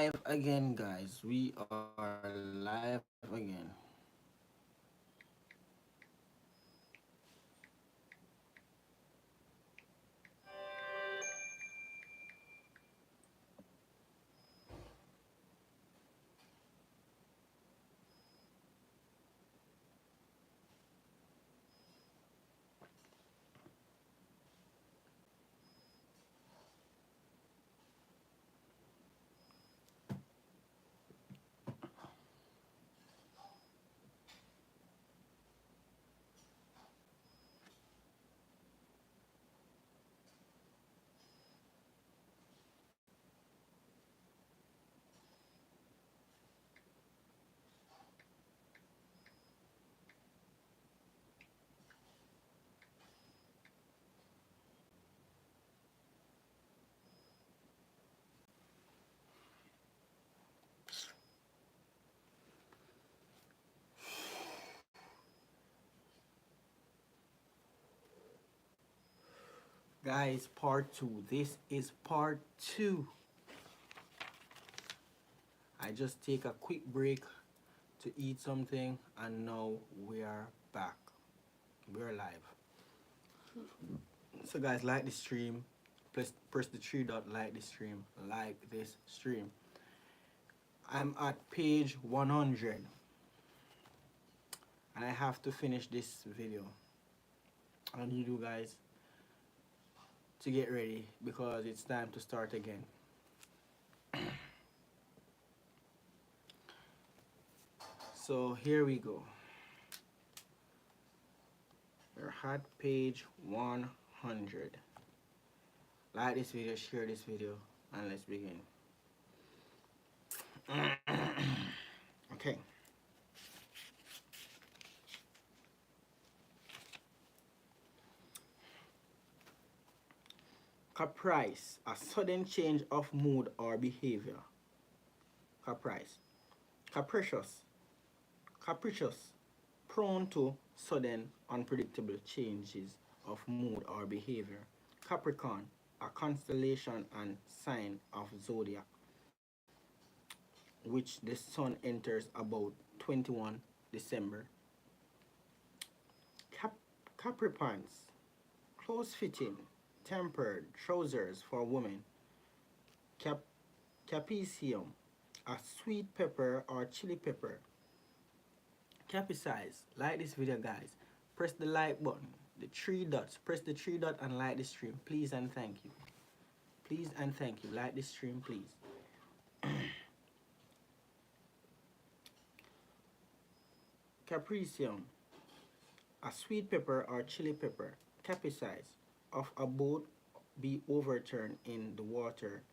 live again, guys. We are live again. Guys, part two. This is part two. I just take a quick break to eat something, and now we are back. We're live. So, guys, like the stream. Press the three dot, like the stream. Like this stream. I'm at page 100, and I have to finish this video. I need you guys to get ready because it's time to start again. So here we go. We're at page 100. Like this video, share this video, and let's begin. Okay. Caprice, a sudden change of mood or behavior. Caprice. Capricious. Capricious. Prone to sudden, unpredictable changes of mood or behavior. Capricorn, a constellation and sign of zodiac, which the sun enters about 21 December. Capri pants, close fitting, tempered trousers for women. Capsicum, a sweet pepper or chili pepper. Capsize, like this video, guys. Press the like button, the three dots. Press the three dot and like the stream, please and thank you. Please and thank you. Like the stream, please. Capricium, a sweet pepper or chili pepper. Capsize, of a boat be overturned in the water.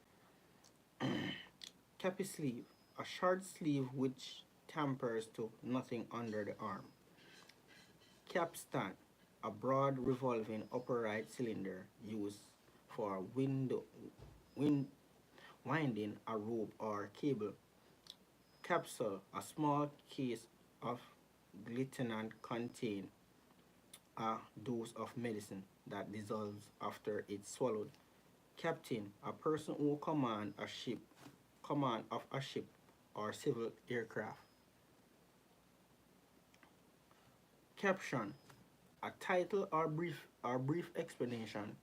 Capi sleeve, a short sleeve which tapers to nothing under the arm. Capstan, a broad revolving upright cylinder used for winding a rope or cable. Capsule, a small case of glycerin contain a dose of medicine that dissolves after it's swallowed. Captain, a person who command of a ship or civil aircraft. Caption, a title or brief explanation.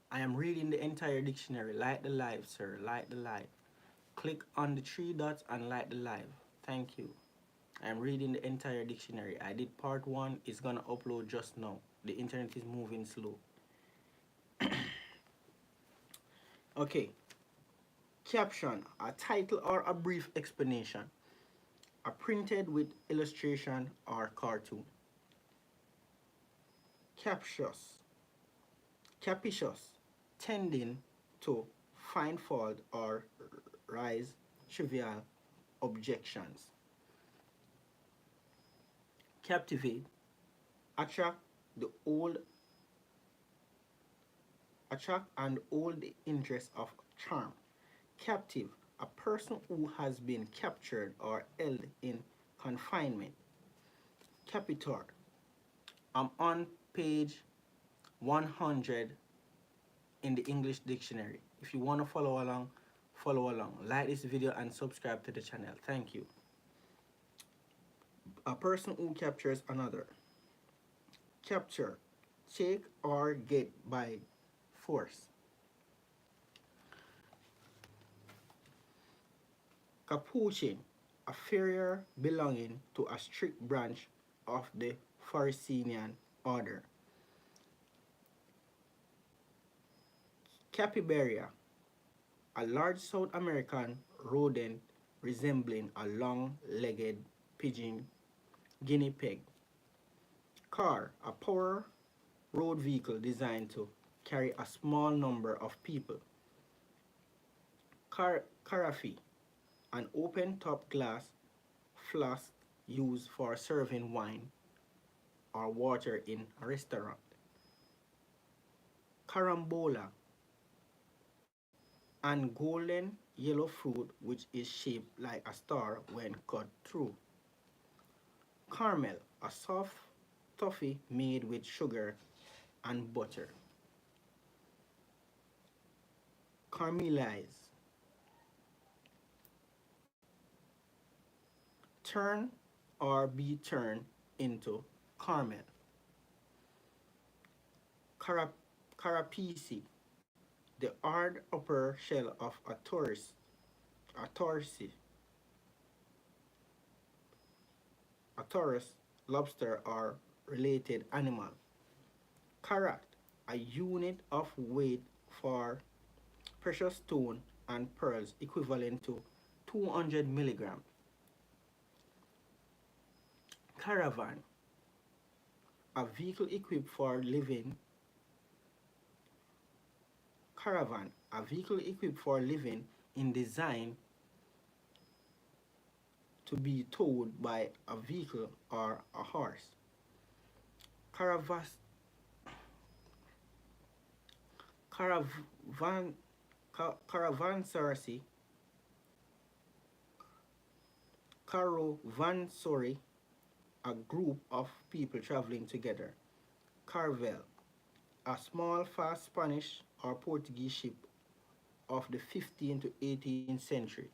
I am reading the entire dictionary. Like the live, sir. Like the live. Click on the three dots and like the live. Thank you. I am reading the entire dictionary. I did part one. It's gonna upload just now. The internet is moving slow. Okay. Caption, a title or a brief explanation. A printed with illustration or cartoon. Captious, captious, tending to find fault or raise trivial objections. Captivate, attract the old attract and hold the interest of charm. Captive, a person who has been captured or held in confinement. Capitor, I'm on page 100 in the English dictionary. If you want to follow along, follow along. Like this video and subscribe to the channel. Thank you. A person who captures another. Capture, take or get by force. Capuchin, a furrier belonging to a strict branch of the Pharisaian order. Capybara, a large South American rodent resembling a long-legged pigeon guinea pig. Car, a power road vehicle designed to carry a small number of people. Carafe, an open-top glass flask used for serving wine or water in a restaurant. Carambola, and golden yellow fruit which is shaped like a star when cut through. Caramel, a soft toffee made with sugar and butter. Caramelize, turn or be turned into caramel. Carapace, the hard upper shell of a taurus, lobster, or related animal. Carat, a unit of weight for precious stone and pearls equivalent to 200 milligrams. Caravan, a vehicle equipped for living. Caravan, a vehicle equipped for living in design to be towed by a vehicle or a horse. Caravas, caravan, caravansary, caravansary, a group of people traveling together. Carvel, a small, fast Spanish or Portuguese ship of the 15th to 18th century.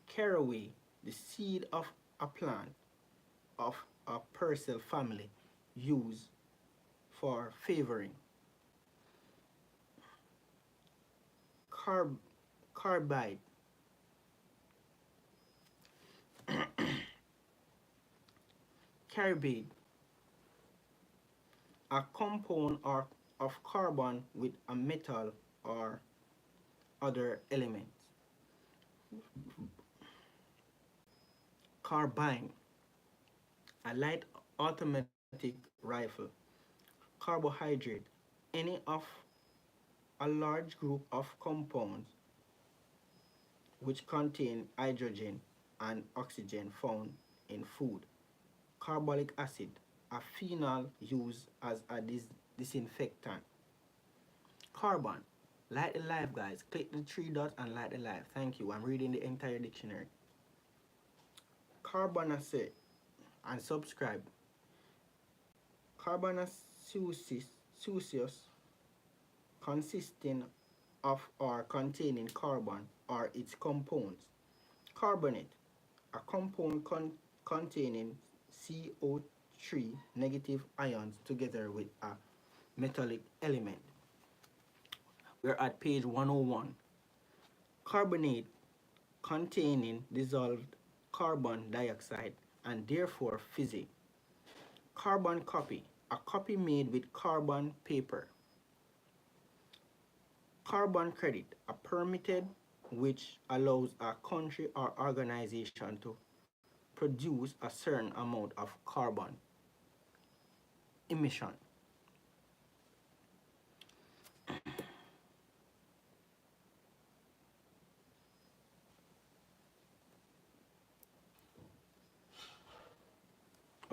Caraway, the seed of a plant of a Purcell family used for favoring. Carbide, carbide, a compound of carbon with a metal or other elements. Carbine, a light automatic rifle. Carbohydrate, any of a large group of compounds which contain hydrogen and oxygen found in food. Carbolic acid, a phenol used as a disinfectant. Carbon, light the live, guys. Click the three dots and light the live. Thank you. I'm reading the entire dictionary. Carbonaceous, and subscribe. Carbonaceous, consisting of or containing carbon or its compounds. Carbonate, a compound containing CO3 negative ions together with a metallic element. We're at page 101. Carbonate, containing dissolved carbon dioxide and therefore fizzy. Carbon copy, a copy made with carbon paper. Carbon credit, a permitted which allows a country or organization to produce a certain amount of carbon emission.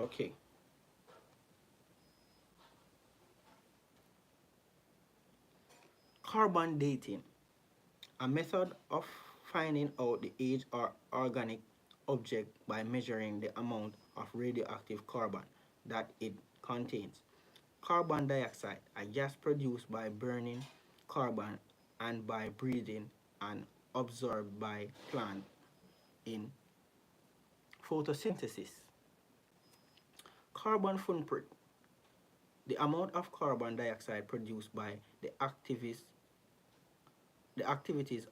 Okay. Carbon dating, a method of finding out the age of organic object by measuring the amount of radioactive carbon that it contains. Carbon dioxide, a gas produced by burning carbon and by breathing and absorbed by plant in photosynthesis. Carbon footprint, the amount of carbon dioxide produced by the activities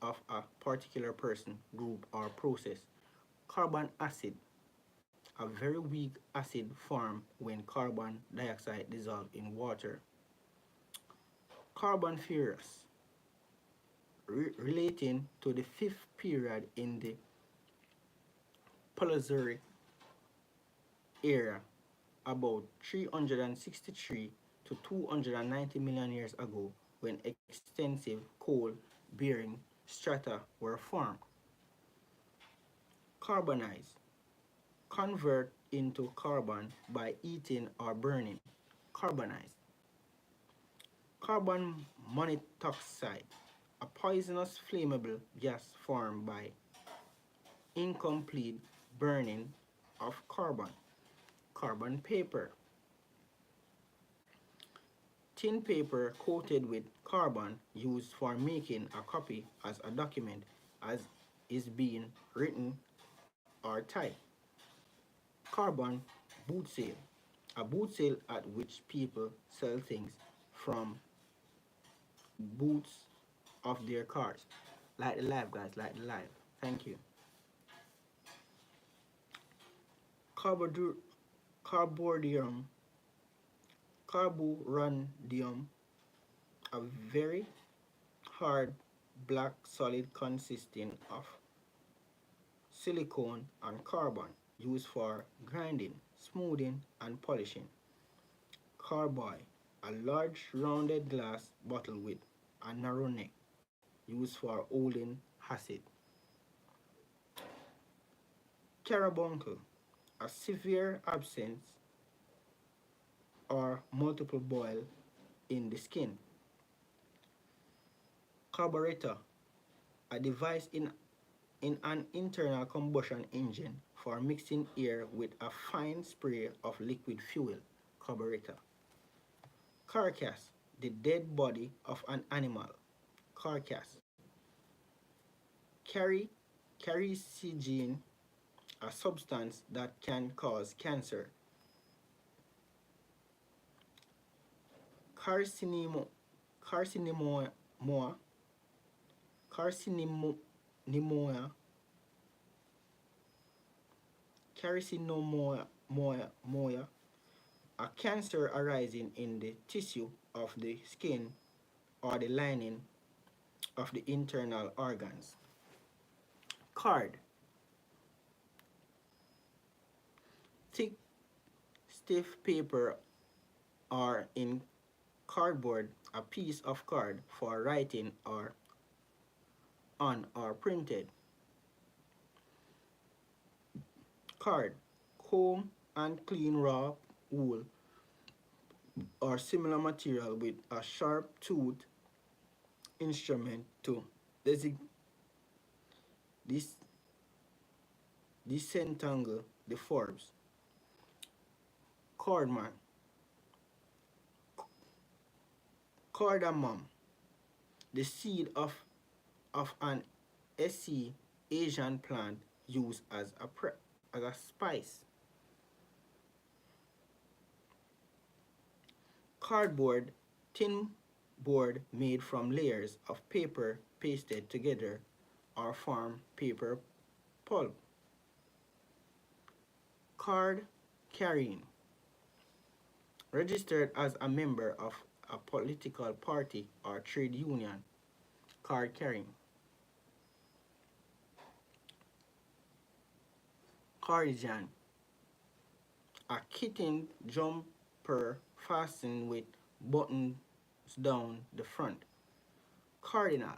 of a particular person, group, or process. Carbon acid, a very weak acid formed when carbon dioxide dissolved in water. Carboniferous, relating to the fifth period in the Paleozoic era, about 363 to 290 million years ago, when extensive coal-bearing strata were formed. Carbonize, convert into carbon by eating or burning. Carbonize. Carbon monoxide, a poisonous flammable gas formed by incomplete burning of carbon. Carbon paper, thin paper coated with carbon used for making a copy as a document as is being written or typed. Carbon boot sale, a boot sale at which people sell things from boots of their cars. Light the live, guys, light the live. Thank you. Carbodium, carborundium, a very hard black solid consisting of silicon and carbon used for grinding, smoothing, and polishing. Carboy, a large rounded glass bottle with a narrow neck used for holding acid. Carbuncle, a severe absence or multiple boil in the skin. Carburetor, a device in an internal combustion engine for mixing air with a fine spray of liquid fuel. Carburetor. Carcass, the dead body of an animal. Carcass. Carcinogen, a substance that can cause cancer. Carcinoma, carcinoma, carcinoma, carcinoma, a cancer arising in the tissue of the skin or the lining of the internal organs. Card, thick, stiff paper, or in cardboard, a piece of card for writing or on or printed. Card, comb and clean raw wool or similar material with a sharp toothed instrument to dis disentangle the forbs. Cardman, cardamom, the seed of an SC Asian plant used as a spice. Cardboard, thin board made from layers of paper pasted together or form paper pulp. Card carrying, registered as a member of a political party or trade union. Card carrying. Cardigan, a kitten jumper fastened with buttons down the front. Cardinal.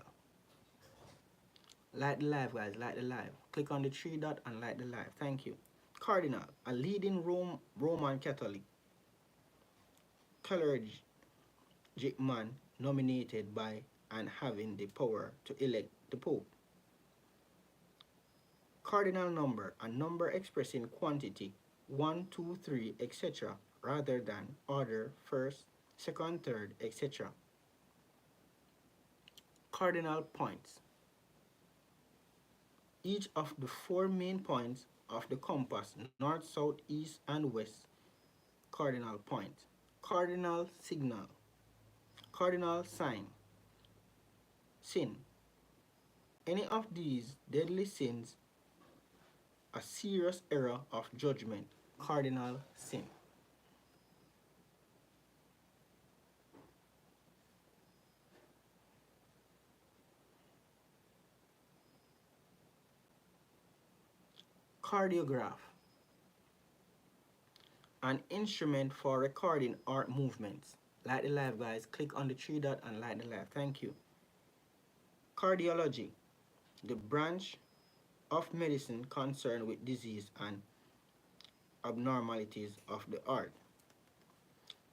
Light the live, guys, light the live. Click on the three dot and light the live. Thank you. Cardinal, a leading Roman Catholic clergyman nominated by and having the power to elect the Pope. Cardinal number, a number expressing quantity 1, 2, 3, etc., rather than order, first, second, third, etc. Cardinal points. Each of the four main points of the compass, north, south, east, and west, cardinal point. Cardinal signal. Cardinal sign. Sin. Any of these deadly sins, a serious error of judgment, cardinal sin. Cardiograph. An instrument for recording heart movements. Like the live, guys. Click on the three dot and like the live. Thank you. Cardiology. The branch of medicine concerned with disease and abnormalities of the heart.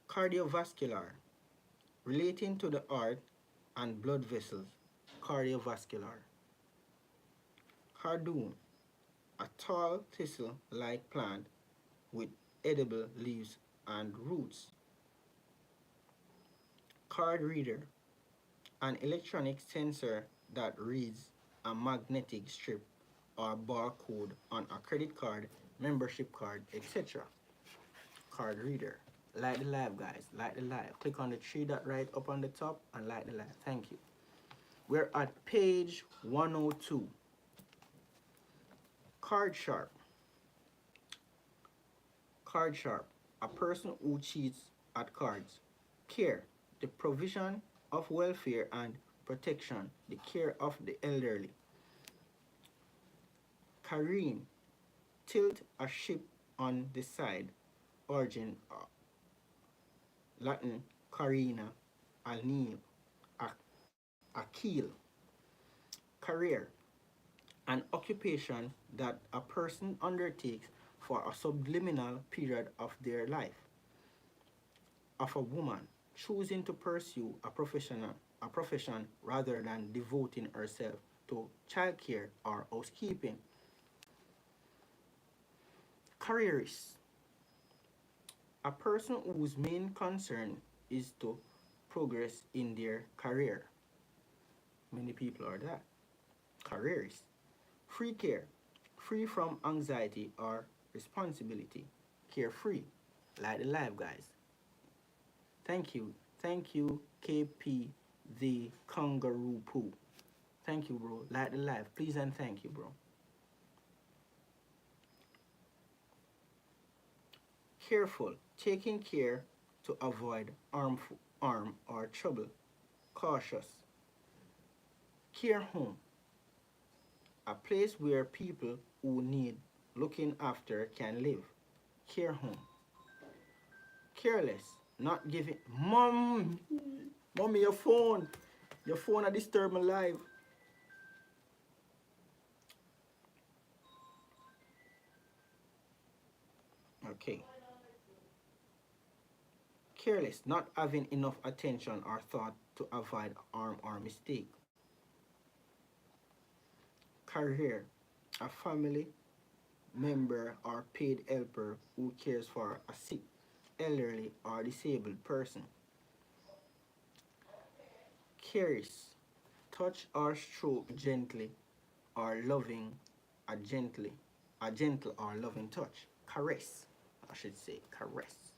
Cardiovascular. Relating to the heart and blood vessels. Cardiovascular. Cardoon. A tall thistle-like plant with edible leaves and roots. Card reader. An electronic sensor that reads a magnetic strip or barcode on a credit card, membership card, etc. Card reader. Like the live, guys. Like the live. Click on the three dot right up on the top and like the live. Thank you. We're at page 102. Card sharp. Card sharp. A person who cheats at cards. Care. The provision of welfare and protection. The care of the elderly. Careen. Tilt a ship on the side. Origin Latin carina, al kneel, a keel. Career. An occupation that a person undertakes for a subliminal period of their life. Of a woman choosing to pursue a profession rather than devoting herself to childcare or housekeeping. Careerist. A person whose main concern is to progress in their career. Many people are that. Careerist. Free care. Free from anxiety or responsibility. Carefree. Like the live, guys. Thank you. Thank you, KP the Kangaroo Poo. Thank you, bro. Like the live. Please and thank you, bro. Careful. Taking care to avoid harm or trouble. Cautious. Care home. A place where people who need looking after can live. Care home. Careless. Not giving. Mommy, your phone. Your phone are disturbing live. Okay. Careless. Not having enough attention or thought to avoid harm or mistake. Career. A family member or paid helper who cares for a sick, elderly, or disabled person. Caress. Touch or stroke gently or loving a gentle or loving touch. Caress, I should say, caress.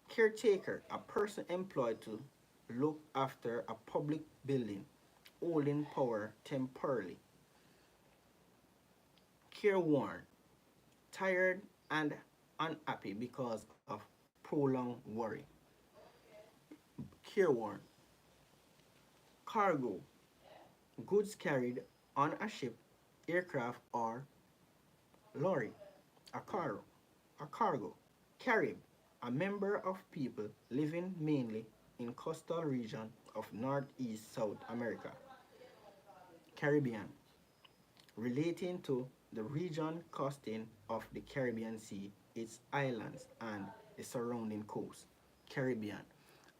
Caretaker, a person employed to look after a public building, holding power temporarily. Careworn, tired and unhappy because of prolonged worry. Careworn. Cargo, goods carried on a ship, aircraft, or lorry. A cargo. A cargo. Carib, a member of people living mainly in coastal region of Northeast South America. Caribbean, relating to the region coasting of the Caribbean Sea, its islands, and the surrounding coast. Caribbean.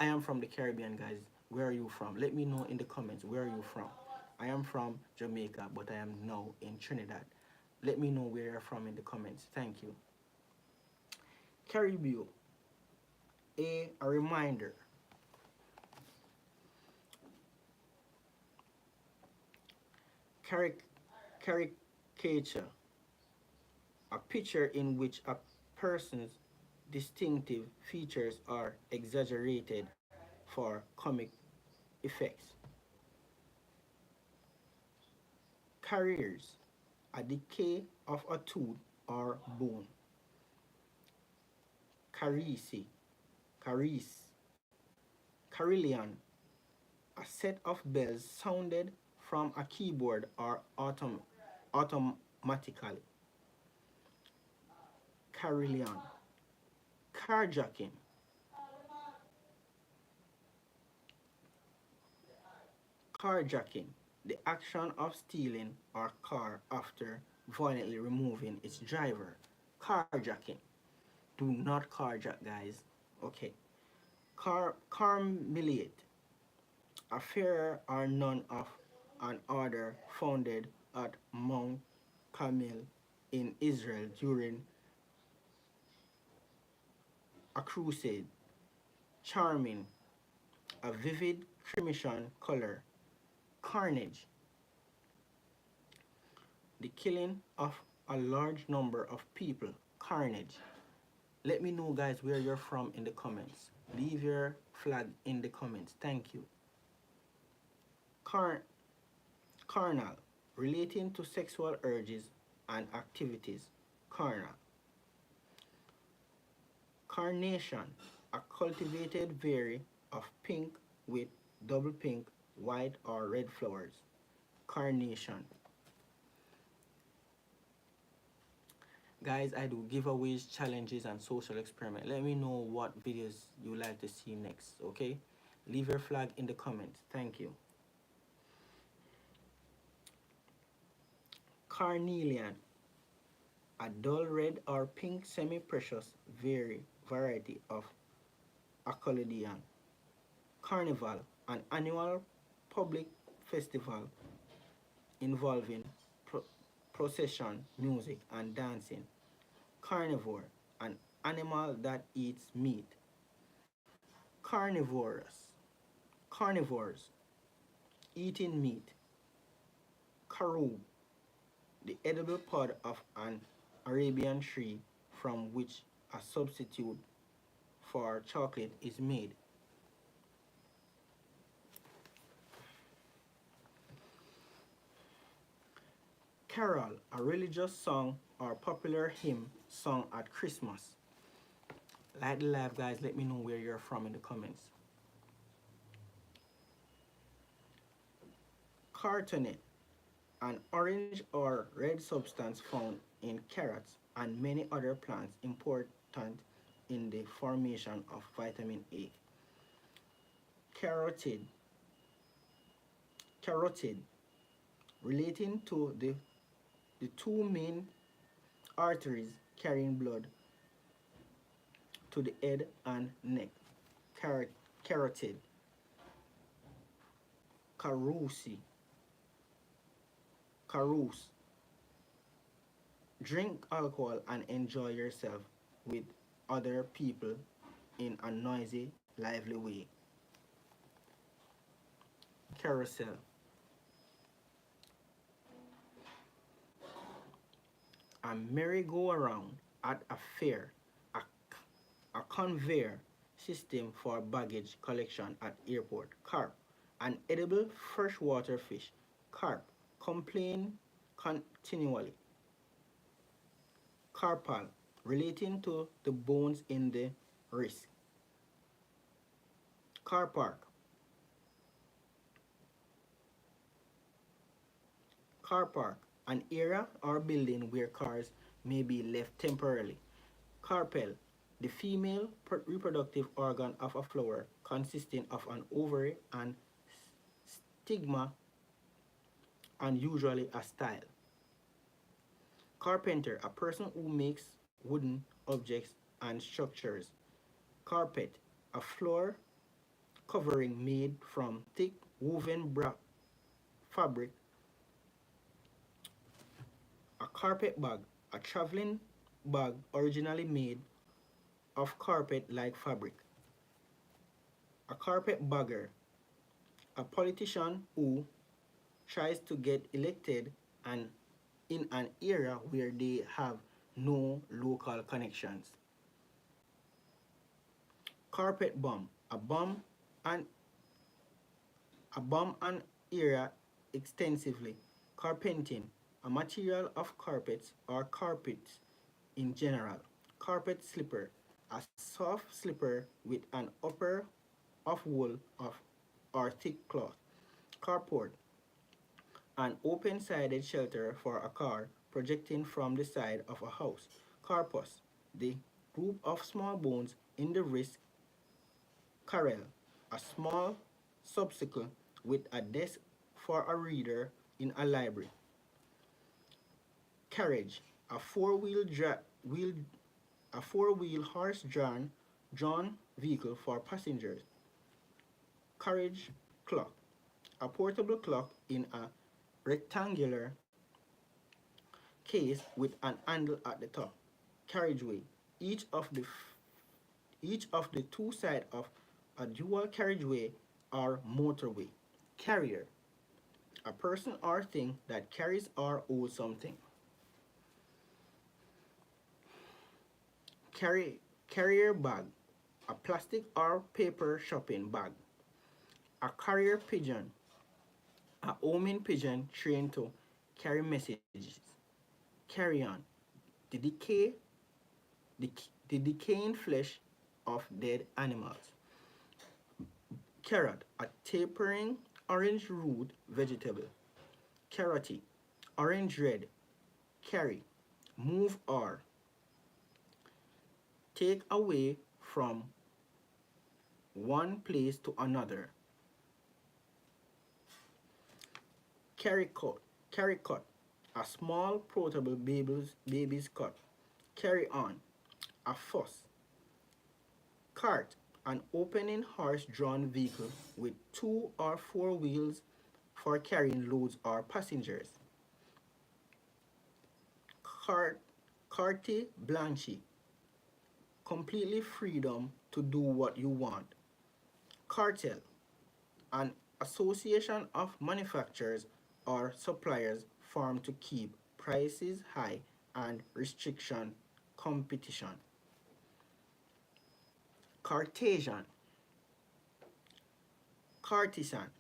I am from the Caribbean, guys. Where are you from? Let me know in the comments. Where are you from? I am from Jamaica, but I am now in Trinidad. Let me know where you're from in the comments. Thank you. Caribbean. A reminder. Caric- Caricature, a picture in which a person's distinctive features are exaggerated for comic effects. Caries, a decay of a tooth or bone. Carisi, caris, carillon, a set of bells sounded from a keyboard or automatically. Carillon. Carjacking, carjacking, the action of stealing a car after violently removing its driver. Carjacking. Do not carjack, guys. Okay. Carmeliate, a fairer or none of an order founded at Mount Carmel in Israel during a crusade. Charming, a vivid crimson color. Carnage, the killing of a large number of people. Carnage. Let me know, guys, where you're from in the comments. Leave your flag in the comments. Thank you. Car- Carnal, relating to sexual urges and activities. Carnal. Carnation, a cultivated berry of pink with double pink, white or red flowers. Carnation. Guys, I do giveaways, challenges, and social experiment. Let me know what videos you like to see next, okay? Leave your flag in the comments. Thank you. Carnelian, a dull red or pink semi-precious variety of accoladian. Carnival, an annual public festival involving procession, music, and dancing. Carnivore, an animal that eats meat. Carnivores, eating meat. Carob, the edible pod of an Arabian tree from which a substitute for chocolate is made. Carol, a religious song or popular hymn sung at Christmas. Like the live, guys. Let me know where you're from in the comments. Cartonate, an orange or red substance found in carrots and many other plants important in the formation of vitamin A. Carotid, relating to the two main arteries carrying blood to the head and neck. Carotid. Carouse. Drink alcohol and enjoy yourself with other people in a noisy, lively way. Carousel. A merry-go-round at a fair, a, a conveyor system for baggage collection at airport. Carp, an edible freshwater fish. Carp, complain continually. Carpal, relating to the bones in the wrist. Car park. Car park, an area or building where cars may be left temporarily. Carpel, the female reproductive organ of a flower consisting of an ovary and stigma and usually a style. Carpenter, a person who makes wooden objects and structures. Carpet, a floor covering made from thick woven fabric. A carpet bag, a traveling bag originally made of carpet-like fabric. A carpetbagger, a politician who tries to get elected and in an area where they have no local connections. Carpet bomb, and a bomb an area extensively. Carpeting, a material of carpets or carpets in general. Carpet slipper, a soft slipper with an upper of wool of or thick cloth. Carport, an open-sided shelter for a car projecting from the side of a house. Carpus, the group of small bones in the wrist. Carrel, a small subcycle with a desk for a reader in a library. Carriage, a wheel a four-wheel horse-drawn vehicle for passengers. Carriage clock, a portable clock in a rectangular case with an handle at the top. Carriageway, each of the each of the two sides of a dual carriageway or motorway. Carrier, a person or thing that carries or holds something. Carrier bag, a plastic or paper shopping bag. A carrier pigeon, a homing pigeon trained to carry messages. Carry on, the the, the decaying flesh of dead animals. Carrot, a tapering orange root vegetable. Carroty, orange red. Carry, move or take away from one place to another. Carry cut, a small portable baby's cot. Carry on, a fuss. Cart, an opening horse-drawn vehicle with two or four wheels for carrying loads or passengers. Carte blanche, completely freedom to do what you want. Cartel, an association of manufacturers or suppliers formed to keep prices high and restriction competition. Cartesian, Cartesian,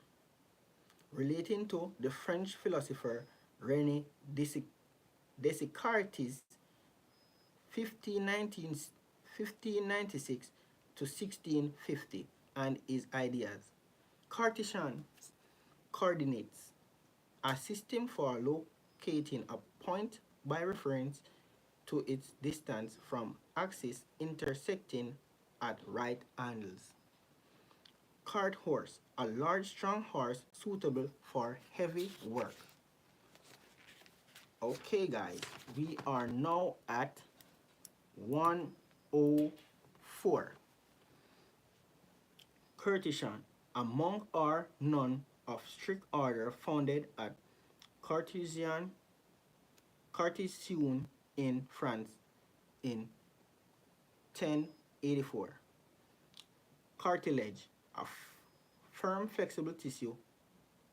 relating to the French philosopher René Descartes 1596 to 1650 and his ideas. Cartesian coordinates, a system for locating a point by reference to its distance from axes intersecting at right angles. Cart horse, a large strong horse suitable for heavy work. Okay guys, we are now at 104. Curtian, a monk or nun of strict order founded at Cartesian Cartesian in France in 1084. Cartilage, a firm flexible tissue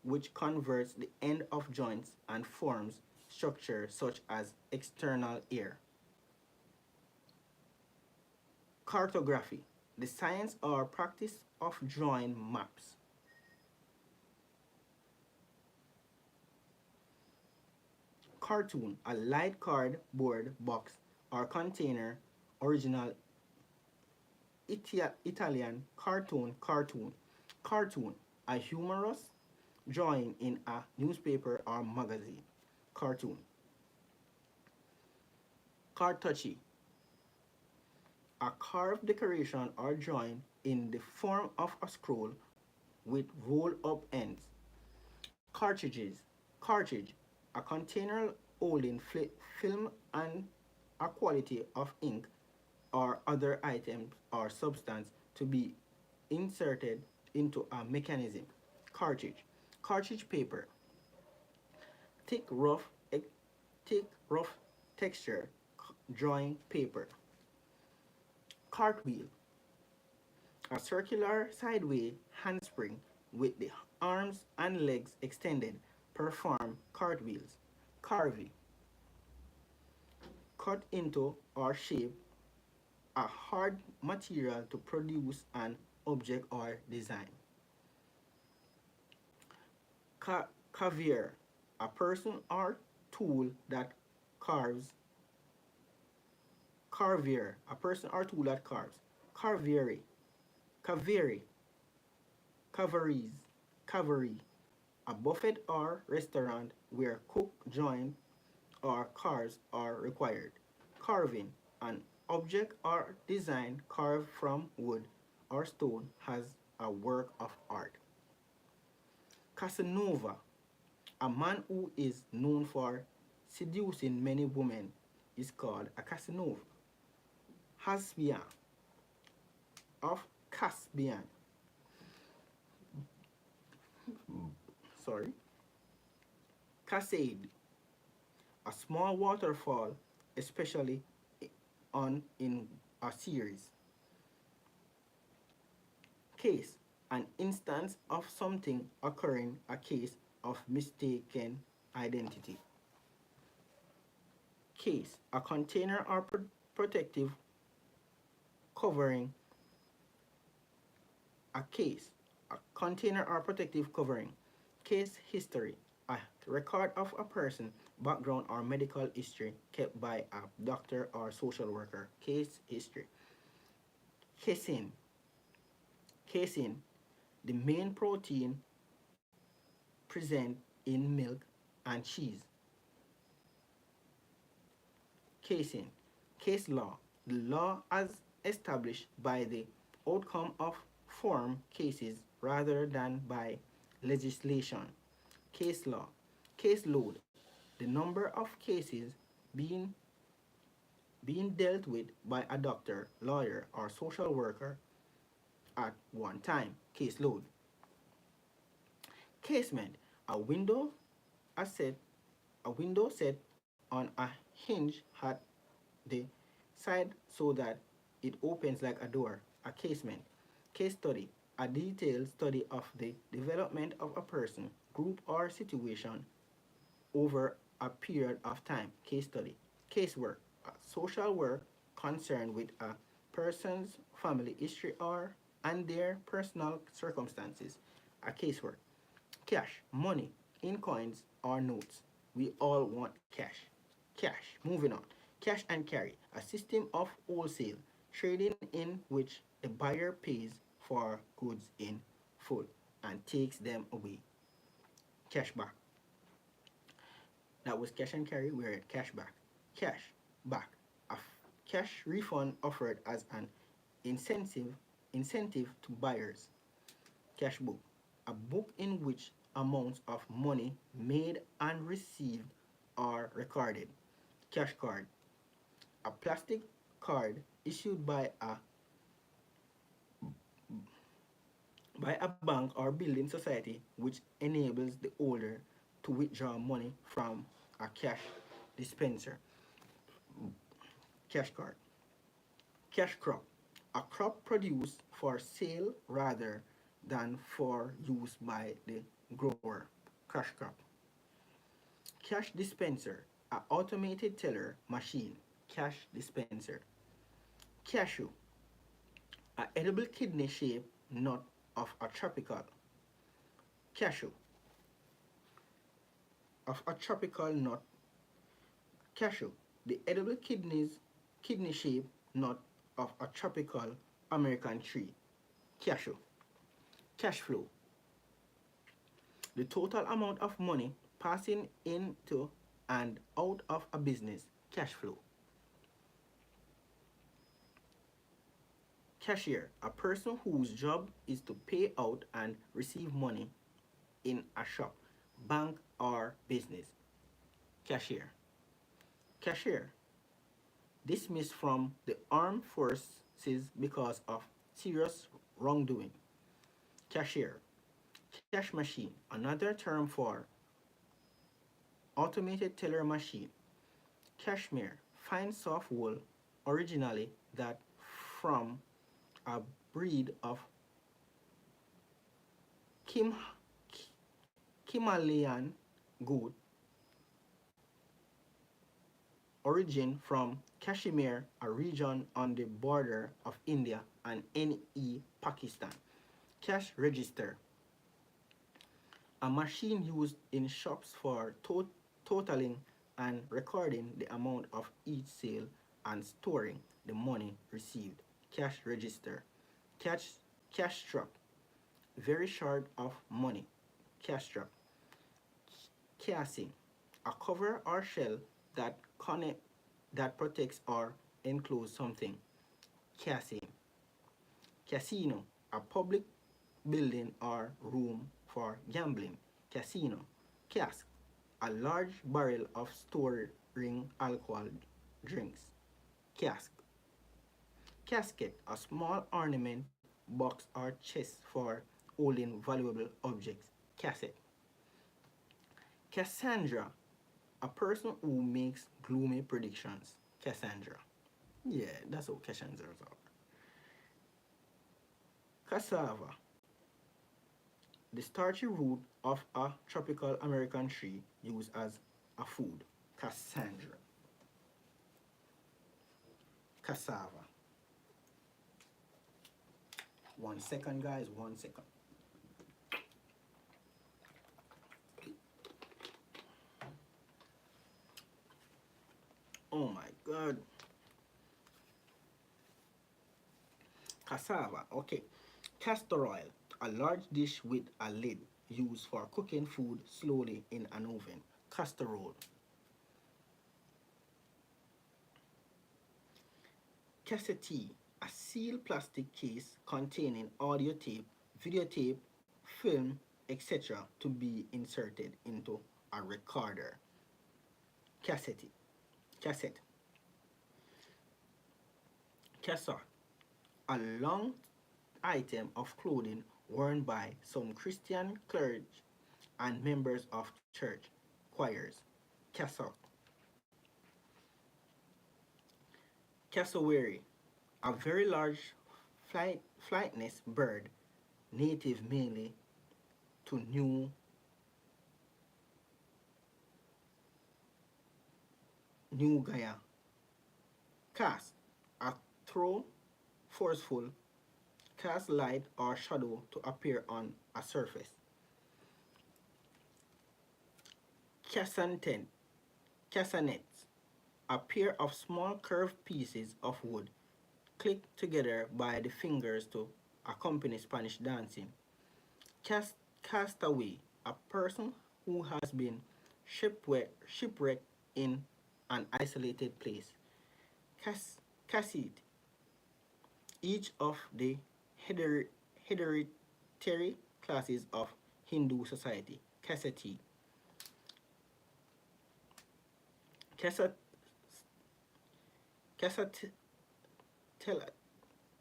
which converts the end of joints and forms structure such as external ear. Cartography, the science or practice of drawing maps. Cartoon, a light cardboard box or container, original Italian cartoon. Cartoon, a humorous drawing in a newspaper or magazine. Cartoon. Cartouche, a carved decoration or drawing in the form of a scroll with roll-up ends. Cartridges. Cartridge, a container holding film and a quality of ink or other items or substance to be inserted into a mechanism. Cartridge. Cartridge paper. Thick, rough, thick, rough texture drawing paper. Cartwheel, A circular sideway handspring with the arms and legs extended perform cartwheels. Carving, cut into or shape a hard material to produce an object or design. Cavier, a person or tool that carves. Carvier, a person or tool that carves. Carvieri, cavieri, cavarese, cavalry, a buffet or restaurant where cook, joint, or cars are required. Carving, an object or design carved from wood or stone has a work of art. Casanova, a man who is known for seducing many women, is called a Casanova. Hasbian of Caspian, sorry. Cascade, a small waterfall, especially on in a series. Case, an instance of something occurring, a case of mistaken identity. Case, a container or protective covering. A case, a container or protective covering. Case history, a record of a person, background, or medical history kept by a doctor or social worker. Case history. Casein, casein, the main protein present in milk and cheese. Casein, case law, the law as established by the outcome of form cases rather than by legislation. Case law, case load, the number of cases being being dealt with by a doctor, lawyer, or social worker at one time. Caseload. Casement, a window a set a window set on a hinge at the side so that it opens like a door. A casement. Case study, a detailed study of the development of a person, group, or situation over a period of time. Case study. Casework, social work concerned with a person's family history or and their personal circumstances. A casework. Cash, money, in coins or notes. We all want cash. Cash. Moving on. Cash and carry, a system of wholesale trading in which the buyer pays for goods in full and takes them away. Cashback. That was cash and carry. We're at cashback. Cash back, a cash refund offered as an incentive incentive to buyers. Cash book, a book in which amounts of money made and received are recorded. Cash card, a plastic card issued by a bank or building society which enables the holder to withdraw money from a cash dispenser. Cash card. Cash crop, a crop produced for sale rather than for use by the grower. Cash crop. Cash dispenser, a automated teller machine. Cash dispenser. Cashew, a edible kidney shaped nut of a tropical. Cashew, of a tropical nut. Cashew, the edible kidney shaped nut of a tropical American tree. Cashew. Cash flow, the total amount of money passing into and out of a business. Cash flow. Cashier, a person whose job is to pay out and receive money in a shop, bank, or business. Cashier. Cashier, dismissed from the armed forces because of serious wrongdoing. Cashier. Cash machine, another term for automated teller machine. Cashmere, fine soft wool, originally that from a breed of Kim, Himalayan goat origin from Kashmir, a region on the border of India and NE Pakistan. Cash register, a machine used in shops for totaling and recording the amount of each sale and storing the money received. Cash register. Cash, cash strap, very short of money. Cash strap. Casing, a cover or shell that connect that protects or encloses something. Casing. Casino, a public building or room for gambling. Casino. Cask, a large barrel of storing alcohol drinks. Cask. Casket, a small ornament box or chest for holding valuable objects. Cassette. Cassandra, a person who makes gloomy predictions. Cassandra. Yeah, that's what Cassandras are. Cassava, the starchy root of a tropical American tree used as a food. Cassandra. Cassava. 1 second, guys, 1 second. Oh my god. Cassava, okay. Castor oil, a large dish with a lid used for cooking food slowly in an oven. Casserole. Cassette, a sealed plastic case containing audio tape, videotape, film, etc. to be inserted into a recorder. Cassette. Cassette. Cassock, a long item of clothing worn by some Christian clergy and members of church choirs. Cassock. Cassowary, a very large flightless bird, native mainly to New Guinea. Cast, a throw forceful, cast light or shadow to appear on a surface. Castanet, castanets, a pair of small curved pieces of wood clicked together by the fingers to accompany Spanish dancing. Castaway, a person who has been shipwrecked in an isolated place. Cassette, each of the hereditary classes of Hindu society. Cassette. Cassette.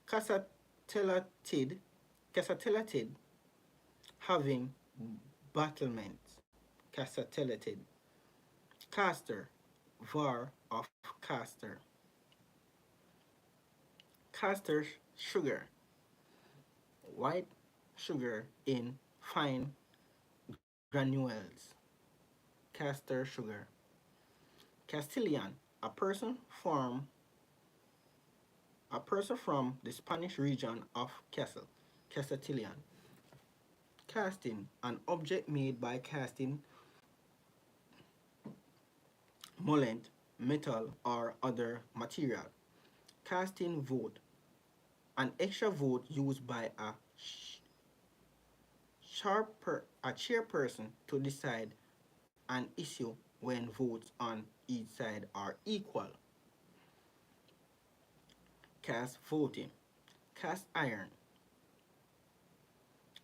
Cassatellatid, having battlements. Cassatellatid. Caster, var of caster. Caster sugar, white sugar in fine granules. Caster sugar. Castilian, a person from the Spanish region of Castilian. Casting, an object made by casting molten metal or other material. Casting vote, an extra vote used by a chairperson to decide an issue when votes on each side are equal. Cast voting. Cast iron.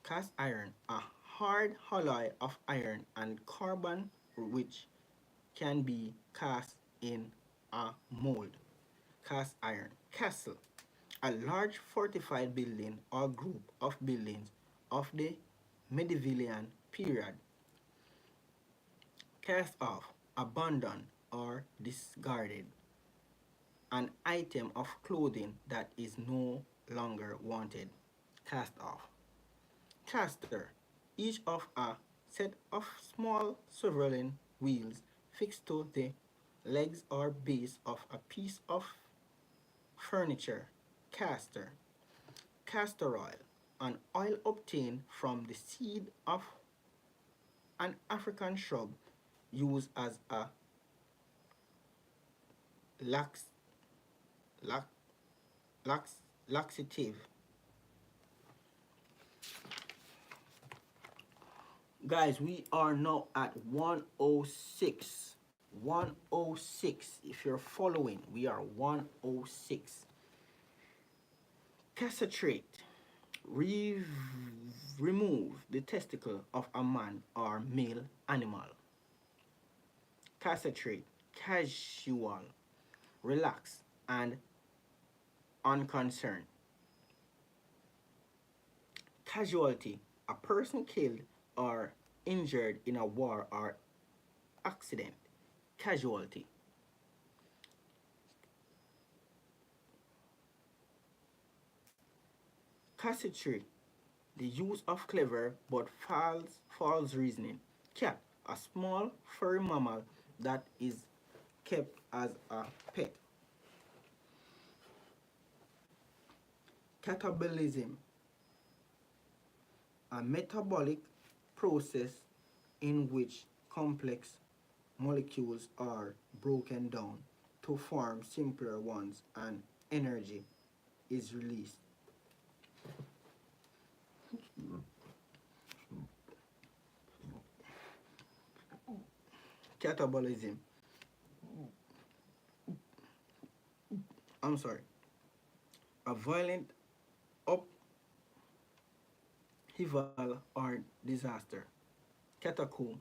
Cast iron, a hard alloy of iron and carbon which can be cast in a mold. Cast iron. Castle, a large fortified building or group of buildings of the Medieval period. Cast off, abandoned or discarded, an item of clothing that is no longer wanted. cast off. Caster, each of a set of small swiveling wheels fixed to the legs or base of a piece of furniture. Caster. Castor oil, an oil obtained from the seed of an African shrub used as a lax, lax, laxative. Guys, we are now at 106. 106. If you're following, we are 106. Castrate. Re- Remove the testicle of a man or male animal. Castrate. Casual. Relax and unconcerned. Casualty. A person killed or injured in a war or accident. Casualty. Cassitry, the use of clever but false reasoning. Cat, a small furry mammal that is kept as a pet. Catabolism, a metabolic process in which complex molecules are broken down to form simpler ones and energy is released. Catabolism, I'm sorry, a violent upheaval or disaster. Catacomb,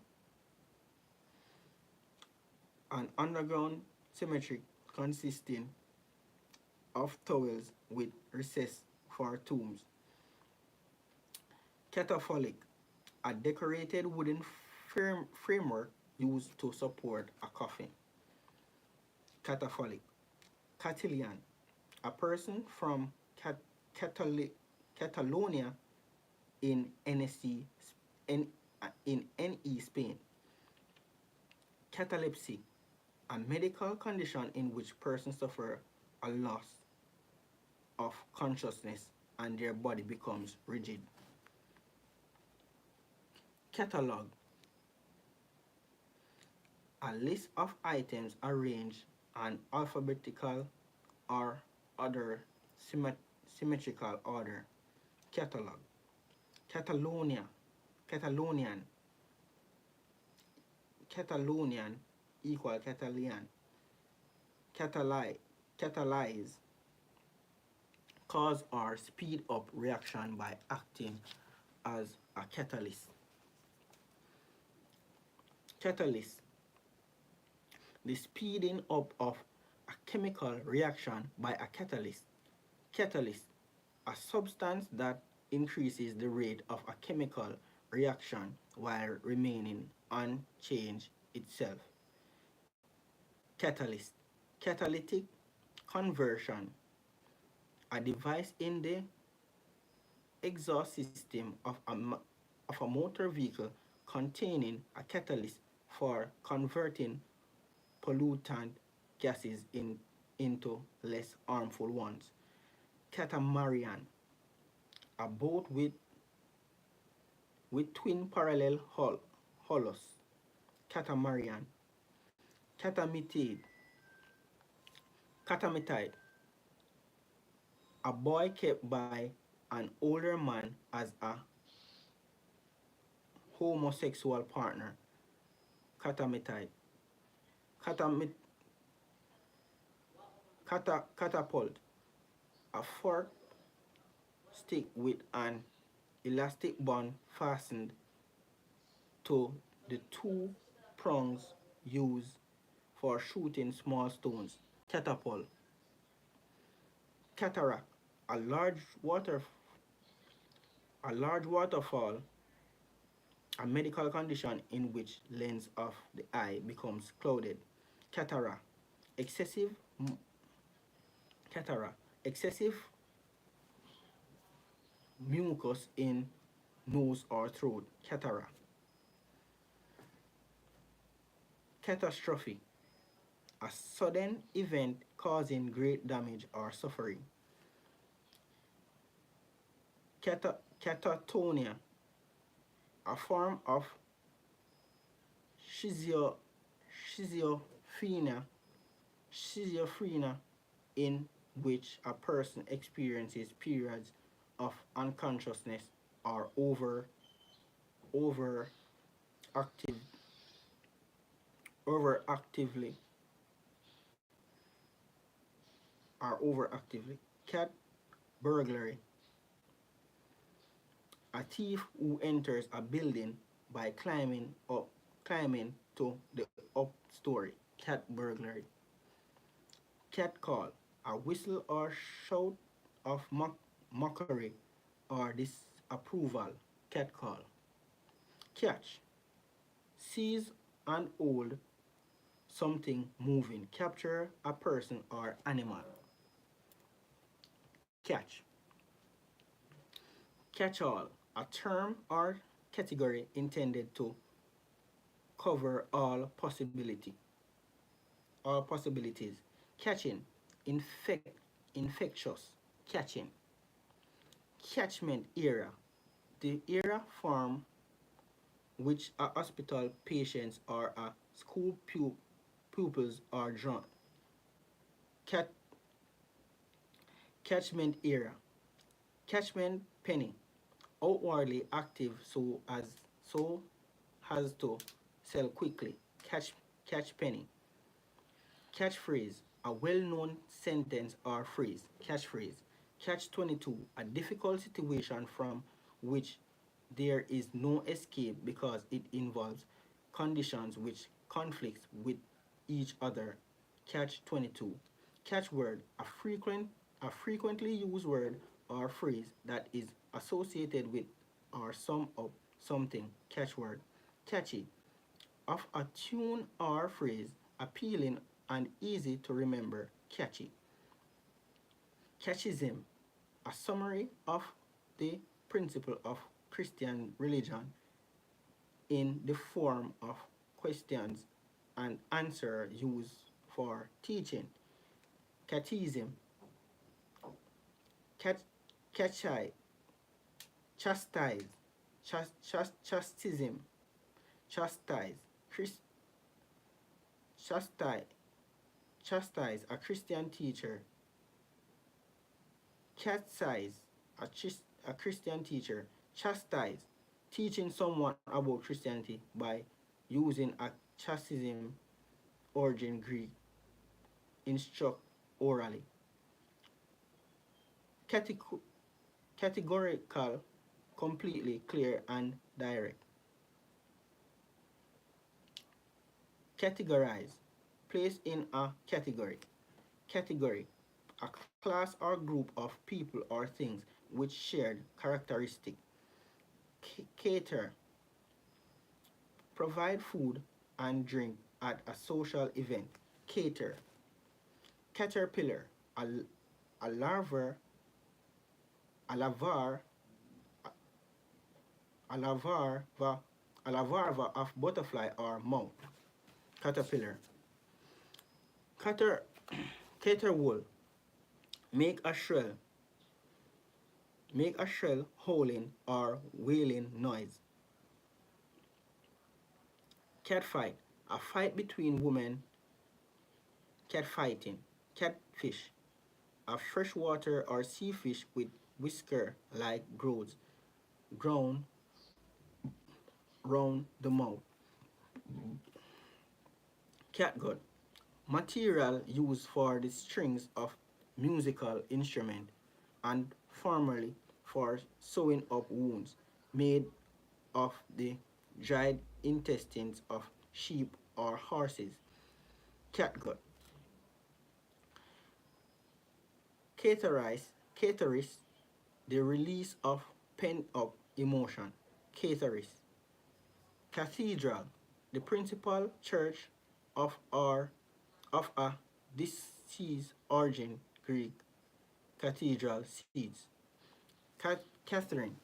an underground cemetery consisting of tunnels with recesses for tombs. Catafolic, a decorated wooden framework used to support a coffin. Catholic, Catalan, a person from Catalonia in NE, Spain. Catalepsy, a medical condition in which persons suffer a loss of consciousness and their body becomes rigid. Catalog, a list of items arranged in alphabetical or other symmetrical order. Catalog. Catalonia, Catalonian, Catalonian equal Catalan. Catalyze, cause or speed up reaction by acting as a catalyst. Catalyst, the speeding up of a chemical reaction by a catalyst. Catalyst, a substance that increases the rate of a chemical reaction while remaining unchanged itself. Catalyst, catalytic conversion, a device in the exhaust system of a motor vehicle containing a catalyst for converting pollutant gases into less harmful ones. Catamaran, a boat with twin parallel hulls. Catamaran. Catamitide, Catamitide, a boy kept by an older man as a homosexual partner. Catamitide. Catamit, Catapult, a forked stick with an elastic bond fastened to the two prongs used for shooting small stones. Catapult. Cataract, a large water a large waterfall, a medical condition in which lens of the eye becomes clouded. Cataract, excessive cataract, excessive mucus in nose or throat. Cataract. Catastrophe, a sudden event causing great damage or suffering. Catatonia, a form of schizophrenia, schizophrenia, schizophrenia in which a person experiences periods of unconsciousness or overactive overactively overactively. Cat burglary, a thief who enters a building by climbing to the up story. Cat burglary. Cat call, a whistle or shout of mockery or disapproval. Cat call. Catch, seize and hold something moving. Capture a person or animal. Catch. Catch all, a term or category intended to cover all possibilities. Catching, infectious. Catching. Catchment area, the area from which a hospital patients or a school pupils are drawn. Cat, catchment area. Catchment penny, outwardly active so as to sell quickly. Catch penny. Catchphrase, a well-known sentence or phrase. Catchphrase. Catch 22, a difficult situation from which there is no escape because it involves conditions which conflict with each other. Catch 22. Catchword, a frequently used word or phrase that is associated with or sum up something. Catchword. Catchy, of a tune or phrase, appealing and easy to remember. Catchy. Catechism, a summary of the principle of Christian religion in the form of questions and answer used for teaching. Catechism. Cat, catchi, chastise, chastism, chastise, chastise, chastise, a Christian teacher. Catechise, a Christian teacher. Chastise, teaching someone about Christianity by using a chastism origin Greek. Instruct orally. Categorical, completely clear and direct. Categorize, place in a category. Category, a class or group of people or things with shared characteristic. Cater, provide food and drink at a social event. Cater. Caterpillar, a, a larva, a lavar, a larva, a larva of butterfly or moth. Caterpillar. Cater, caterwool, make a shrill, howling or wailing noise. Catfight, a fight between women. Catfighting. Catfish, a freshwater or sea fish with whisker-like growths grown round the mouth. Catgut, material used for the strings of musical instrument and formerly for sewing up wounds, made of the dried intestines of sheep or horses. Catgut. Cateris, the release of pent-up emotion. Cateris. Cathedral, the principal church of a deceased origin Greek. Cathedral seats. Catherine.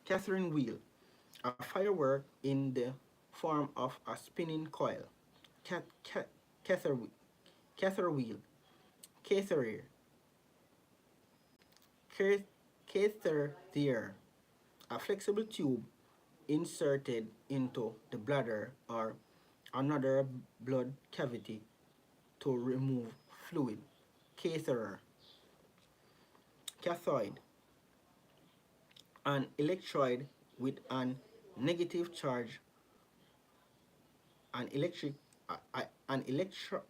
Catherine wheel. A firework in the form of a spinning coil. Cat, cat, Cather, Cather wheel. Cather. Catheter. A flexible tube inserted into the bladder or another blood cavity to remove fluid. Catheter. Cathoid. An electrode with an negative charge, an electric, an electro,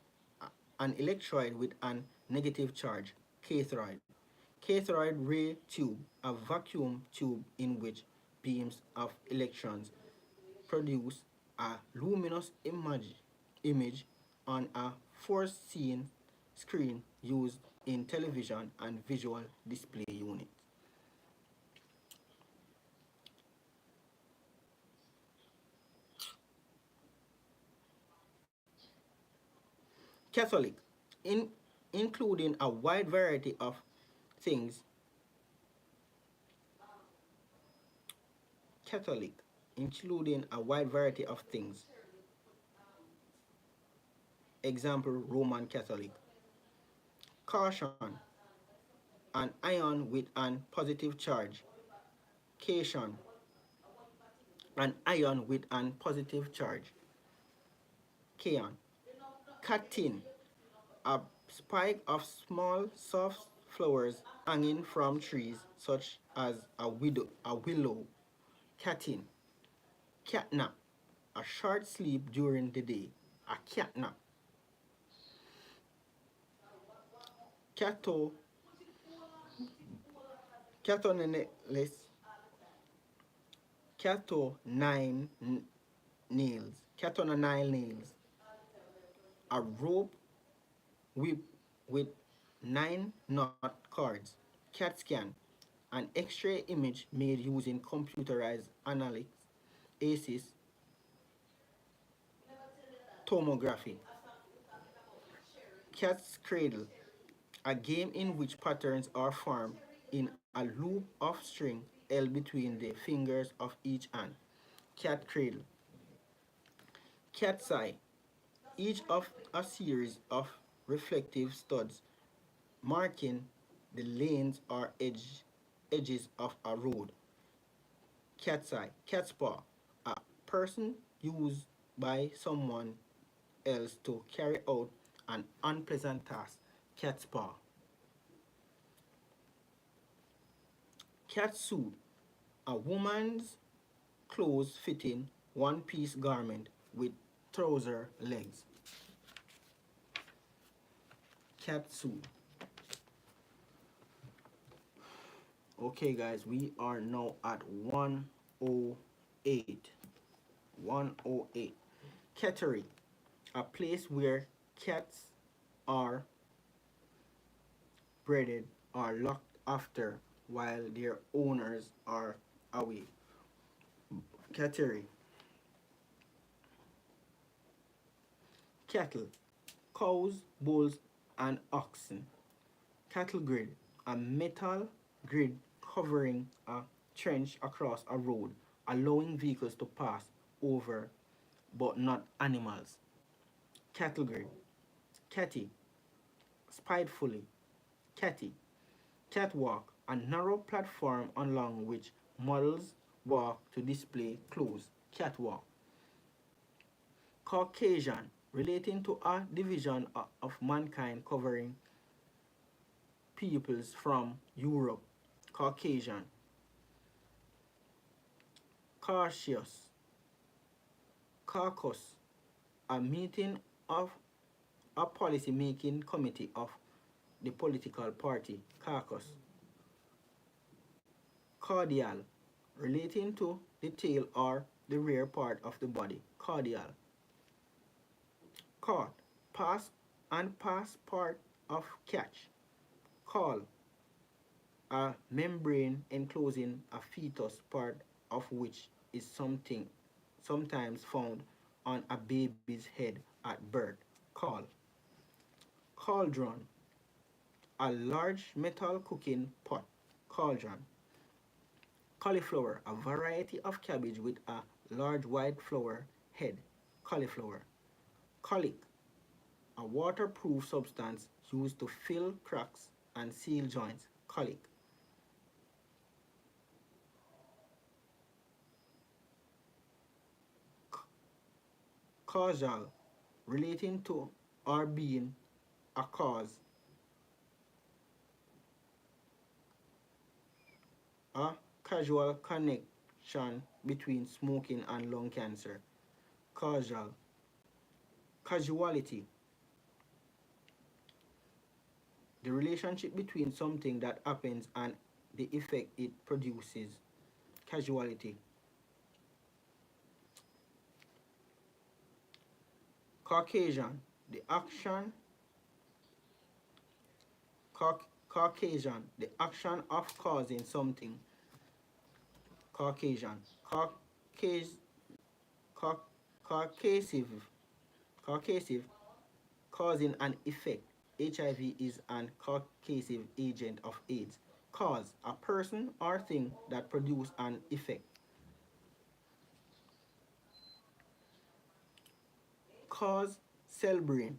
an electrode with an negative charge. Cathode. Cathode ray tube, a vacuum tube in which beams of electrons produce a luminous image on a foreseen screen used in television and visual display units. Catholic, in, including a wide variety of things. Catholic, including a wide variety of things. Example, Roman Catholic. Caution, an ion with an positive charge. Cation, an ion with an positive charge. Cation. Catin, a spike of small soft flowers hanging from trees such as a willow. Catin. Catnap, a short sleep during the day. A catnap. Cato, catonellus, catonine nails. Catonine nails. A rope whip with 9 knot cords. CAT scan, an X-ray image made using computerized analytics, ACIS tomography. Cat's cradle, a game in which patterns are formed in a loop of string held between the fingers of each hand. Cat cradle. Cat's eye, each of a series of reflective studs marking the lanes or edges of a road. Cat's eye. Cat's paw, a person used by someone else to carry out an unpleasant task. Cat's paw. Cat suit, a woman's clothes fitting one-piece garment with trouser legs. Cat suit. Okay, guys, we are now at 108. 108. Cattery, a place where cats are bred or looked after while their owners are away. Cattery. Cattle, cows, bulls, and oxen. Cattle grid, a metal grid covering a trench across a road, allowing vehicles to pass over but not animals. Cattle grid. Catty, spitefully. Catty. Catwalk, a narrow platform along which models walk to display clothes. Catwalk. Caucasian, relating to a division of mankind covering peoples from Europe. Caucasian. Cautious. Caucus, a meeting of a policy making committee of the political party. Caucus. Cordial, relating to the tail or the rear part of the body. Cordial. Caught, past and past part of catch. Caul, a membrane enclosing a fetus, part of which is sometimes found on a baby's head at birth. Caul. Cauldron, a large metal cooking pot. Cauldron. Cauliflower, a variety of cabbage with a large white flower head. Cauliflower. Colic, a waterproof substance used to fill cracks and seal joints. Colic. Causal, relating to or being a cause, a causal connection between smoking and lung cancer. Causal. Causality, the relationship between something that happens and the effect it produces. Causality. Caucasian, the action. Caucasian, the action of causing something. Caucasian. Caucasive. Caucasive. Caucasive, causing an effect. HIV is an causative agent of AIDS. Cause, a person or thing that produce an effect. Cause celebrate,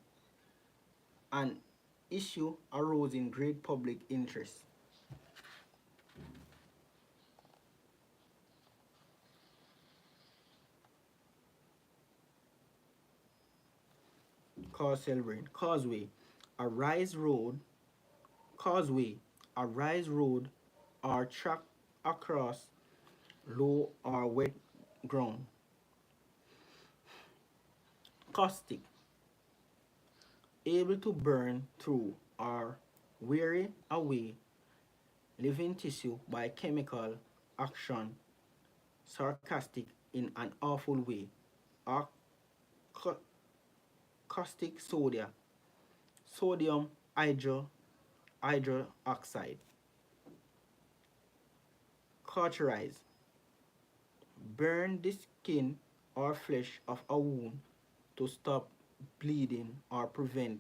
an issue arose in great public interest. Cause celebrate. Causeway, a rise road. Causeway, a rise road or track across low or wet ground. Caustic, able to burn through or wear away living tissue by chemical action, sarcastic in an awful way. Or caustic soda, sodium hydroxide. Cauterize, burn the skin or flesh of a wound to stop bleeding or prevent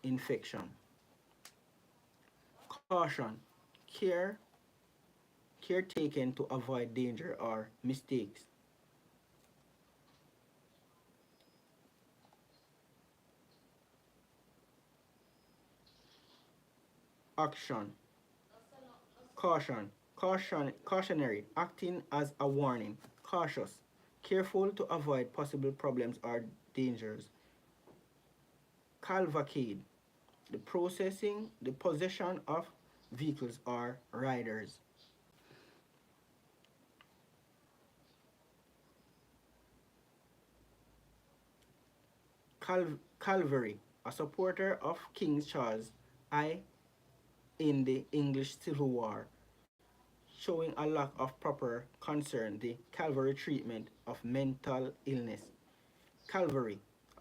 infection. Caution, care care taken to avoid danger or mistakes. Action, cautionary, acting as a warning. Cautious, careful to avoid possible problems or dangers. Cavalcade, the possession of vehicles or riders. Calvary, a supporter of King Charles I in the English Civil War, showing a lack of proper concern the cavalry treatment of mental illness. Cavalry,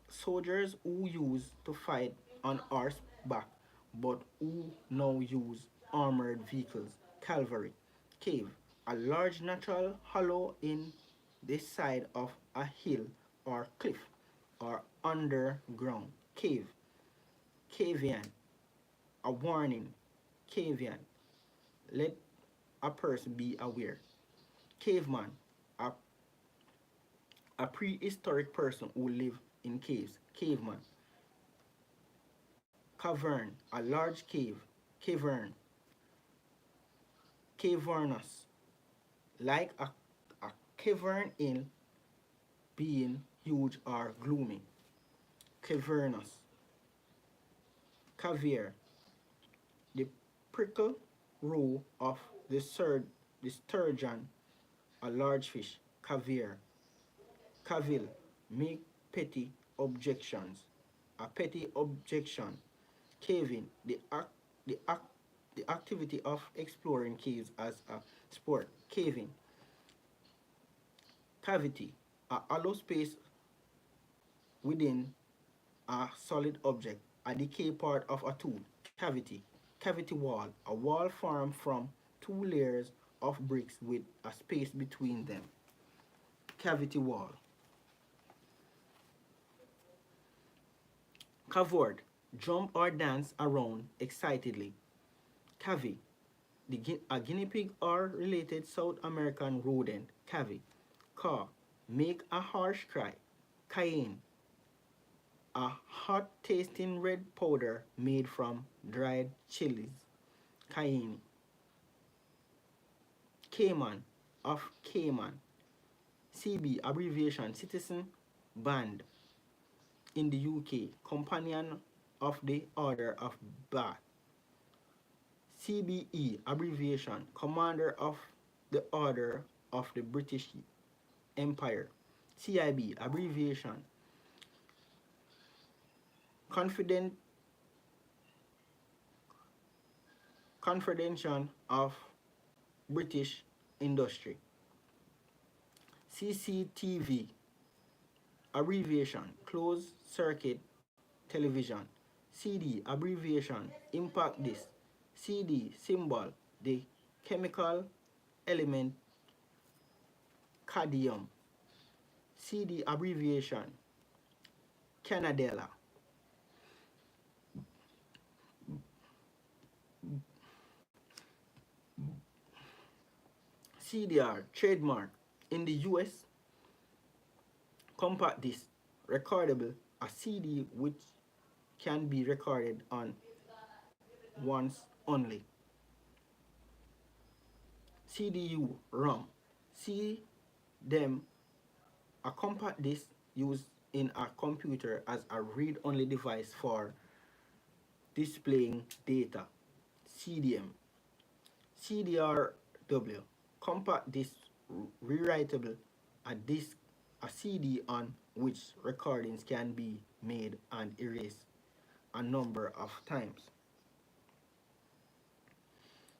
soldiers who used to fight on horseback but who now use armored vehicles. Cavalry. Cave, a large natural hollow in the side of a hill or cliff or underground. Cave. Cavean, a warning. Cavean, let a person be aware. Caveman, a, a prehistoric person who lived in caves. Caveman. Cavern, a large cave. Cavern. Cavernous, like a cavern in being huge or gloomy. Cavernous. Caviar, the prickle roe of the sturgeon, a large fish. Caviar. Cavil, make petty objections. A petty objection. Caving, the act, the activity of exploring caves as a sport. Caving. Cavity, a hollow space within a solid object, a decay part of a tool. Cavity. Cavity wall, a wall formed from two layers of bricks with a space between them. Cavity wall. Cavort, jump or dance around excitedly. Cavy, A guinea pig or related South American rodent, cavi. Caw, make a harsh cry. Cayenne, a hot tasting red powder made from dried chilies. Cayenne. Cayman, of Cayman. CB, abbreviation, Citizen Band in the UK, Companion of the Order of Bath. CBE, abbreviation, Commander of the Order of the British Empire. CIB, abbreviation, Confident Confederation of British Industry. CCTV, abbreviation, Closed Circuit Television. CD, abbreviation, Impact Disc. CD, symbol, the chemical element cadmium. CD, abbreviation, Canadella. CDR, trademark. In the US, compact disc, recordable, a CD which can be recorded on once only. CDU, ROM. See them, a compact disc used in a computer as a read-only device for displaying data. CDM. CDRW, compact disc, rewritable, a disc, a CD on which recordings can be made and erased a number of times.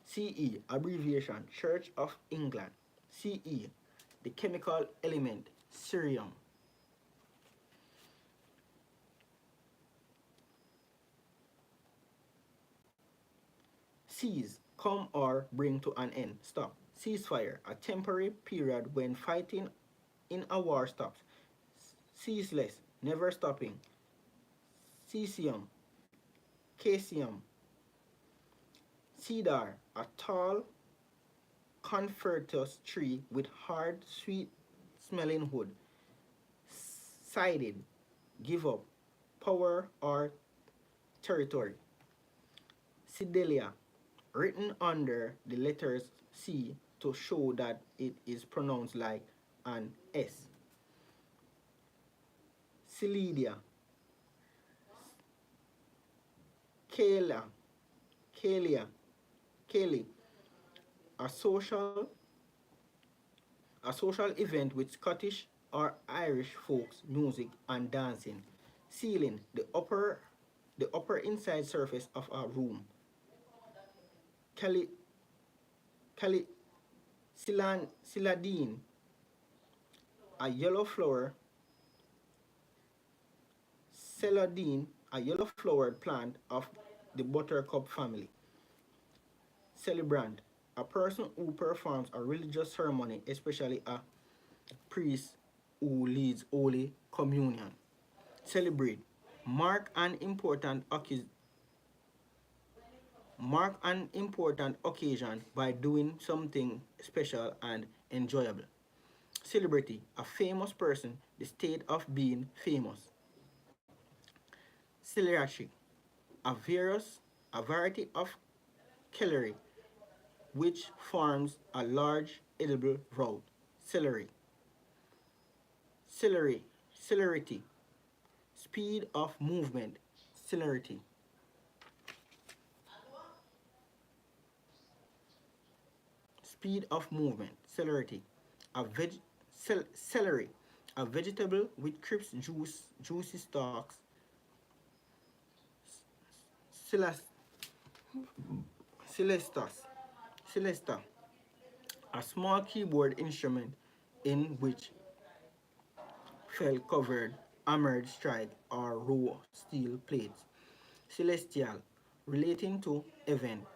CE, abbreviation, Church of England. CE, the chemical element cerium. Cease, come or bring to an end, stop. Ceasefire, a temporary period when fighting in a war stops. Ceaseless, never stopping. Cesium, caesium. Cedar, a tall coniferous tree with hard, sweet smelling wood. Sided, give up, power or territory. Sedalia, written under the letters C to show that it is pronounced like an S. Celidia, Kalia, Kalia, Kaylee, a social a social event with Scottish or Irish folks music and dancing. Ceiling, the upper inside surface of a room. Cali, Cali, Ciladine, a yellow flower. Celadine, a yellow flowered plant of the buttercup family. Celebrant, a person who performs a religious ceremony, especially a priest who leads Holy Communion. Celebrate, mark an important mark an important occasion by doing something special and enjoyable. Celebrity, a famous person, the state of being famous. Celiac, a variety of celery which forms a large edible root. Celery. Celery. Celerity. Speed of movement. Celerity. Speed of movement. Celerity. Celery. A vegetable with crisp juicy stalks. Celestas. Celesta. A small keyboard instrument in which felt covered armored strike or raw steel plates. Celestial, relating to event.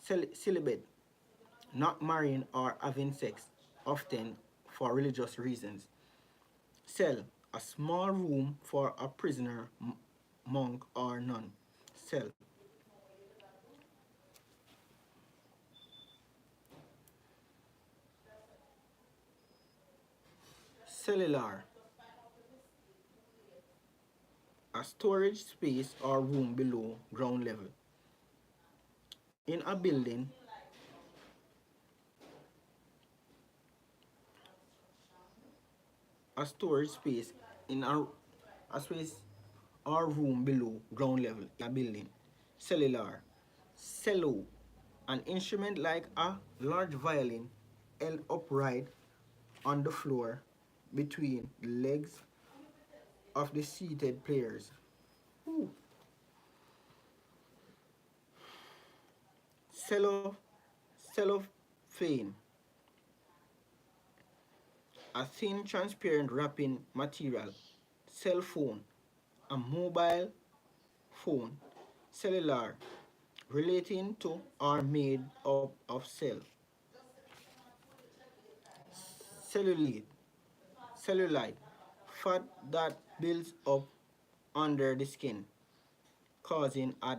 Celibate, not marrying or having sex, often for religious reasons. Cell, a small room for a prisoner, monk or nun. Cell. Cellular, a storage space or room below ground level. In a building, a storage space in a space or room below ground level in a building. Cellular, cello, an instrument like a large violin held upright on the floor between the legs of the seated players. Ooh. Cello, cellophane, a thin transparent wrapping material. Cell phone, a mobile phone. Cellular, relating to or made up of cell. Cellulite, cellulite, fat that builds up under the skin, causing a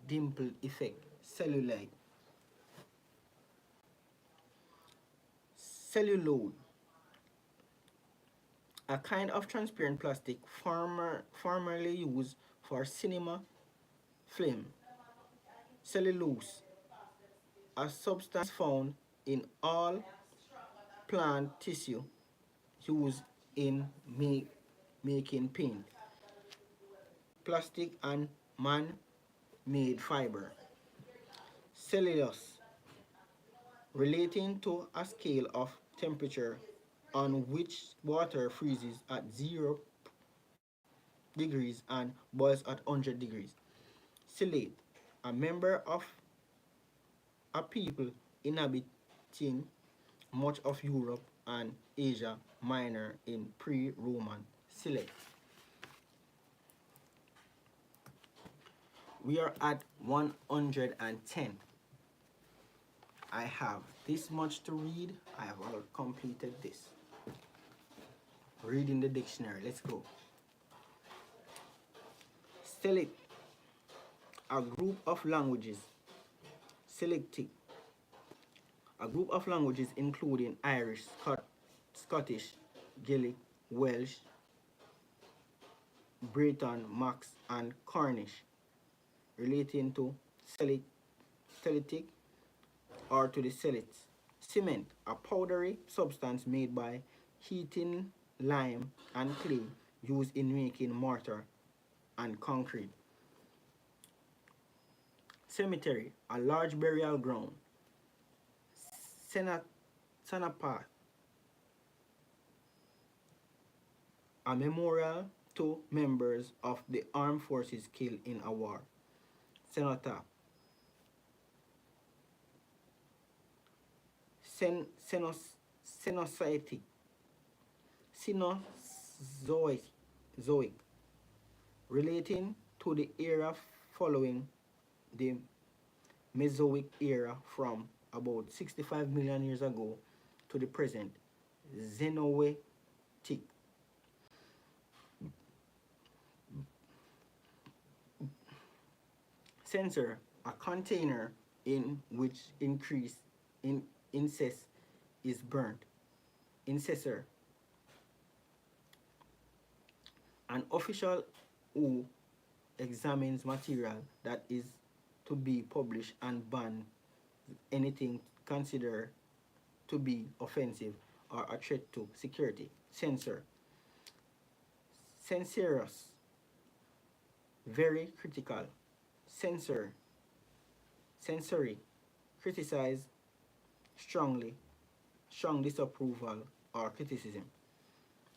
dimple effect. Cellulite. Cellulose, a kind of transparent plastic formerly used for cinema film. Cellulose, a substance found in all plant tissue used in making paint, plastic and man-made fiber. Cellulose, relating to a scale of temperature on which water freezes at 0 degrees and boils at 100 degrees. Silate, a member of a people inhabiting much of Europe and Asia Minor in pre-Roman Silate. We are at 110. I have this much to read. I have all completed this. Reading the dictionary. Let's go. Select, a group of languages. Selectic, a group of languages including Irish, Scottish, Gaelic, Welsh, Breton, Manx, and Cornish, relating to Celtic or to the Celts. Cement, a powdery substance made by heating lime and clay used in making mortar and concrete. Cemetery, a large burial ground. Cenotaph, a memorial to members of the armed forces killed in a war. Cenotaph. Cenozoic, Cenozoic, relating to the era following the Mesozoic era from about 65 million years ago to the present. Xenoetic, censer, a container in which incense is burnt. Incensor, an official who examines material that is to be published and ban anything considered to be offensive or a threat to security. Censor, censorious, very critical. Censor, sensory, criticize strongly, strong disapproval or criticism.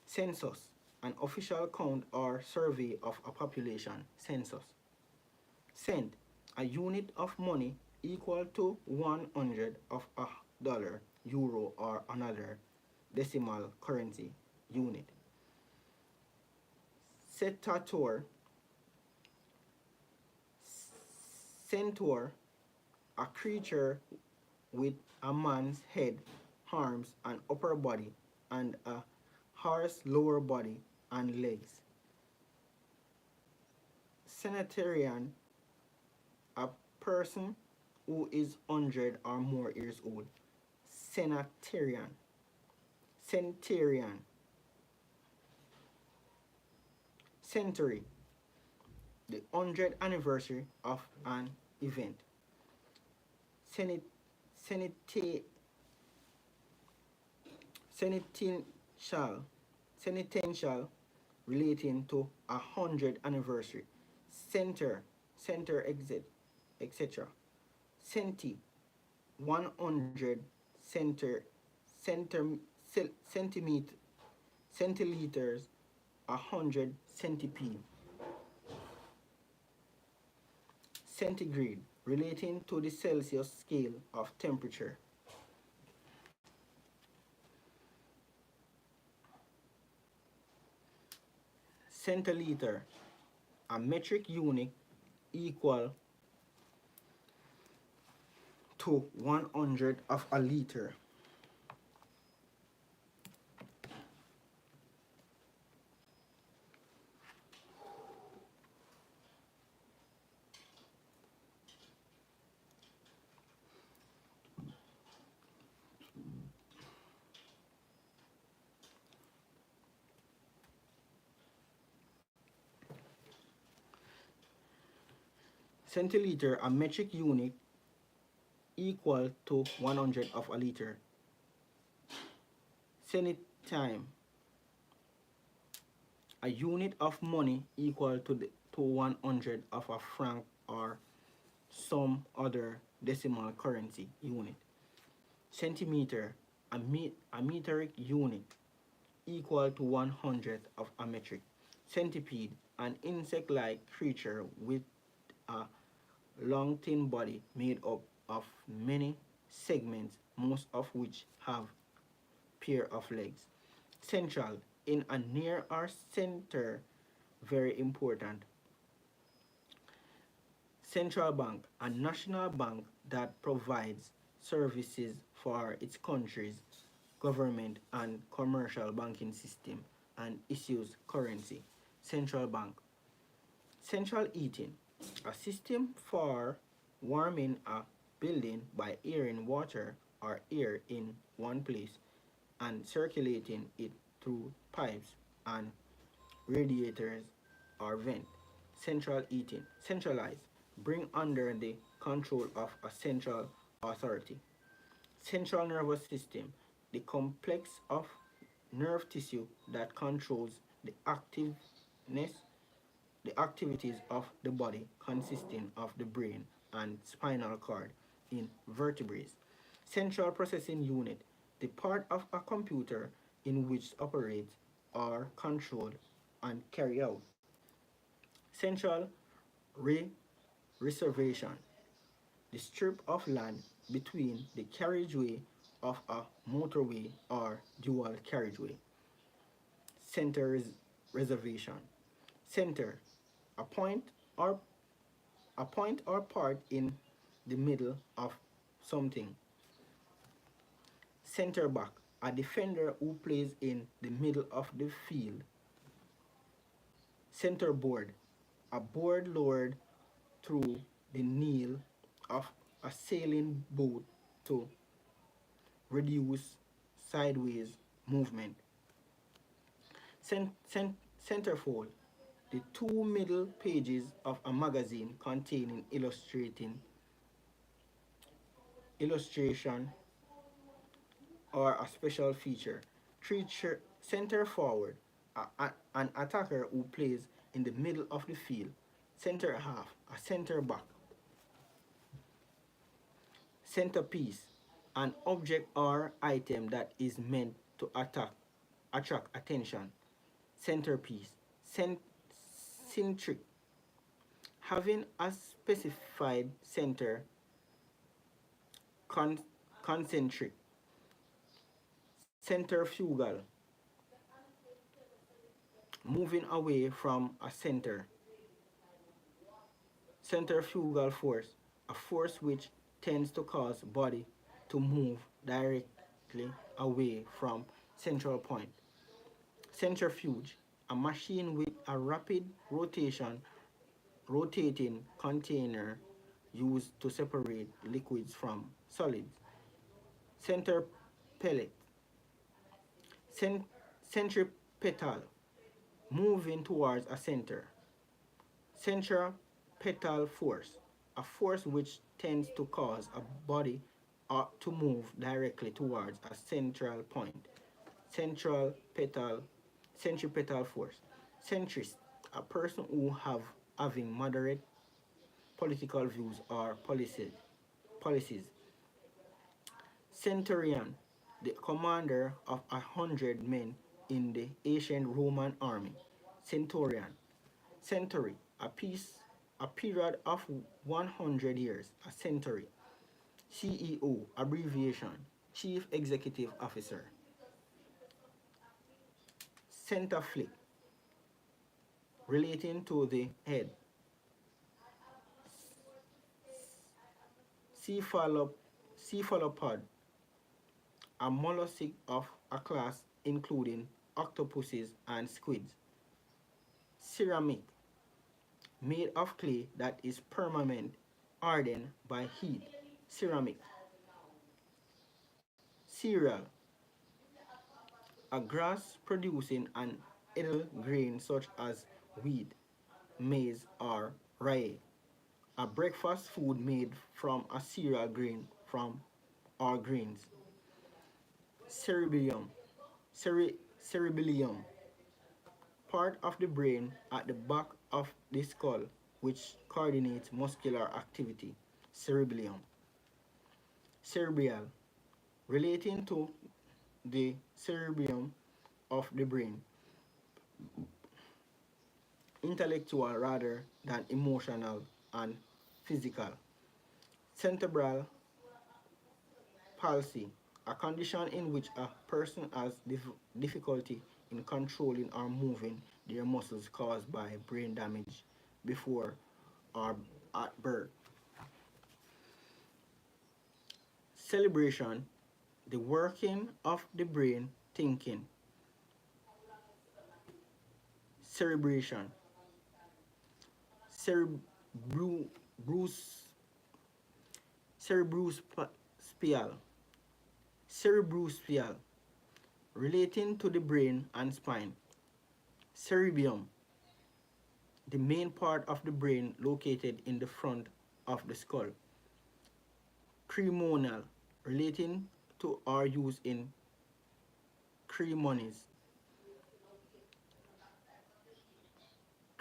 Census, an official count or survey of a population. Census. Cent, a unit of money equal to 100 of a dollar, euro, or another decimal currency unit. Centaur, centaur, a creature with a man's head, arms, and upper body, and a horse lower body and legs. Centenarian, a person who is 100 or more years old. Centenarian. Centenarian, Century, the 100th anniversary of an event. Senit, senita, senitential, senitential relating to 100th anniversary. Center exit, etc. Centi, 100 centimeter, centiliters, 100 centipede. Centigrade, relating to the Celsius scale of temperature. Centiliter, a metric unit equal to 100 of a liter. Centiliter, a metric unit equal to 100 of a liter. Centime, a unit of money equal to 100 of a franc or some other decimal currency unit. Centimeter, a metric unit equal to 100 of a metric. Centipede, an insect-like creature with a long thin body made up of many segments, most of which have pair of legs. Central, in a near or center, very important. Central bank, a national bank that provides services for its country's government and commercial banking system and issues currency. Central bank. Central heating, a system for warming a building by airing water or air in one place and circulating it through pipes and radiators or vent. Central heating, centralized, bring under the control of a central authority. Central nervous system, the complex of nerve tissue that controls the activeness, the activities of the body, consisting of the brain and spinal cord in vertebrates. Central processing unit, the part of a computer in which operates or controlled and carry out. Central reservation, the strip of land between the carriageway of a motorway or dual carriageway. Center reservation. Center, a point or part in the middle of something. Center back, a defender who plays in the middle of the field. Center board, a board lowered through the keel of a sailing boat to reduce sideways movement. Centerfold, the two middle pages of a magazine containing illustration or a special feature. Center forward, an attacker who plays in the middle of the field. Center half, a center back. Centerpiece, an object or item that is meant to attract attention. Centerpiece. Centric, having a specified center. Concentric. Centrifugal, moving away from a center. Centrifugal force, a force which tends to cause body to move directly away from central point. Centrifuge, a machine with a rapid rotating container used to separate liquids from solids. Centripetal, centripetal, moving towards a center. Centripetal force, a force which tends to cause a body to move directly towards a central point. Central petal, centripetal force. Centrist, a person who having moderate political views or policies. Centurion, the commander of 100 men in the ancient Roman army. Centurion. Century, a period of 100 years, a century. CEO, abbreviation, Chief Executive Officer. Centaflic, relating to the head. Cephalopod, a mollusc of a class including octopuses and squids. Ceramic, made of clay that is permanent, hardened by heat. Ceramic. Cereal, a grass producing an edible grain such as wheat, maize, or rye. A breakfast food made from a cereal grain from or grains. Cerebellum. Cerebellum, part of the brain at the back of the skull which coordinates muscular activity. Cerebellum. Cerebral, relating to the cerebellum of the brain, intellectual rather than emotional and physical. Cerebral palsy, a condition in which a person has difficulty in controlling or moving their muscles caused by brain damage before or at birth. Celebration, the working of the brain thinking. Cerebration, cerebrus, cerebrospinal, cerebrospinal, relating to the brain and spine. Cerebellum, the main part of the brain located in the front of the skull. Cremonial, relating to or used in ceremonies.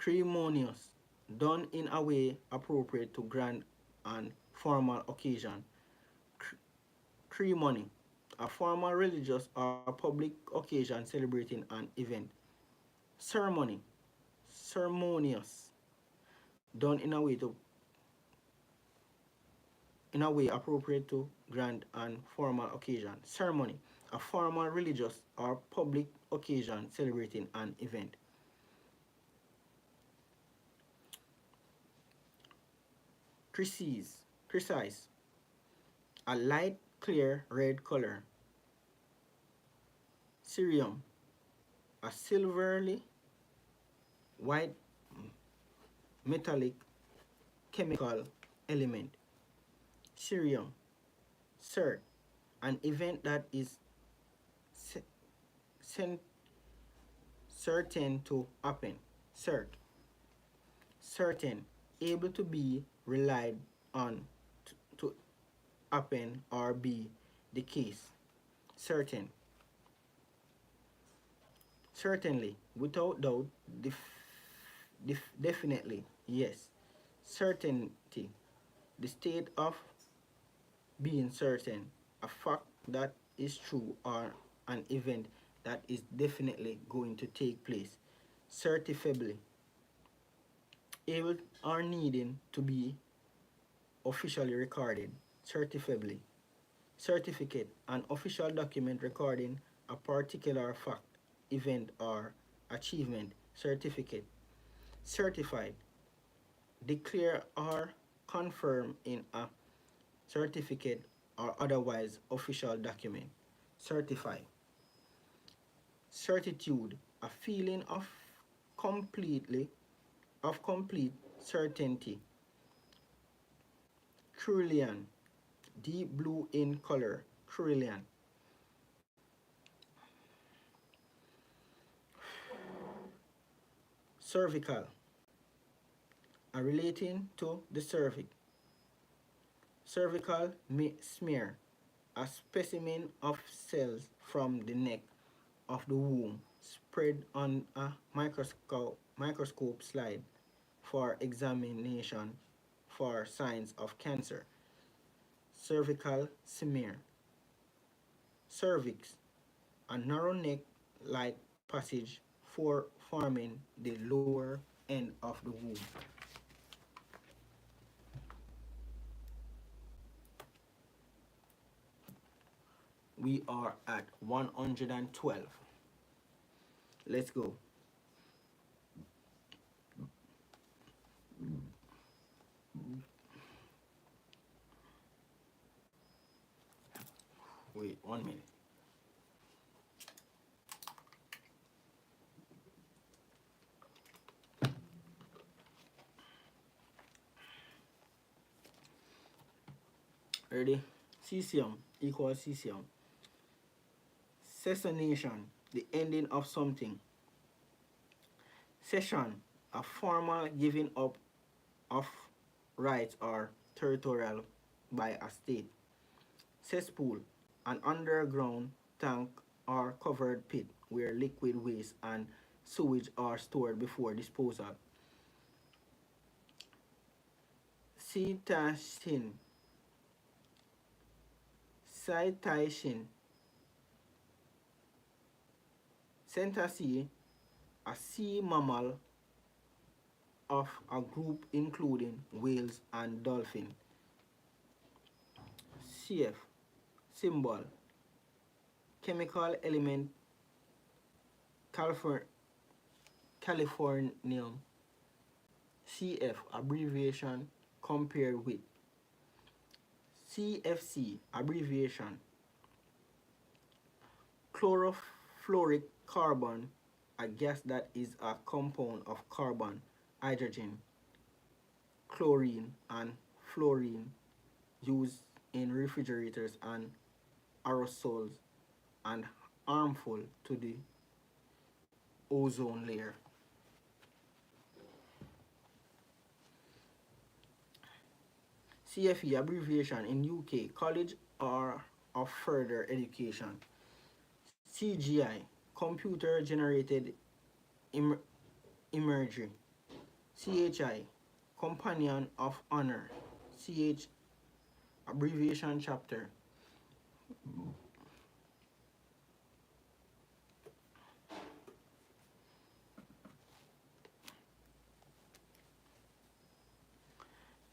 Ceremonious, done in a way appropriate to grand and formal occasion. Ceremony, a formal religious or public occasion celebrating an event. Ceremony, ceremonious, done in a way appropriate to grand and formal occasion. Ceremony, a formal religious or public occasion celebrating an event. Precise, a light clear red color. Cerium, a silverly white metallic chemical element. Cerium, cert, an event that is certain to happen. Certain, able to be relied on to happen or be the case. Certain. Certainly, without doubt, definitely, yes. Certainty, the state of being certain, a fact that is true or an event that is definitely going to take place. Certifiably, able or needing to be officially recorded. Certifiably. Certificate, an official document recording a particular fact, event, or achievement. Certificate. Certified, declare or confirm in a certificate or otherwise official document. Certify. Certitude, a feeling of complete certainty. Cerulean, deep blue in color. Cerulean. Cervical, relating to the cervix. Cervical smear, a specimen of cells from the neck of the womb spread on a microscope slide for examination for signs of cancer. Cervical smear. Cervix, a narrow neck-like passage forming the lower end of the womb. We are at 112. Let's go. Wait 1 minute. Ready? Cesium equals cesium. Cessation, the ending of something. Cession, a formal giving up of rights or territorial by a state. Cesspool, an underground tank or covered pit where liquid waste and sewage are stored before disposal. Cetacean, cetacean, cetacean, a sea mammal of a group including whales and dolphins. CF, symbol, chemical element californium. CF, abbreviation compared with. CFC, abbreviation, chlorofluoric carbon, a gas that is a compound of carbon, hydrogen, chlorine, and fluorine used in refrigerators and aerosols and harmful to the ozone layer. CFE, abbreviation in UK, College or of Further Education. CGI, computer generated imagery. CHI, companion of honor. CH, abbreviation chapter.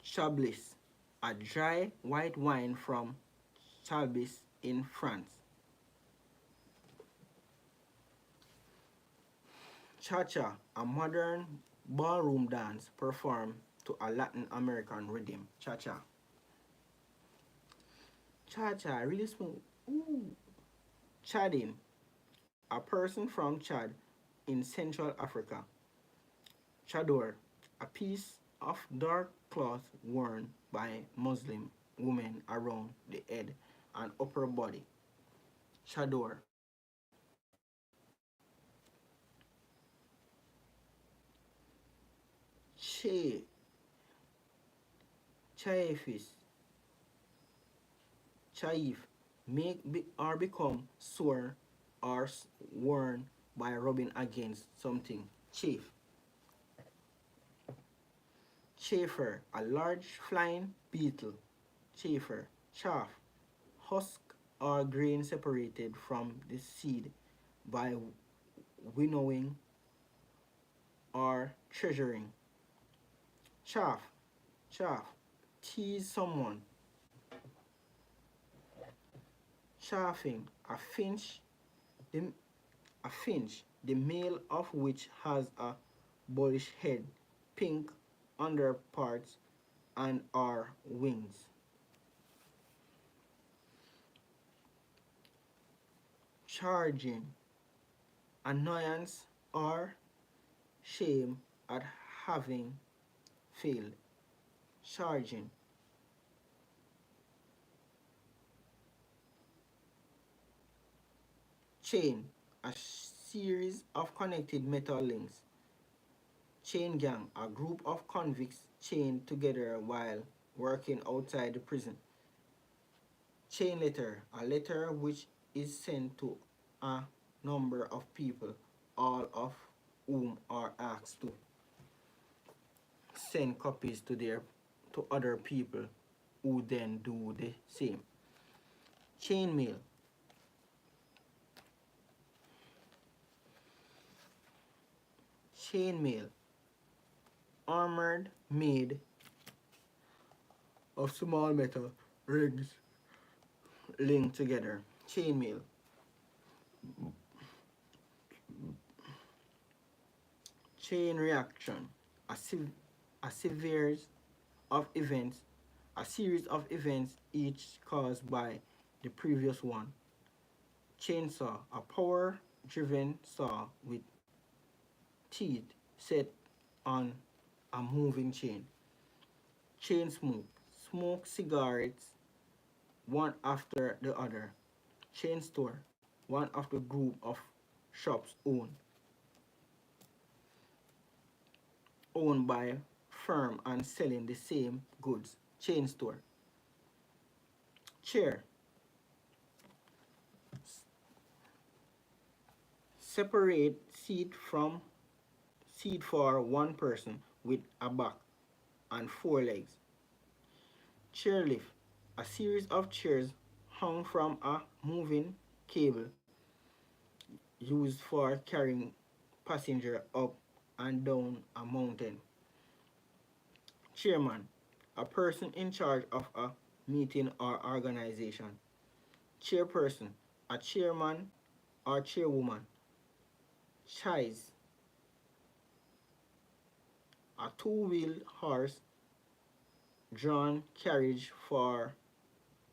Chablis, a dry white wine from Chablis in France. Cha-cha, a modern ballroom dance performed to a Latin American rhythm. Cha-cha. Cha-cha, really smooth. Ooh. Chadin, a person from Chad in Central Africa. Chador, a piece of dark cloth worn by Muslim women around the head and upper body. Chador. Che, chaifis, chaif, make or become sore or worn by rubbing against something. Chafe. Chafer, a large flying beetle. Chafer. Chaff, husk or grain separated from the seed by winnowing or treasuring. Chaff, chaff, tease someone. Chaffing, the, a finch, the male of which has a bullish head, pink underparts, and are wings. Charging, annoyance or shame at having failed. Charging. Chain, a series of connected metal links. Chain gang, a group of convicts chained together while working outside the prison. Chain letter, a letter which is sent to a number of people, all of whom are asked to send copies to other people who then do the same. Chain mail. Chain mail. Armored made of small metal rings linked together. Chain mail. Chain reaction. A series of events, a series of events each caused by the previous one. Chainsaw, a power-driven saw with teeth set on a moving chain. Chain smoke, smoke cigarettes one after the other. Chain store, one of the group of shops owned by firm and selling the same goods. Chain store. Chair, separate seat for one person with a back and four legs. Chairlift, a series of chairs hung from a moving cable used for carrying passenger up and down a mountain. Chairman, a person in charge of a meeting or organization. Chairperson, a chairman or chairwoman. Chaise, a two-wheel horse drawn carriage for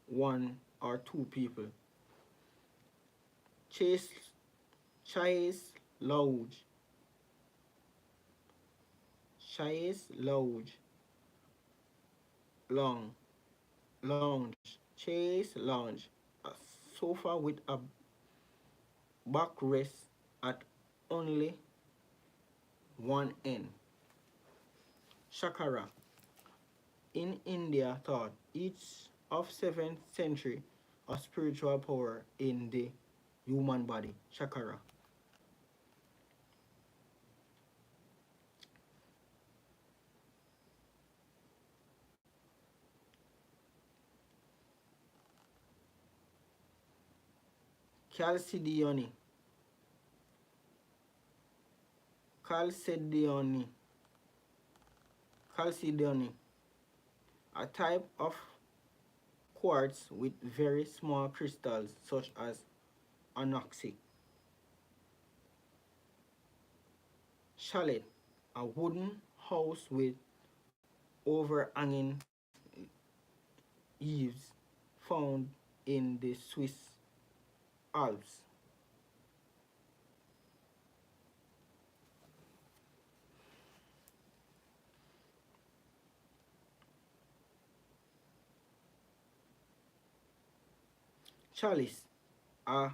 one or two people. Chase, chaise lounge, chaise lounge, lounge, chaise lounge, a sofa with a backrest at only one end. Chakra, in India thought each of 7th century of spiritual power in the human body. Chakra. Chalcedony. Chalcedony. Chalcedony. A type of quartz with very small crystals such as onyx. Chalet, a wooden house with overhanging eaves found in the Swiss Alps. Chalice, a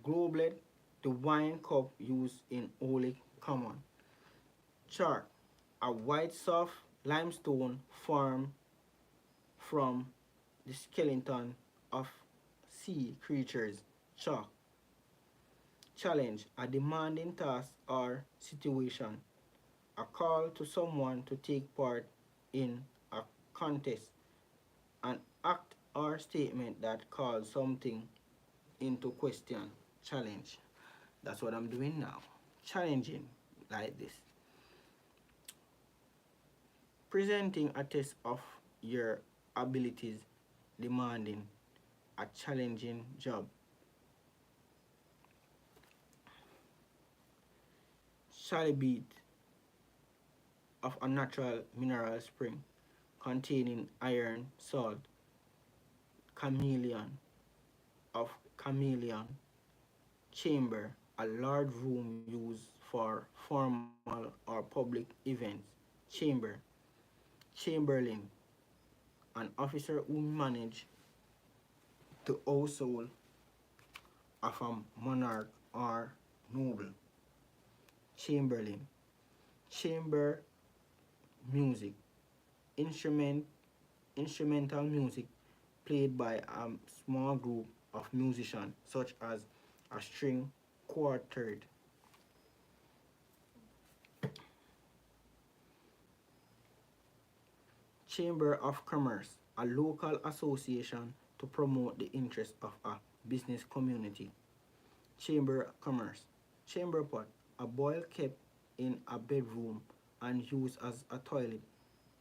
goblet, the wine cup used in Holy Common. Chart, a white soft limestone formed from the skeleton of sea creatures. Chalk. Challenge, a demanding task or situation, a call to someone to take part in a contest, an act or statement that calls something into question. Challenge. That's what I'm doing now. Challenging like this. Presenting a test of your abilities, demanding a challenging job. Chalybeate, of a natural mineral spring containing iron, salt. Chameleon, of chameleon. Chamber, a large room used for formal or public events. Chamber. Chamberlain, an officer who managed the household of a monarch or noble. Chamberlain, Chamber music, instrument instrumental music played by a small group of musicians, such as a string quartet. Chamber of Commerce, a local association to promote the interests of a business community. Chamber of Commerce, chamber pot, a boil kept in a bedroom and used as a toilet.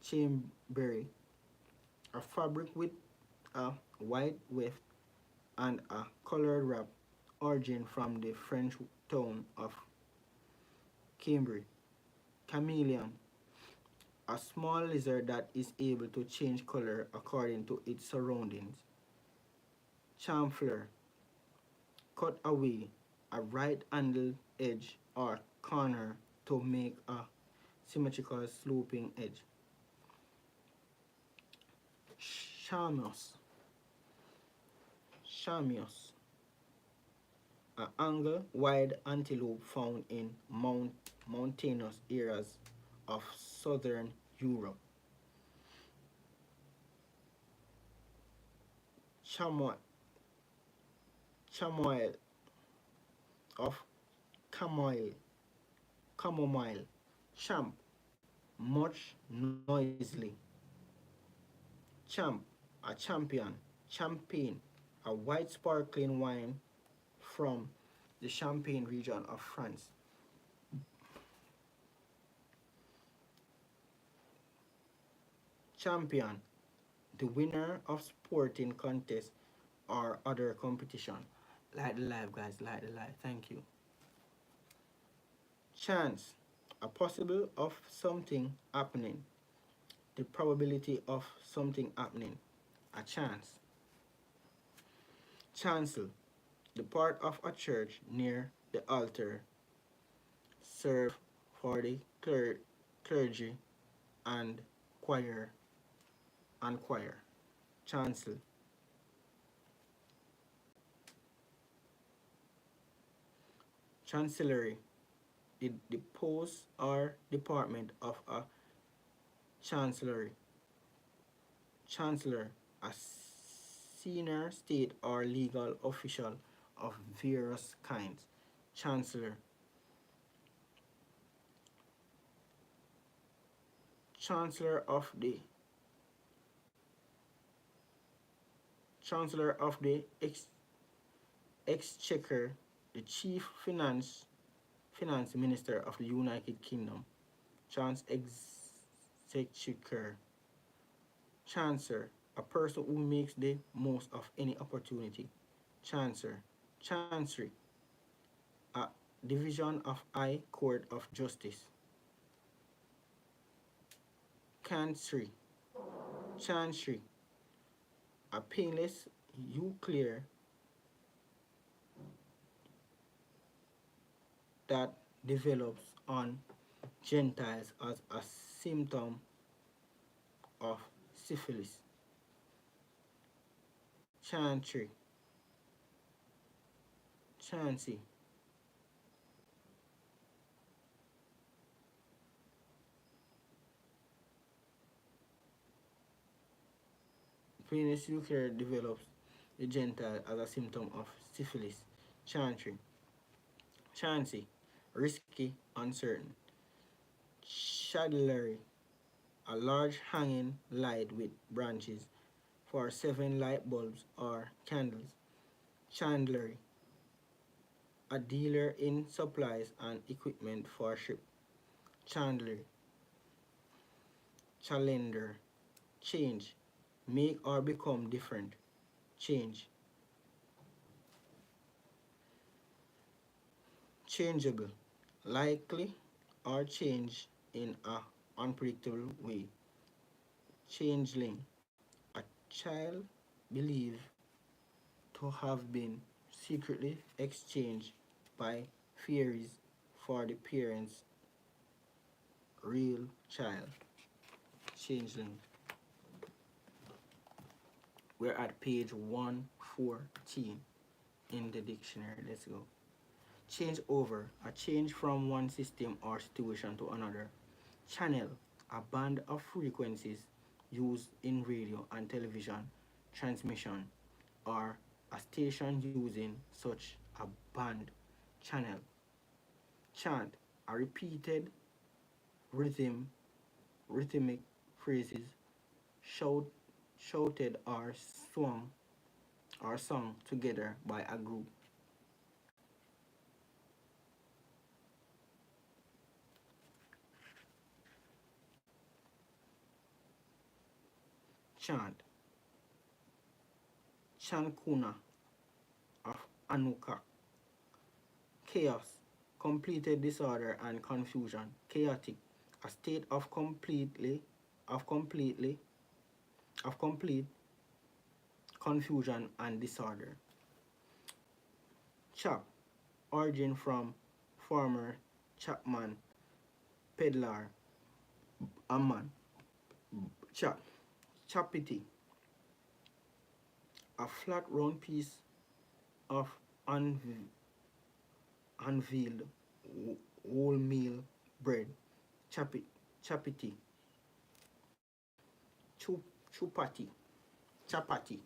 Chambery, a fabric with a white weft and a colored wrap, origin from the French town of Cambrai. Chameleon, a small lizard that is able to change color according to its surroundings. Chamfer, cut away a right-angled edge or corner to make a symmetrical sloping edge. Chamios, an angle-wide antelope found in mountainous areas of southern Europe. Chamois, chamois of chamomile, champ, much noisily. Champ, a champion, champagne, a white sparkling wine from the Champagne region of France. Champion, the winner of sporting contest or other competition. Light the live, guys, light the live. Thank you. Chance, a possible of something happening. The probability of something happening. A chance. Chancel, the part of a church near the altar served for the clergy and choir choir. Chancel. Chancellery, the post or department of a chancellery. Chancellor, a senior state or legal official of various kinds. Chancellor. Chancellor of the Chancellor of the Exchequer, the chief finance minister of the United Kingdom. Exchequer. Chancellor, a person who makes the most of any opportunity. Chancellor. Chancery, a division of High Court of Justice. Chancery. Chancery, a painless clear that develops on Gentiles as a symptom of syphilis. Chantry. Chancy. Penis nuclear develops the Gentile as a symptom of syphilis. Chantry. Chancy, risky, uncertain. Chandlery, a large hanging light with branches for 7 light bulbs or candles. Chandlery, a dealer in supplies and equipment for ship. Chandlery. Challenger, change, make or become different. Change. Changeable, likely or change in a unpredictable way. Changeling, a child believed to have been secretly exchanged by fairies for the parents' real child. Changeling. We're at page 114 in the dictionary. Let's go. Change over, a change from one system or situation to another. Channel, a band of frequencies used in radio and television transmission, or a station using such a band channel. Chant, a repeated rhythm, rhythmic phrases shout, shouted or sung together by a group. Chant, Chankuna of Anuka. Chaos, completed disorder and confusion. Chaotic, a state of completely, of complete confusion and disorder. Chap, origin from former Chapman, peddler, a man. Chap, chapity, a flat round piece of unveiled wholemeal bread. Chapati, chupati, chapati.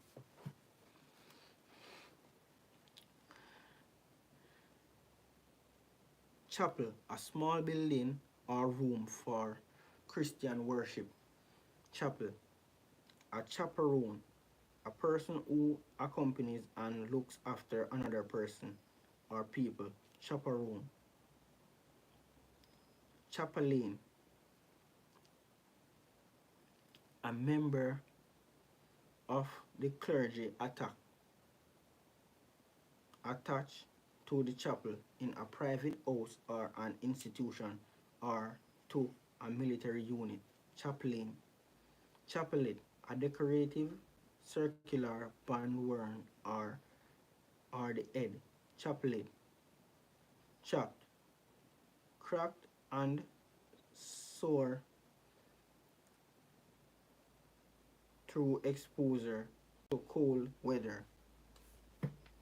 Chapel, a small building or room for Christian worship. Chapel, a chaperone, a person who accompanies and looks after another person or people. Chaperone. Chaplain, a member of the clergy attached to the chapel in a private house or an institution, or to a military unit. Chaplain. Chaplet, a decorative circular band worn or the head. Chaplet. Chapped, cracked and sore through exposure to cold weather.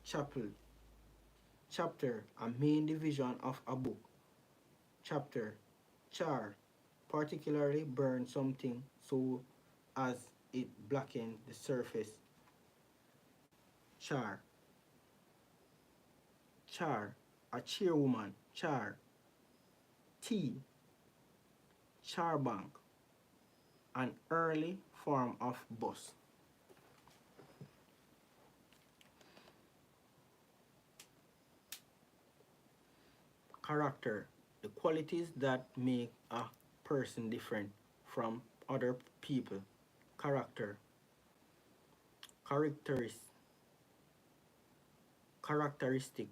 Chapel. Chapter, a main division of a book. Chapter. Char, particularly burn something so as it blackens the surface. Char. Char, a chairwoman. Char. Tea. Charbank, an early form of bus. Character, the qualities that make a person different from other people. Character, characteristic,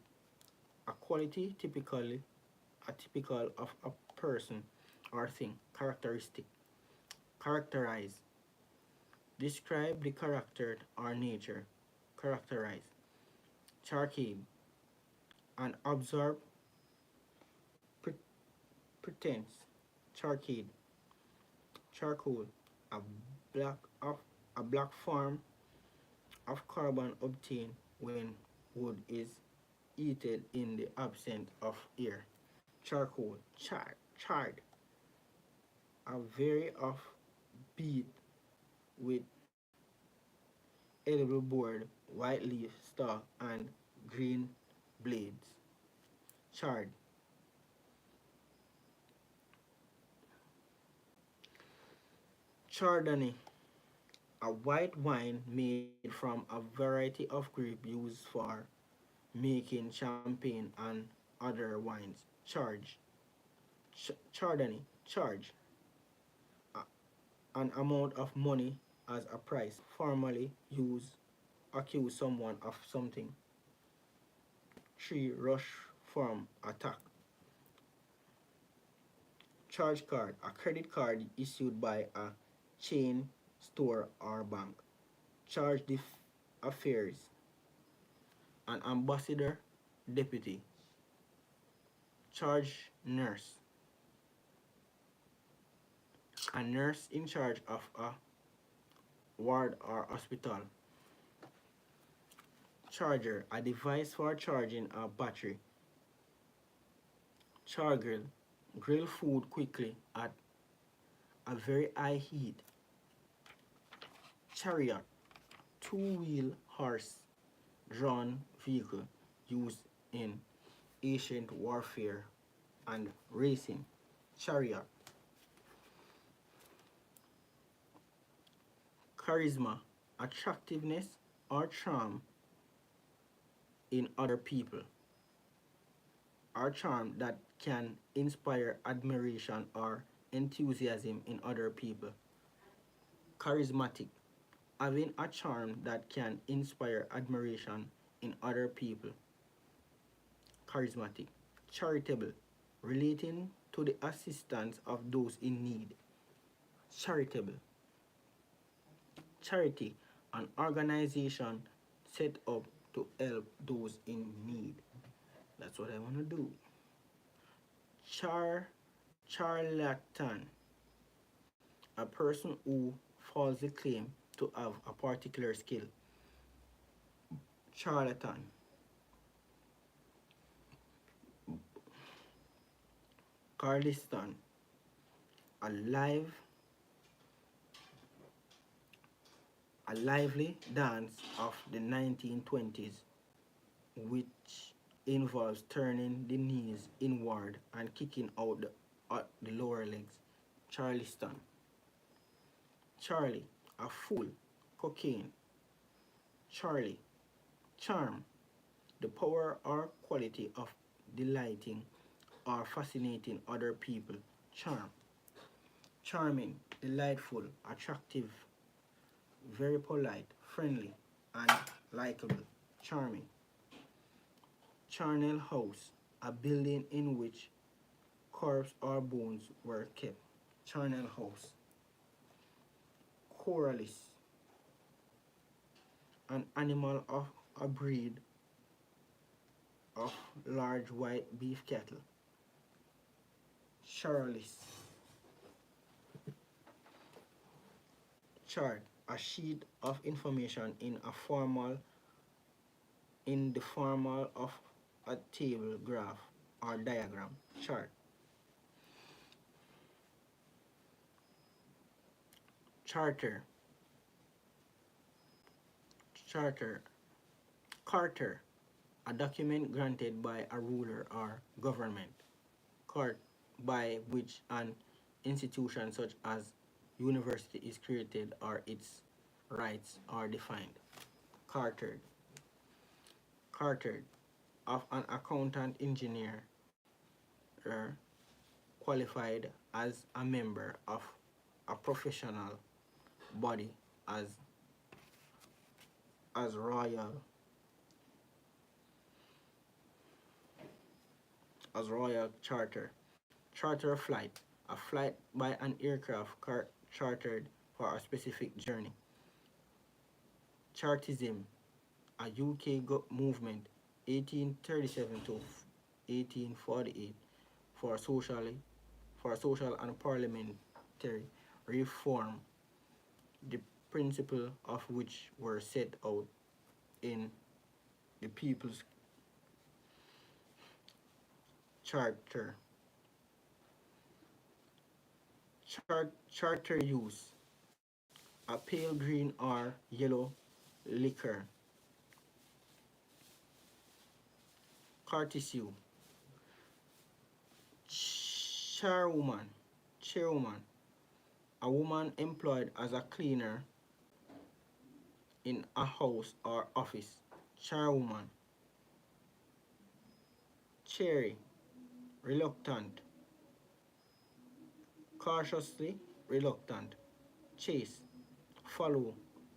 a quality typical of a person or thing. Characteristic. Characterize, describe the character or nature. Characterize. Charcade, an absorb pretense. Charcade. Charcoal, a black of a black form of carbon obtained when wood is heated in the absence of air. Charcoal, charred, a very of beet with edible board, white leaf stalk, and green blades. Chard, Chardonnay, a white wine made from a variety of grape used for making champagne and other wines. Chardonnay, charge, an amount of money as a price. Formally use, accuse someone of something. Three, rush from attack. Charge card, a credit card issued by a chain store or bank. Charge affairs, an ambassador, deputy. Charge nurse, a nurse in charge of a ward or hospital. Charger, a device for charging a battery. Char grill, grill food quickly at a very high heat. Chariot, two-wheel horse-drawn vehicle used in ancient warfare and racing. Chariot. Charisma, attractiveness or charm in other people, or charm that can inspire admiration or enthusiasm in other people. Charismatic, having a charm that can inspire admiration in other people. Charismatic. Charitable, relating to the assistance of those in need. Charitable. Charity, an organization set up to help those in need. That's what I want to do. Charlatan, a person who falsely claims to have a particular skill. Charlatan. Carliston, a lively dance of the 1920s which involves turning the knees inward and kicking out the lower legs. Charleston. Charlie, a fool, cocaine. Charlie, charm, the power or quality of delighting or fascinating other people. Charm. Charming, delightful, attractive, very polite, friendly, and likable. Charming. Charnel House, a building in which corpses or bones were kept. Charnel House. Coralis, an animal of a breed of large white beef cattle. Charalis. Chart, a sheet of information in the formal of a table, graph, or diagram. Chart. Charter. Charter. Carter, a document granted by a ruler or government. Court, by which an institution such as university is created or its rights are defined. Cartered. Cartered, of an accountant engineer qualified as a member of a professional body as royal charter. Charter flight, a flight by an aircraft chartered for a specific journey. Chartism, a UK movement 1837 to 1848 for social and parliamentary reform, the principles of which were set out in the People's Charter. Charter use, a pale green or yellow liquor. Courtesy. Chairwoman, a woman employed as a cleaner in a house or office. Chairwoman. Cherry, reluctant, cautiously reluctant. Chase, follow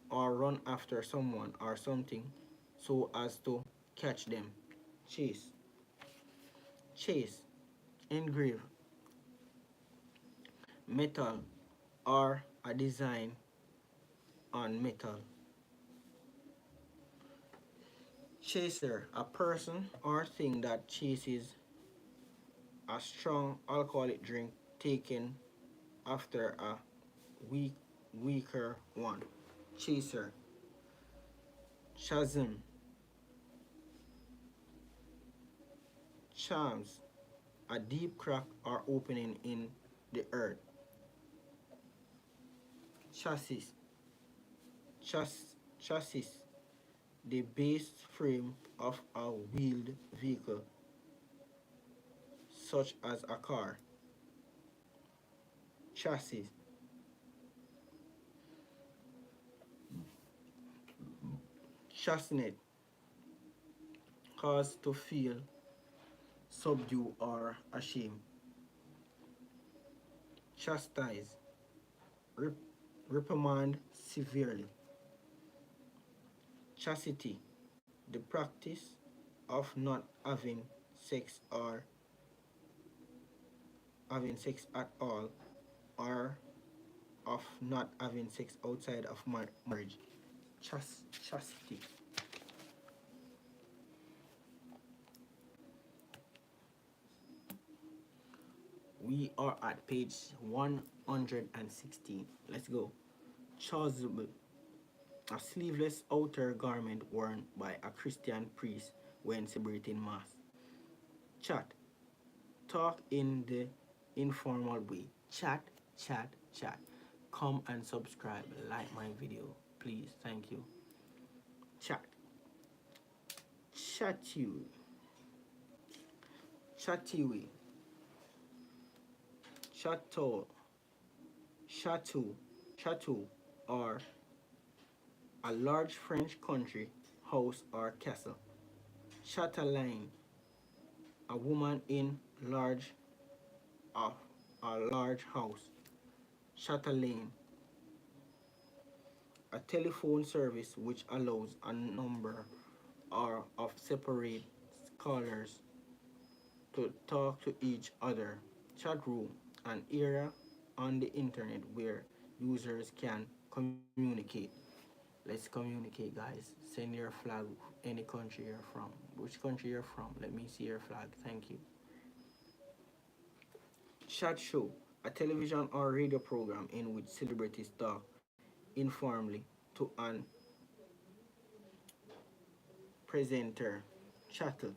or run after someone or something so as to catch them. Chase. Chase, engrave, metal or a design on metal. Chaser, a person or thing that chases a strong alcoholic drink taken after a weaker one. Chaser. Chasm. Chasm, a deep crack or opening in the earth. chassis, chassis, the base frame of a wheeled vehicle, such as a car. Chassis, chestnut, cause to feel subdued or ashamed. Chastise, rep- reprimand severely. Chastity, the practice of not having sex or having sex at all, or of not having sex outside of marriage. Chastity. We are at page 116. Let's go. Chasuble, a sleeveless outer garment worn by a Christian priest when celebrating Mass. Chat, talk in the informal way. Chat, chat, chat. Come and subscribe, like my video, please. Thank you. Chat, chat you, chatty, chateau, chateau, chateau, or a large French country house or castle. Chatelaine, a woman in large of a large house. Chatelaine, a telephone service which allows a number or of separate callers to talk to each other. Chat room, an area on the internet where users can communicate. Let's communicate, guys. Send your flag, any country you're from. Which country you're from? Let me see your flag. Thank you. Chat show, a television or radio program in which celebrities talk informally to an presenter. Chattel,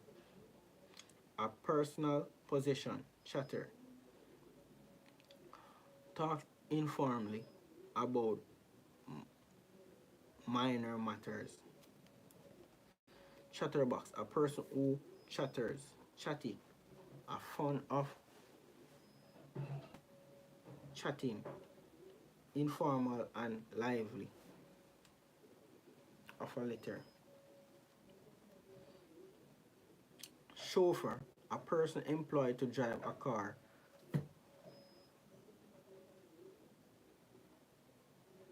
a personal possession. Chatter, talk informally about minor matters. Chatterbox, a person who chatters. Chatty, a fun of chatting, informal and lively. Of a letter. Chauffeur, a person employed to drive a car.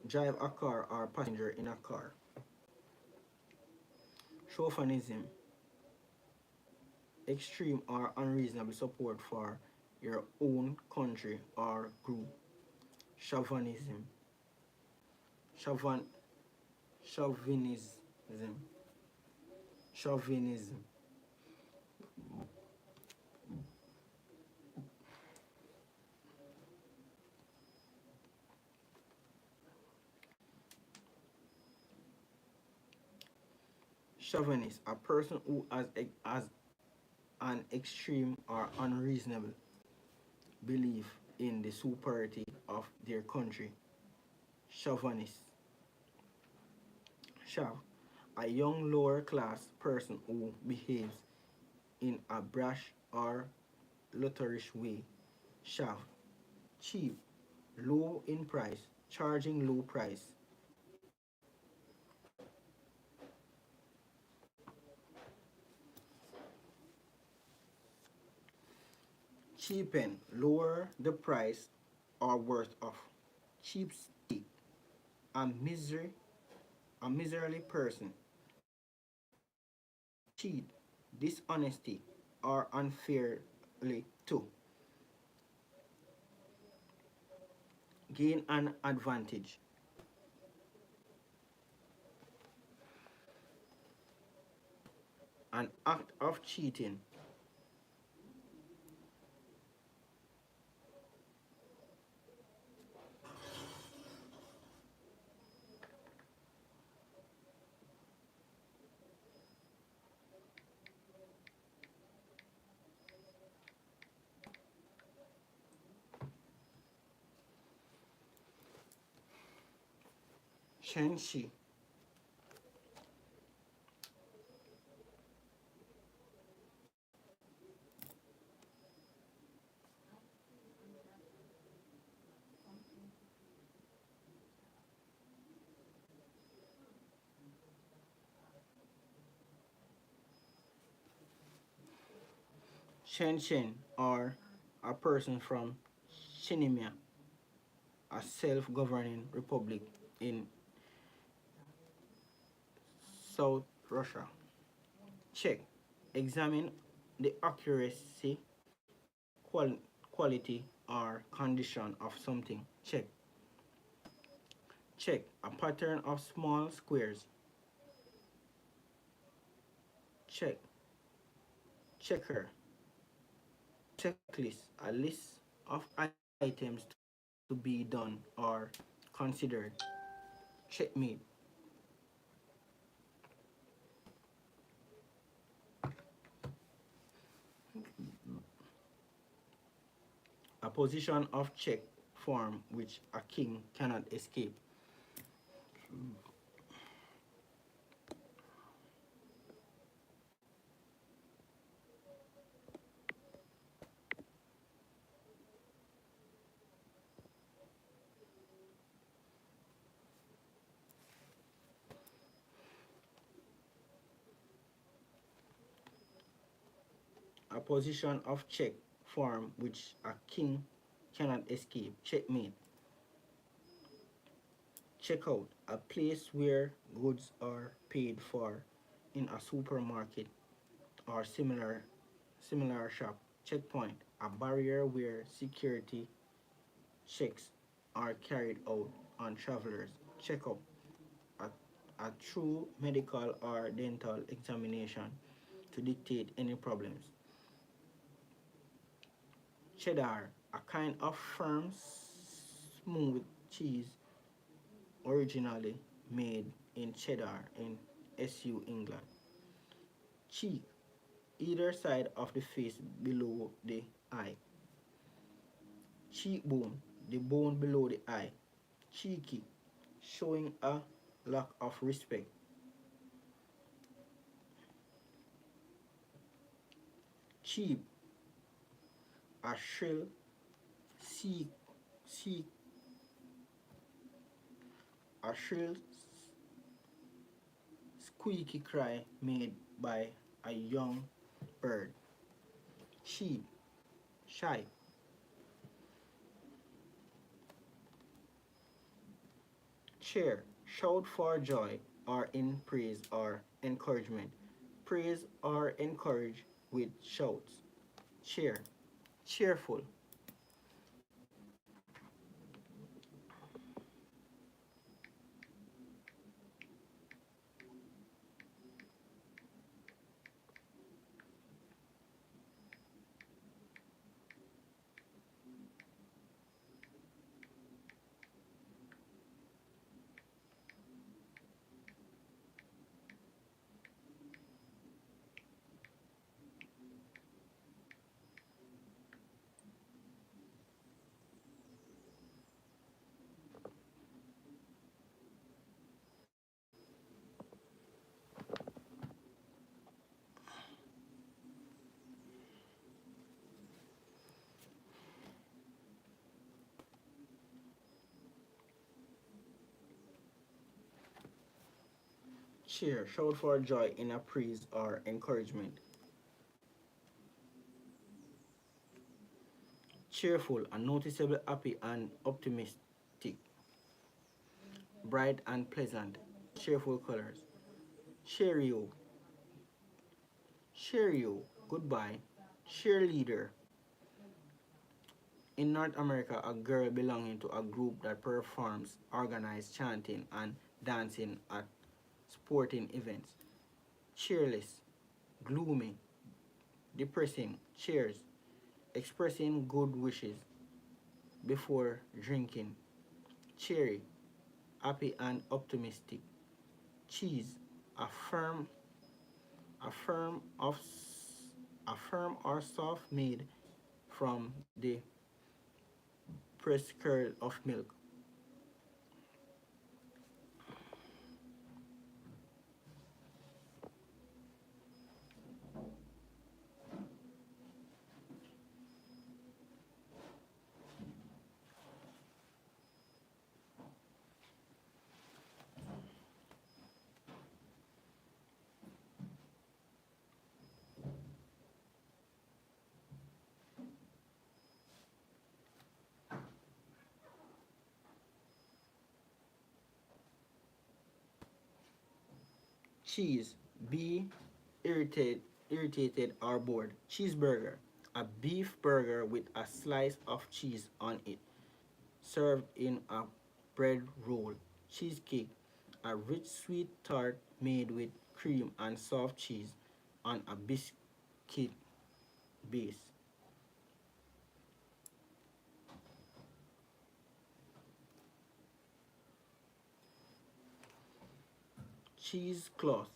Drive a car or passenger in a car. Chauvinism, extreme or unreasonable support for your own country or group. Chauvinism, chauvin, chauvinism, chauvinism. Chauvinist, a person who has an extreme or unreasonable belief in the superiority of their country. Chauvinist. Chav, a young lower class person who behaves in a brash or loterish way. Chav, cheap, low in price, charging low price. Cheapen, lower the price or worth of. Cheapskate, a miserly person. Cheat, dishonesty, or unfairly to gain an advantage. An act of cheating. Shenshi. Shenshen, or a person from Shinimia, a self-governing republic in South Russia. Check. Examine the accuracy, quality, or condition of something. Check. Check. A pattern of small squares. Check. Checker. Checklist. A list of items to be done or considered. Checkmate. A position of check form which a king cannot escape. A position of check form which a king cannot escape. Checkmate. Checkout. A place where goods are paid for in a supermarket or similar shop. Checkpoint. A barrier where security checks are carried out on travelers. Checkup. A, a true medical or dental examination to dictate any problems. Cheddar, a kind of firm, smooth cheese originally made in Cheddar in SU, England. Cheek, either side of the face below the eye. Cheekbone, the bone below the eye. Cheeky, showing a lack of respect. Cheap, a shrill, seek, seek, a shrill, squeaky cry made by a young bird. Sheep, shy. Cheer, shout for joy or in praise or encouragement. Praise or encourage with shouts. Cheer, cheerful. Cheer, shout for joy in a praise or encouragement. Cheerful and noticeably happy and optimistic. Bright and pleasant. Cheerful colors. Cheerio, cheerio, goodbye. Cheerleader. In North America, a girl belonging to a group that performs organized chanting and dancing at sporting events. Cheerless, gloomy, depressing. Cheers, expressing good wishes before drinking. Cheery, happy and optimistic. Cheese, a firm, a firm of, a firm or soft made from the pressed curd of milk. Cheese. Be irritated or bored. Cheeseburger. A beef burger with a slice of cheese on it, served in a bread roll. Cheesecake. A rich sweet tart made with cream and soft cheese on a biscuit base. Cheesecloth.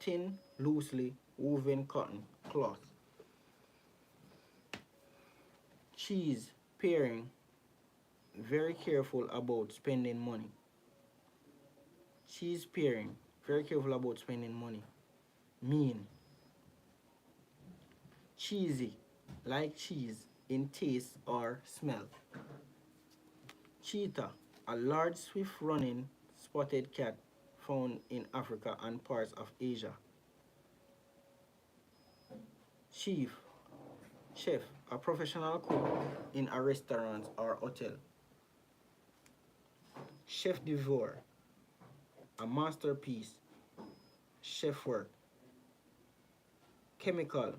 Thin, loosely woven cotton cloth. Cheese pairing. Very careful about spending money. Cheese pairing. Very careful about spending money. Mean. Cheesy. Like cheese in taste or smell. Cheetah. A large, swift running spotted cat found in Africa and parts of Asia. Chief. Chef. A professional cook in a restaurant or hotel. Chef d'oeuvre. A masterpiece. Chef work. Chemical.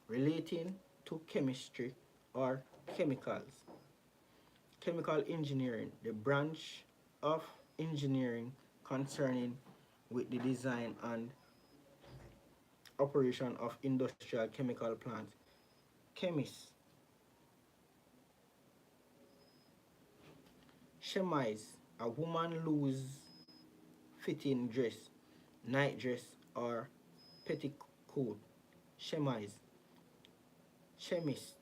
Relating to chemistry or chemicals. Chemical engineering. The branch of engineering concerning with the design and operation of industrial chemical plants. Chemist. Chemise. A woman loose fitting dress, night dress or petticoat. Chemise. Chemist.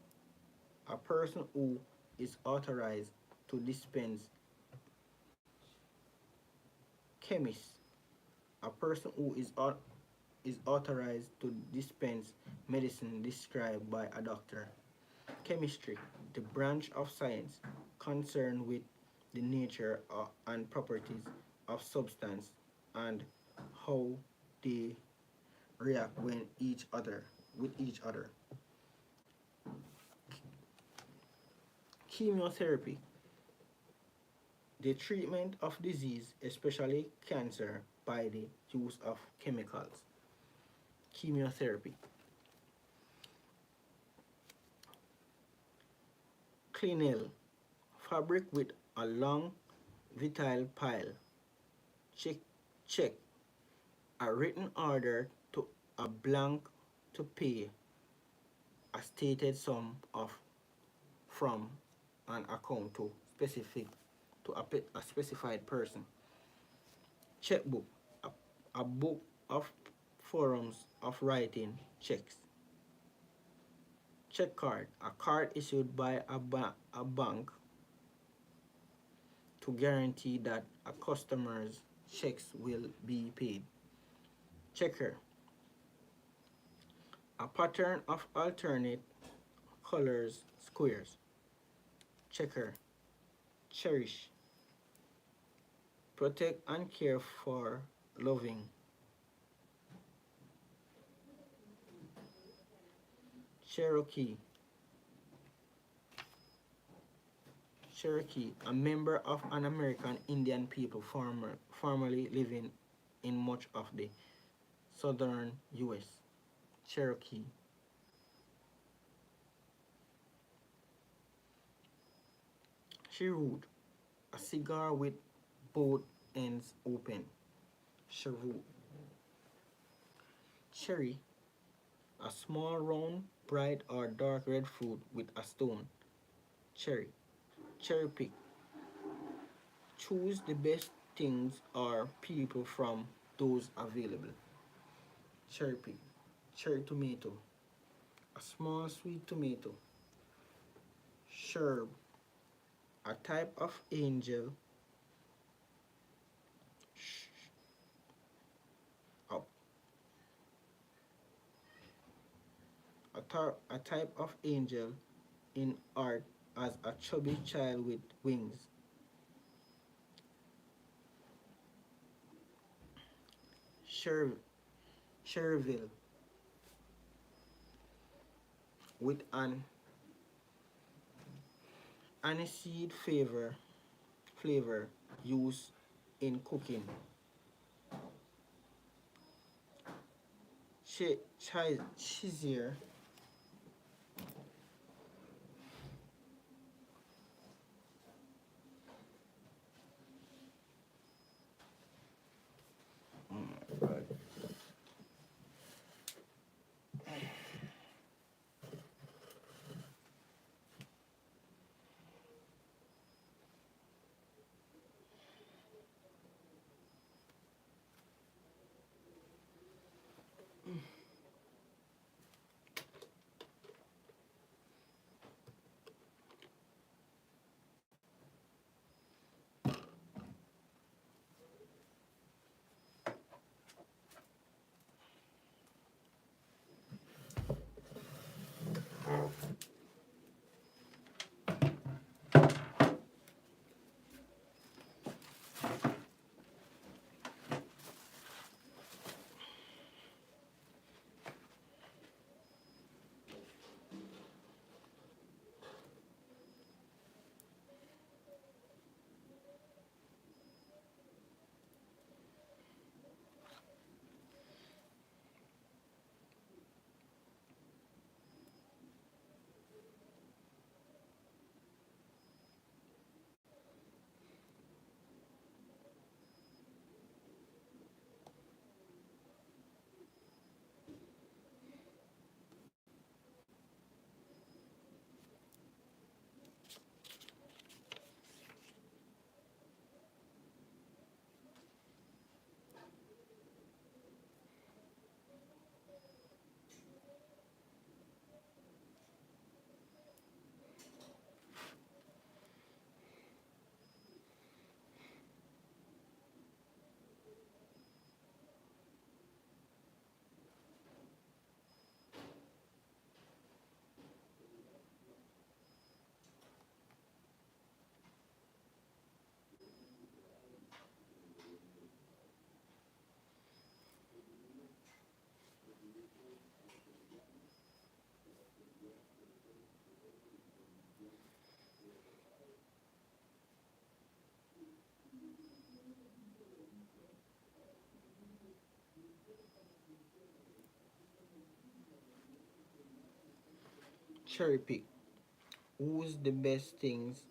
A person who is authorized to dispense. Chemist. A person who is authorized to dispense medicine described by a doctor. Chemistry. The branch of science concerned with the nature and properties of substance and how they react with each other. Chemotherapy. The treatment of disease, especially cancer, by the use of chemicals. Chemotherapy. Clinel. Fabric with a long vital pile. Check. Check. A written order to a blank to pay a stated sum of from an account to specific to a specified person. Checkbook. A book of forms of writing checks. Check card. A card issued by a bank to guarantee that a customer's checks will be paid. Checker. A pattern of alternate colors squares. Checker. Cherish. Protect and care for, loving. Cherokee. Cherokee, a member of an American Indian people formerly living in much of the southern U.S. Cherokee. Cheroot, a cigar with both ends open. Cheroot. Cherry, a small round, bright or dark red fruit with a stone. Cherry. Cherry pick. Choose the best things or people from those available. Cherry pick. Cherry tomato. A small sweet tomato. Sherb. A type of angel. A, a type of angel in art as a chubby child with wings. Sher, Chervil, with an aniseed flavor used in cooking. Chizier. Oh my god. Cherry pick. Who's the best things?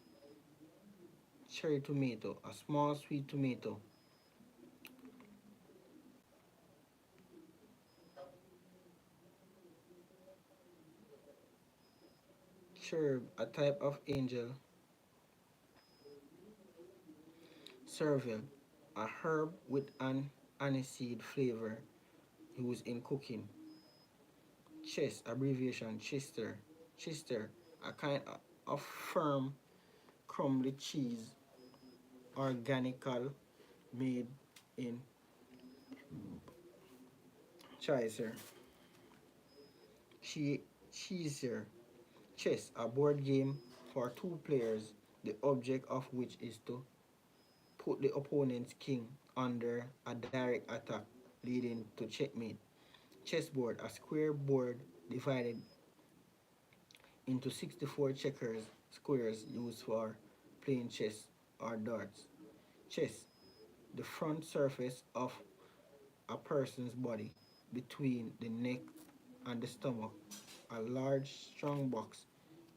Cherry tomato. A small sweet tomato. Cherub. A type of angel. Serval. A herb with an aniseed flavor used in cooking. Chess. Abbreviation Chester. Chester. A kind of firm crumbly cheese, organical, made in Cheshire. Cheshire. Chess, a board game for two players, the object of which is to put the opponent's king under a direct attack, leading to checkmate. Chessboard, a square board divided into 64 checkers squares used for playing chess or darts. Chess, the front surface of a person's body between the neck and the stomach, a large strong box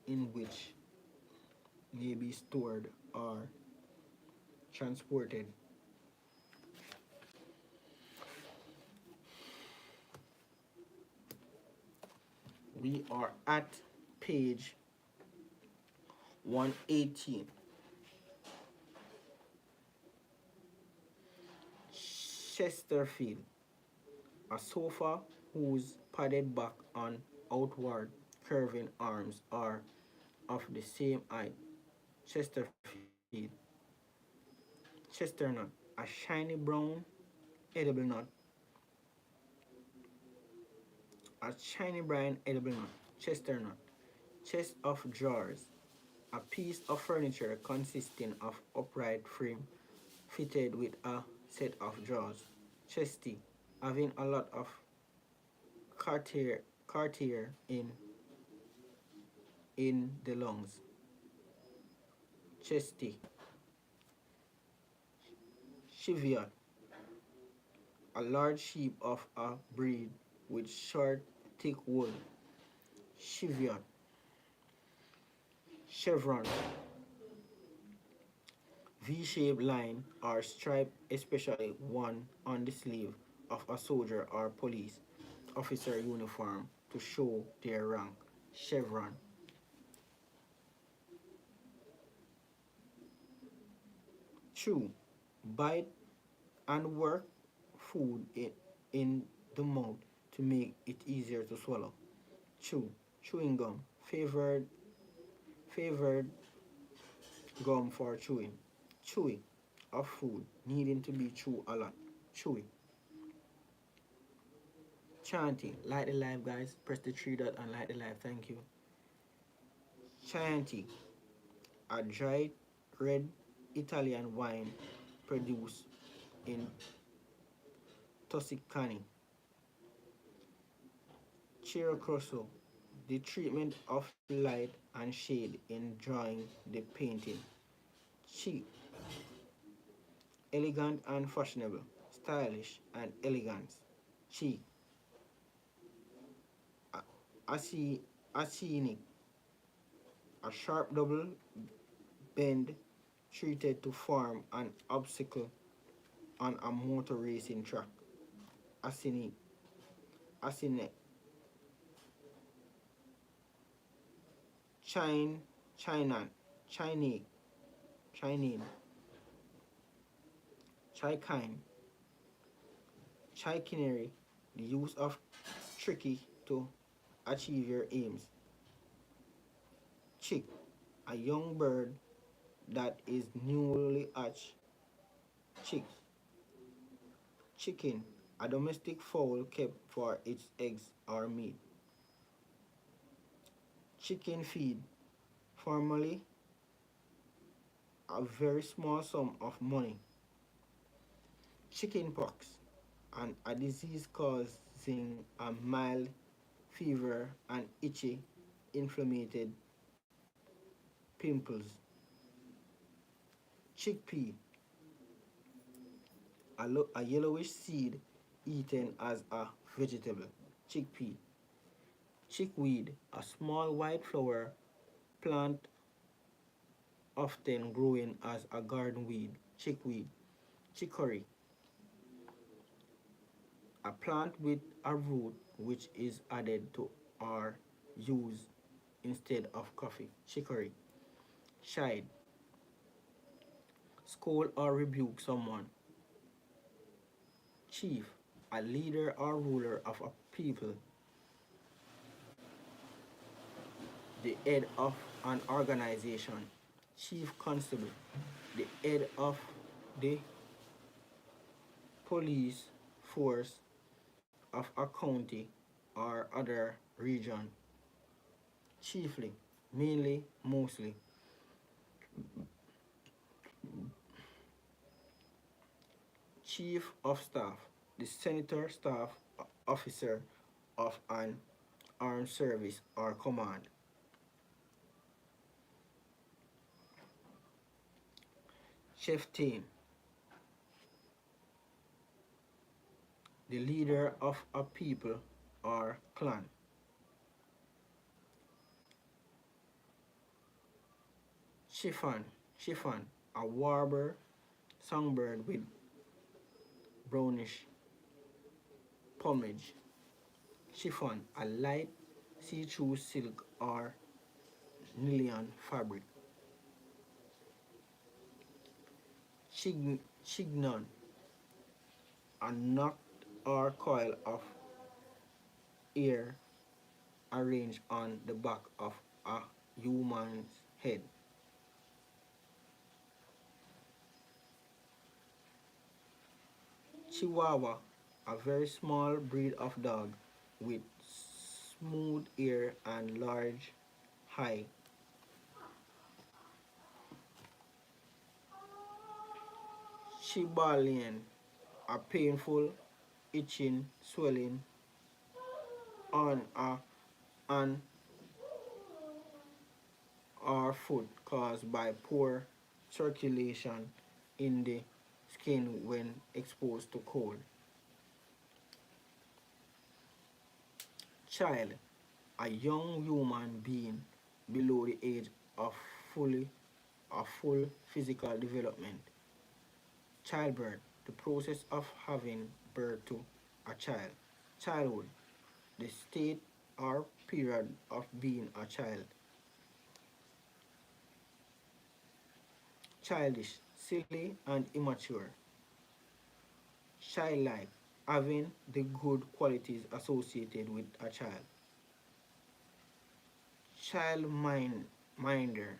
in which may be stored or transported. We are at page 118. Chesterfield, a sofa whose padded back and outward curving arms are of the same height. Chesterfield. Chesternut, a shiny brown edible nut. A shiny brown edible nut. Chesternut. Chest of drawers, a piece of furniture consisting of upright frame fitted with a set of drawers. Chesty, having a lot of cartier in the lungs. Chesty. Cheviot, a large sheep of a breed with short, thick wool. Cheviot, chevron, V-shaped line or stripe, especially one on the sleeve of a soldier or police officer uniform to show their rank. Chevron. Chew, bite and work food in the mouth to make it easier to swallow. Chew, chewing gum, favored gum for chewing. Chewy, of food, needing to be chewed a lot. Chewy. Chianti, light the live guys. Press the three dot and light the live. Thank you. Chianti, a dried red Italian wine produced in Toscany. Chiaroscuro, the treatment of light and shade in drawing the painting. Chic, elegant and fashionable, stylish and elegance. Cheek, scenic, a sharp double bend treated to form an obstacle on a motor racing track. Scenic, scenic. China, Chinese, Chinese, Chikine, chicanery, the use of tricky to achieve your aims. Chick, a young bird that is newly hatched. Chick, chicken, a domestic fowl kept for its eggs or meat. Chicken feed, formerly a very small sum of money. Chicken pox, a disease causing a mild fever and itchy, inflamed pimples. Chickpea, a yellowish seed eaten as a vegetable. Chickpea. Chickweed, a small white flower plant often growing as a garden weed. Chickweed. Chicory, a plant with a root which is added to or used instead of coffee. Chicory. Chide, scold or rebuke someone. Chief, a leader or ruler of a people, the head of an organization. Chief constable, the head of the police force of a county or other region. Chiefly, mainly, mostly. Chief of staff, the senator staff officer of an armed service or command. Chieftain, the leader of a people or clan. Chiffon, a warbler, songbird with brownish plumage. Chiffon, a light see-through silk or nylon fabric. Chignon, a knot or coil of hair arranged on the back of a human's head. Chihuahua, a very small breed of dog with smooth ear and large eye. Chibalian, a painful itching, swelling on a an or foot caused by poor circulation in the skin when exposed to cold. Child, a young human being below the age of fully of full physical development. Childbirth, the process of having birth to a child. Childhood, the state or period of being a child. Childish, silly and immature. Childlike, having the good qualities associated with a child. Minder,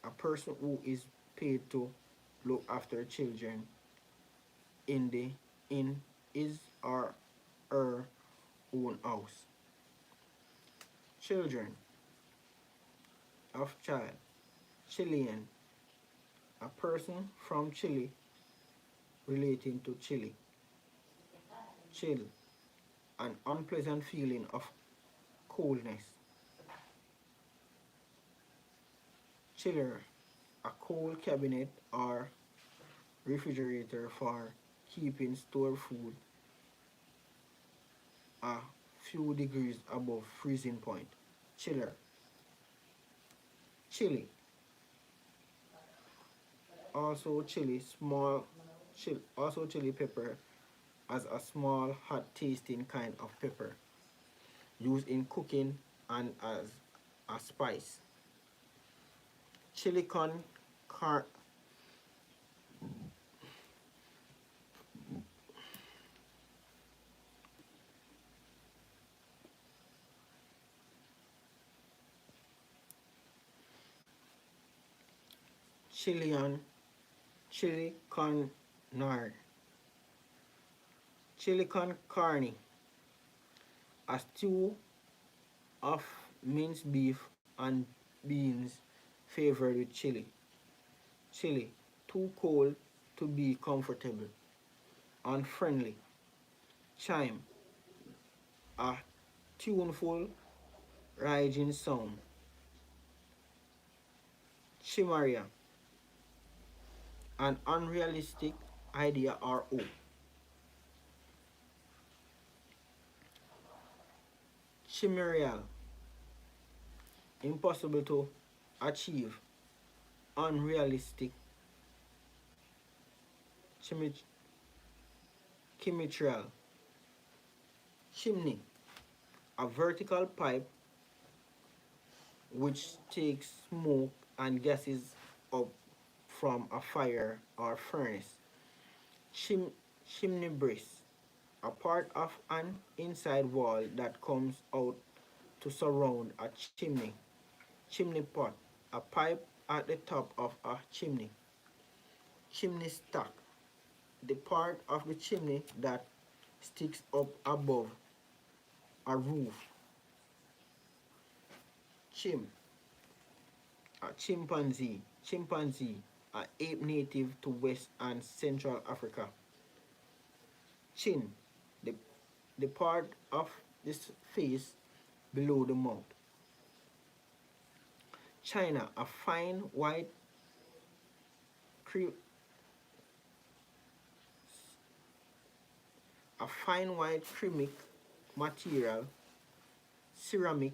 a person who is paid to look after children in his or her own house. Children of child. Chilean, a person from Chile relating to Chile. Chill, an unpleasant feeling of coldness. Chiller, a cold cabinet or refrigerator for keeping stored food a few degrees above freezing point. Chiller, chili, also chili pepper as a small hot tasting kind of pepper used in cooking and as a spice. Chili con car Chilean chili con nard. Chili con carne, a stew of minced beef and beans flavored with chili. Chili, too cold to be comfortable. Unfriendly. Chime, a tuneful, rising sound. Chimaria, an unrealistic idea or hope. Chimerial, impossible to achieve, unrealistic. Chimitrial, chimney, a vertical pipe which takes smoke and gases up from a fire or furnace. Chim- Chimney breast, a part of an inside wall that comes out to surround a chimney. Chimney pot, a pipe at the top of a chimney. Chimney stack, the part of the chimney that sticks up above a roof. Chim, a chimpanzee. Chimpanzee, a ape native to West and Central Africa. Chin, the, the part of this face below the mouth. China, cre- a fine white material, ceramic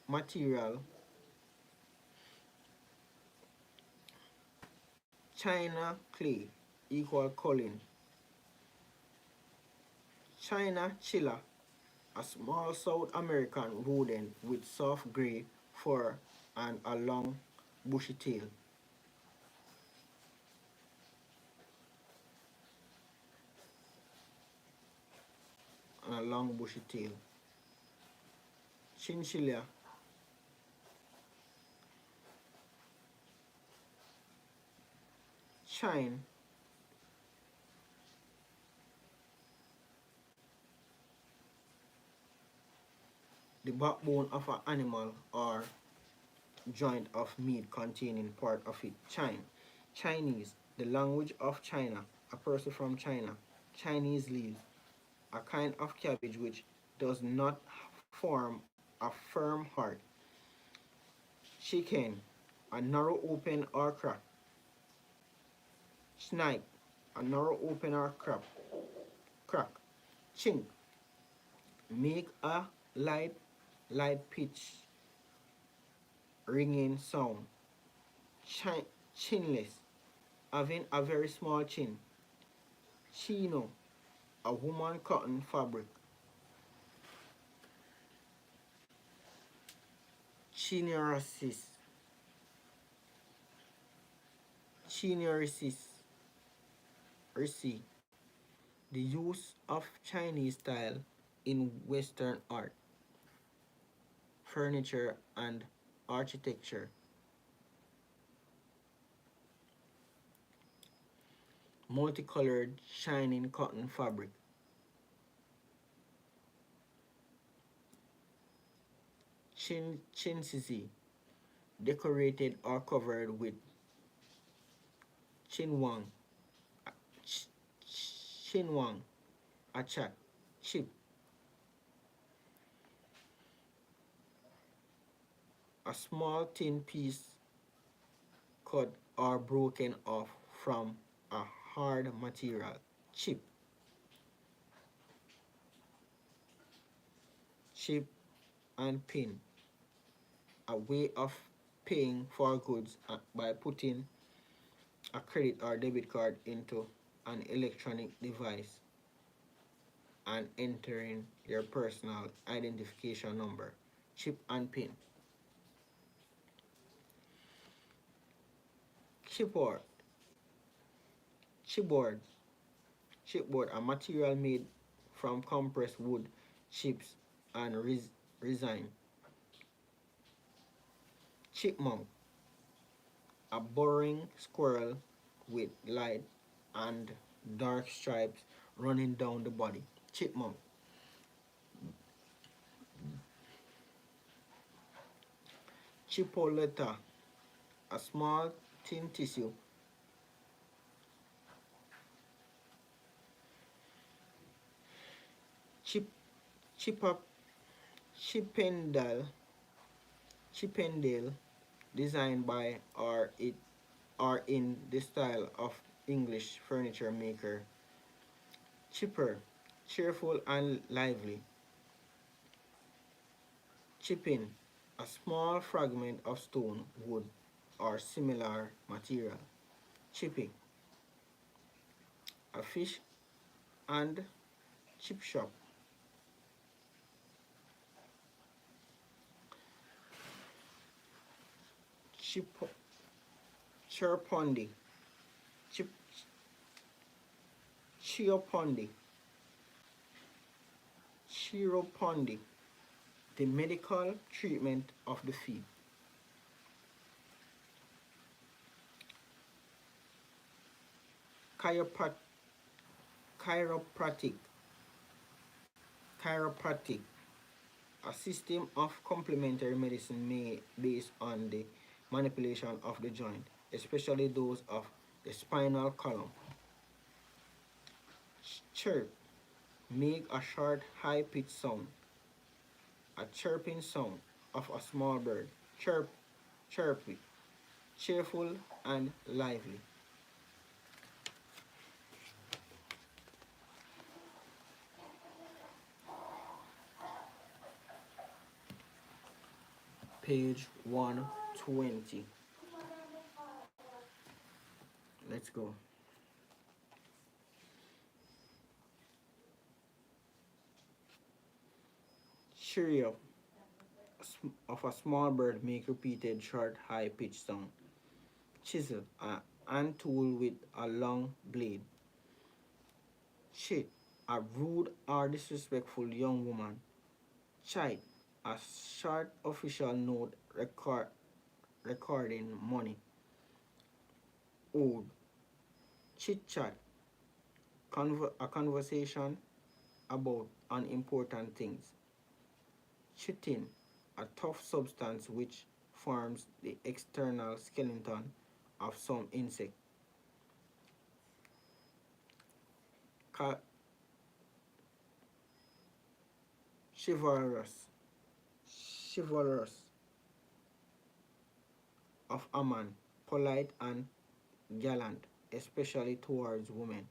material. China clay equal Colin. China chilla, a small South American rodent with soft gray fur and a long bushy tail. And a long bushy tail. Chinchilla, chine, the backbone of an animal or joint of meat containing part of it. Chine, Chinese, the language of China, a person from China. Chinese leaves, a kind of cabbage which does not form a firm heart. Chicken, a narrow open or crack. Snipe, a narrow open or crack. Chink, Make a light, light pitch ringing sound. Chinless, having a very small chin. Chino, a woman cotton fabric. Chinoisis, chinoisis, the use of Chinese style in Western art, furniture, and architecture. Multicolored, shining cotton fabric. Chinsizi, decorated or covered with chinwang, chinwang, achat, chip, a small thin piece cut or broken off from a hard material. Chip, chip and pin, a way of paying for goods by putting a credit or debit card into an electronic device and entering your personal identification number. Chip and pin. Chipboard. Chipboard. Chipboard, a material made from compressed wood chips and resin. Chipmunk, a burrowing squirrel with light and dark stripes running down the body. Chipmunk. Chipolata, a small thin tissue. Chip, chipop, Chippendale, Chippendale, designed by or in the style of English furniture maker. Chipper, cheerful and lively. Chipping, a small fragment of stone, wood, or similar material. Chipping, a fish and chip shop. Chip, Chirpondi, Chip, Chiopondi, Chiropondi, the medical treatment of the feet. Chiroprac, chiropractic, chiropractic, a system of complementary medicine made based on the manipulation of the joint, especially those of the spinal column. Chirp, make a short, high-pitched sound, a chirping sound of a small bird. Chirp, chirpy, cheerful and lively. Page 120. Let's go. Cheerio of a small bird make repeated short high-pitched sound. Chisel, an tool with a long blade. Chit, a rude or disrespectful young woman. Chite, a short official note recording money. Ode, chit chat, a conversation about unimportant things. Chitin, a tough substance which forms the external skeleton of some insect. Chivalrous, chivalrous of a man, polite and gallant, especially towards women.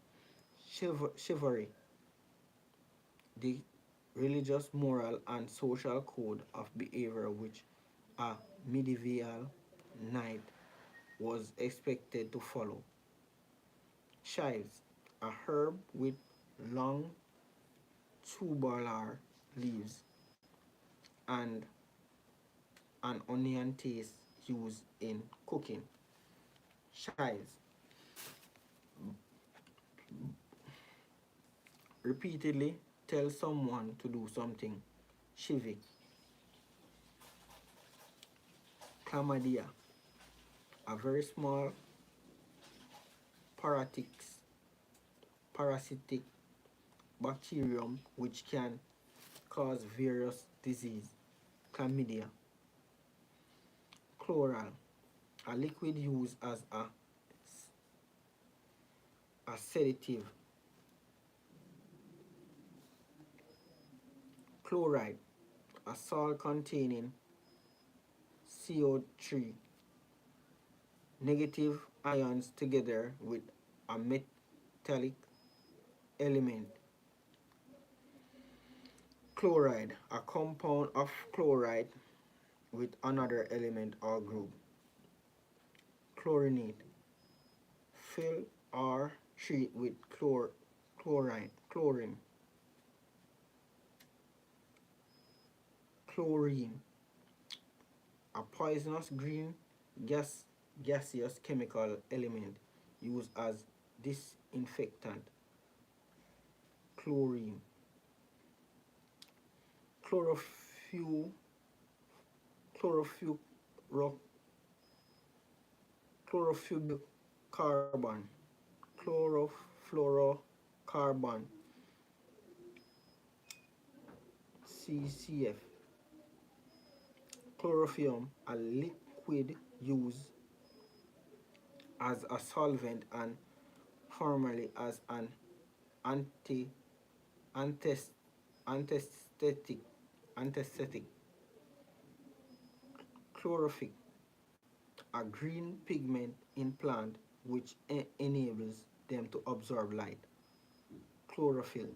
Chivalry, the religious, moral, and social code of behavior which a medieval knight was expected to follow. Chives, a herb with long tubular leaves and an onion taste used in cooking. Chives, repeatedly tell someone to do something. Chivik, chlamydia, a very small parasitic bacterium which can cause various disease. Chlamydia. Chloral, a liquid used as a sedative. Chloride, a salt containing CO3 negative ions together with a metallic element. Chloride, a compound of chloride with another element or group. Chlorinate, fill or treat with chlorine. Chlorine, a poisonous green gaseous chemical element used as disinfectant. Chlorine. Chlorophyll, chlorophyll, chlorofluorocarbon, chlorofluorocarbon, CCF. Chloroform, a liquid used as a solvent and formerly as an anti anesthetic. Chlorophyll, a green pigment in plant which enables them to absorb light. Chlorophyll,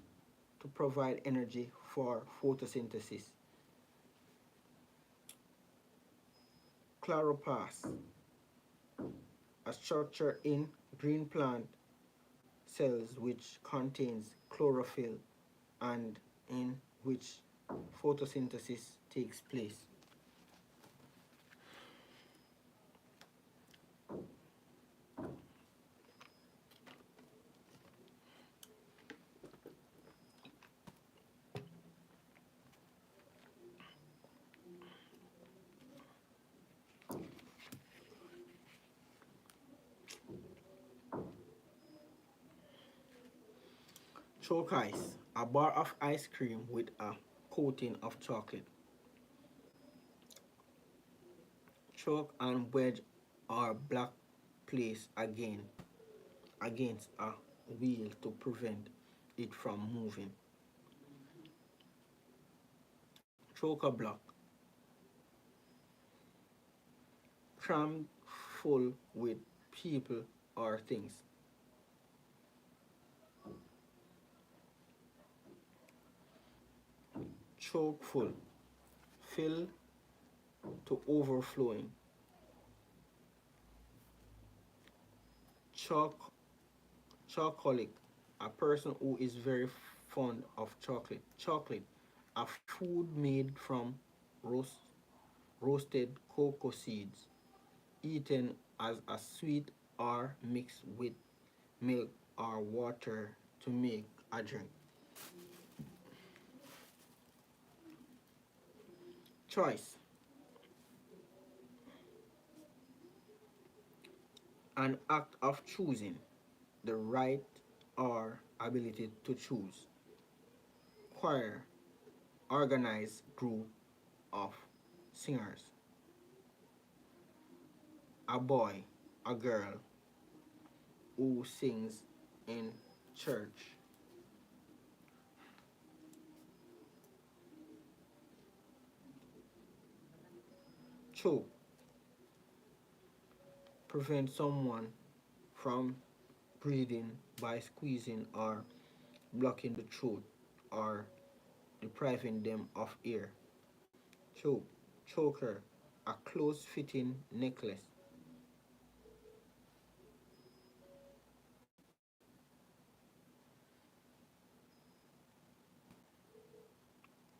to provide energy for photosynthesis. Chloroplast, a structure in green plant cells which contains chlorophyll and in which photosynthesis takes place. Chalk ice, a bar of ice cream with a coating of chocolate. Chalk and wedge are black placed against a wheel to prevent it from moving. Choker block, crammed full with people or things. Choke full, fill to overflowing. Choc Chocolate, a person who is very fond of chocolate. Chocolate, a food made from roasted cocoa seeds, eaten as a sweet or mixed with milk or water to make a drink. Choice, an act of choosing, the right or ability to choose. Choir, organized group of singers. A boy, a girl who sings in church. Choke, prevent someone from breathing by squeezing or blocking the throat or depriving them of air. Choker, a close-fitting necklace.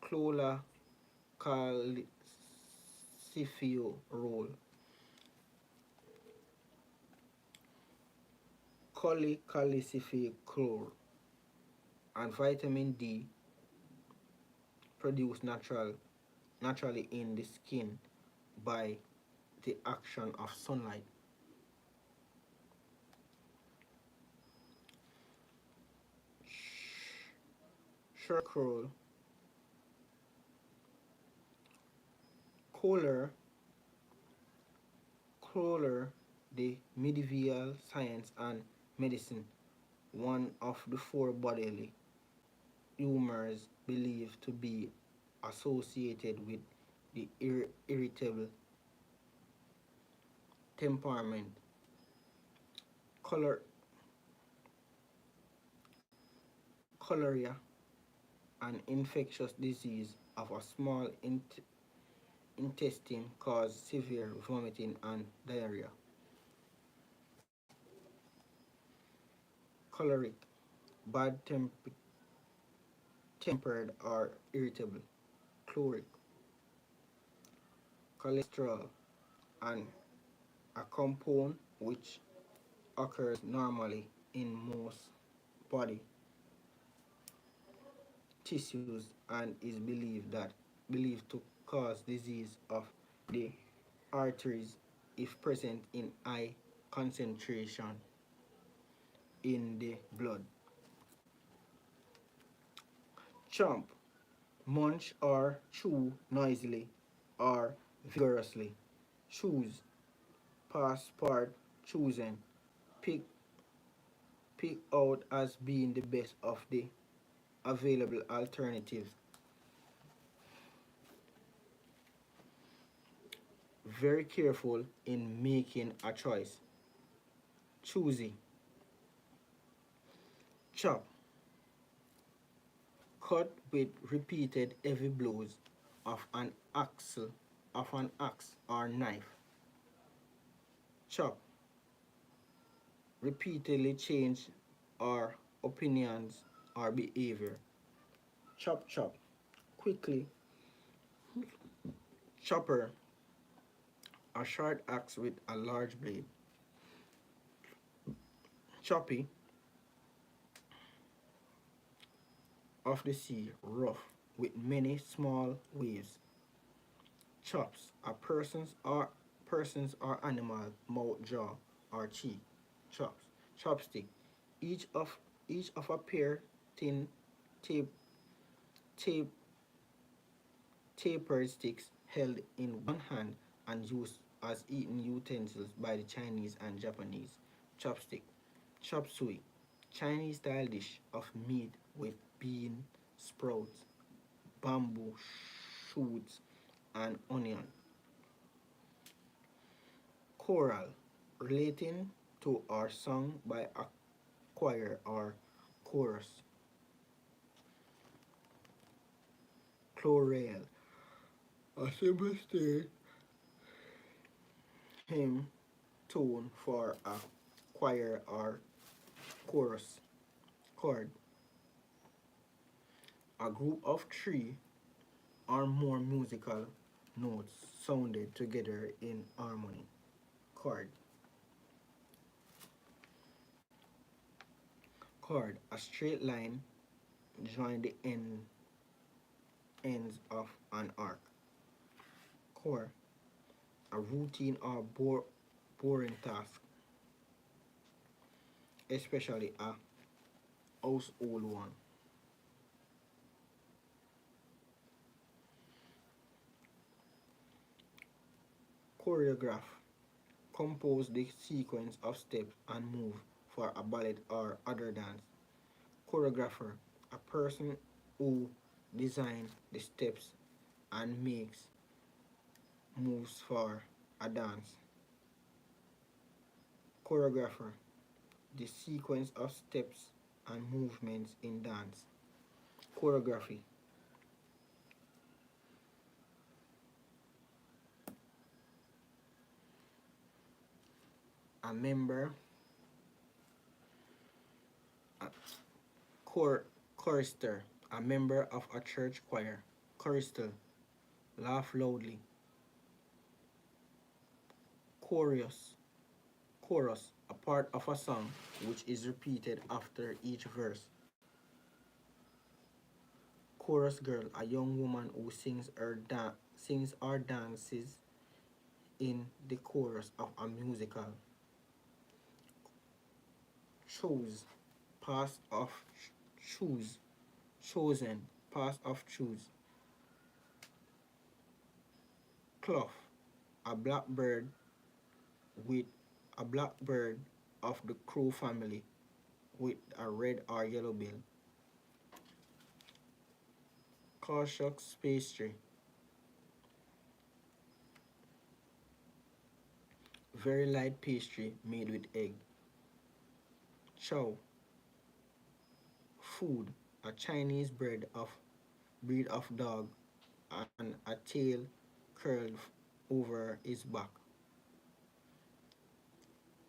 Clola calciferol roll. Cholecalciferol and vitamin D produced naturally in the skin by the action of sunlight. Charcoal, Kohler, Kohler, the medieval science and medicine, one of the four bodily humors believed to be associated with the irritable temperament. Color, Cholera, an infectious disease of a small intestine, cause severe vomiting and diarrhea. Choleric, bad tempered or irritable. Chloric, cholesterol, and a compound which occurs normally in most body tissues and is believed to cause disease of the arteries if present in high concentration in the blood. Chomp, munch or chew noisily or vigorously. Choose, pass part, chosen. Pick, pick out as being the best of the available alternatives. Very careful in making a choice. Choosy, chop, cut with repeated heavy blows of an axe or knife. Chop, repeatedly change our opinions or behavior. Chop chop, quickly. Chopper, a short axe with a large blade. Choppy, of the sea, rough, with many small waves. Chops, a person's or animal mouth, jaw, or cheek. Chops. Chopstick, each of each of a pair thin tape, tape tapered sticks held in one hand and used as eating utensils by the Chinese and Japanese. Chopstick. Chop suey, Chinese style dish of meat with bean sprouts, bamboo shoots, and onion. Choral, relating to or sung by a choir or chorus. Chloral, a simple state hymn tune for a choir or chorus. Chord, a group of three or more musical notes sounded together in harmony. Chord. Chord, a straight line join the ends of an arc. Core, a routine or boring task, especially a household one. Choreograph, compose the sequence of steps and move for a ballet or other dance. Choreographer, a person who designs the steps and makes moves for a dance. Choreographer, the sequence of steps and movements in dance. Choreography, member, a chorister, a member of a church choir. Chorister, laugh loudly. Chorus, chorus, a part of a song which is repeated after each verse. Chorus girl, a young woman who sings or dances in the chorus of a musical. Chose, past of choose, chosen, past of choose. Clough, a blackbird with a blackbird of the crow family with a red or yellow bill. Cautious pastry, very light pastry made with egg. Chow, food, a Chinese breed of dog and a tail curled over his back.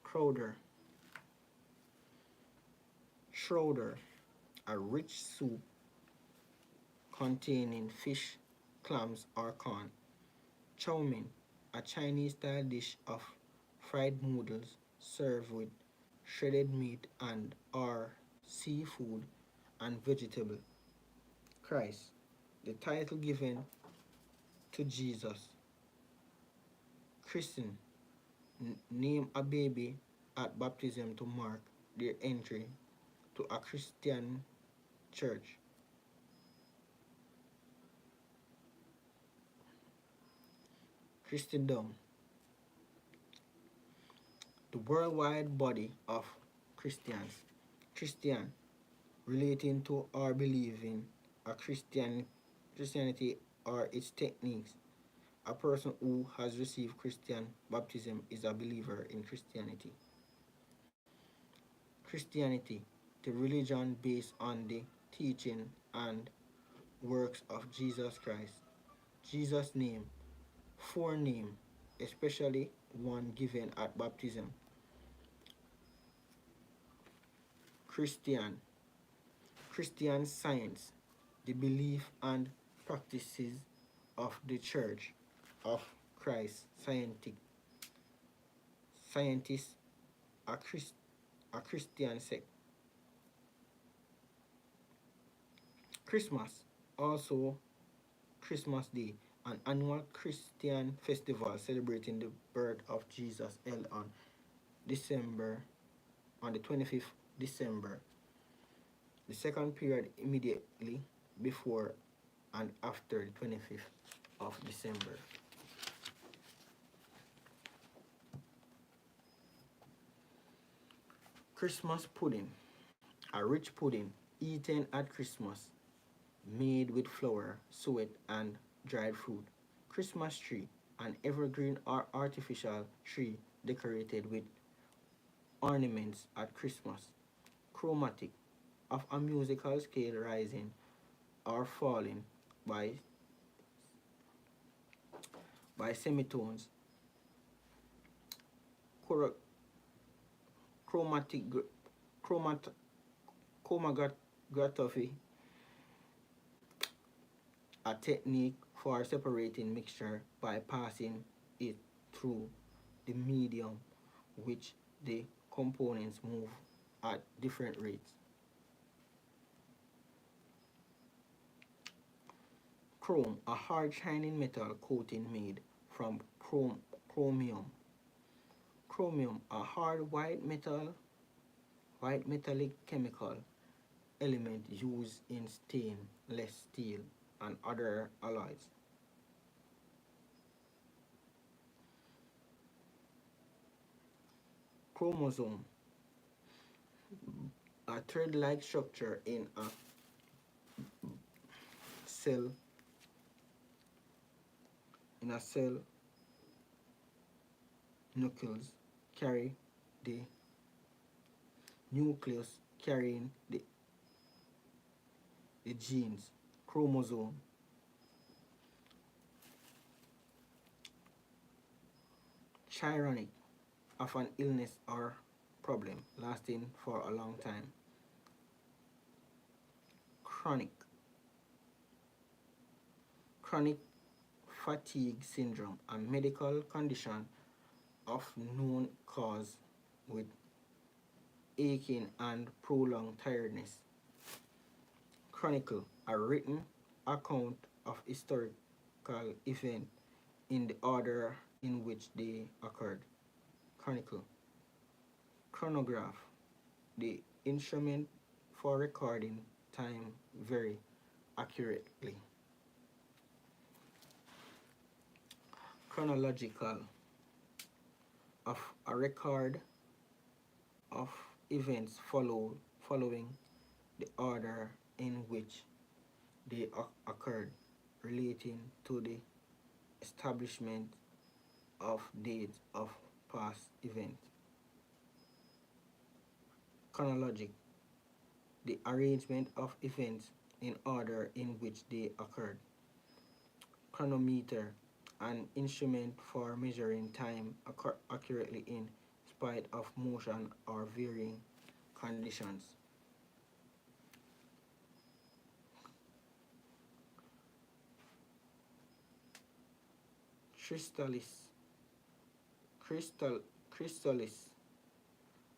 Crowder, Schroeder, a rich soup containing fish, clams, or corn. Chow mein, a Chinese-style dish of fried noodles served with shredded meat and or seafood and vegetable. Christ, the title given to Jesus. Christen, name a baby at baptism to mark their entry to a Christian church. Christendom, the worldwide body of Christians. Christian, relating to or believing a Christianity or its techniques. A person who has received Christian baptism is a believer in Christianity. Christianity, the religion based on the teaching and works of Jesus Christ. Jesus' name, forename, especially one given at baptism. Christian, Christian Science, the belief and practices of the Church of Christ. Scientists, a Christian sect. Christmas, also Christmas Day, an annual Christian festival celebrating the birth of Jesus held on the 25th December. The second period immediately before and after the 25th of December. Christmas pudding, a rich pudding eaten at Christmas, made with flour, suet, and dried fruit. Christmas tree, an evergreen or artificial tree decorated with ornaments at Christmas. Chromatic, of a musical scale rising or falling by semitones. Chromatic chromatography, a technique for separating mixture by passing it through the medium which the components move at different rates. Chrome, a hard shining metal coating made from chromium. Chromium, a hard white metallic chemical element used in stainless steel and other alloys. Chromosome, a thread-like structure in a cell nucleus carry the nucleus carrying the genes. Chromosome, chironic, of an illness or problem lasting for a long time. Chronic. Chronic fatigue syndrome, a medical condition of known cause with aching and prolonged tiredness. Chronicle, a written account of historical event in the order in which they occurred. Chronicle. Chronograph, the instrument for recording time very accurately. Chronological, of a record of events following the order in which they occurred, relating to the establishment of dates of past events. Chronologic, the arrangement of events in order in which they occurred. Chronometer, an instrument for measuring time accurately in spite of motion or varying conditions. Chrysalis, chrysalis,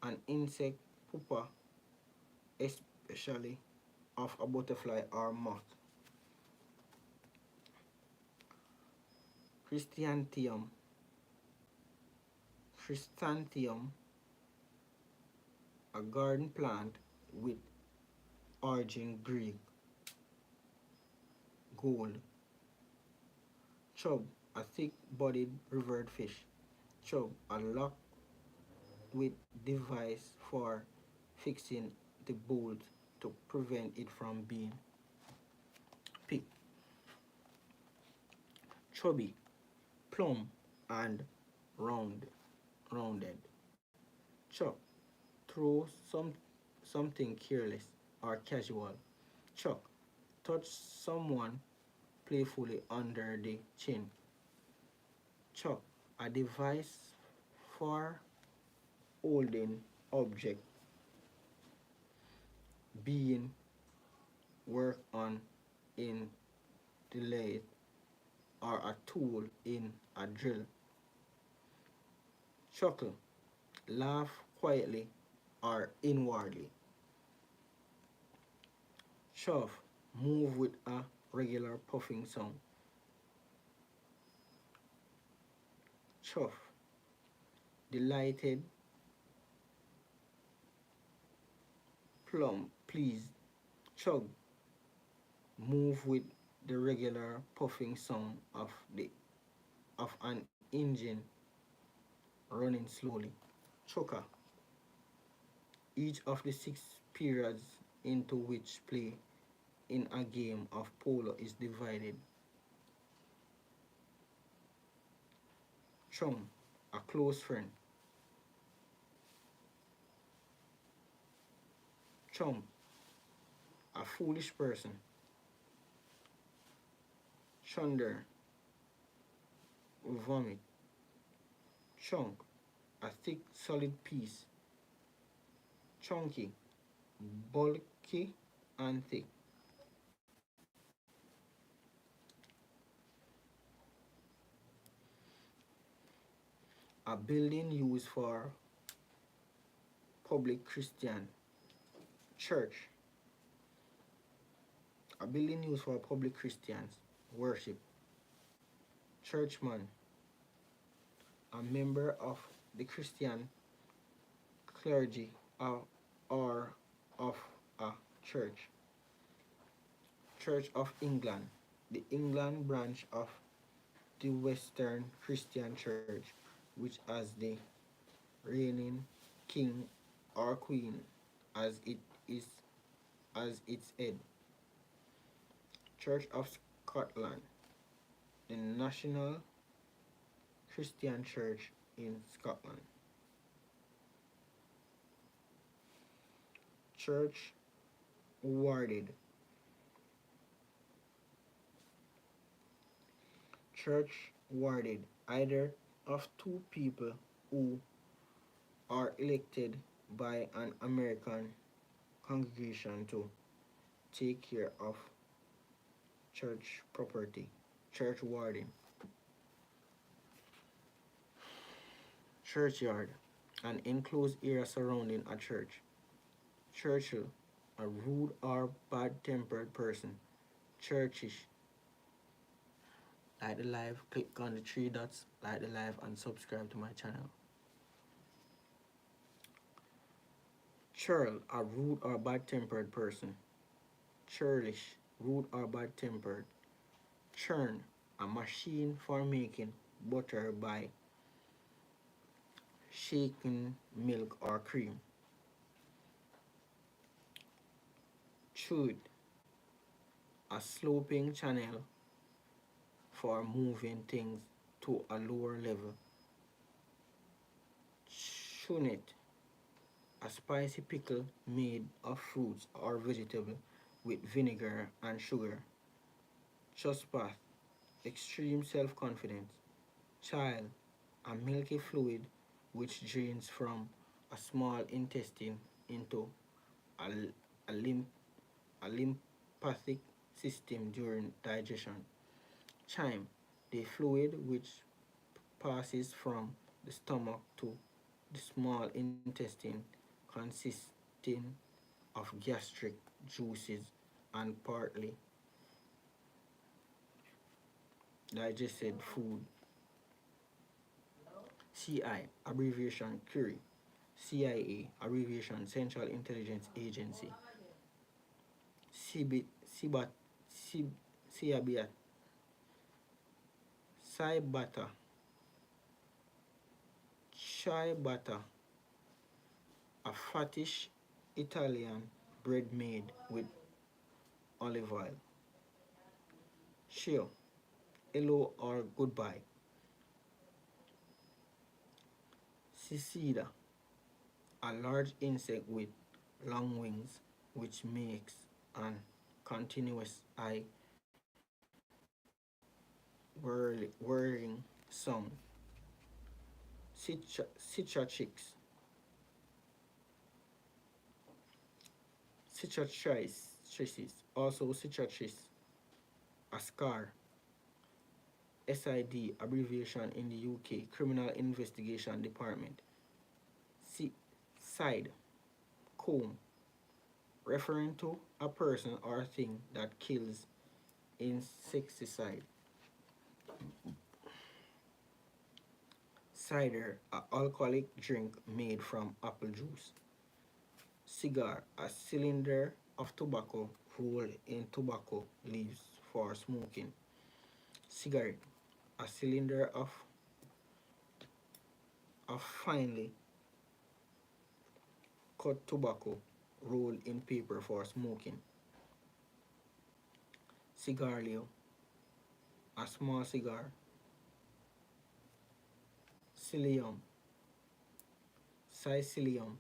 an insect pupa, especially of a butterfly or moth. Chrysanthemum, chrysanthemum, a garden plant with origin Greek, gold. Chub, a thick-bodied river fish. Chub, a lock with device for fixing the bolt to prevent it from being picked. Chubby, plump and rounded. Chuck, throw something careless or casual. Chuck, touch someone playfully under the chin. Chuck, a device for holding object being worked on in the lathe or a tool in a drill. Chuckle, laugh quietly or inwardly. Shove, move with a regular puffing sound. Chuff, delighted, plump, pleased. Chug, move with the regular puffing sound of an engine running slowly. Choker, each of the 6 periods into which play in a game of polo is divided. Chum, a close friend. Chum, a foolish person. Chunder, vomit. Chunk, a thick solid piece. Chunky, bulky and thick. A building used for public Christian church. A building used for public Christians worship. Churchman, a member of the Christian clergy or of a church. Church of England, the England branch of the Western Christian Church, which has the reigning king or queen as it is as its head. Church of Scotland, the national Christian church in Scotland. Church warded. Church warded, either of two people who are elected by an American congregation to take care of church property. Church warden. Churchyard, an enclosed area surrounding a church. Churchill, a rude or bad-tempered person. Churchish. Like the live, click on the three dots, like the live, and subscribe to my channel. Churl, a rude or bad-tempered person. Churlish, rude or bad-tempered. Churn, a machine for making butter by shaking milk or cream. Chute, a sloping channel for moving things to a lower level. Chunet, a spicy pickle made of fruits or vegetable with vinegar and sugar. Chuspath, extreme self-confidence. Chyle, a milky fluid which drains from a small intestine into a, a, lymph, a lymphatic system during digestion. Chyme, the fluid which passes from the stomach to the small intestine consisting of gastric juices and partly digested food. CI, abbreviation Curie. CIA, abbreviation Central Intelligence Agency. CB, CBAT, CIABIAT, Cybata, Ciabatta, a fattish Italian bread made with olive oil. Shio, hello or goodbye. Cicada, a large insect with long wings which makes an continuous eye whirring sound. Cicatrix, cicatrices, also cicatrice, a scar. SID, abbreviation in the UK, Criminal Investigation Department. Side, comb, referring to a person or thing that kills. Insecticide. Cider, an alcoholic drink made from apple juice. Cigar, a cylinder of tobacco rolled in tobacco leaves for smoking. Cigarette, a cylinder of finely cut tobacco rolled in paper for smoking. Cigarillo, a small cigar. Cilium, Sicilium,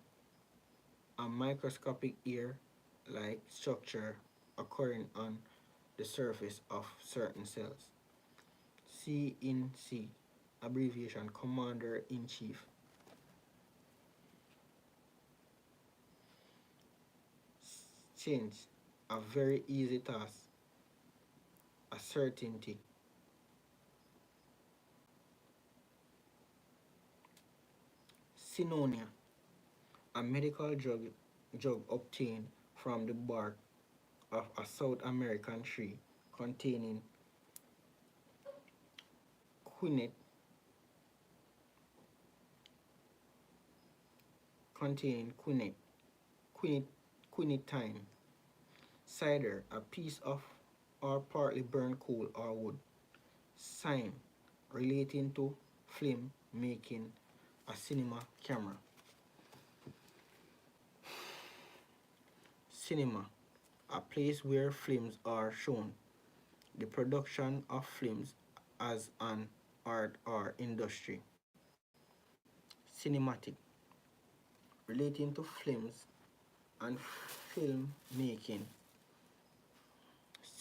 a microscopic ear-like structure occurring on the surface of certain cells. CINC, abbreviation Commander-in-Chief. Change, a very easy task, a certainty. Synonia, a medical drug obtained from the bark of a South American tree containing quinine, quinitine. Cider, a piece of or partly burned coal or wood. Sign, relating to film making, a cinema camera. Cinema, a place where films are shown. The production of films as an art or industry. Cinematic, relating to films and film making.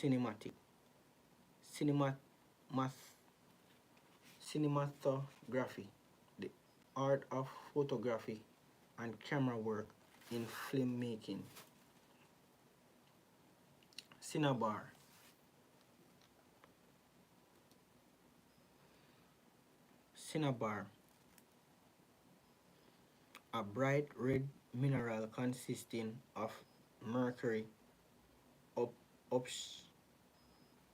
Cinematic. Cinematography, the art of photography and camera work in filmmaking. Cinnabar. Cinnabar, a bright red mineral consisting of mercury up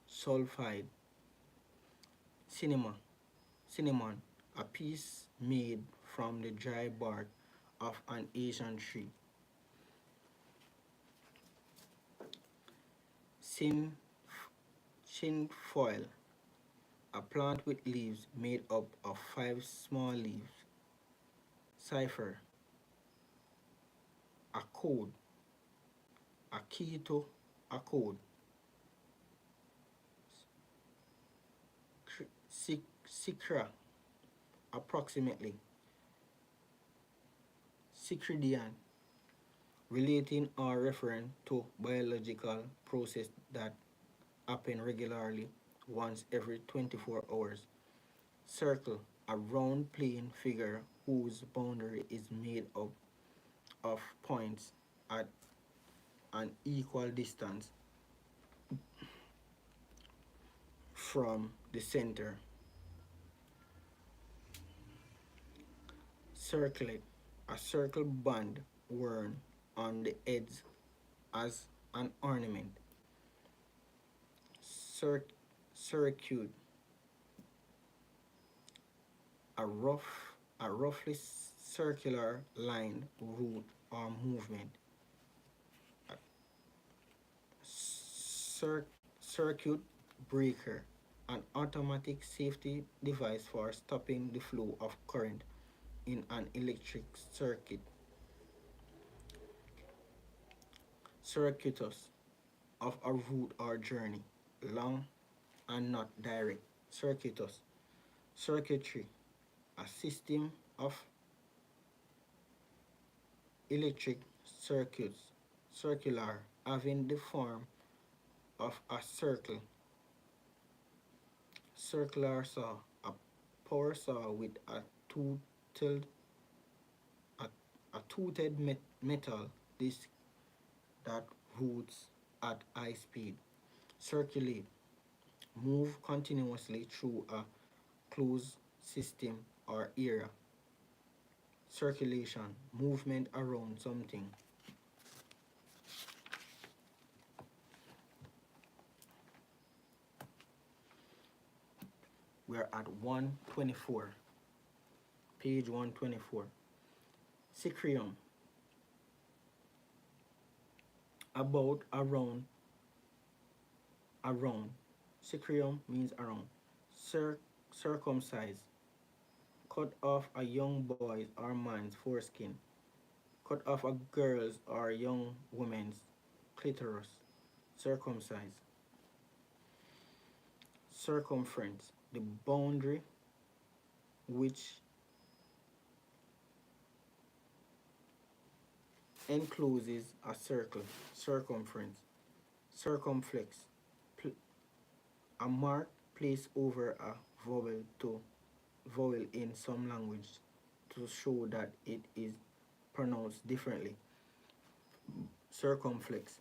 sulfide. Cinema, cinnamon, a piece made from the dry bark of an Asian tree. Sin, Cinfoil, a plant with leaves made up of 5 small leaves. Cipher, a code, a key to a code. Cicra, approximately. Cicridian, relating or referring to biological process that happen regularly once every 24 hours. Circle, a round plane figure whose boundary is made up of points at an equal distance from the center. Circlet, a circle band worn on the edge as an ornament. Circuit, a roughly circular line, route, or movement. Circuit breaker, an automatic safety device for stopping the flow of current in an electric circuit. Circuitous, of a route or journey, long and not direct. Circuitous. Circuitry, a system of electric circuits, circular, having the form of a circle. Circular saw, a power saw with toothed, a, a toothed metal disc that routes at high speed. Circulate, move continuously through a closed system or area. Circulation, movement around something. We're at 124, page 124. Cicrium, about, around. Cicrium means around. Circumcise, cut off a young boy's or man's foreskin. Cut off a girl's or young woman's clitoris. Circumcise. Circumference, the boundary which encloses a circle. Circumference. Circumflex, a mark placed over a vowel in some language to show that it is pronounced differently. Circumflex.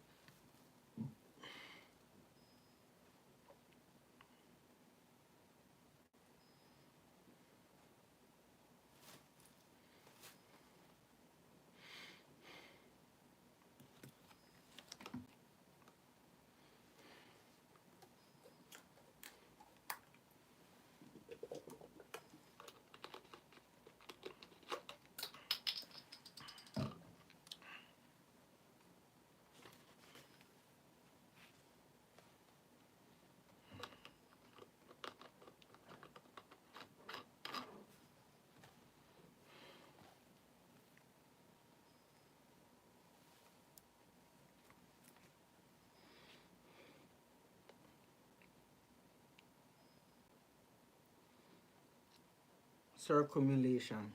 Circumulation.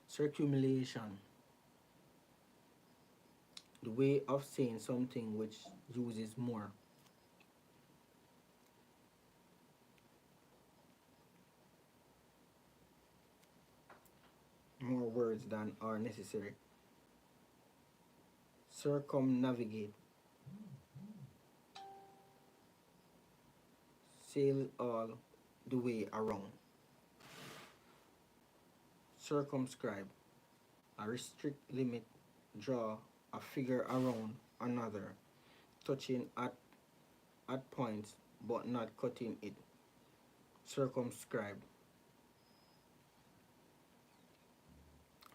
Circumulation, the way of saying something which uses more words than are necessary. circumnavigate, sail all the way around. Circumscribe, a restrict limit, draw a figure around another, touching at points but not cutting it. Circumscribe.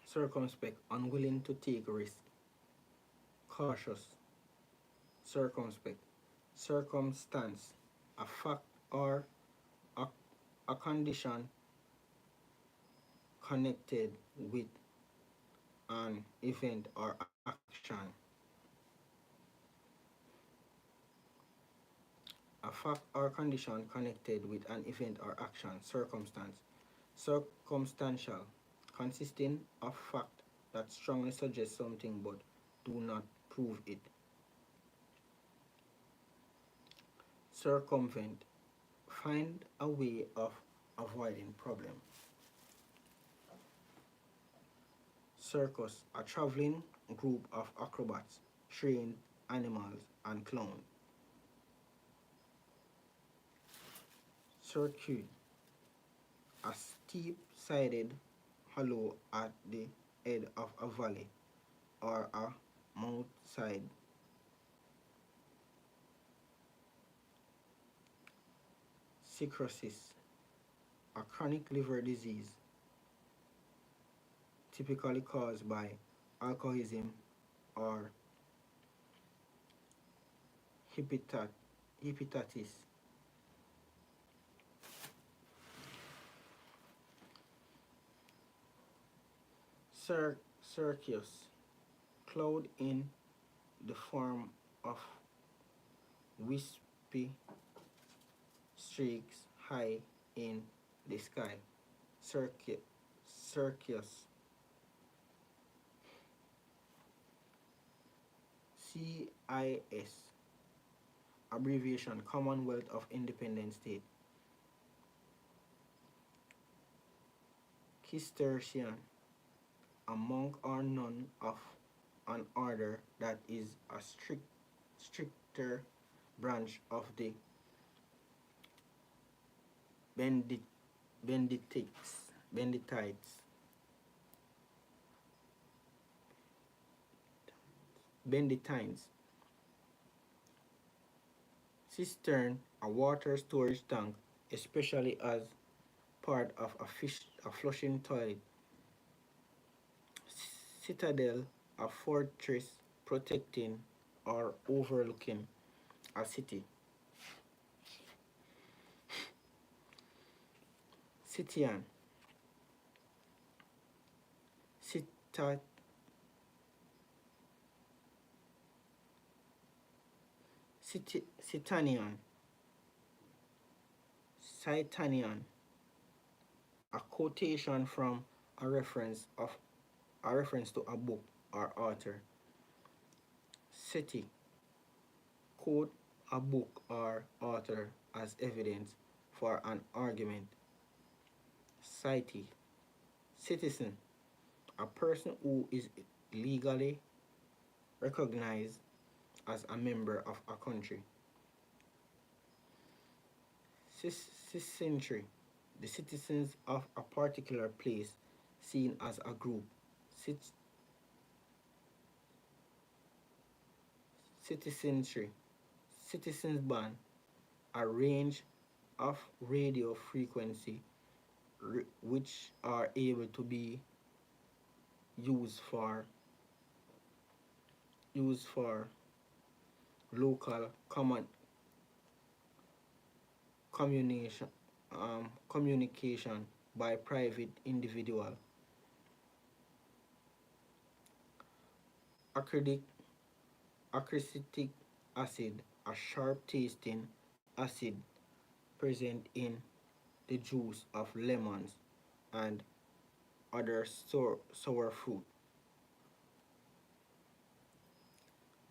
Circumspect, unwilling to take risk. Cautious. Circumspect. Circumstance, a fact or a, a condition connected with an event or action. A fact or condition connected with an event or action. Circumstance. Circumstantial, consisting of fact that strongly suggest something but do not prove it. Circumvent, find a way of avoiding problem. Circus, a traveling group of acrobats, trained animals, and clowns. Circuit, a steep-sided hollow at the head of a valley or a mountainside. Cirrhosis, a chronic liver disease typically caused by alcoholism or hepatitis. Cirrus, cloud in the form of wispy streaks high in the sky. Circus. CIS, abbreviation Commonwealth of Independent State. Cistercian, a monk or nun of an order that is a stricter branch of the Benedictines. Benedictines. Cistern, a water storage tank, especially as part of a flushing toilet. Citadel, a fortress protecting or overlooking a city. Citian, Citanian, a quotation from a reference to a book or author. City, quote a book or author as evidence for an argument. Citizen, a person who is legally recognized as a member of a country. Citizenry, the citizens of a particular place seen as a group. Citizenry, citizens band, a range of radio frequency which are able to be used for local communication by private individual. Acritic acid, a sharp tasting acid present in the juice of lemons and other sour fruit.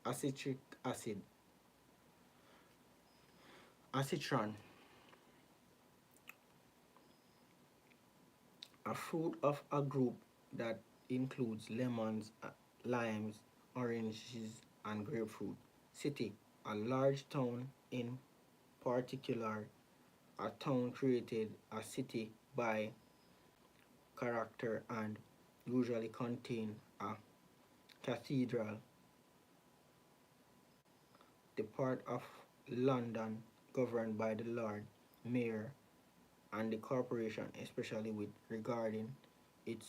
Acetic acid. Acetron, a fruit of a group that includes lemons, limes, oranges, and grapefruit. City, a large town, in particular a town created a city by character and usually contain a cathedral. The part of London governed by the Lord Mayor and the corporation, especially with regarding its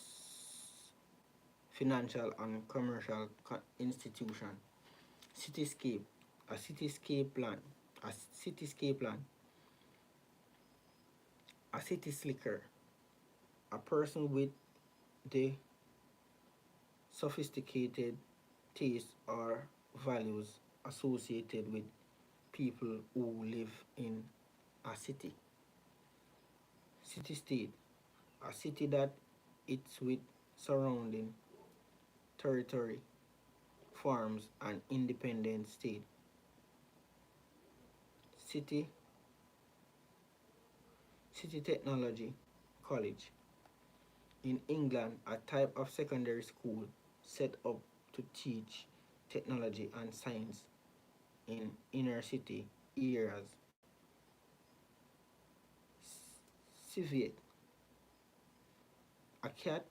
financial and commercial institution. Cityscape, a cityscape plan, a cityscape plan, a city slicker, a person with the sophisticated tastes or values associated with people who live in a city. City state, a city that it's with surrounding territory, farms, and independent state. City, city technology college. In England, a type of secondary school set up to teach technology and science in inner city areas. Civet, a cat,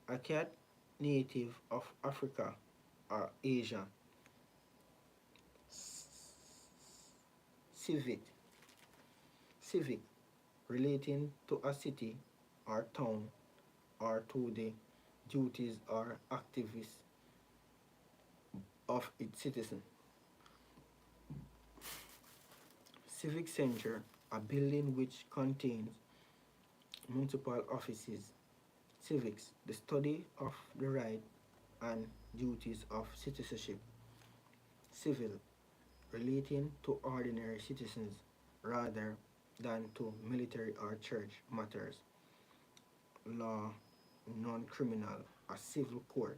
a cat native of Africa or Asia. Civic, civic, relating to a city or town or to the duties or activities of its citizen. Civic center, a building which contains municipal offices. Civics, the study of the rights and duties of citizenship. Civil, relating to ordinary citizens rather than to military or church matters. Law, non-criminal, a civil court.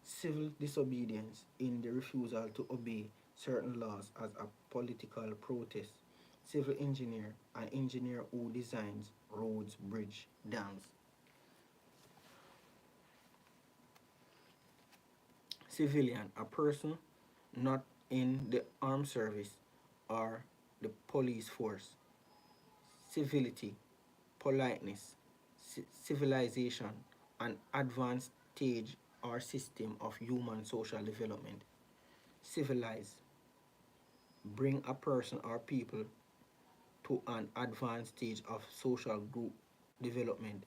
Civil disobedience in the refusal to obey certain laws as a political protest. Civil engineer, an engineer who designs roads, bridge, dams. Civilian, a person not in the armed service or the police force. Civility, politeness, civilization, an advanced stage or system of human social development. Civilize, bring a person or people to an advanced stage of social group development.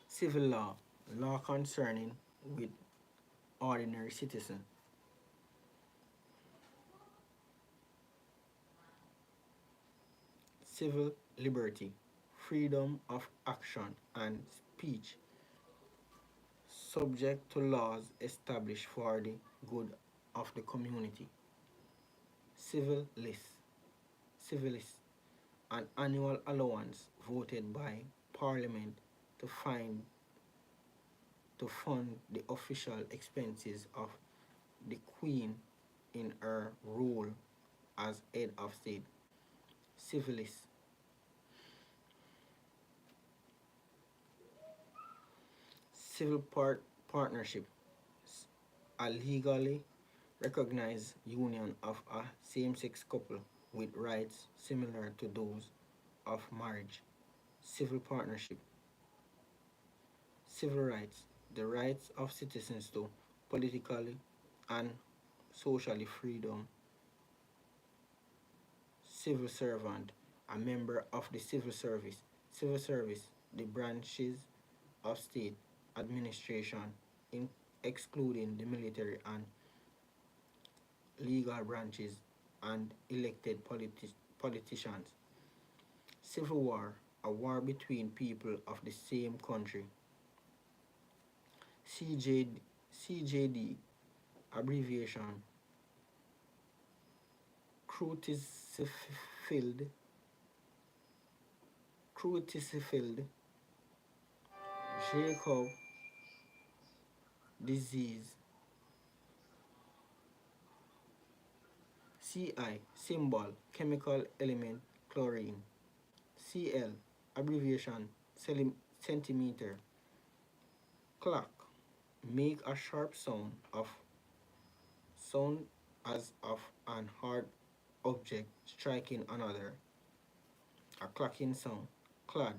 Civil law, law concerning with ordinary citizen. Civil liberty, freedom of action and speech, subject to laws established for the good of the community. Civil list, civilist, an annual allowance voted by Parliament to find to fund the official expenses of the Queen in her role as head of state. Civilist, civil partnership, a legally recognized union of a same-sex couple with rights similar to those of marriage. Civil partnership, civil rights, the rights of citizens to politically and socially freedom. Civil servant, a member of the civil service. Civil service, the branches of state administration, in excluding the military and legal branches and elected politicians. Civil war, a war between people of the same country. CJD, abbreviation, Creutzfeldt, Creutzfeldt Jacob disease. CI, symbol, chemical element, chlorine. CL, abbreviation, centimeter, Clack. Make a sharp sound as of an hard object striking another. A clacking sound. Clad.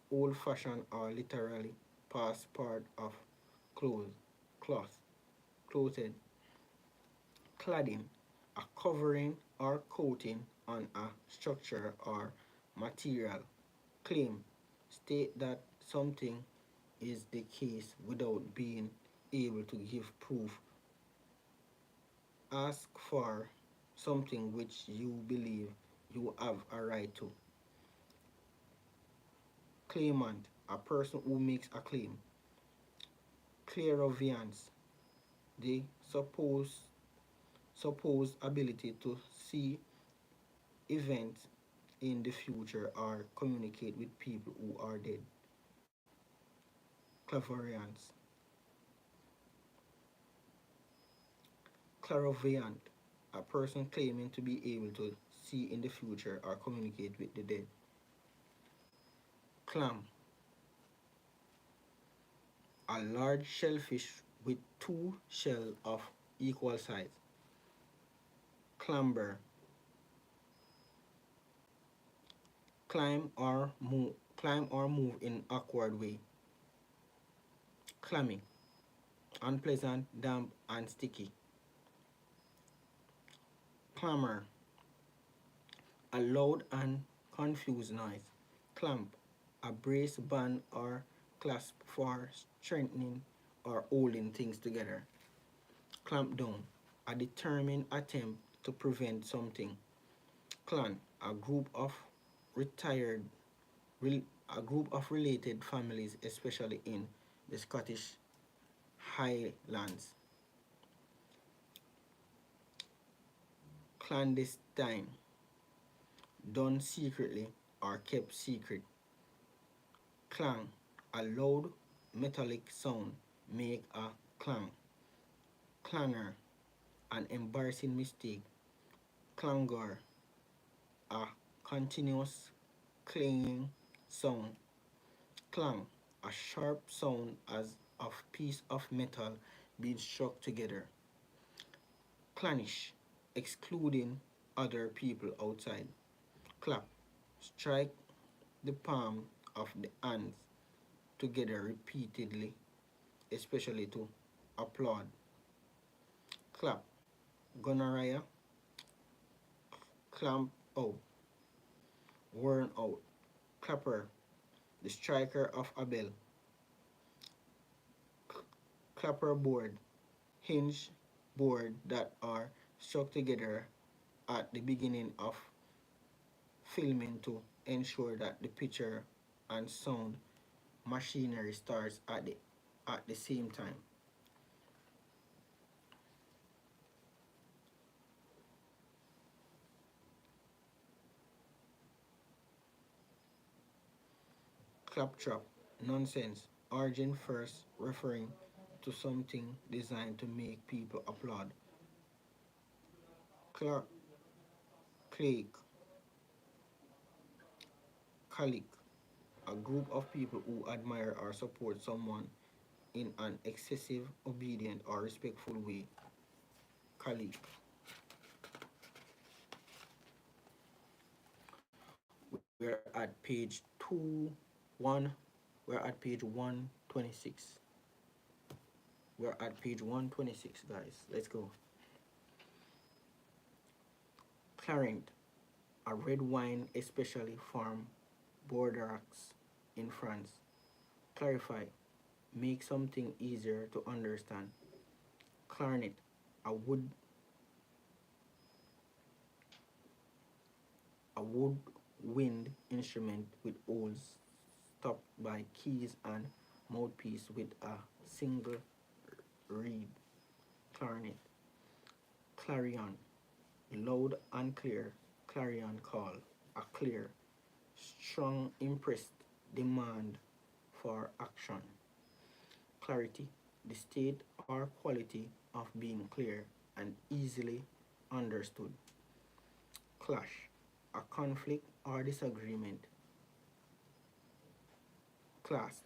Old fashioned or literally past part of clothes. Cloth. Clothed. Cladding. A covering or coating on a structure or material. Claim. State that something is the case without being able to give proof. Ask for something which you believe you have a right to. Claimant, a person who makes a claim. Clairvoyance, the supposed ability to see events in the future or communicate with people who are dead. Clairvoyance. Clairvoyant, a person claiming to be able to see in the future or communicate with the dead. Clam, a large shellfish with two shells of equal size. Clamber, climb or move in awkward way. Clammy, unpleasant, damp and sticky. Clamor, a loud and confused noise. Clamp, a brace band or clasp for strengthening or holding things together. Clamp down, a determined attempt to prevent something. Clan, a group of retired, a group of related families, especially in the Scottish Highlands. Clandestine, done secretly or kept secret. Clang, a loud metallic sound, make a clang. Clangor, an embarrassing mistake. Clangor, a continuous clanging sound. Clang, a sharp sound as of piece of metal being struck together. Clanish, excluding other people outside. Clap, strike the palm of the hands together repeatedly, especially to applaud. Clap, gonorrhea, clamp out, worn out. Clapper, the striker of a bell. Clapper board, hinge board that are struck together at the beginning of filming to ensure that the picture and sound machinery starts at the same time. Claptrap, nonsense, origin first referring to something designed to make people applaud. Clark, Clake, Calic, a group of people who admire or support someone in an excessive, obedient, or respectful way. Calic. We're at page 1. We're at page 126. We're at page 126, guys. Let's go. Clarent, a red wine especially from Bordeaux in France. Clarify, make something easier to understand. Clarinet, a woodwind instrument with holes stopped by keys and mouthpiece with a single reed. Clarinet. Clarion, loud and clear clarion call, a clear, strong, impressed demand for action. Clarity, the state or quality of being clear and easily understood. Clash, a conflict or disagreement. Class,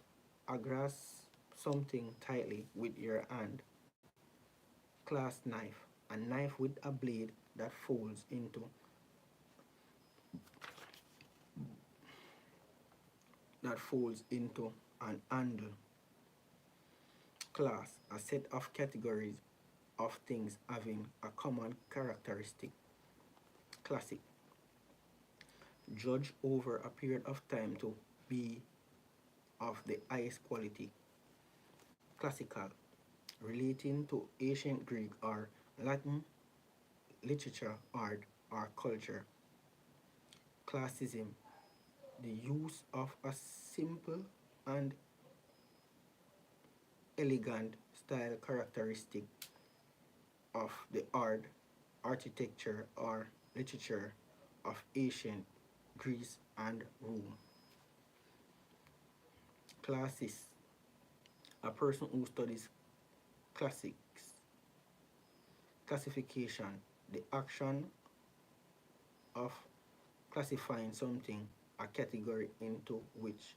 a grasp something tightly with your hand. Clasp knife, a knife with a blade that folds into an handle. Class, a set of categories of things having a common characteristic. Classic, judged over a period of time to be of the highest quality. Classical, relating to ancient Greek or Latin literature, art, or culture. Classicism, the use of a simple and elegant style characteristic of the art, architecture, or literature of ancient Greece and Rome. Classicist, a person who studies classics. Classification, the action of classifying something, a category into which.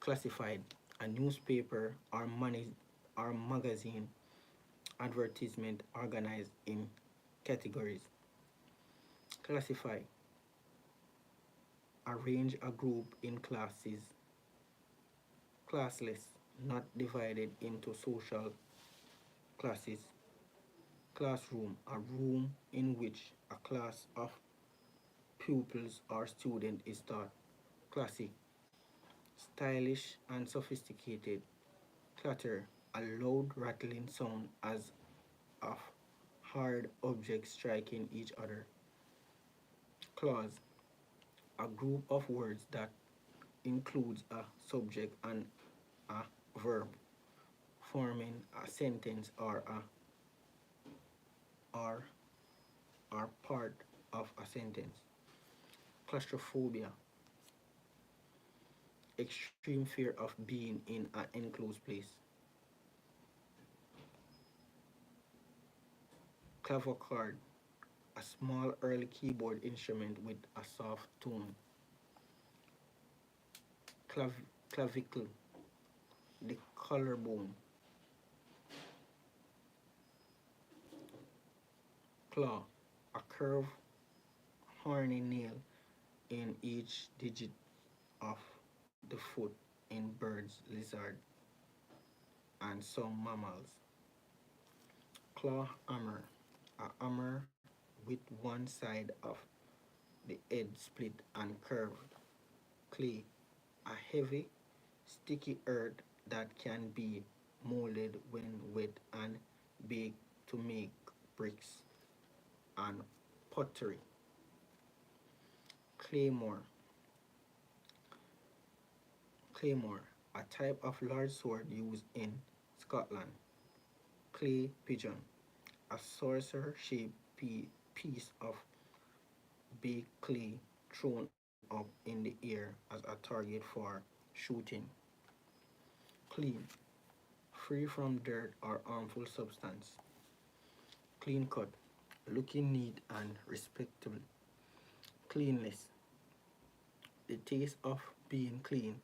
Classified, a newspaper or magazine advertisement organized in categories. Classify, arrange a group in classes. Classless, not divided into social classes. Classroom, a room in which a class of pupils or students is taught. Classic, stylish and sophisticated. Clatter, a loud rattling sound as of hard objects striking each other. Clause, a group of words that includes a subject and a verb, forming a sentence or are part of a sentence. Claustrophobia, extreme fear of being in an enclosed place. Clavichord, a small early keyboard instrument with a soft tone. Clavicle, the collarbone. Claw, a curved, horny nail in each digit of the foot in birds, lizards, and some mammals. Claw hammer, a hammer with one side of the head split and curved. Clay, a heavy, sticky earth that can be molded when wet and baked to make bricks and pottery. Claymore, claymore, a type of large sword used in Scotland. Clay pigeon, a saucer-shaped piece of baked clay thrown up in the air as a target for shooting. Clean, free from dirt or harmful substance. Clean cut, looking neat and respectable. Cleanliness, the taste of being clean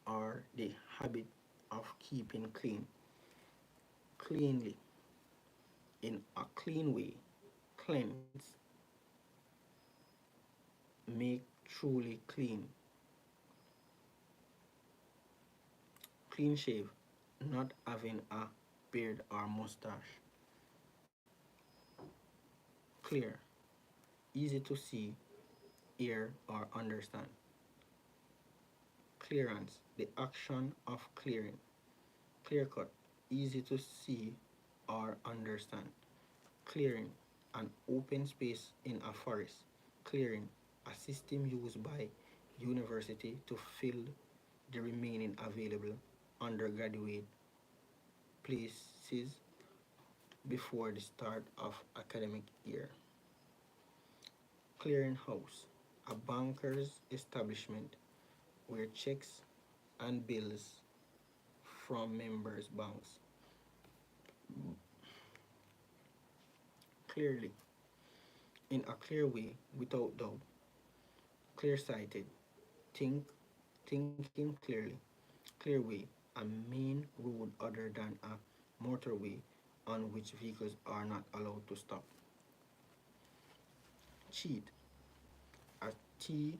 or the habit of keeping clean. Cleanly, in a clean way. Cleanse, make truly clean. Clean shave, not having a beard or mustache. Clear, easy to see, hear, or understand. Clearance, the action of clearing. Clear cut, easy to see or understand. Clearing, an open space in a forest. Clearing, a system used by university to fill the remaining available undergraduate places before the start of academic year. Clearinghouse, a banker's establishment where checks and bills from members' banks. Clearly, in a clear way, without doubt. Clear-sighted, think, thinking clearly, clearway, a main road other than a motorway on which vehicles are not allowed to stop. Cheat, a T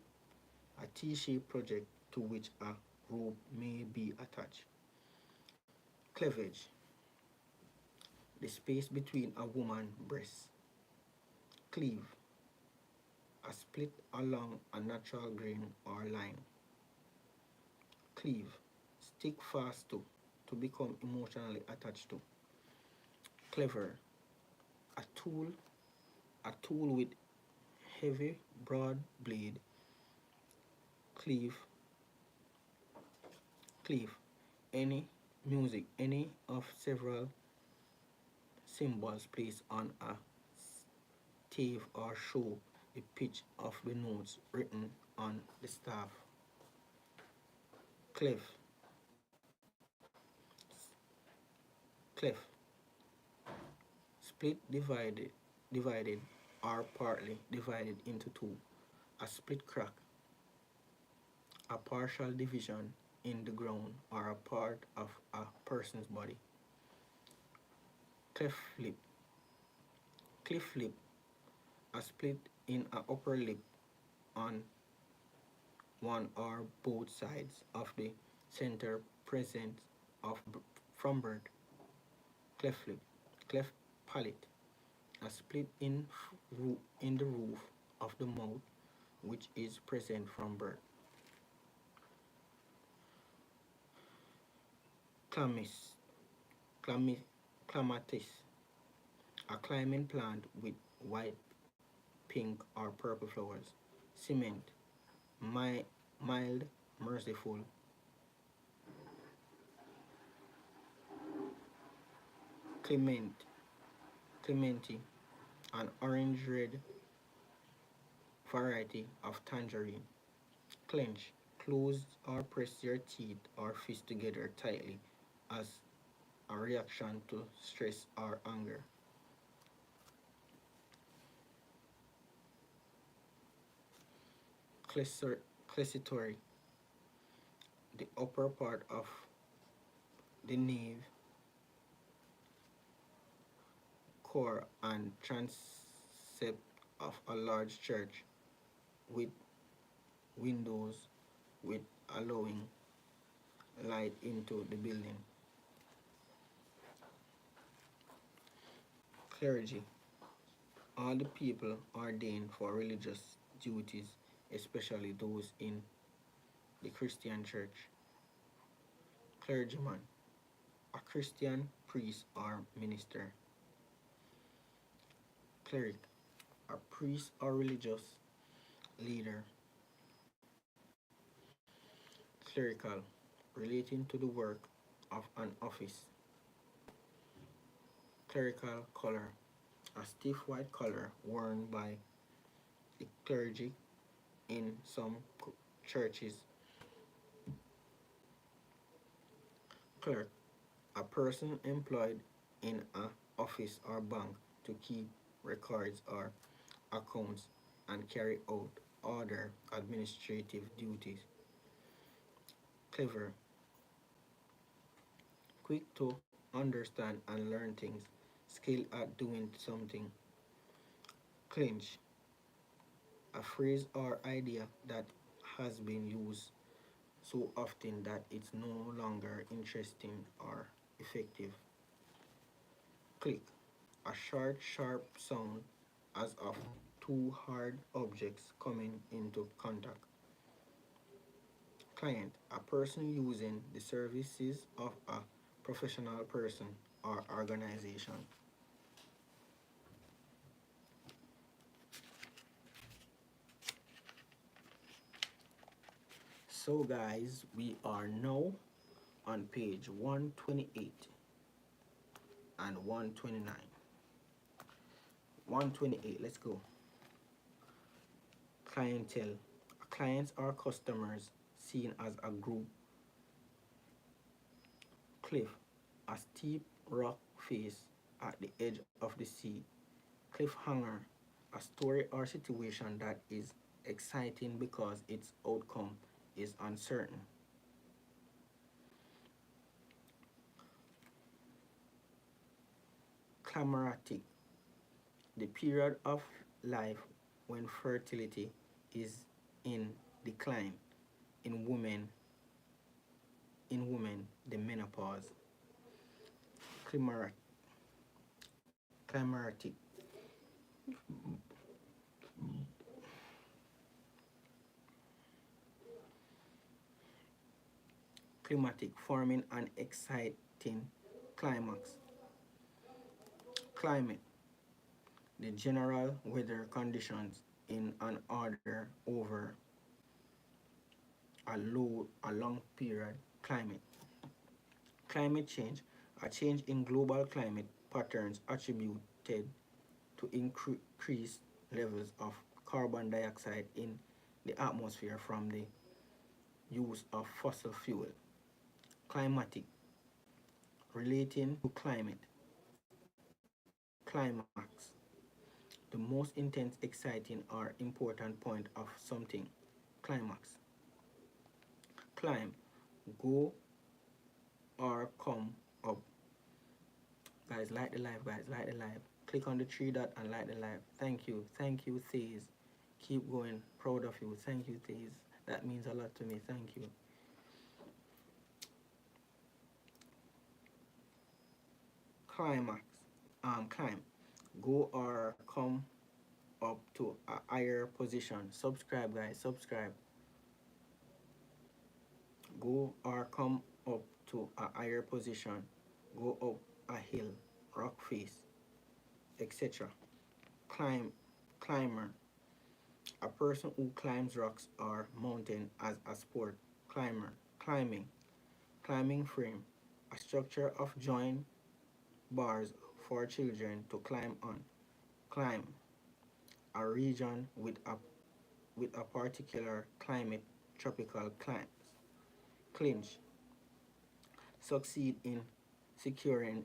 a T-shaped project to which a rope may be attached. Cleavage, the space between a woman's breasts. Cleave, a split along a natural grain or line. Cleave, stick fast to become emotionally attached to. Clever, a tool, a tool with heavy, broad blade. Cleave, cleave, any music, any of several cymbals placed on a stave or show the pitch of the notes written on the staff. Clef, clef, split divided or partly divided into two. A split crack, a partial division in the ground or a part of a person's body. Cleft lip, cliff lip, a split in a upper lip on one or both sides of the center presence of from birth. Cleft lip, cleft palate, a split in the roof of the mouth which is present from birth. Chlamys, chlamys, clematis, a climbing plant with white, pink, or purple flowers. Cement, mild, merciful. Clement, clementi, an orange-red variety of tangerine. Clench, close or press your teeth or fist together tightly as a reaction to stress or anger. Clencitory, the upper part of the nave, core, and transept of a large church with windows with allowing light into the building. Clergy, all the people ordained for religious duties, especially those in the Christian church. Clergyman, a Christian priest or minister. Cleric, a priest or religious leader. Clerical, relating to the work of an office. Clerical collar, a stiff white collar worn by the clergy in some churches. Clerk, a person employed in an office or bank to keep records or accounts and carry out other administrative duties. Clever, quick to understand and learn things, skilled at doing something. Clinch, a phrase or idea that has been used so often that it's no longer interesting or effective. Click, a short, sharp sound as of two hard objects coming into contact. Client, a person using the services of a professional person or organization. So guys, we are now on page 128 and 129. 128, let's go. Clientele, clients or customers seen as a group. Cliff, a steep rock face at the edge of the sea. Cliffhanger, a story or situation that is exciting because its outcome is uncertain. Climactic, the period of life when fertility is in decline. In women, the menopause. Climactic, climactic, climatic, forming an exciting climax. Climate, the general weather conditions in an order over a long period. Climate, climate change, a change in global climate patterns attributed to increased levels of carbon dioxide in the atmosphere from the use of fossil fuel. Climatic, relating to climate. Climax, the most intense, exciting, or important point of something. Climax. Climb, go or come up. Guys, like the live, guys, like the live. Click on the three dot and like the live. Thank you, Thies. Keep going, proud of you. Thank you, Thies. That means a lot to me. Thank you. Climax, climb, go or come up to a higher position. Subscribe, guys, subscribe. Go or come up to a higher position. Go up a hill, rock face, etc. Climber, a person who climbs rocks or mountain as a sport. Climbing, climbing frame, a structure of joint bars for children to climb on. Climb, a region with a particular climate, tropical climes. Clinch, succeed in securing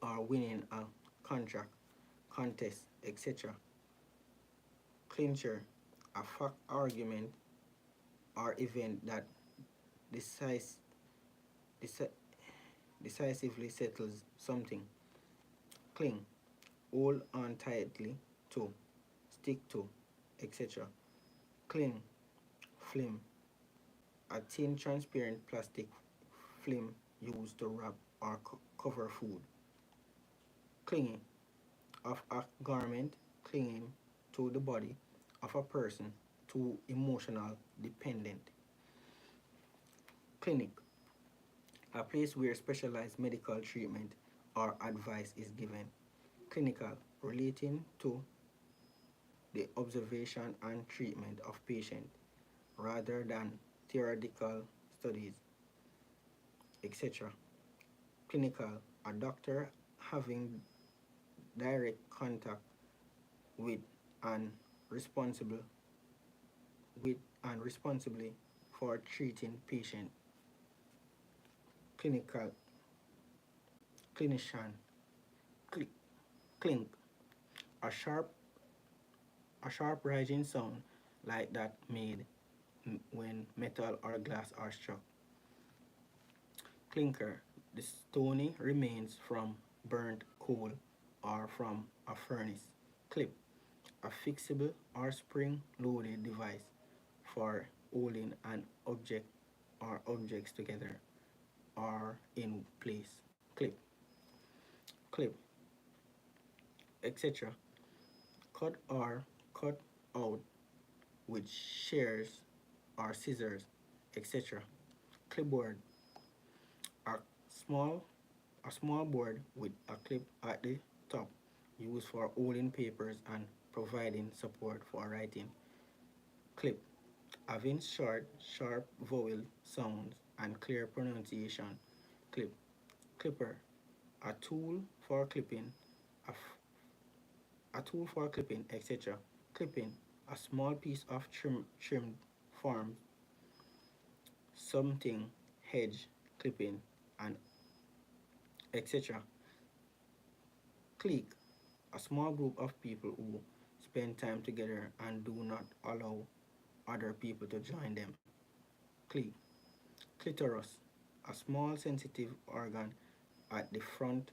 or winning a contract, contest, etc. Clincher, a fact, argument, or event that decis- deci- decisively settles something. Cling, hold on tightly to, stick to, etc. Cling, film, a thin transparent plastic film used to wrap or cover food. Clinging, of a garment, clinging to the body of a person, to emotional dependent. Clinic, a place where specialized medical treatment or advice is given. Clinical, relating to the observation and treatment of patient rather than theoretical studies, etc. Clinical, a doctor having direct contact with and responsible with and responsibly for treating patient. Clinical, clinician, clink, a sharp rising sound like that made when metal or glass are struck. Clinker, the stony remains from burnt coal or from a furnace. Clip, a fixable or spring-loaded device for holding an object or objects together or in place. Clip, clip, etc. Cut or cut out with shears or scissors, etc. Clipboard, a small a small board with a clip at the top used for holding papers and providing support for writing. Clip, having short, sharp vowel sounds and clear pronunciation. Clip, clipper, a tool for clipping, a tool for clipping, etc. Clipping, a small piece of trimmed form, something, hedge, clipping, and etc. Clique, a small group of people who spend time together and do not allow other people to join them. Clitoris, a small sensitive organ at the front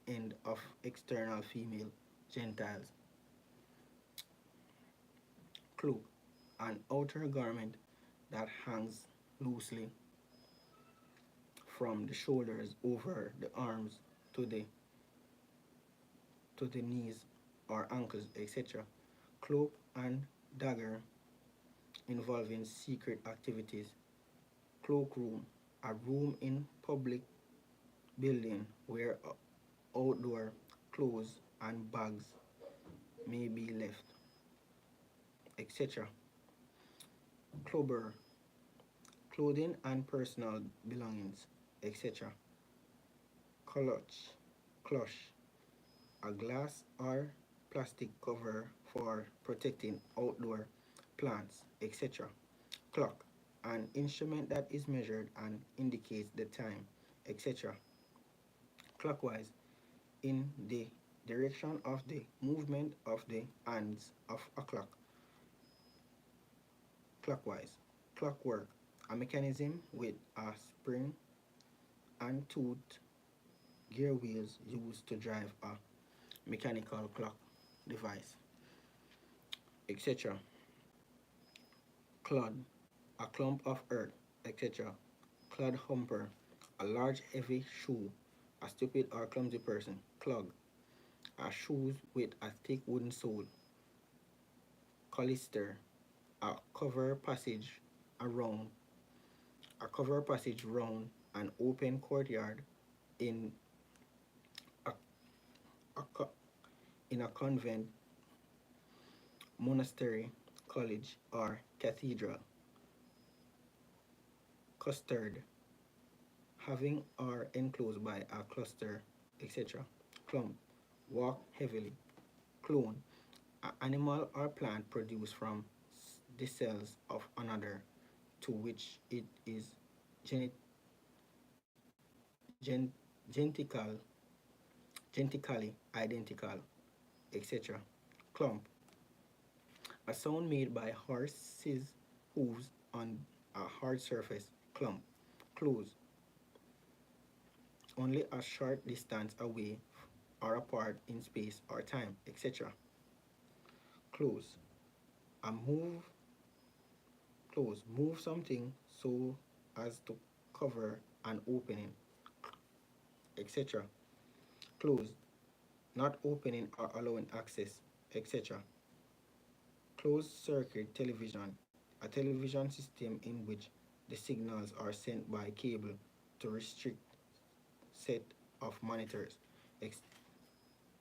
end of external female genitals. Cloak, an outer garment that hangs loosely from the shoulders over the arms to the knees or ankles, etc. Cloak and dagger involving secret activities. Cloakroom, a room in public building where outdoor clothes and bags may be left, etc. Clobber, clothing and personal belongings, etc. Clutch, a glass or plastic cover for protecting outdoor plants, etc. Clock, an instrument that is measured and indicates the time, etc. Clockwise, in the direction of the movement of the hands of a clock. Clockwise. Clockwork, a mechanism with a spring and tooth gear wheels used to drive a mechanical clock device, etc. Clod, a clump of earth, etc. Clodhopper, a large heavy shoe, a stupid or clumsy person. Clog, a shoes with a thick wooden sole. Colister, a cover passage around an open courtyard in a, a in a convent, monastery, college, or cathedral. Custard, having or enclosed by a cluster, etc. Clump, walk heavily. Clone, an animal or plant produced from the cells of another to which it is genet- gentical, genetically identical, etc. Clump, a sound made by horses' hooves on a hard surface. Clump. Close, only a short distance away or apart in space or time, etc. Close, a move something so as to cover an opening, etc. Close, not opening or allowing access, etc. Closed circuit television, a television system in which the signals are sent by cable to restrict set of ex-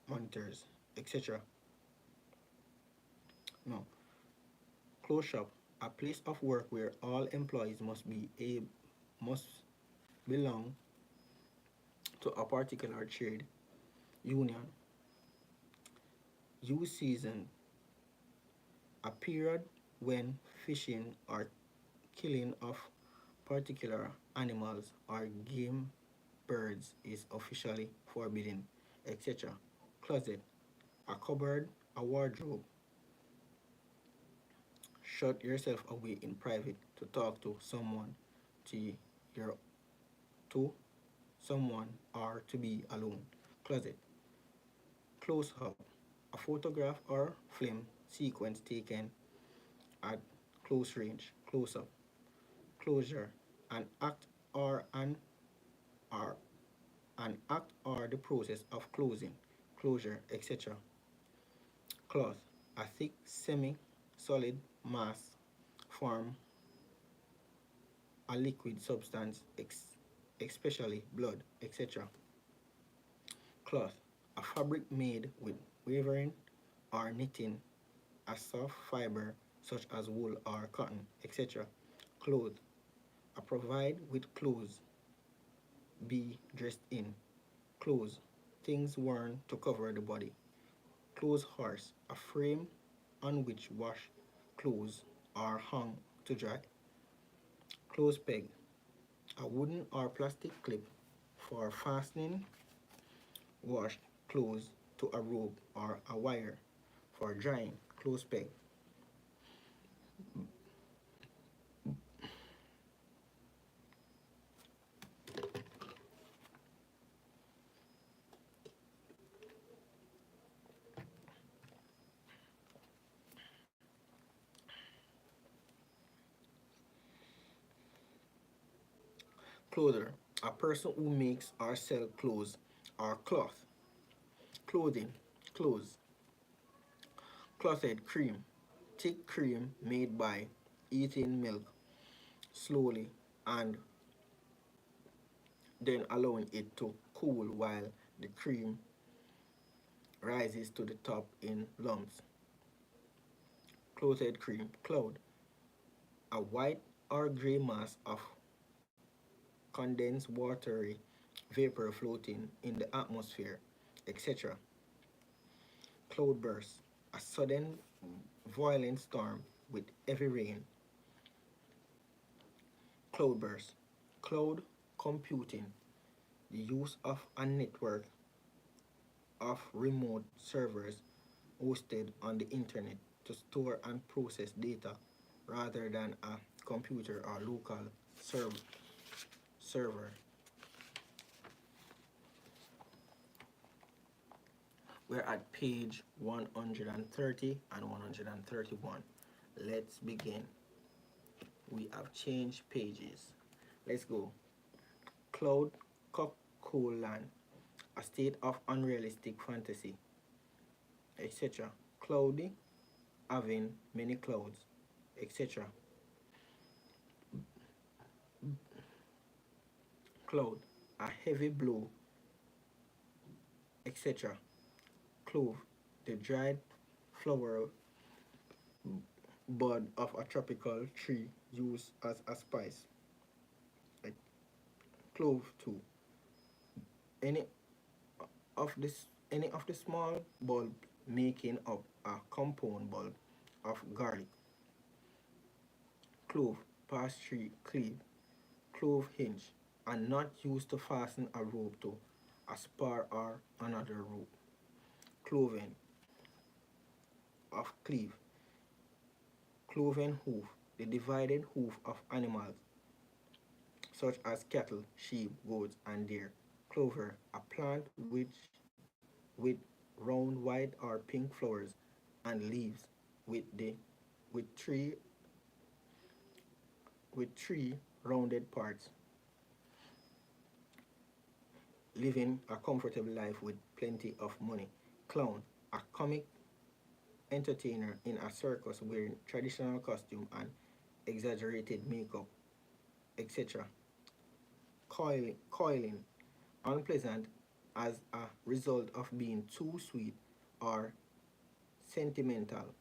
monitors, etc. No. Closed shop, a place of work where all employees must belong to a particular trade union. Use season, a period when fishing or killing of particular animals or game birds is officially forbidden, etc. Closet, a cupboard, a wardrobe. Shut yourself away in private to talk to your to someone or to be alone. Closet. Close up, a photograph or film sequence taken at close range, close up. Closure, an act or or the process of closing, closure, etc. Cloth, a thick semi-solid mass form a liquid substance, especially blood, etc. Cloth, a fabric made with weaving or knitting, a soft fiber such as wool or cotton, etc. Cloth, a provide with clothes, be dressed in. Clothes, things worn to cover the body. Clothes horse, a frame on which wash clothes are hung to dry. Clothes peg, a wooden or plastic clip for fastening washed clothes to a rope or a wire for drying. Clothes peg. Clother, a person who makes or sell clothes or cloth. Clothing, clothes. Clothed cream, thick cream made by eating milk slowly and then allowing it to cool while the cream rises to the top in lumps. Clothed cream, cloud, a white or gray mass of condensed watery vapor floating in the atmosphere, etc. Cloudburst, a sudden violent storm with heavy rain. Cloudburst, cloud computing, the use of a network of remote servers hosted on the internet to store and process data rather than a computer or local server. We're at page 130 and 131. Let's begin. We have changed pages. Let's go. Cloud Cocoland, a state of unrealistic fantasy, etc. Cloudy, having many clouds, etc. Cloud, a heavy blow, etc. Clove, the dried flower bud of a tropical tree used as a spice. Like clove too. Any any of the small bulb making up a compound bulb of garlic. Clove, past tree, cleave, clove hinge, and not used to fasten a rope to a spar or another rope. Cloven of cleave, cloven hoof, the divided hoof of animals such as cattle, sheep, goats, and deer. Clover, a plant with round white or pink flowers and leaves with the with three with three rounded parts, living a comfortable life with plenty of money. Clown, a comic entertainer in a circus wearing traditional costume and exaggerated makeup, etc. Coiling, unpleasant as a result of being too sweet or sentimental.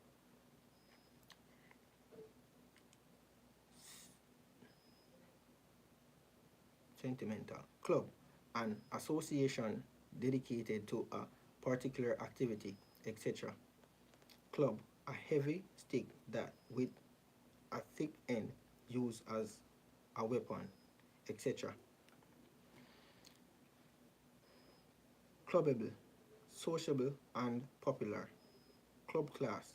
Sentimental. Club, an association dedicated to a particular activity, etc. Club, a heavy stick that with a thick end used as a weapon, etc. Clubbable, sociable and popular. Club class,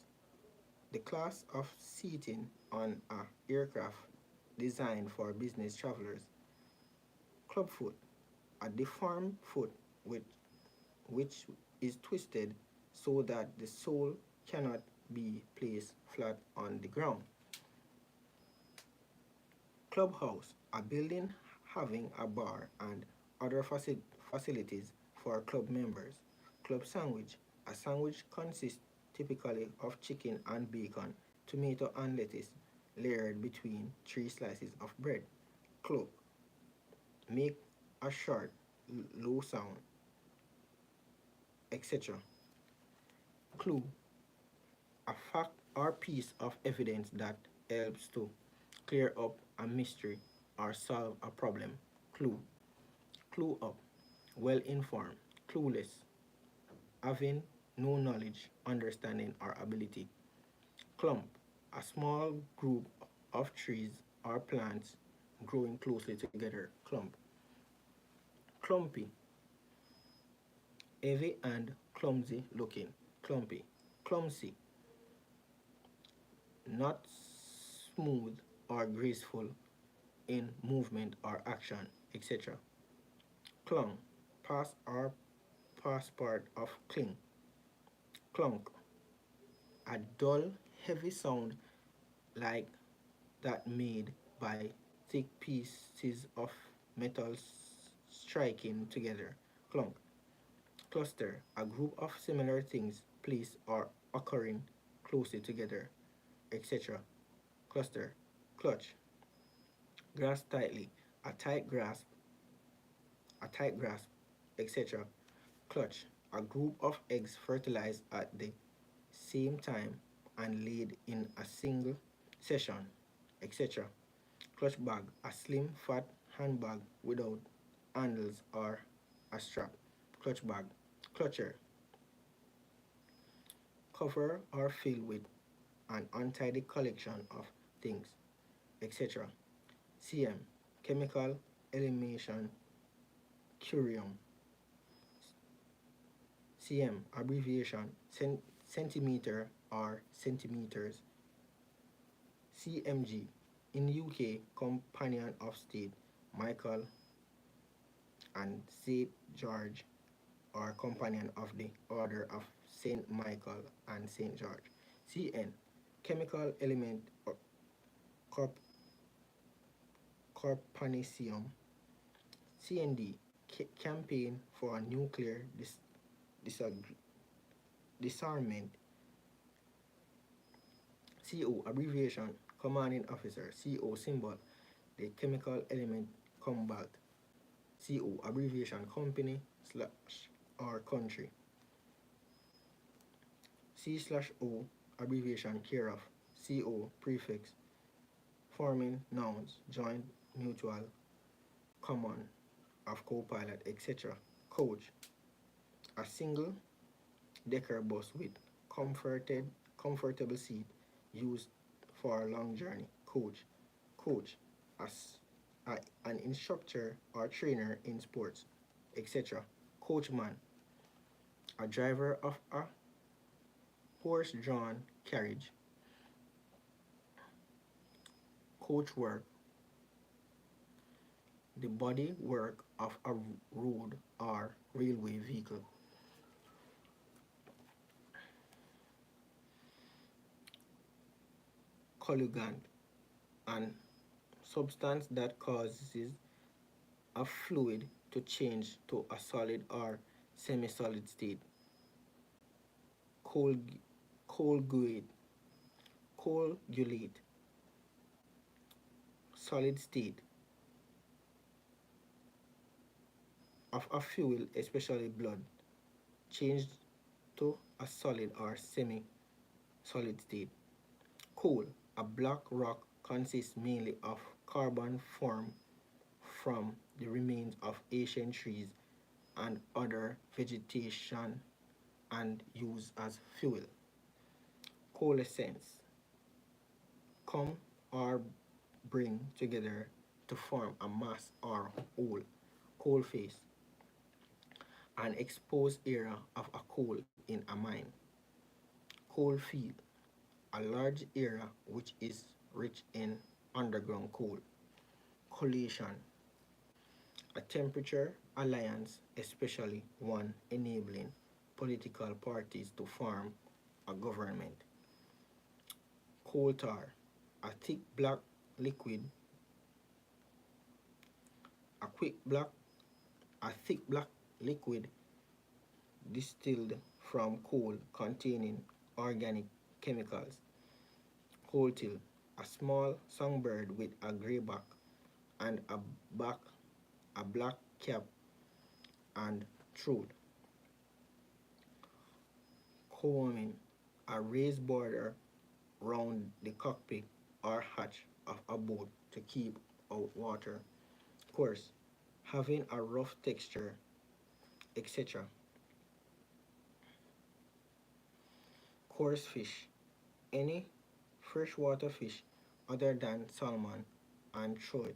the class of seating on a aircraft designed for business travelers. Clubfoot, a deformed foot which is twisted so that the sole cannot be placed flat on the ground. Clubhouse, a building having a bar and other facilities for club members. Club sandwich, a sandwich consists typically of chicken and bacon, tomato and lettuce layered between three slices of bread. Cloak, make a short, low sound, etc. Clue, a fact or piece of evidence that helps to clear up a mystery or solve a problem. Clue, clue up, well informed, clueless, having no knowledge, understanding, or ability. Clump, a small group of trees or plants growing closely together. Clump. Clumpy, heavy and clumsy looking. Clumpy. Clumsy, not smooth or graceful in movement or action, etc. Clung, past or past part of cling. Clunk, a dull, heavy sound like that made by thick pieces of metals striking together. Clunk. Cluster, a group of similar things placed or occurring closely together, etc. Cluster. Clutch. Grasp tightly, a tight grasp, a tight grasp, etc. Clutch, a group of eggs fertilized at the same time and laid in a single session, etc. Clutch bag, a slim, fat handbag without handles or a strap. Clutch bag. Clutcher, cover or fill with an untidy collection of things, etc. CM, chemical elimination curium. CM, abbreviation, centimeter or centimeters. CMG, in UK, Companion of State Michael and St. George, or Companion of the Order of St. Michael and St. George. CN, chemical element or corp- corpanaceum. CND, campaign for nuclear disarmament. CO, abbreviation, commanding officer. CO, symbol, the chemical element combat. CO, abbreviation, company slash or country. C slash O, abbreviation, care of. CO, prefix, forming nouns, joint, mutual, common, of co-pilot, etc. Coach, a single decker bus with comfortable seat used for a long journey. Coach, coach, as an instructor or trainer in sports, etc. Coachman, a driver of a horse-drawn carriage. Coachwork, the body work of a road or railway vehicle. Colligant, an substance that causes a fluid to change to a solid or semi-solid state. Colg- Colgate, coagulate, solid state of a fuel, especially blood, changed to a solid or semi-solid state. Coal, a black rock, consists mainly of carbon formed from the remains of ancient trees and other vegetation and used as fuel. Coalescence, come or bring together to form a mass or whole. Coal face, an exposed area of a coal in a mine. Coal field, a large area which is rich in underground coal. Coalition, a temperature alliance, especially one enabling political parties to form a government. Coal tar, a thick black liquid, a quick black, a thick black liquid distilled from coal containing organic chemicals. Coal till, a small songbird with a gray back and back, a black cap and throat. Coaming, a raised border round the cockpit or hatch of a boat to keep out water. Coarse, having a rough texture, etc. Coarse fish, any freshwater fish other than salmon and trout.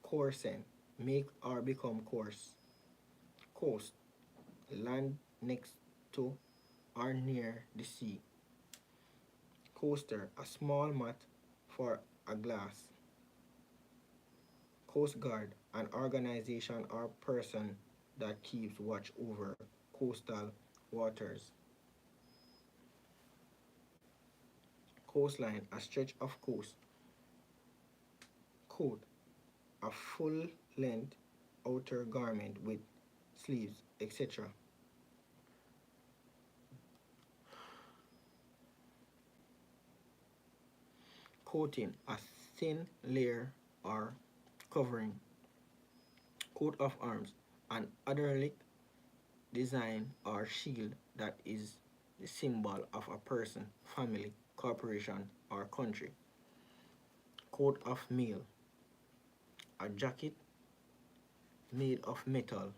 Coarsen, make or become coarse. Coast, land next to or near the sea. Coaster, a small mat for a glass. Coast Guard, an organization or person that keeps watch over coastal waters. Coastline, a stretch of coast. Coat, a full-length outer garment with sleeves, etc. Coating, a thin layer or covering. Coat of arms, an Adderlick design or shield that is the symbol of a person, family, corporation, or country. Coat of mail, a jacket made of metal,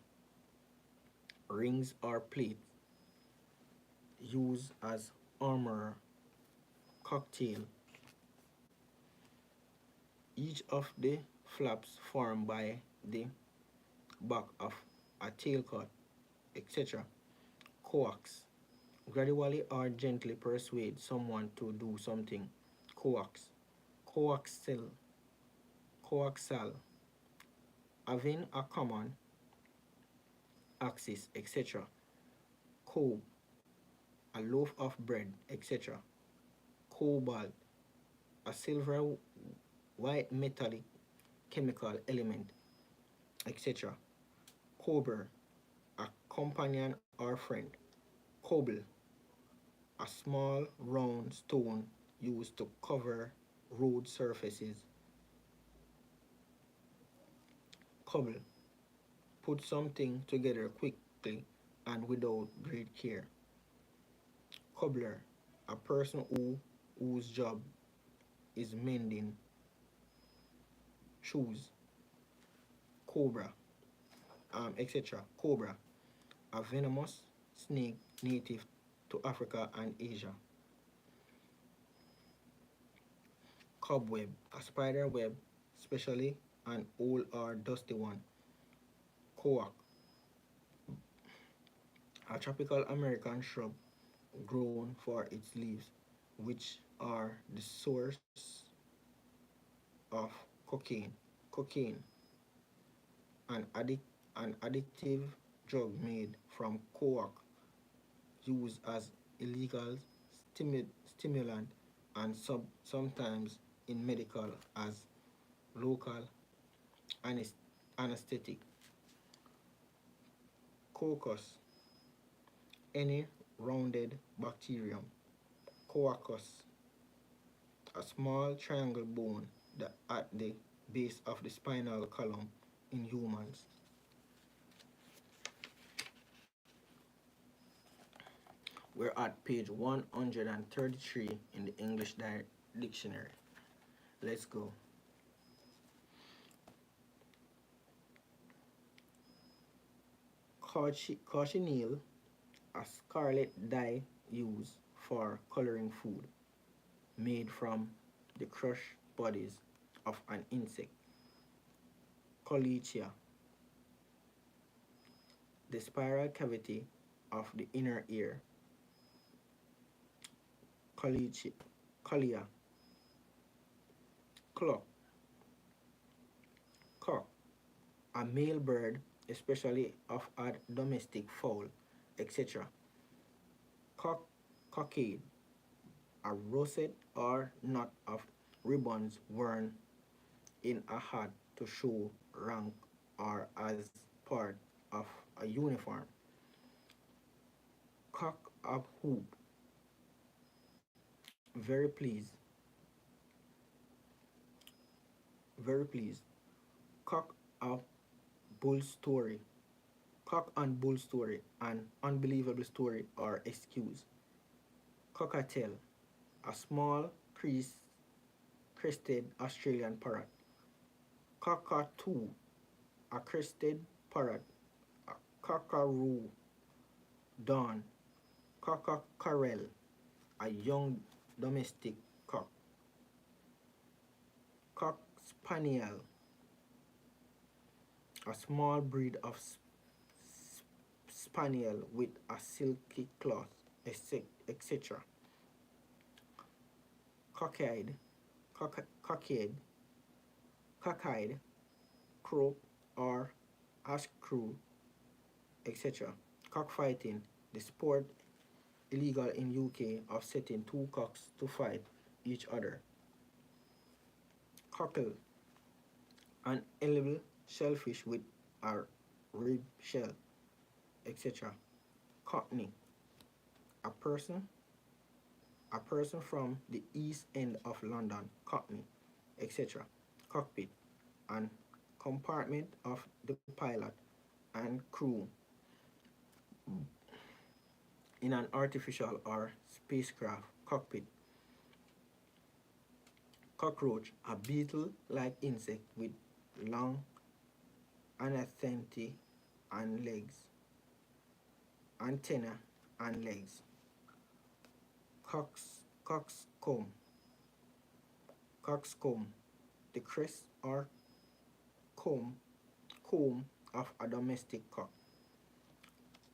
rings or plates used as armor, cocktail. Each of the flaps formed by the back of a tailcoat, etc. Coax, gradually or gently persuade someone to do something. Coax, coaxel, coaxal, having a common axis, etc. Cob, a loaf of bread, etc. Cobalt, a silver white metallic chemical element, etc. Cobber, a companion or friend. Cobble, a small round stone used to cover road surfaces. Cobble, put something together quickly and without great care. Cobbler, a person whose job is mending shoes. Cobra, etc. Cobra, a venomous snake native to Africa and Asia. Cobweb, a spider web, especially an old or dusty one. Coac, a tropical American shrub grown for its leaves, which are the source of cocaine. Cocaine, an, an addictive drug made from coac, used as illegal stimulant and sometimes in medical as local anesthetic. Coccus, any rounded bacterium. Coacus, a small triangle bone at the base of the spinal column in humans. We're at page 133 in the English dictionary. Let's go. Cochineal, a scarlet dye used for coloring food, made from the crushed bodies of an insect. Colichia, the spiral cavity of the inner ear. Colia, clock, cock, a male bird, especially of a domestic fowl, etc. Cockade, a rosette or knot of ribbons worn in a hat to show rank or as part of a uniform. Cock up hoop, very pleased, very pleased. Cock up bull story, cock and bull story, an unbelievable story or excuse. Cockatiel, a small crested Australian parrot. Cockatoo, a crested parrot. A cockaroo, dawn. Cockerel, a young domestic cock. Cock spaniel, a small breed of spaniel with a silky cloth, etc. Cockeyed, cockeyed, cockeyed, crow or ash crow, etc. Cockfighting, the sport illegal in UK of setting two cocks to fight each other. Cockle, An edible shellfish with a rib shell, etc. Cockney, a person, a person from the east end of London, Cockney, etc. Cockpit, an compartment of the pilot and crew in an artificial or spacecraft cockpit. Cockroach, a beetle-like insect with long antennae and legs. Antenna and legs. Coxcomb. Coxcomb, the crest or comb, comb of a domestic cock.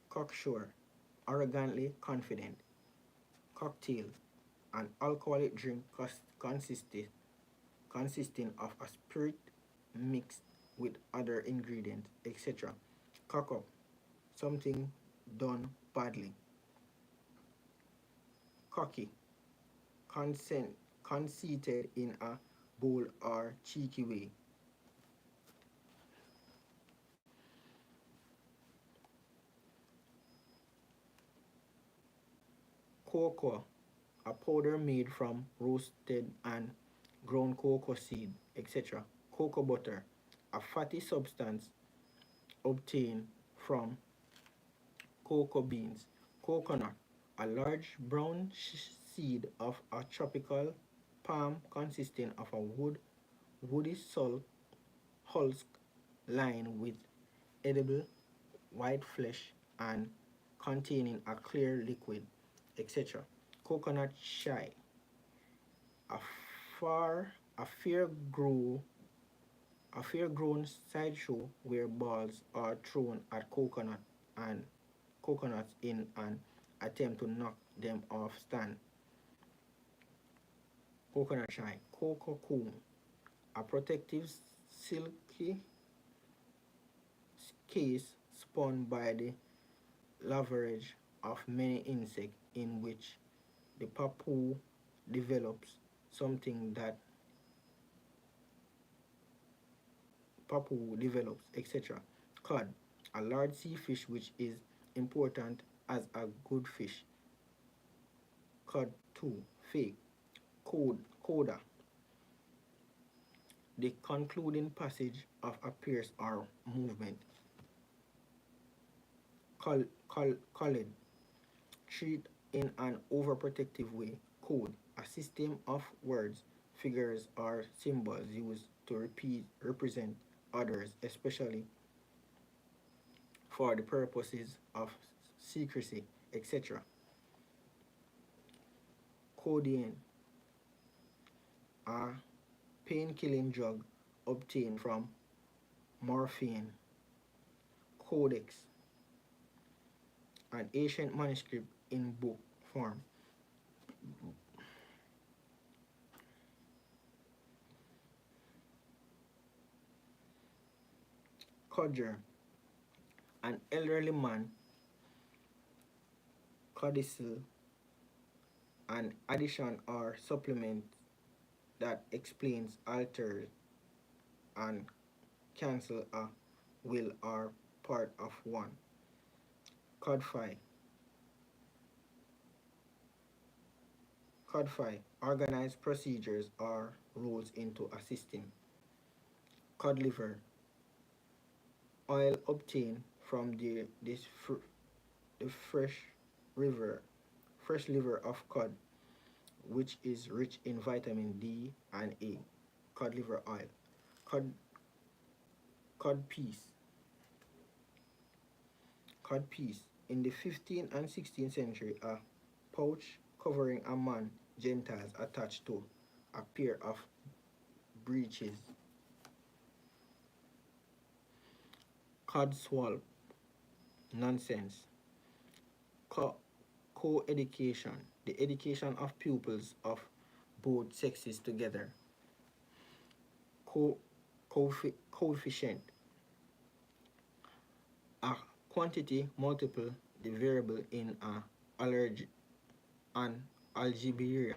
Cocksure, arrogantly confident. Cocktail, an alcoholic drink consisting of a spirit mixed with other ingredients, etc. Cock up, something done badly. Cocky, conceited in a bold or cheeky way. Cocoa, a powder made from roasted and ground cocoa seed, etc. Cocoa butter, a fatty substance obtained from cocoa beans. Coconut, a large brown seed of a tropical palm consisting of a woody husk lined with edible white flesh and containing a clear liquid, etc. Coconut shy, a far a fair grow a fair grown sideshow where balls are thrown at coconuts in an attempt to knock them off stand. Coconut shy, cocoon, a protective silky case spun by the leverage of many insects in which the papu develops something that papu develops, etc. Cod, a large sea fish which is important as a good fish. Cod 2, fake. Coda, the concluding passage of a pierce or movement. Collid, treat in an overprotective way. Code, a system of words, figures, or symbols used to represent others, especially for the purposes of secrecy, etc. Codeine, a pain-killing drug obtained from morphine. Codex, an ancient manuscript in book form. Codger, an elderly man. Codicil, an addition or supplement that explains, alters, and cancel a will or part of one. Codify, organize procedures or rules into a system. Cod liver, oil obtained from the fresh liver of cod, which is rich in vitamin D and A. Cod liver oil. Cod, cod piece. Cod piece. In the 15th and 16th century, a pouch covering a man genitals attached to a pair of breeches. Codswallop, nonsense. Co-education, the education of pupils of both sexes together. Coefficient, a quantity multiple the variable in an algebraic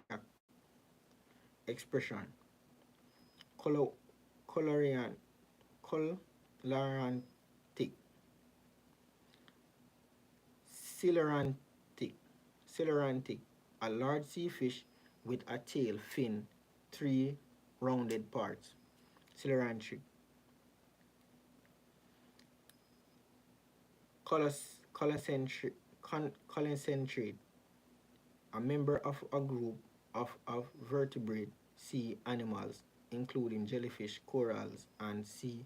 expression. Colorian, Colorantic, Celerantic, Celerantic, a large sea fish with a tail, fin, three rounded parts. Celerantic. Colecentrate, a member of a group of vertebrate sea animals, including jellyfish, corals, and sea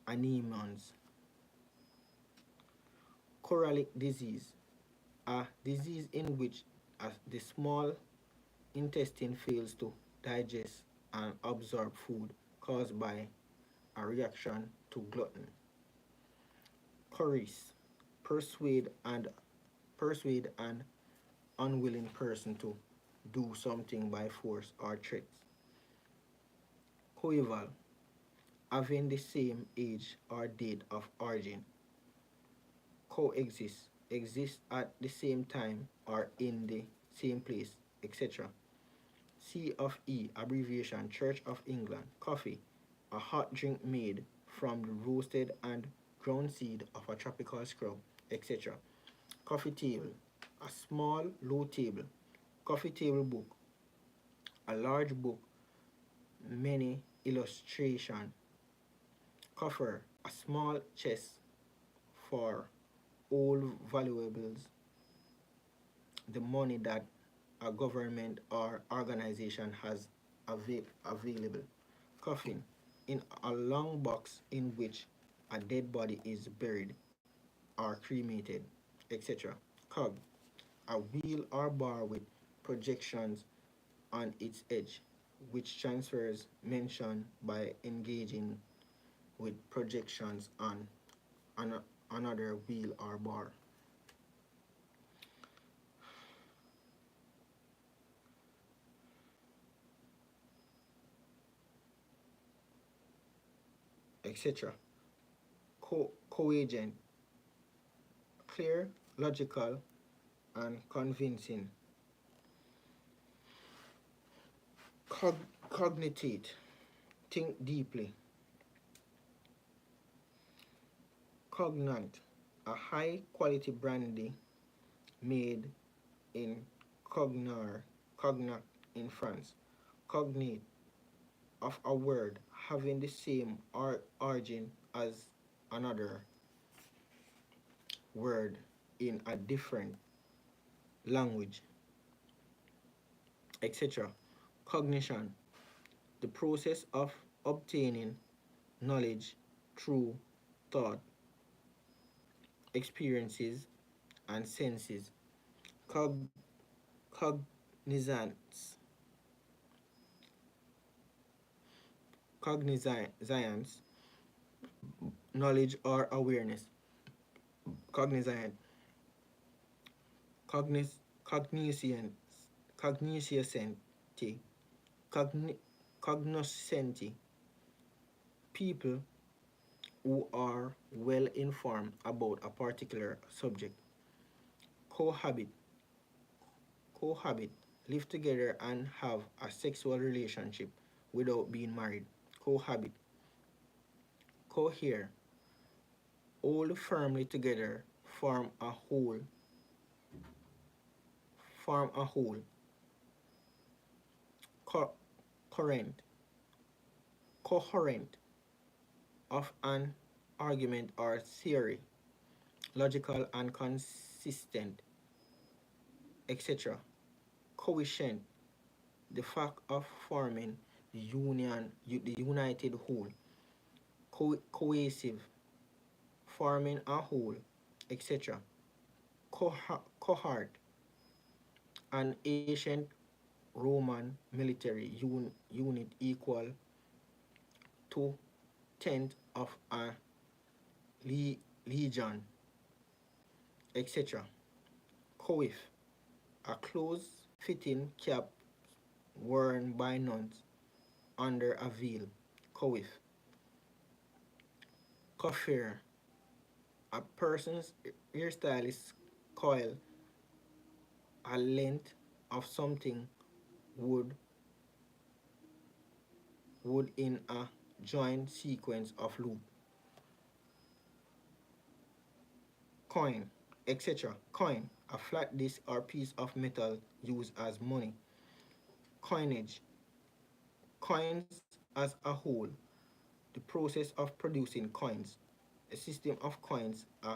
anemones. Coralic disease, a disease in which the small intestine fails to digest and absorb food caused by a reaction to gluten. Coerce, persuade and persuade an unwilling person to do something by force or threats. Coeval, having the same age or date of origin. Coexist, exist at the same time or in the same place, etc. C of E, abbreviation Church of England. Coffee, a hot drink made from the roasted and ground seed of a tropical scrub, etc. Coffee table, a small low table. Coffee table book, a large book, many illustration. Coffer, a small chest for all valuables, the money that a government or organization has available. Coffin, in a long box in which a dead body is buried or cremated, etc. Cog, a wheel or bar with projections on its edge, which transfers mention by engaging with projections on another wheel or bar. Etc. Coagent, clear, logical, and convincing. Cognitate, think deeply. Cognant, a high quality brandy made in Cognac in France. Cognate, of a word having the same origin as another word in a different language, etc. Cognition, the process of obtaining knowledge through thought, experiences, and senses. Cog- cognizance, cognizance, knowledge or awareness. Cognizant, cogniscience, cogniscienti, cognoscenti, people who are well informed about a particular subject. Cohabit, cohabit, live together and have a sexual relationship without being married. Cohabit. Cohere, hold firmly together, form a whole. Co- current, coherent, of an argument or theory, logical and consistent, etc. Coefficient, the fact of forming the united whole. Cohesive, forming a whole, etc. Cohort, an ancient Roman military unit equal to tenth of a legion, etc. Coif, a close-fitting cap worn by nuns under a veil. Coif. Coiffure, a person's hairstyle is coil, a length of something wood in a joint sequence of loop. Coin, etc. Coin, a flat disk or piece of metal used as money. Coinage, coins as a whole, the process of producing coins, a system of coins, a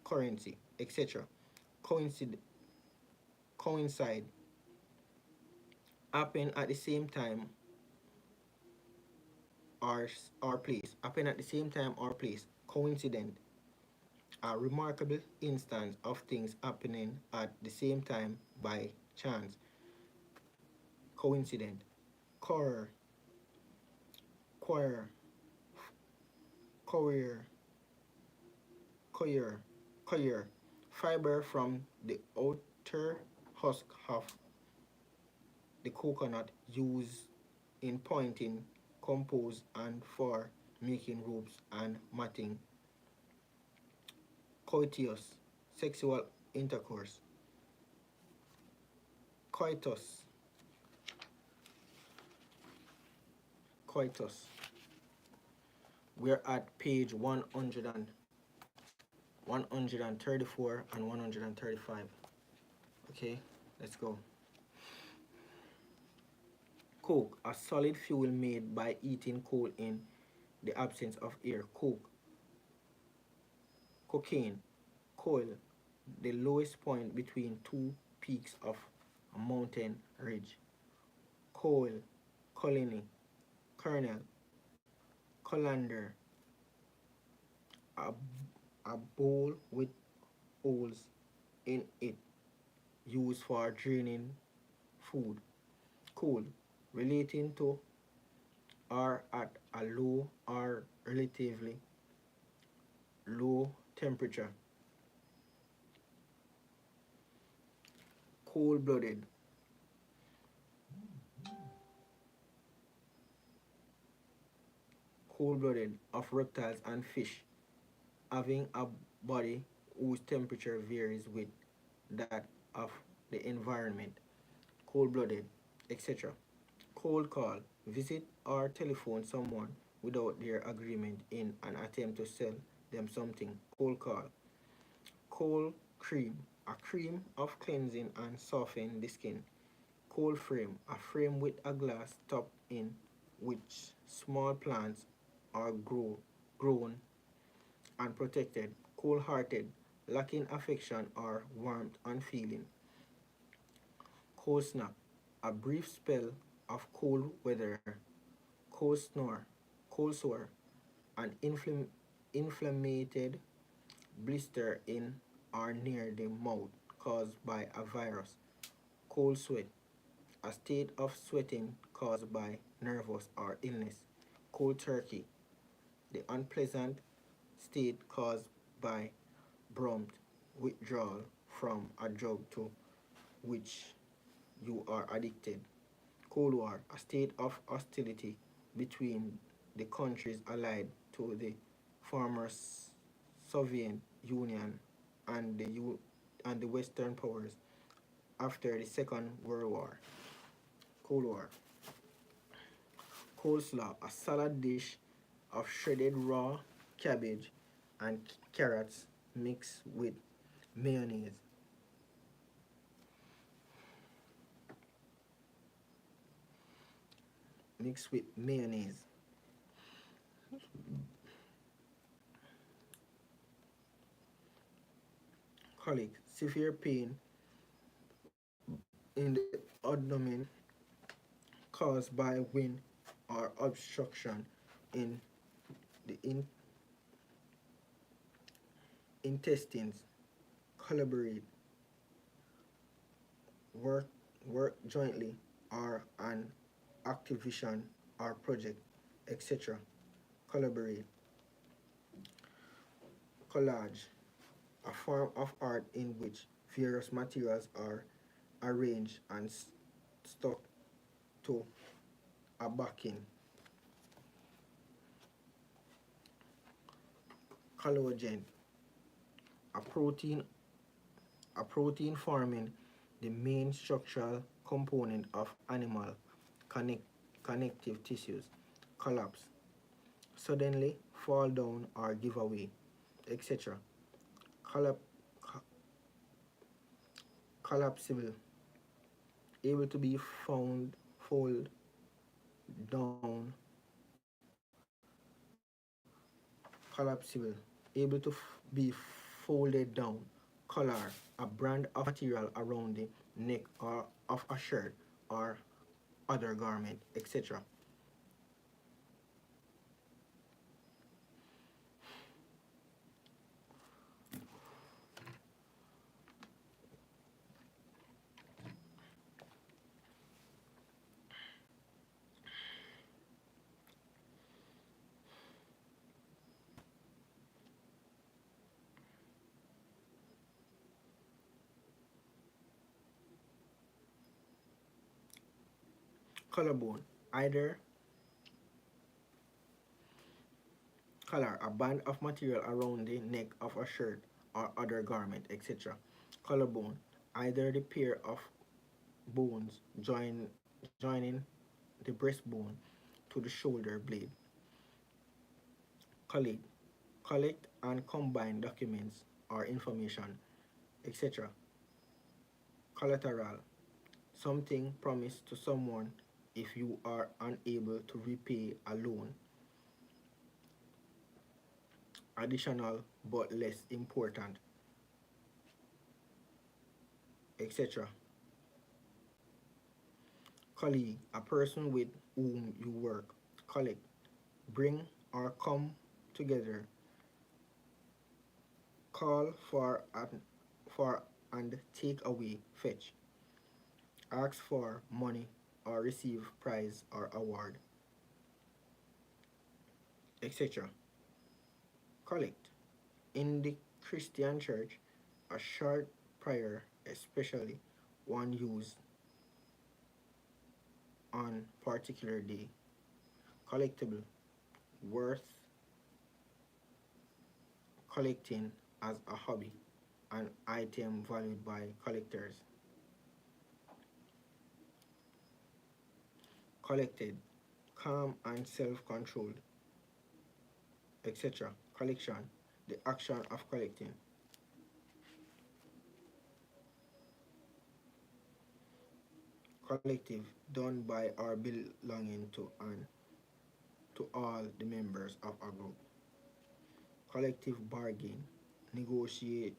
currency, etc. Coincide, happen at the same time or place. Happen at the same time or place. Coincident, a remarkable instance of things happening at the same time by chance. Coincident. Choir, choir, courier, courier, courier. Fiber from the outer husk of the coconut used in pointing, compose, and for making ropes and matting. Coitus, sexual intercourse. Coitus, coitus. We're at page 134 and 135. Okay, let's go. Coke, a solid fuel made by eating coal in the absence of air. Cocaine, coil, the lowest point between two peaks of a mountain ridge. Coil, colony, kernel, colander, a, a bowl with holes in it used for draining food. Cool, relating to or at a low or relatively low temperature. Cold-blooded, cold-blooded of reptiles and fish, having a body whose temperature varies with that of the environment. Cold-blooded, etc. Cold call, visit or telephone someone without their agreement in an attempt to sell them something. Cold call. Cold cream, a cream of cleansing and soften the skin. Cold frame, a frame with a glass top in which small plants are grown and protected. Cold hearted, lacking affection or warmth and feeling. Cold snap, a brief spell of cold weather. Cold snore, cold sore, an inflamed blister in or near the mouth caused by a virus. Cold sweat, a state of sweating caused by nervous or illness. Cold turkey, the unpleasant state caused by prompt withdrawal from a drug to which you are addicted. Cold War, a state of hostility between the countries allied to the former Soviet Union and the Western powers after the Second World War. Cold War. Coleslaw, a salad dish of shredded raw cabbage and carrots mixed with mayonnaise. Mixed with mayonnaise. Colic, severe pain in the abdomen caused by wind or obstruction in the intestines. Collaborate, work, work jointly or an activation or project, etc. Collaborate. Collage, a form of art in which various materials are arranged and stuck to a backing. Collagen, a protein forming the main structural component of animal connective tissues. Collapse, suddenly fall down or give away, etc. Collap- collapsible, able to be found, fold down, collapsible, able to be folded down, collar, a brand of material around the neck or of a shirt or other garment, etc. Collarbone, either collar, a band of material around the neck of a shirt or other garment, etc. Collarbone, either the pair of bones joining the breastbone to the shoulder blade. Collect, collect and combine documents or information, etc. Collateral, something promised to someone if you are unable to repay a loan. Additional but less important, etc. Colleague, a person with whom you work. Collect, bring or come together. Call for and take away, fetch. Ask for money or receive prize or award, etc. Collect. In the Christian church, a short prayer, especially one used on particular day. Collectible, worth collecting as a hobby, an item valued by collectors. Collected, calm and self-controlled, etc. Collection, the action of collecting. Collective, done by or belonging to all the members of a group. Collective bargain, negotiate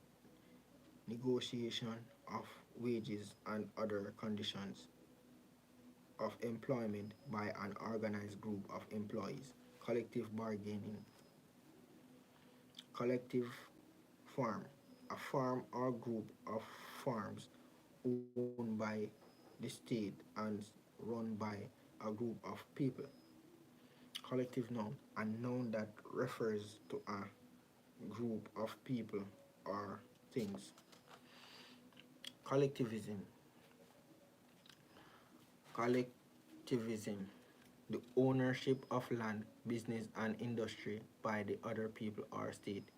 negotiation of wages and other conditions of employment by an organized group of employees. Collective bargaining. Collective farm, a farm or group of farms owned by the state and run by a group of people. Collective noun, a noun that refers to a group of people or things. Collectivism. Collectivism, the ownership of land, business, and industry by the other people or state.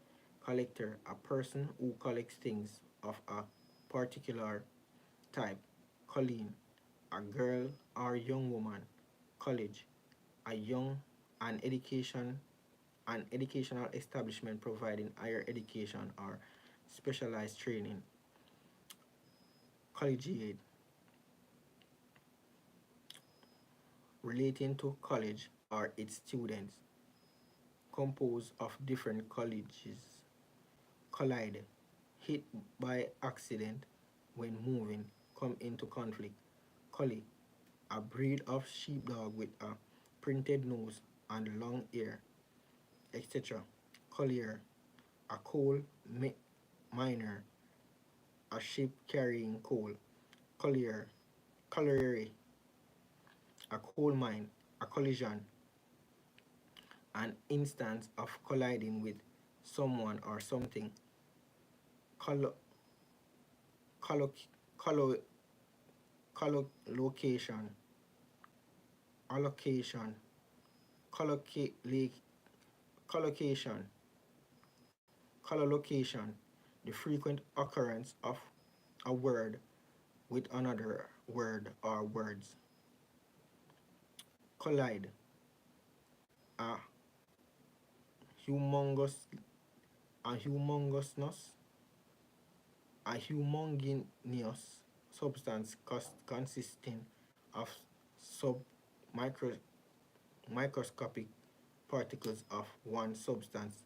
Collector, a person who collects things of a particular type. Colleen, a girl or young woman. College, a young an education an educational establishment providing higher education or specialized training. Collegiate, relating to college or its students, composed of different colleges. Collide, hit by accident when moving, come into conflict. Collie, a breed of sheepdog with a printed nose and long ear, etc. Collier, a coal miner, a ship carrying coal. Collier, colliery, a coal mine, a collision, an instance of colliding with someone or something. Collo- colloc- collo- collocation, allocation, collocation, collocation, the frequent occurrence of a word with another word or words. Collide, a humongous, a humongousness, a homogeneous substance consisting of sub micro, microscopic particles of one substance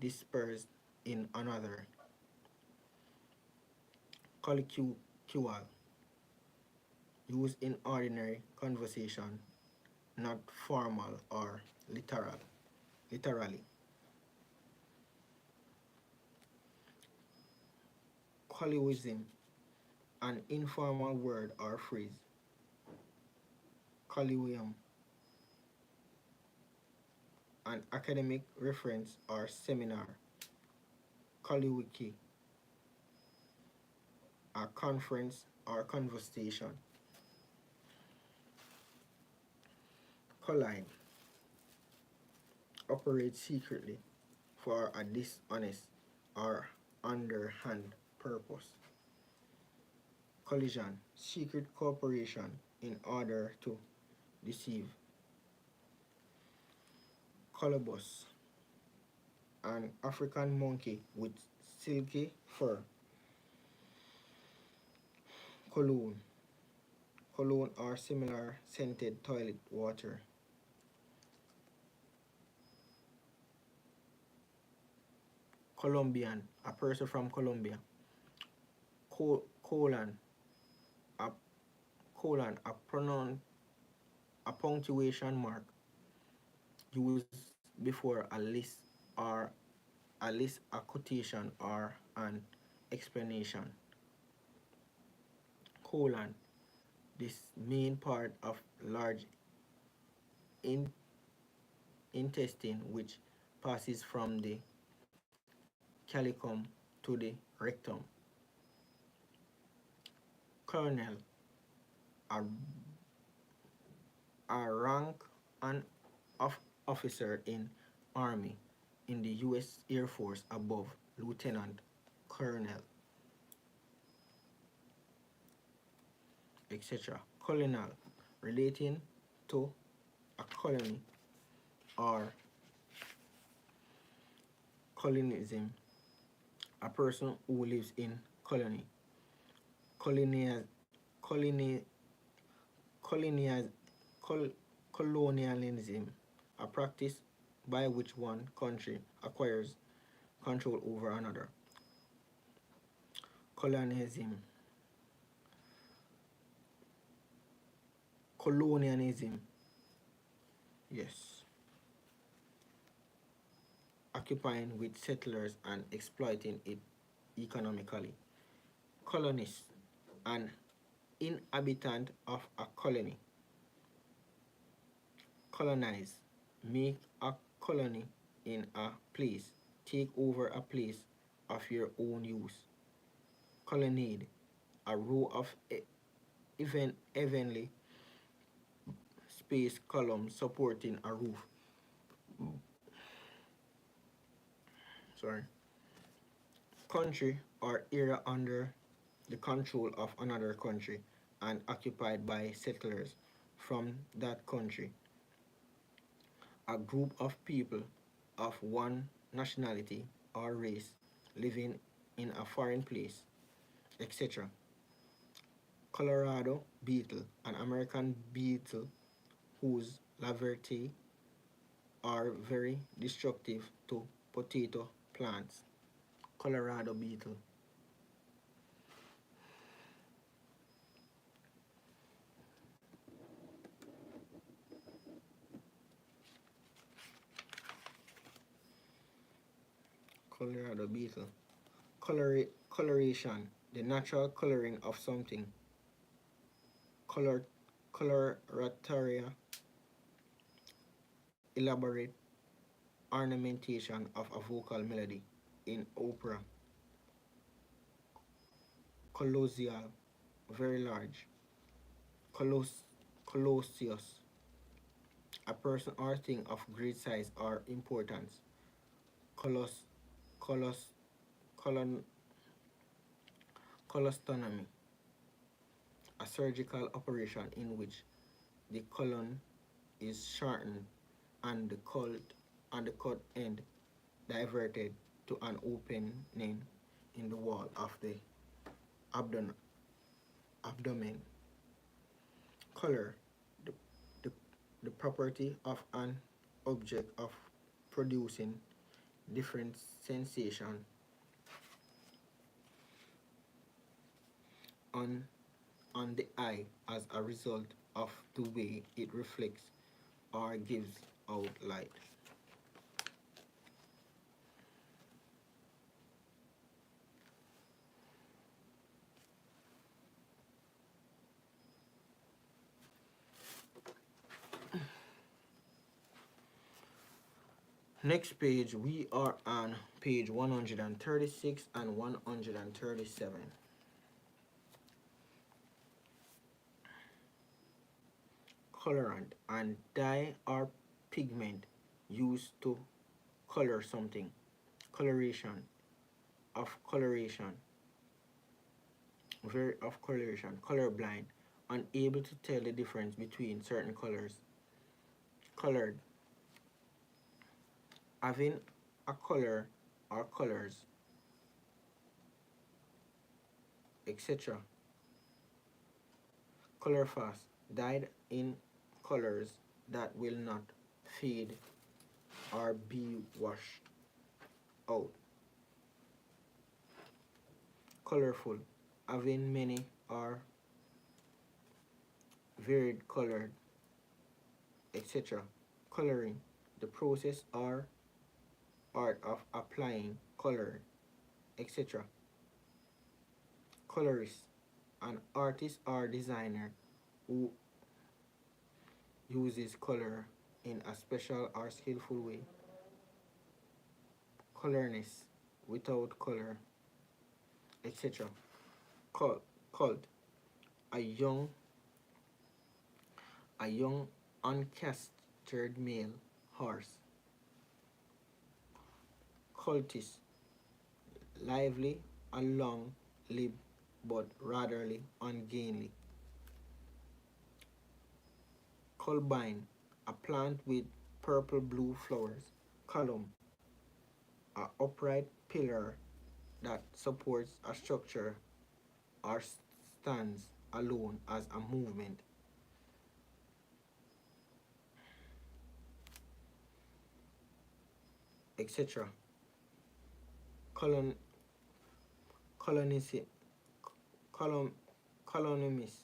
dispersed in another. Colloquial, used in ordinary conversation, not formal or literally. Colloquialism, an informal word or phrase. Colloquium, an academic reference or seminar. Colloquy, a conference or conversation. Collide, operate secretly for a dishonest or underhand purpose. Collision, secret cooperation in order to deceive. Colobus, an African monkey with silky fur. Cologne, cologne or similar scented toilet water. Colombian, a person from Colombia. Colon, a a punctuation mark used before a list or a quotation or an explanation. Colon, this main part of large in, intestine which passes from the calicum to the rectum. Colonel, a, a rank and of officer in Army in the U.S. Air Force above Lieutenant Colonel, etc. Colonial, relating to a colony or colonism, a person who lives in colony. Colonial, coloni, colonial, colonialism, a practice by which one country acquires control over another. Colonialism, colonialism, yes, occupying with settlers and exploiting it economically. Colonist, an inhabitant of a colony. Colonize, make a colony in a place, take over a place of your own use. Colonnade, a row of evenly spaced columns supporting a roof. Sorry. Country or area under the control of another country and occupied by settlers from that country. A group of people of one nationality or race living in a foreign place, etc. Colorado beetle, an American beetle whose larvae are very destructive to potato plants. Colorado beetle. Colorado beetle. Coloration, the natural coloring of something. Coloratoria, elaborate ornamentation of a vocal melody in opera. Colossal, very large. Colossius, a person or thing of great size or importance. Colos, colos, colon, colostomy, a surgical operation in which the colon is shortened and the colt and the cut end diverted to an opening in the wall of the abdomen. Color, the, the, the property of an object of producing different sensation on the eye as a result of the way it reflects or gives out light. Next page, we are on page 136 and 137. Colorant and dye or pigment used to color something. Coloration of coloration. Very of coloration. Colorblind. Unable to tell the difference between certain colors. Colored. Having a color or colors, etc. Color fast. Dyed in colors that will not fade or be washed out. Colorful, having many or varied colored, etc. Coloring, the process or art of applying color, etc. Colorist, an artist or designer who uses color in a special or skillful way. Colorness, without color, etc. Cult, a young uncastrated male horse. Cultist, lively and long-lived but ratherly ungainly. Colbine, a plant with purple-blue flowers. Column, a upright pillar that supports a structure or stands alone as a movement, etc. Colon, colonist, column, columnist,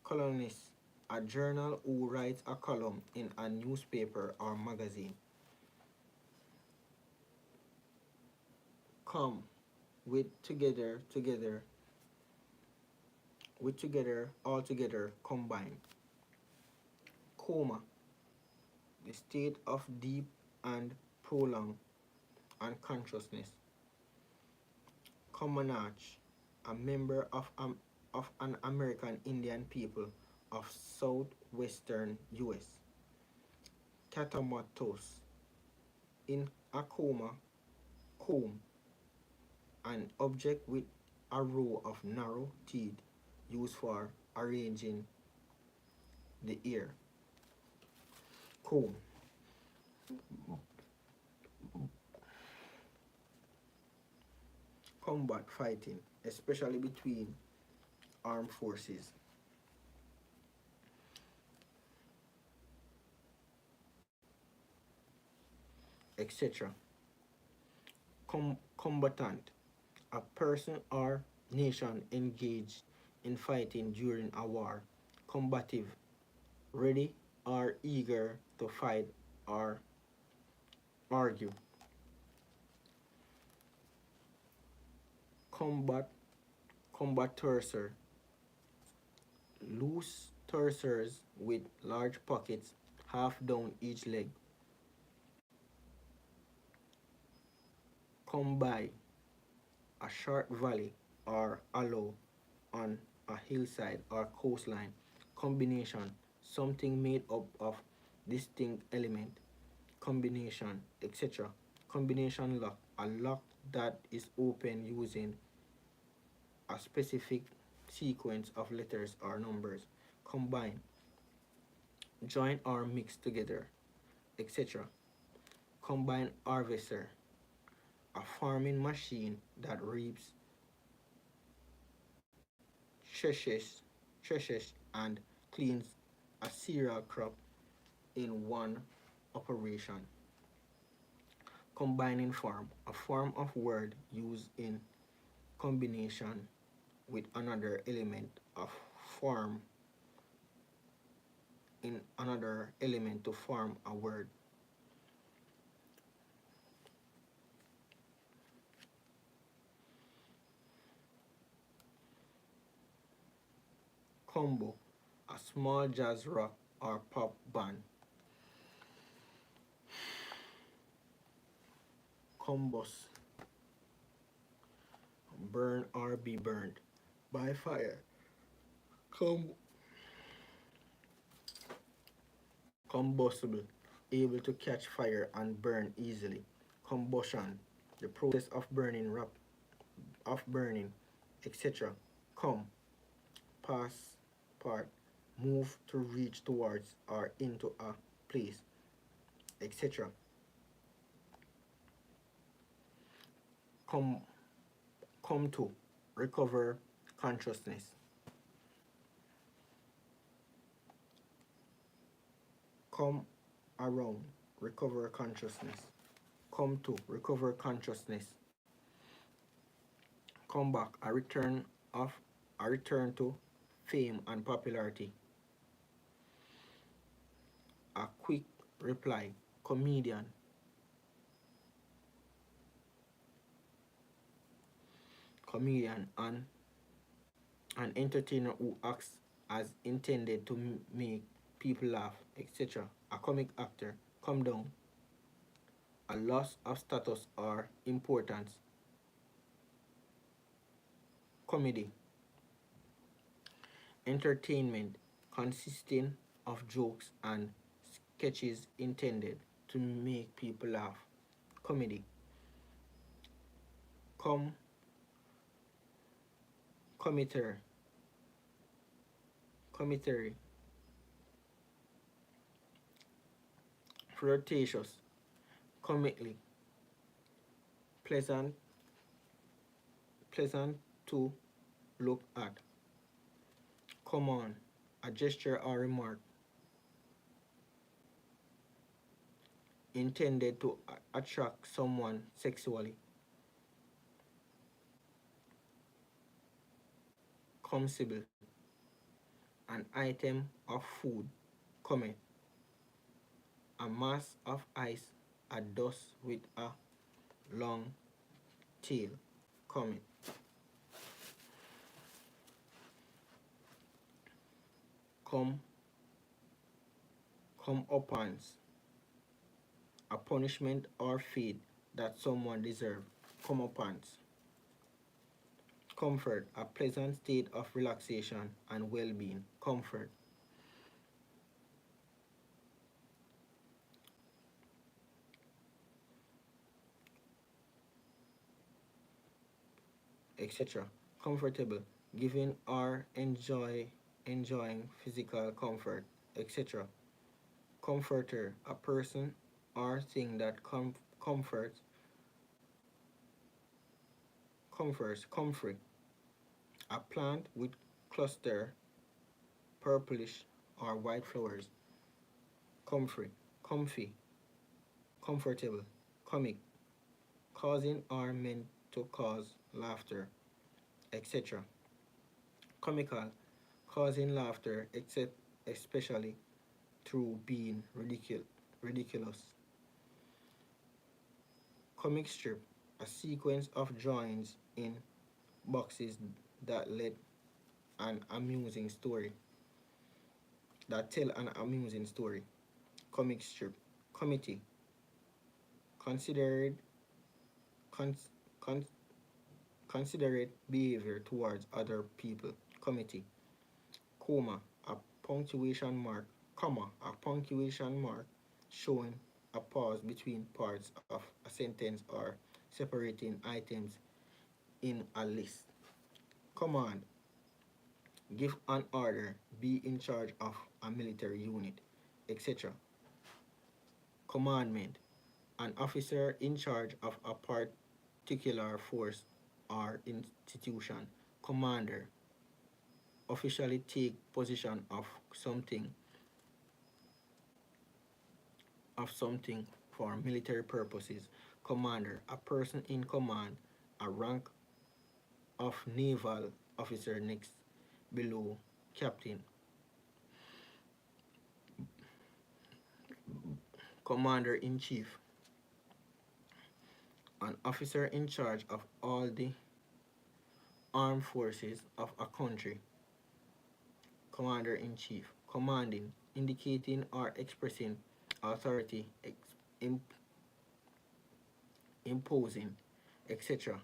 columnist, a journal who writes a column in a newspaper or magazine. Come, with together, all together, combine. Coma, the state of deep and prolonged unconsciousness. Comanche, a member of an American Indian people of southwestern U.S. Catamatos, in a comb, an object with a row of narrow teeth used for arranging the ear. Comb. Combat fighting, especially between armed forces. Etc. Combatant, a person or nation engaged in fighting during a war. Combative, ready or eager to fight or argue. Combat loose torsers with large pockets half down each leg. Combi, a short valley or hollow on a hillside or coastline. Combination, something made up of distinct element. Combination, etc. Combination lock, a lock that is open using a specific sequence of letters or numbers. Combine, join or mix together, etc. Combine harvester, a farming machine that reaps, threshes and cleans a cereal crop in one operation. Combining form, a form of word used in combination with another element of form in another element to form a word. Combo, a small jazz rock or pop band. Combust, burn or be burned by fire. Com- Combustible, able to catch fire and burn easily. Combustion, the process of burning, etc. Come, pass, part, move to reach towards or into a place, etc. Come, come to, recover consciousness. Come around, recover consciousness. Come to, recover consciousness. Come back, a return to fame and popularity. A quick reply, comedian. Comedian, an entertainer who acts as intended to make people laugh, etc. A comic actor, come down, a loss of status or importance. Comedy, entertainment consisting of jokes and sketches intended to make people laugh. Comedy, com, commentary, commentary, flirtatious, comically, pleasant, pleasant to look at. Come on, a gesture or remark intended to attract someone sexually. Comestible, an item of food. Comet, a mass of ice, a dust with a long tail. Comet. Come, come upon, a punishment or fate that someone deserves. Come upon. Comfort, a pleasant state of relaxation and well-being. Comfort. Etc. Comfortable, giving or enjoying physical comfort, etc. Comforter, a person or thing that comfort, a plant with cluster purplish or white flowers. Comfrey, comfy, comfortable, comic, causing or meant to cause laughter, etc. Comical, causing laughter, except especially through being ridiculous. Comic strip, a sequence of drawings in boxes that let an amusing story, that tell an amusing story. Comic strip. Committee, considered con, con, considerate behavior towards other people. Committee. Comma, a punctuation mark, comma, a punctuation mark showing a pause between parts of a sentence or separating items in a list. Command, give an order, be in charge of a military unit. etc. Commandment. An officer in charge of a particular force or institution. Commander. Officially take possession of something for military purposes. Commander. A person in command, a rank of naval officer next below captain. Commander in chief, an officer in charge of all the armed forces of a country. Commander in chief, commanding, indicating or expressing authority, imposing, etc.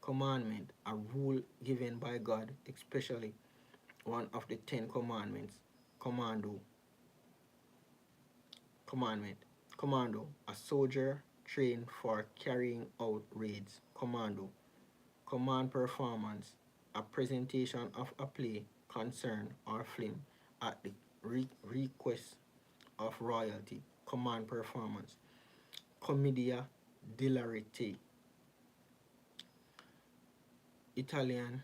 Commandment, a rule given by God, especially one of the 10 commandments. Commando, commandment. Commando, a soldier trained for carrying out raids. Commando, command performance, a presentation of a play, concern, or film at the request of royalty. Command performance. Commedia dell'arte, Italian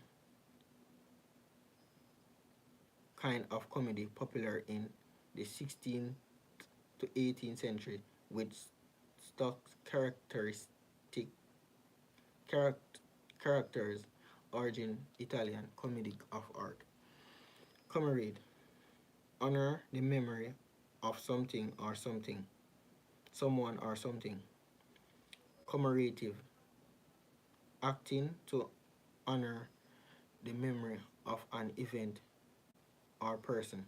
kind of comedy popular in the 16th to 18th century with stock characters origin Italian comedic of art. Commemorate, honor the memory of something or something, someone or something. Commemorative, acting to honor the memory of an event or person.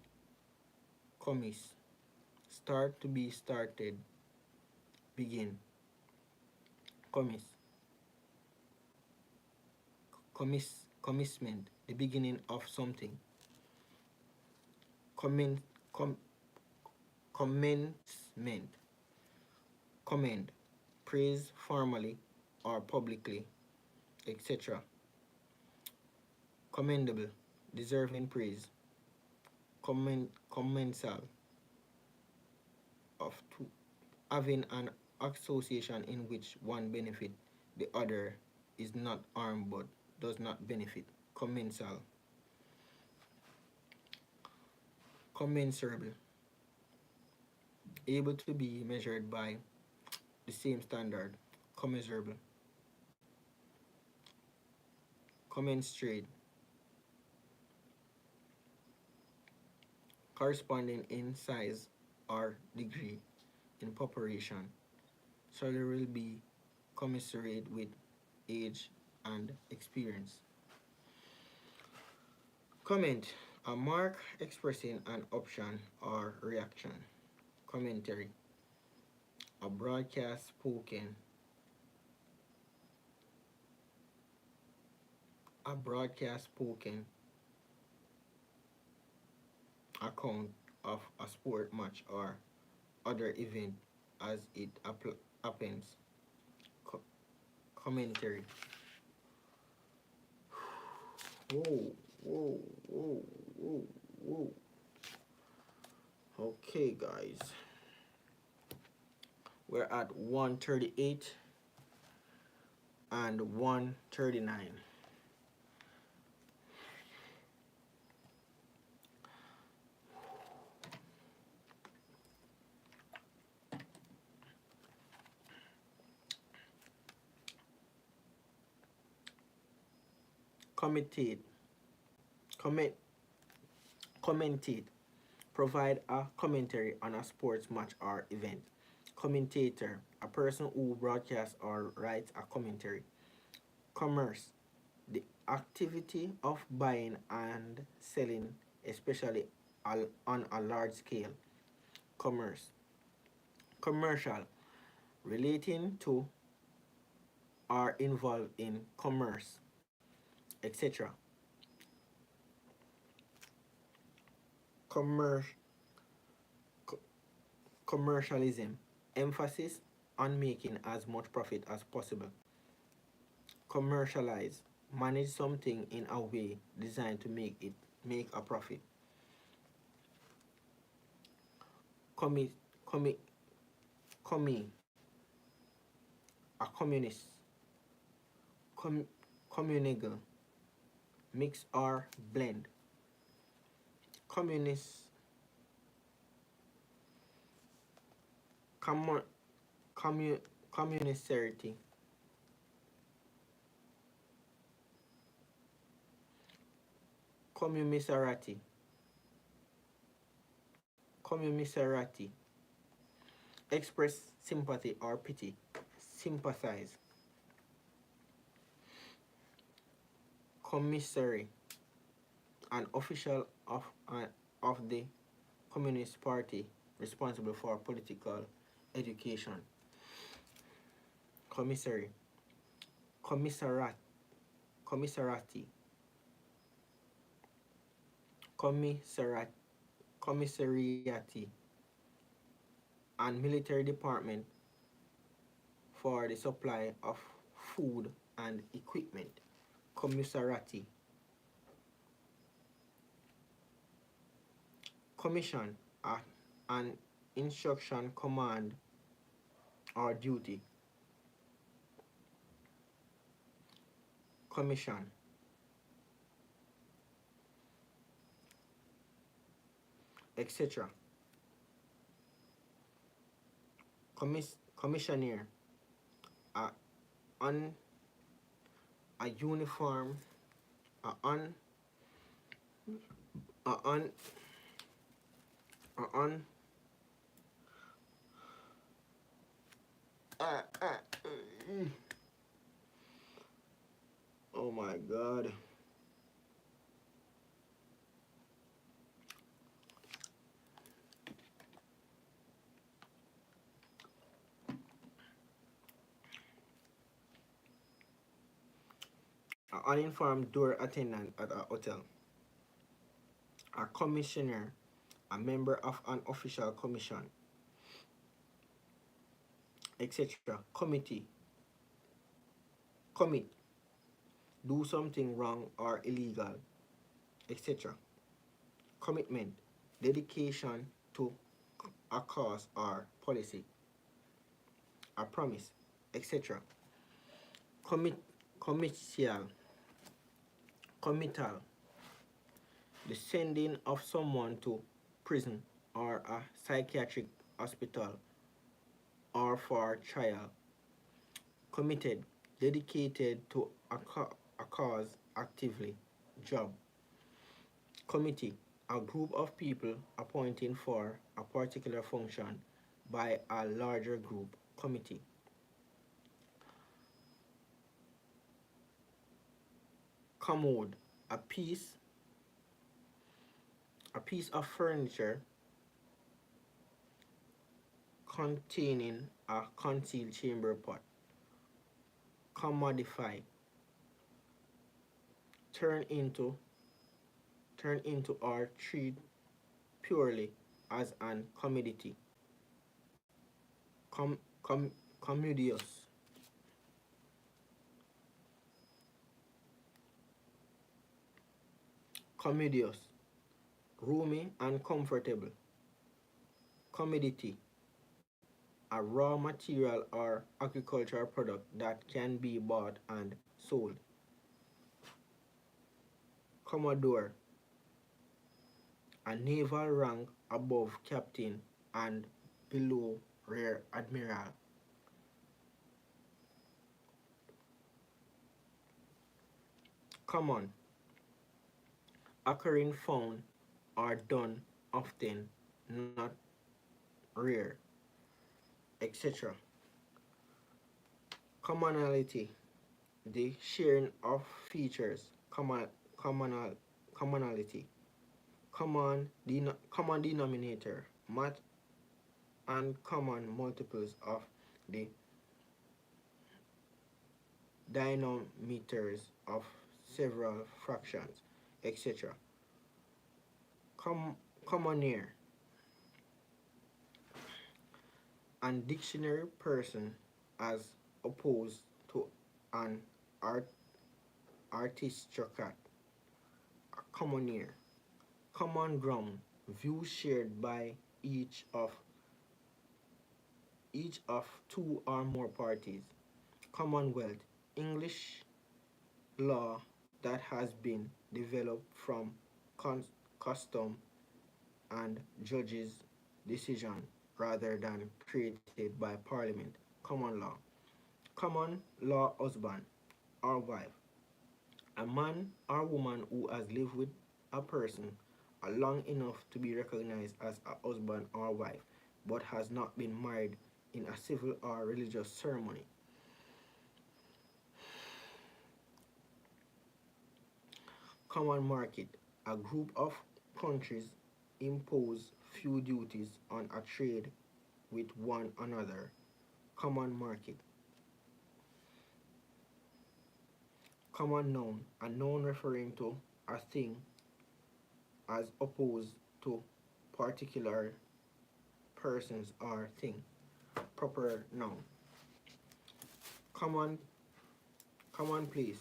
Commiss, start, to be started, begin. Commiss, commencement, the beginning of something. Com, commencement, commend, praise formally or publicly, etc. Commendable, deserving praise. Commensal, of two, having an association in which one benefit, the other is not harmed but does not benefit. Commensal. Commensurable, able to be measured by the same standard. Commensurable. Commensurate, corresponding in size or degree in proportion. Salary will be commensurate with age and experience. Comment, a mark expressing an option or reaction. Commentary, a broadcast spoken account of a sport match or other event as it happens. Commentary. Whoa, whoa, whoa, whoa, whoa. Okay, guys. We're at 138 and 139. Commentate, provide a commentary on a sports match or event. Commentator, a person who broadcasts or writes a commentary. Commerce, the activity of buying and selling, especially on a large scale. Commerce. Commercial, relating to or involved in commerce, etc. Commercialism, emphasis on making as much profit as possible. Commercialize, manage something in a way designed to make a profit. commi, commi, commi, a communist, com, communigal, mix or blend, communist, commun, commun, communicerity, commumiserati, commumiserati, express sympathy or pity, sympathize, commissary, an official of the Communist Party responsible for political education, commissary, commissarat, commissarati, commissarat, commissariati, and military department for the supply of food and equipment, commissarati, commission, an instruction, command, or duty, commission, etc. Commissioner, a on a uniform, a on a on a on oh my god. An uninformed door attendant at a hotel, a commissioner, a member of an official commission, etc. Committee, commit, do something wrong or illegal, etc. Commitment, dedication to a cause or policy, a promise, etc. Committal, committal, the sending of someone to prison or a psychiatric hospital or for trial. Committed, dedicated to a cause actively. Job. Committee, a group of people appointing for a particular function by a larger group. Committee. Commode, a piece of furniture containing a concealed chamber pot. Commodify, turn into or treat purely as an commodity. Commodious, commodious, roomy and comfortable. Commodity, a raw material or agricultural product that can be bought and sold. Commodore, a naval rank above captain and below rear admiral. Common, occurring, found, or done often, not rare, etc. Commonality, the sharing of features. Commonality, common denominator, math and common multiples of the denominators of several fractions, etc. Commoner, and dictionary person as opposed to an aristocrat. Commoner, common ground, view shared by each of each of two or more parties. Commonwealth, English law that has been developed from custom and judges' decision rather than created by Parliament. Common law. Common law husband or wife. A man or woman who has lived with a person long enough to be recognized as a husband or wife but has not been married in a civil or religious ceremony. Common market. A group of countries impose few duties on a trade with one another. Common market. Common noun. A noun referring to a thing as opposed to particular persons or thing. Proper noun. Common commonplace.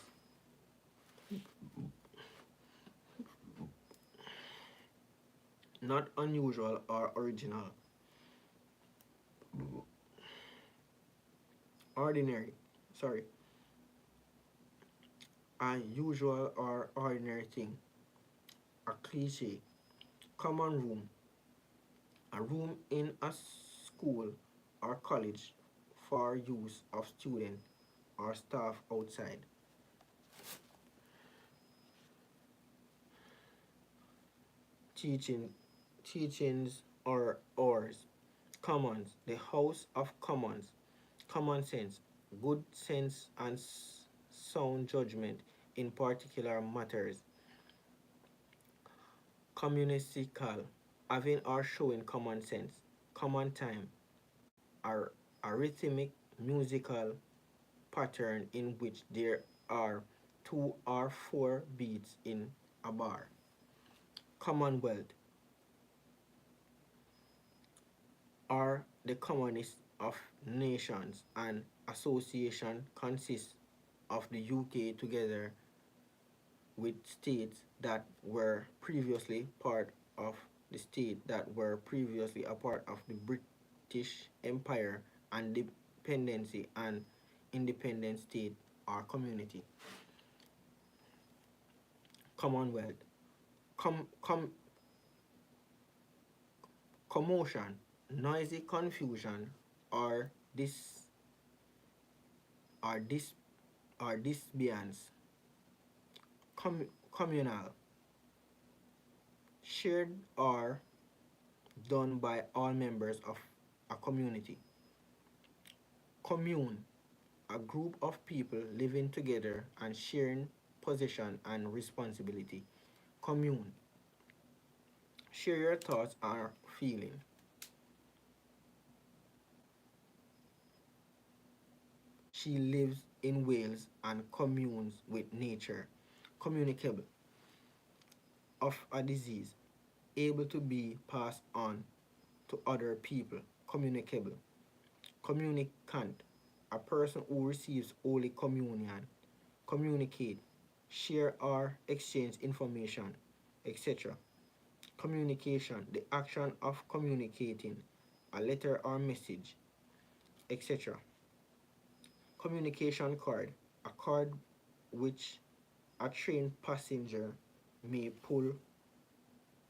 Not unusual or original. Ordinary. Sorry. A usual or ordinary thing. A cliche. Common room. A room in a school or college for use of students or staff outside. Teaching, teachings or ours. Commons, the House of Commons. Common sense, good sense and sound judgment in particular matters. Communicical, having or showing common sense. Common time, a rhythmic musical pattern in which there are two or four beats in a bar. Commonwealth, are the commonest of nations. An association consists of the UK together with states that were previously part of the state that were previously a part of the British Empire and dependency and independent state or community. Commonwealth. Com, com, commotion, noisy confusion, or dis or dis or disbiance. Communal, shared or done by all members of a community. Commune, a group of people living together and sharing possession and responsibility. Commune, share your thoughts or feeling. She lives in Wales and communes with nature. Communicable, of a disease, able to be passed on to other people. Communicable. Communicant, a person who receives Holy Communion. Communicate, share or exchange information, etc. Communication, the action of communicating a letter or message, etc. Communication card, a card which a train passenger may pull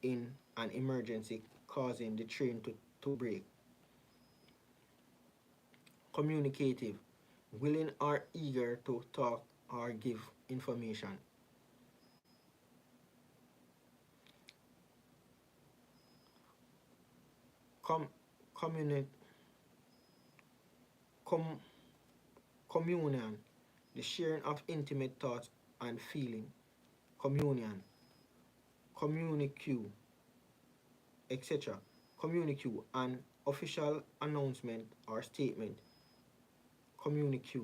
in an emergency causing the train to break. Communicative, willing or eager to talk or give information. Com, communi, com, communion, the sharing of intimate thoughts and feeling. Communion, communique, etc. Communique, an official announcement or statement. Communique.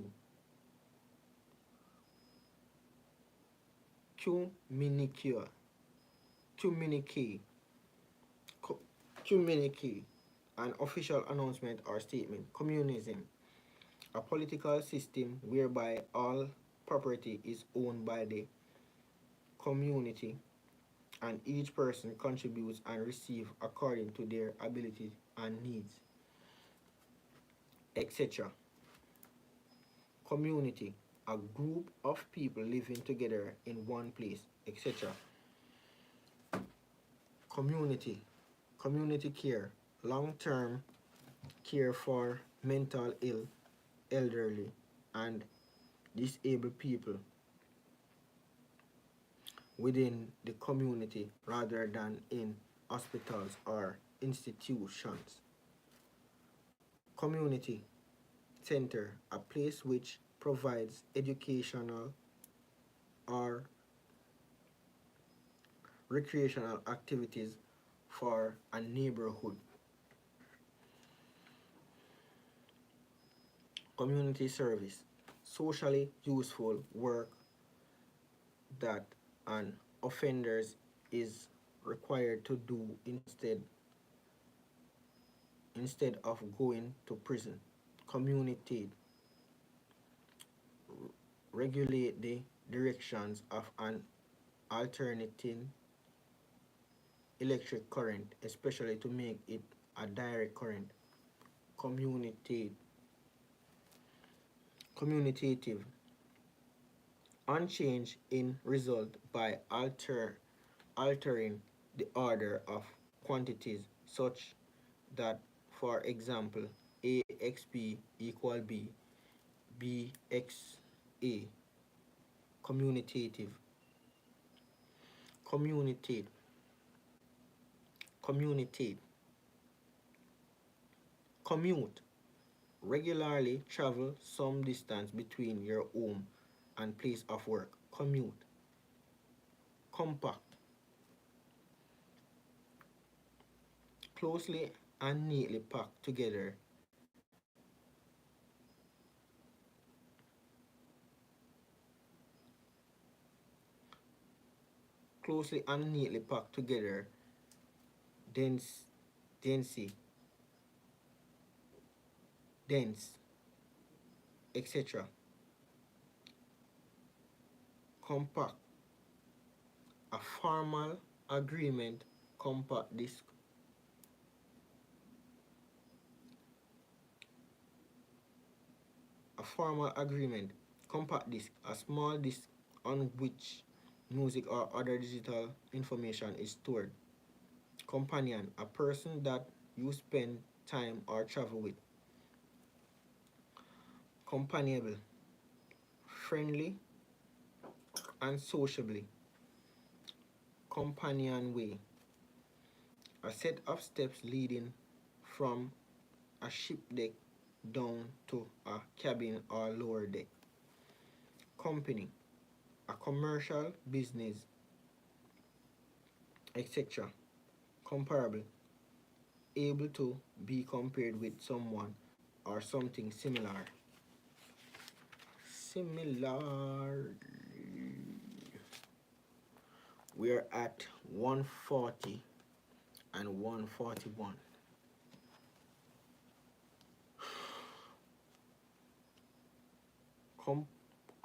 Communique, communique, communique, an official announcement or statement. Communism, a political system whereby all property is owned by the community and each person contributes and receives according to their ability and needs. etc. Community, a group of people living together in one place, etc. Community, community care, long-term care for mental ill, elderly, and disabled people within the community rather than in hospitals or institutions. Community center, a place which provides educational or recreational activities for a neighborhood. Community service, socially useful work that an offender is required to do instead of going to prison. Community regulate the directions of an alternating electric current, especially to make it a direct current. Community commutative, unchanged in result by altering the order of quantities such that, for example, AXB equal B, BXA. Commutative, communicate, communicate, commute, regularly travel some distance between your home and place of work. Commute, compact, closely and neatly packed together. Closely and neatly packed together, dense, densy, dense, etc. Compact, a formal agreement, compact disc. A formal agreement, compact disc, a small disc on which music or other digital information is stored. Companion, a person that you spend time or travel with. Companionable, friendly and sociably. Companionway, a set of steps leading from a ship deck down to a cabin or lower deck. Company, a commercial business, etc. Comparable, able to be compared with someone or something similar. Similar. We're at 140 and 141.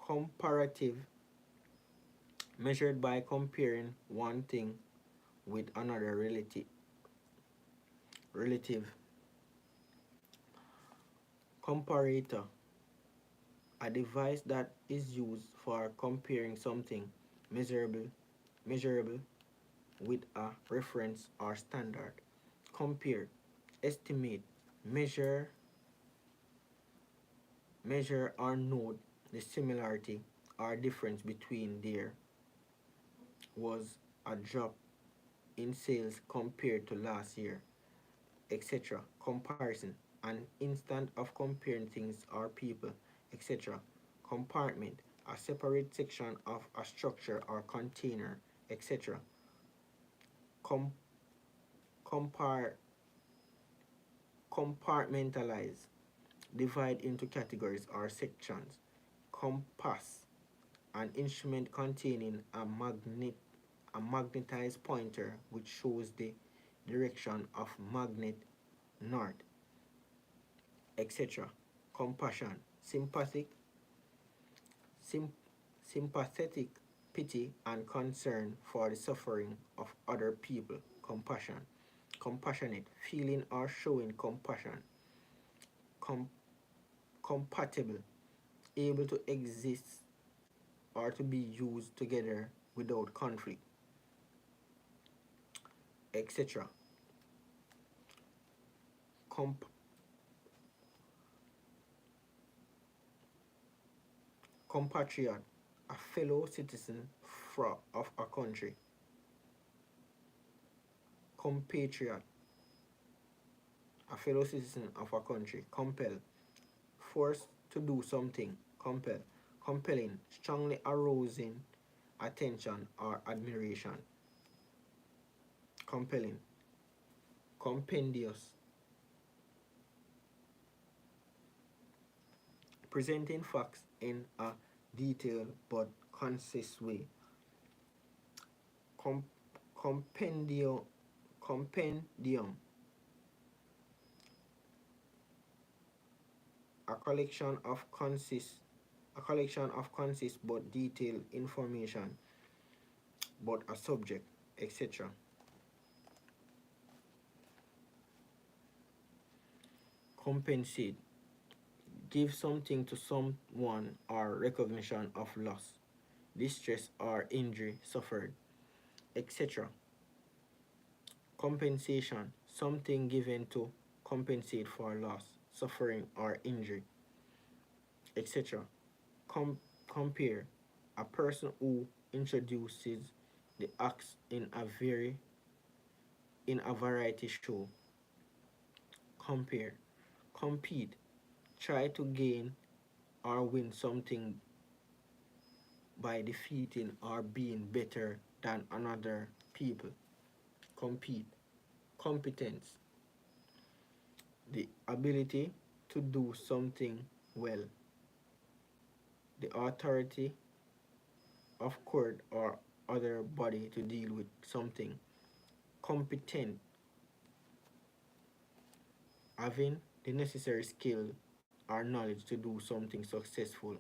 Comparative, measured by comparing one thing with another relative. Comparator, a device that is used for comparing something measurable with a reference or standard. Compare, estimate, measure, or note the similarity or difference between there was a drop in sales compared to last year, etc. Comparison, an instant of comparing things or people, etc. Compartment, a separate section of a structure or container, etc. Com- compar- Compartmentalize, divide into categories or sections. Compass, an instrument containing a magnetized pointer which shows the direction of magnet north, etc. Compassion, sym- sympathetic pity and concern for the suffering of other people. Compassion, compassionate, feeling or showing compassion. compatible, able to exist or to be used together without conflict, etc. Comp- compatriot, a fellow citizen of a country. Compatriot, a fellow citizen of a country. Compel, forced to do something. Compel, compelling, strongly arousing attention or admiration. Compelling, compendious, presenting facts in a detailed but concise way. Com- compendium, a collection of concise but detailed information about a subject, etc. Compensate, give something to someone or recognition of loss, distress or injury suffered, etc. Compensation, something given to compensate for loss, suffering or injury, etc. Compare, a person who introduces the acts in a variety show. Compare, compete, try to gain or win something by defeating or being better than another people. Compete, competence, the ability to do something well, the authority of court or other body to deal with something. Competent, having the necessary skill or knowledge to do something successful.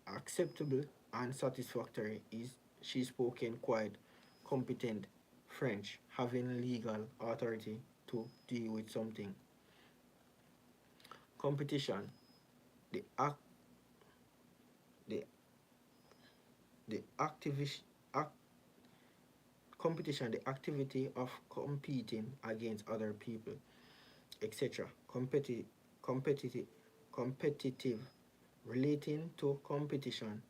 Acceptable and satisfactory is she spoken quite competent French, having legal authority to deal with something. Competition, the act, the the activist act, competition, the activity of competing against other people, etc. Competitive, competitive, relating to competition,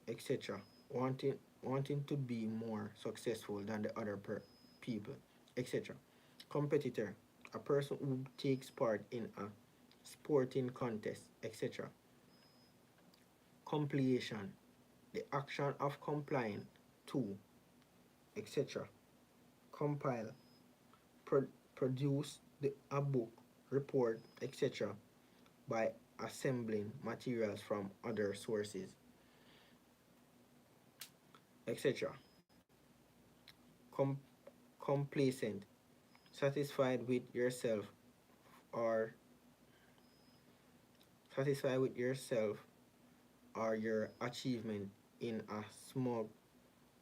etc. Wanting to be more successful than the other people, etc. Competitor, a person who takes part in a sporting contest, etc. Completion, the action of complying to, etc. Compile, produce a book, report, etc. by assembling materials from other sources, etc. Com- complacent, satisfied with yourself or satisfied with yourself or your achievement in a small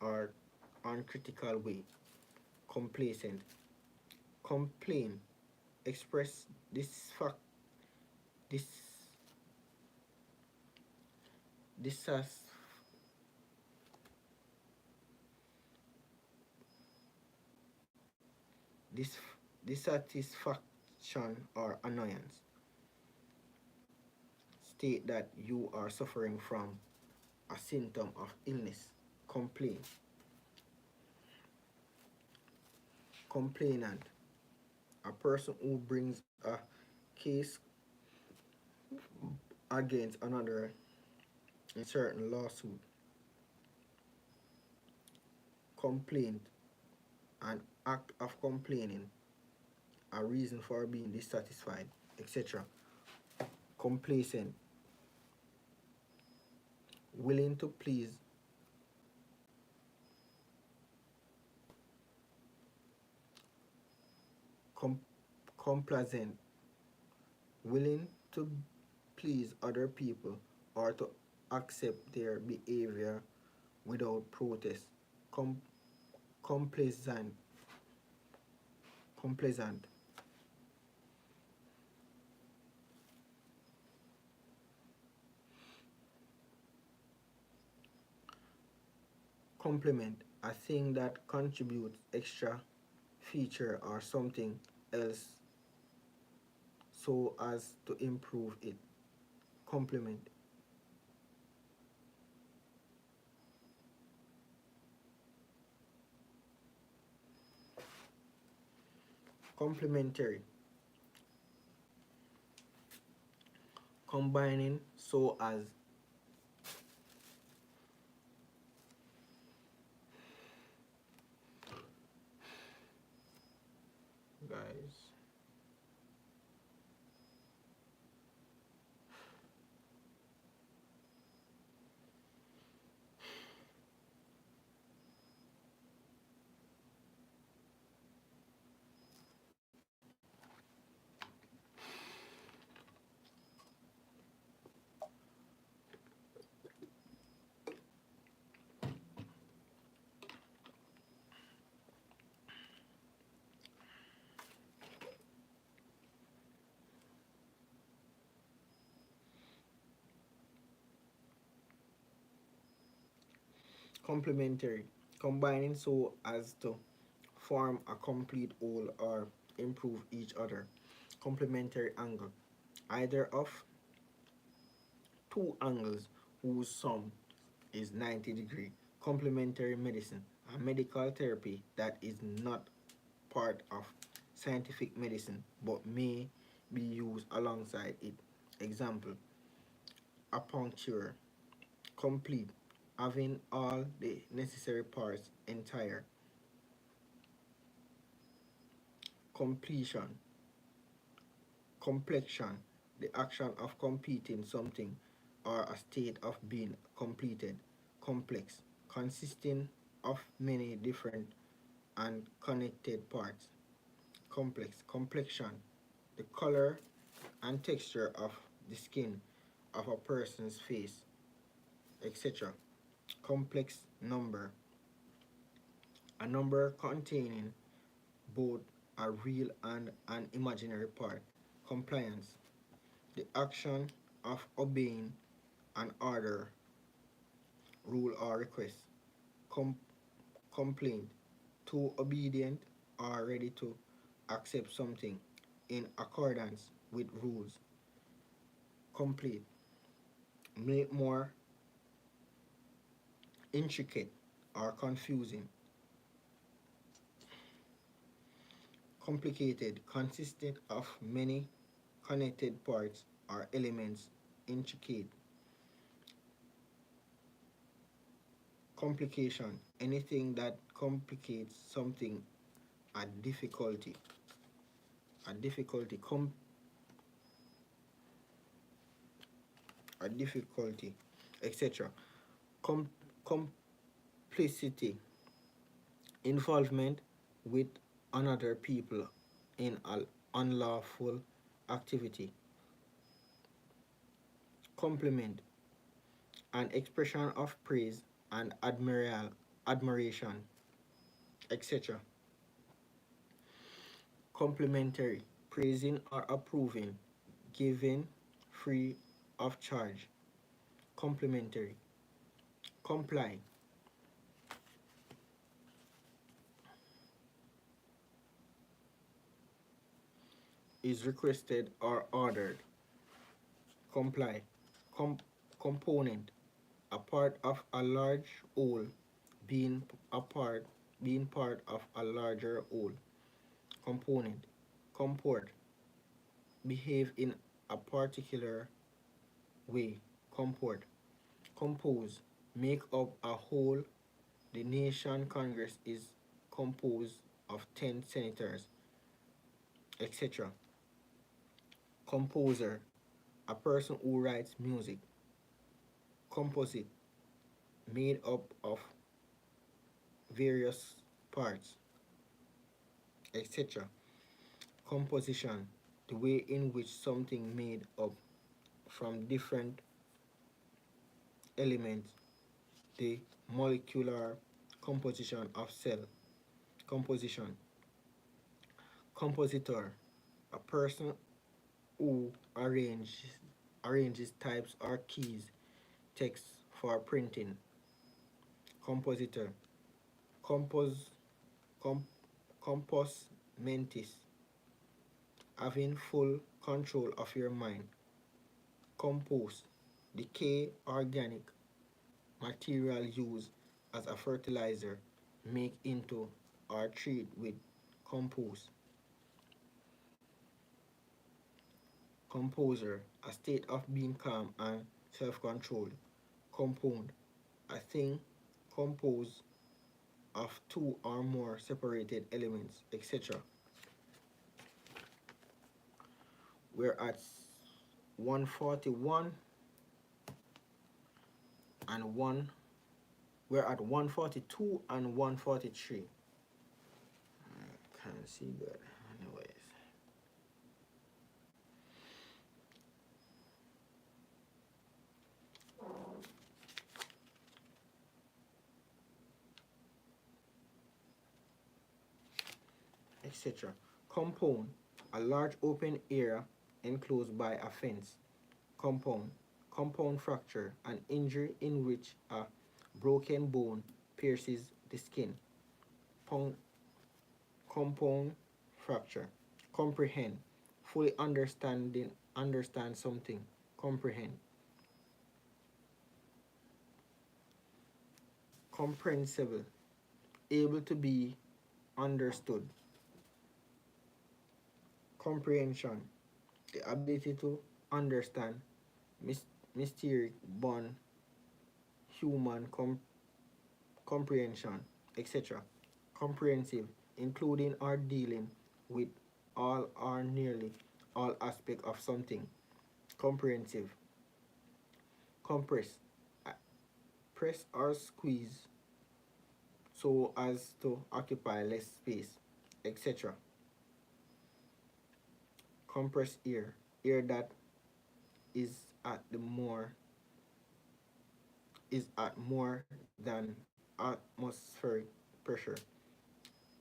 or uncritical way. Complacent, complain, express this fact, this disas, dis, dissatisfaction or annoyance. State that you are suffering from a symptom of illness. Complain, complainant, a person who brings a case against another in certain lawsuit. Complaint, an act of complaining, a reason for being dissatisfied, etc. Complacent, willing to please, com- complacent, willing to please other people or to accept their behavior without protest. Com- complacent, complacent, Complement, a thing that contributes extra feature or something else so as to improve it. Complement. Complementary, combining so as. Guys, complementary, combining so as to form a complete whole or improve each other. Complementary angle, either of two angles whose sum is 90-degree. Complementary medicine, a medical therapy that is not part of scientific medicine but may be used alongside it. Example, acupuncture, complete, having all the necessary parts entire. Completion, completion, the action of completing something or a state of being completed. Complex, consisting of many different and connected parts. Complex, complexion, the color and texture of the skin of a person's face, etc. Complex number, a number containing both a real and an imaginary part. Compliance, the action of obeying an order, rule, or request. Com- Complaint, too obedient or ready to accept something in accordance with rules. Complete, make more intricate or confusing. Complicated, consisted of many connected parts or elements. Intricate, complication, anything that complicates something. A difficulty, a difficulty, a difficulty, etc. Com- complicity, involvement with another people in an unlawful activity. Compliment, an expression of praise and admiration, etc. Complimentary, praising or approving, given free of charge. Complimentary, comply, is requested or ordered. Comply, com- component, a part of a large whole, being a part being part of a larger whole. Component, comport, behave in a particular way. Comport, compose, make up a whole. The nation Congress is composed of 10 senators, etc. Composer, a person who writes music. Composite, made up of various parts, etc. Composition, the way in which something made up from different elements, the molecular composition of cell. Composition, compositor, a person who arranges types or keys, text for printing. compositor, compos, com, compos mentis, having full control of your mind, compose, decay organic material used as a fertilizer, make into or treat with compose, composer, a state of being calm and self-controlled, compound, a thing composed of two or more separated elements, etc. We're at 141 and 1 we're at 142 and 143. I can't see good. Anyways. Etc. Compound, a large open area enclosed by a fence. Compound, compound fracture, an injury in which a broken bone pierces the skin. Compound fracture. Comprehend, fully understand something. Comprehend. Comprehensible, able to be understood. Comprehension, the ability to understand mysterious bond, human comprehension, etc. Comprehensive, including or dealing with all or nearly all aspects of something. Comprehensive. Compress, press or squeeze so as to occupy less space, etc. Compressed air that is at more than atmospheric pressure.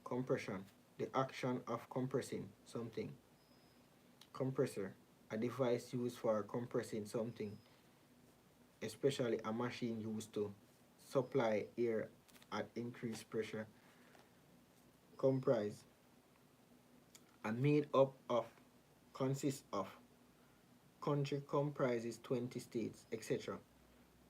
Compression, the action of compressing something. Compressor, a device used for compressing something, especially a machine used to supply air at increased pressure. Comprise, a made up of, consists of, country comprises 20 states, etc.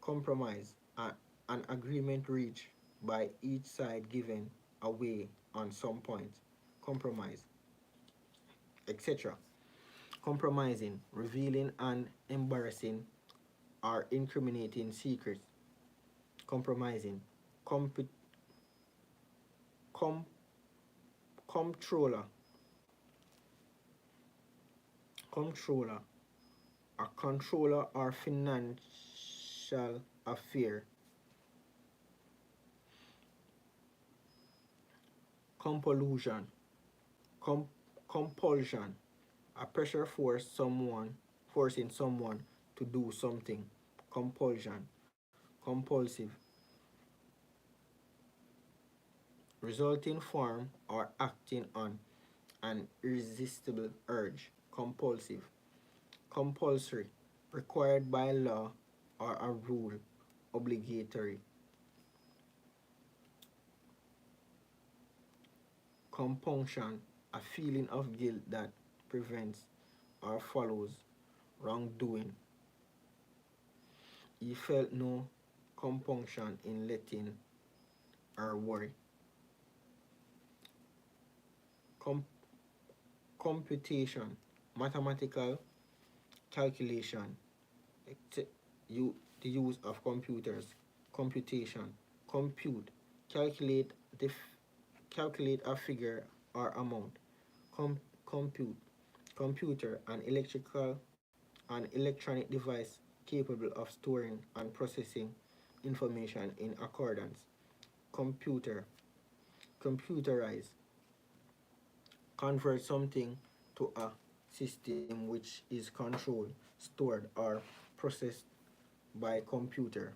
Compromise, an agreement reached by each side given away on some point. Compromise, etc. Compromising, revealing an embarrassing or incriminating secret. Compromising. Com, comptroller. Controller, a controller or financial affair. Compulsion, compulsion, a pressure forcing someone to do something. Compulsion, compulsive, resulting from or acting on an irresistible urge. Compulsive, compulsory, required by law or a rule, obligatory. Compunction, a feeling of guilt that prevents or follows wrongdoing. He felt no compunction in letting her worry. Com- computation, mathematical calculation, the use of computers. Computation, compute, calculate calculate a figure or amount. Compute, computer, an electronic device capable of storing and processing information in accordance. Computer, computerize, convert something to a system which is controlled, stored, or processed by computer.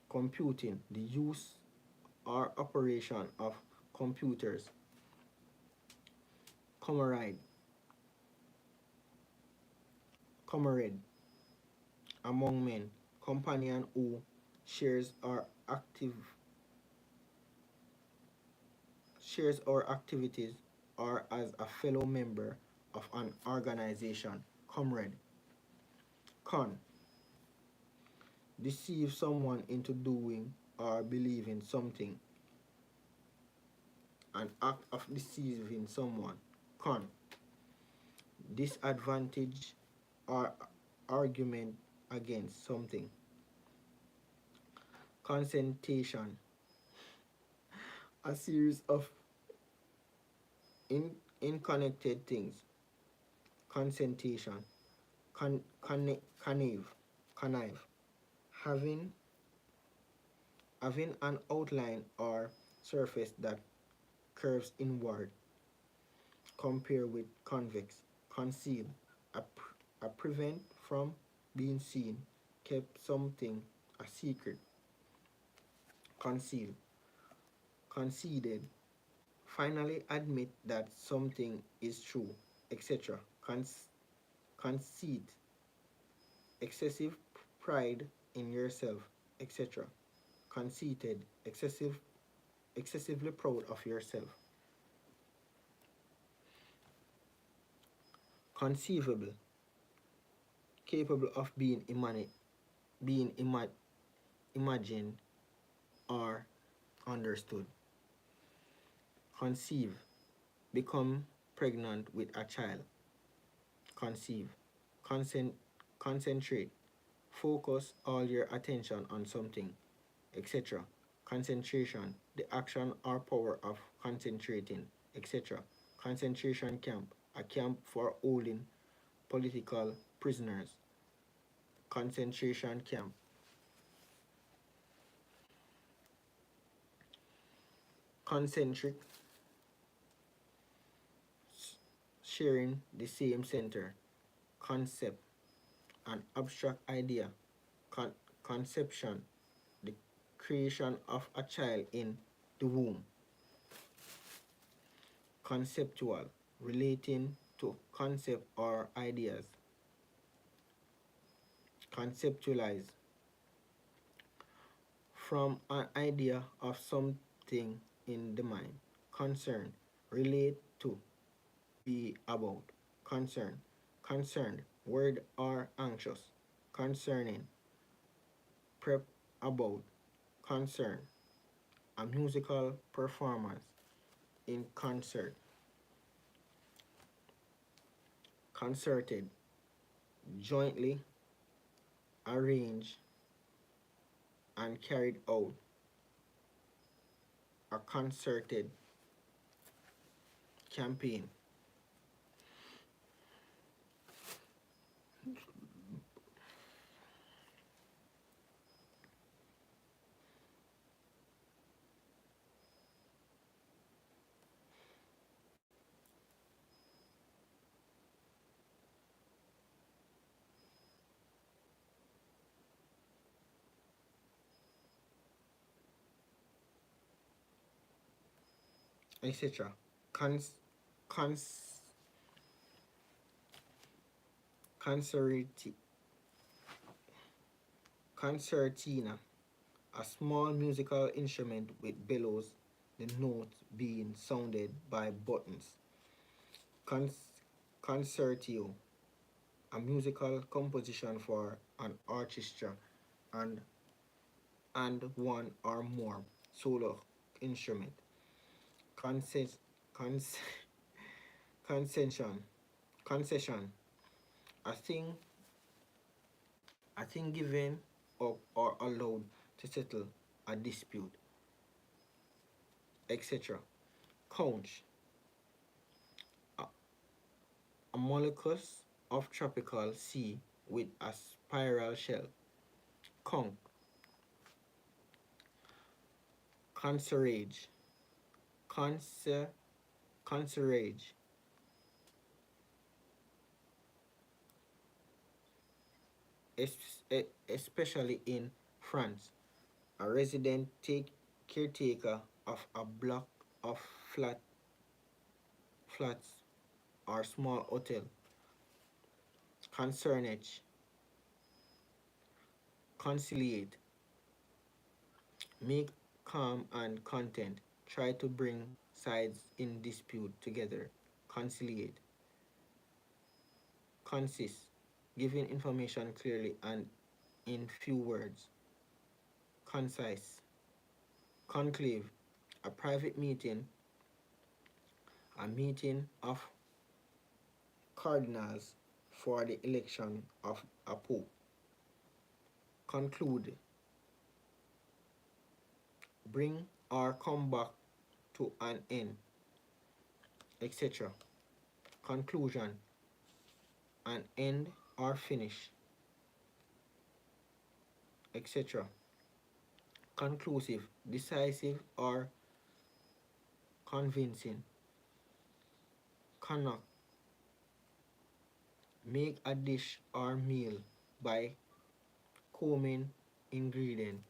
Computing, the use or operation of computers. Comrade, comrade, among men, companion who shares our active shares our activities or as a fellow member of an organization. Comrade. Con. Deceive someone into doing or believing something. An act of deceiving someone. Con. Disadvantage or argument against something. Concentration. A series of unconnected things. Concentration. Connive. Having having an outline or surface that curves inward. Compare with convex. Conceal. A prevent from being seen. Kept something a secret. Conceal. Conceded. Finally admit that something is true, etc. Conceit. Excessive pride in yourself, etc. Conceited. Excessively proud of yourself. Conceivable. Capable of being imagined or understood. Conceive. Become pregnant with a child. Conceive. Concent, Concentrate. Focus all your attention on something, etc. Concentration. The action or power of concentrating, etc. Concentration camp. A camp for holding political prisoners. Concentration camp. Concentric. Sharing the same center. Concept. An abstract idea. Conception. The creation of a child in the womb. Conceptual. Relating to concept or ideas. Conceptualize. From an idea of something in the mind. Concern. Relate to. Be about. Concern. Concerned. Word or anxious. Concerning. Prep about. Concern. A musical performance in concert. Concerted. Jointly arranged and carried out. A concerted campaign. Etc. Cons, cons, concerti, concertina, a small musical instrument with bellows, the notes being sounded by buttons. Cons, concertio, a musical composition for an orchestra and one or more solo instrument. Concess, cons, concession, concession, a thing a thing given up or allowed to settle a dispute, etc. Conch, a, a mollusc of tropical sea with a spiral shell. Conch, concerage, concer, concerage, especially in France. A resident caretaker of a block of flats or small hotel. Concernage, Conciliate, make calm and content, try to bring sides in dispute together. Conciliate. Concise, giving information clearly and in few words. Concise. Conclave, a private meeting, a meeting of cardinals for the election of a pope. Conclude, bring or come back to an end, etc. Conclusion, an end or finish, etc. Conclusive, decisive or convincing. Connacht, make a dish or meal by common ingredient.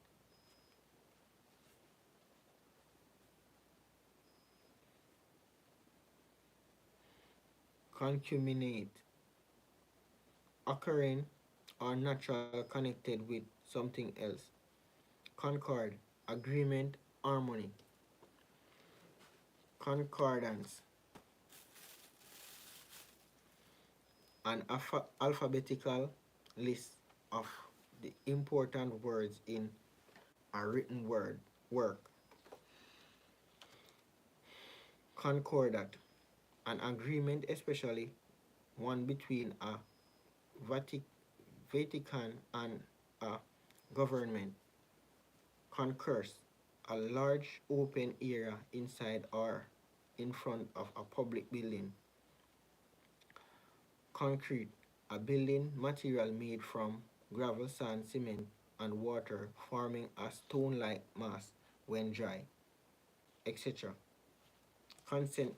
Concuminate, occurring or natural connected with something else. Concord, agreement, harmony. Concordance, an alphabetical list of the important words in a written work. Concordat, an agreement, especially one between a Vatican and a government. Concourse, a large open area inside or in front of a public building. Concrete, a building material made from gravel, sand, cement, and water, forming a stone-like mass when dry, etc. Consent,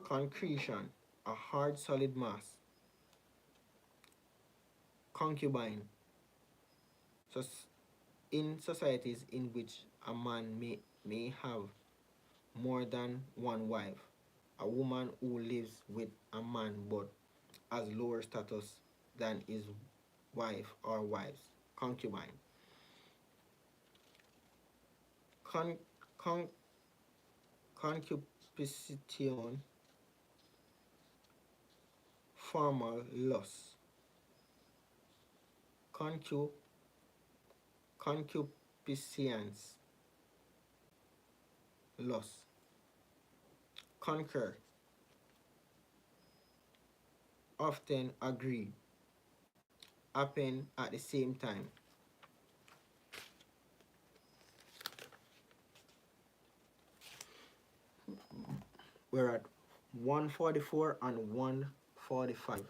concretion, a hard solid mass. Concubine, in societies in which a man may have more than one wife, a woman who lives with a man but has lower status than his wife or wives. Concubine. Con, con, concupiscition, formal lust. Concupiscence, lust. Concur, often agree, happen at the same time. We're at 144 and 145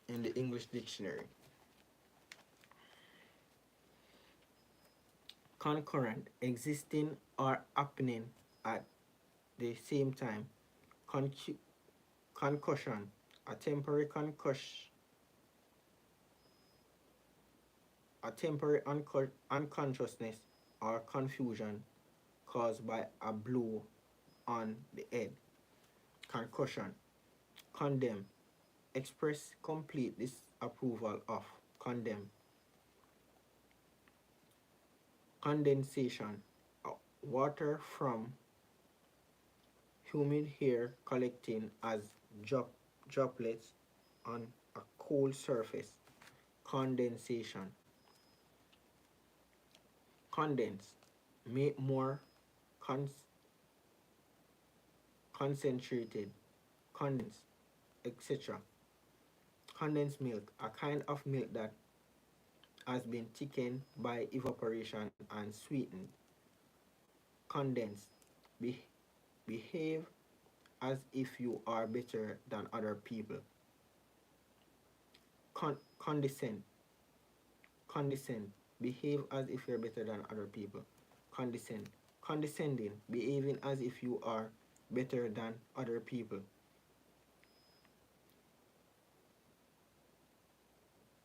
in the English dictionary. Concurrent, existing or happening at the same time. Concussion, a temporary unconsciousness or confusion caused by a blow on the head. Concussion. Condemn, express complete disapproval of. Condemn. Condensation, water from humid air collecting as droplets on a cold surface. Condensation. Condense, make more concentrated. Condense, etc. Condensed milk, a kind of milk that has been thickened by evaporation and sweetened. Condense, behave as if you are better than other people. Condescend, behave as if you're better than other people. Condescending, behaving as if you are better than other people.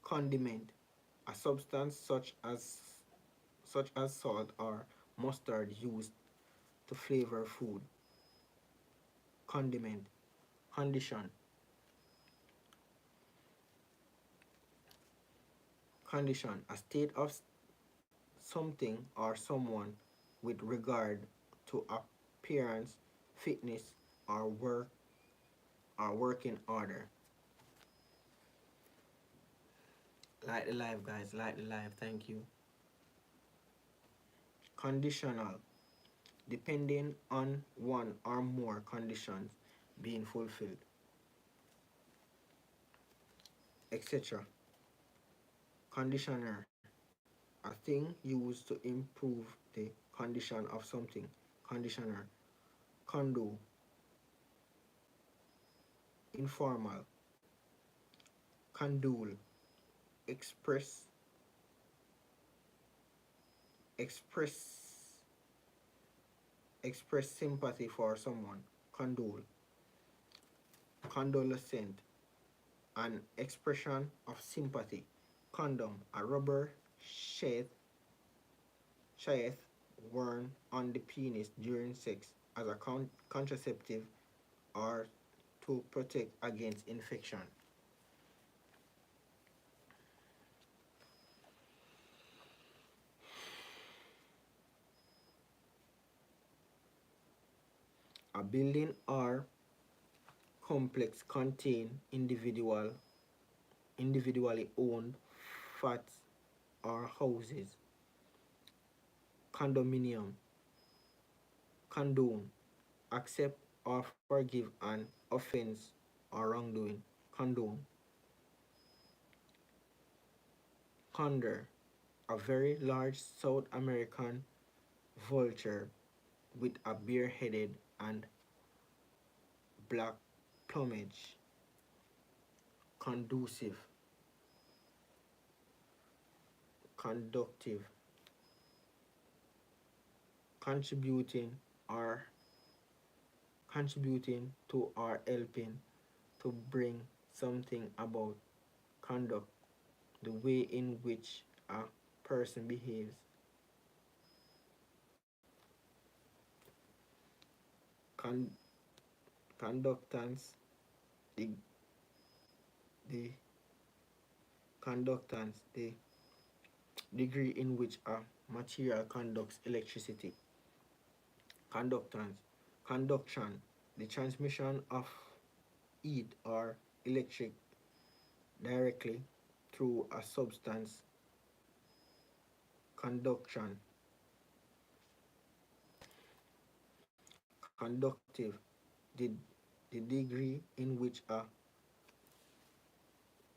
Condiment, a substance such as salt or mustard used to flavor food. Condiment. Condition, Condition, a state of something or someone with regard to appearance, fitness, or working order. Like the live, guys. Like the live. Thank you. Conditional, depending on one or more conditions being fulfilled, etc. Conditioner, a thing used to improve the condition of something. Conditioner. Condo, informal. Condole, express express express sympathy for someone. Condole. Condolecent, an expression of sympathy. Condom, a rubber sheath worn on the penis during sex as a contraceptive or to protect against infection. A building or complex contain individually owned flats or houses. Condominium, condone, accept or forgive an offense or wrongdoing. Condone. Condor, a very large South American vulture with a bare-headed and black plumage. Conducive, conductive, contributing or contributing to or helping to bring something about. Conduct, the way in which a person behaves. Con- conductance, the, the conductance, the degree in which a material conducts electricity. Conductance, conduction, the transmission of heat or electric directly through a substance. Conduction. Conductive, the, the degree in which a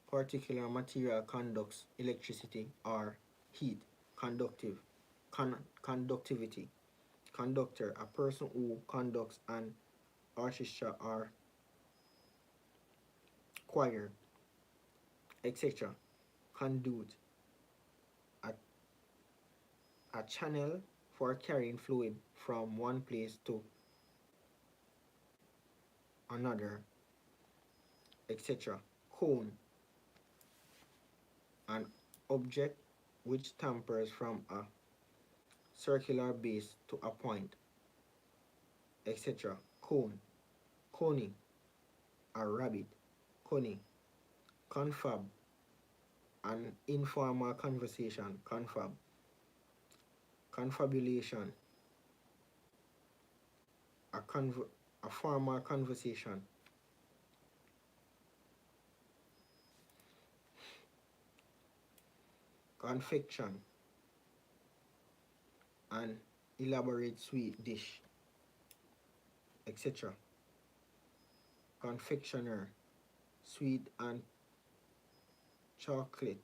particular material conducts electricity or heat. Conductive. Conductivity. Conductor, a person who conducts an orchestra or choir, etc. Conduit, a, a channel for carrying fluid from one place to another, etc. Cone, an object which tampers from a circular base to a point, etc. Cone, coning, a rabbit, coning. Confab, an informal conversation. Confab. Confabulation, a, a formal conversation. Confection, an elaborate sweet dish, etc. Confectioner, sweet and chocolate.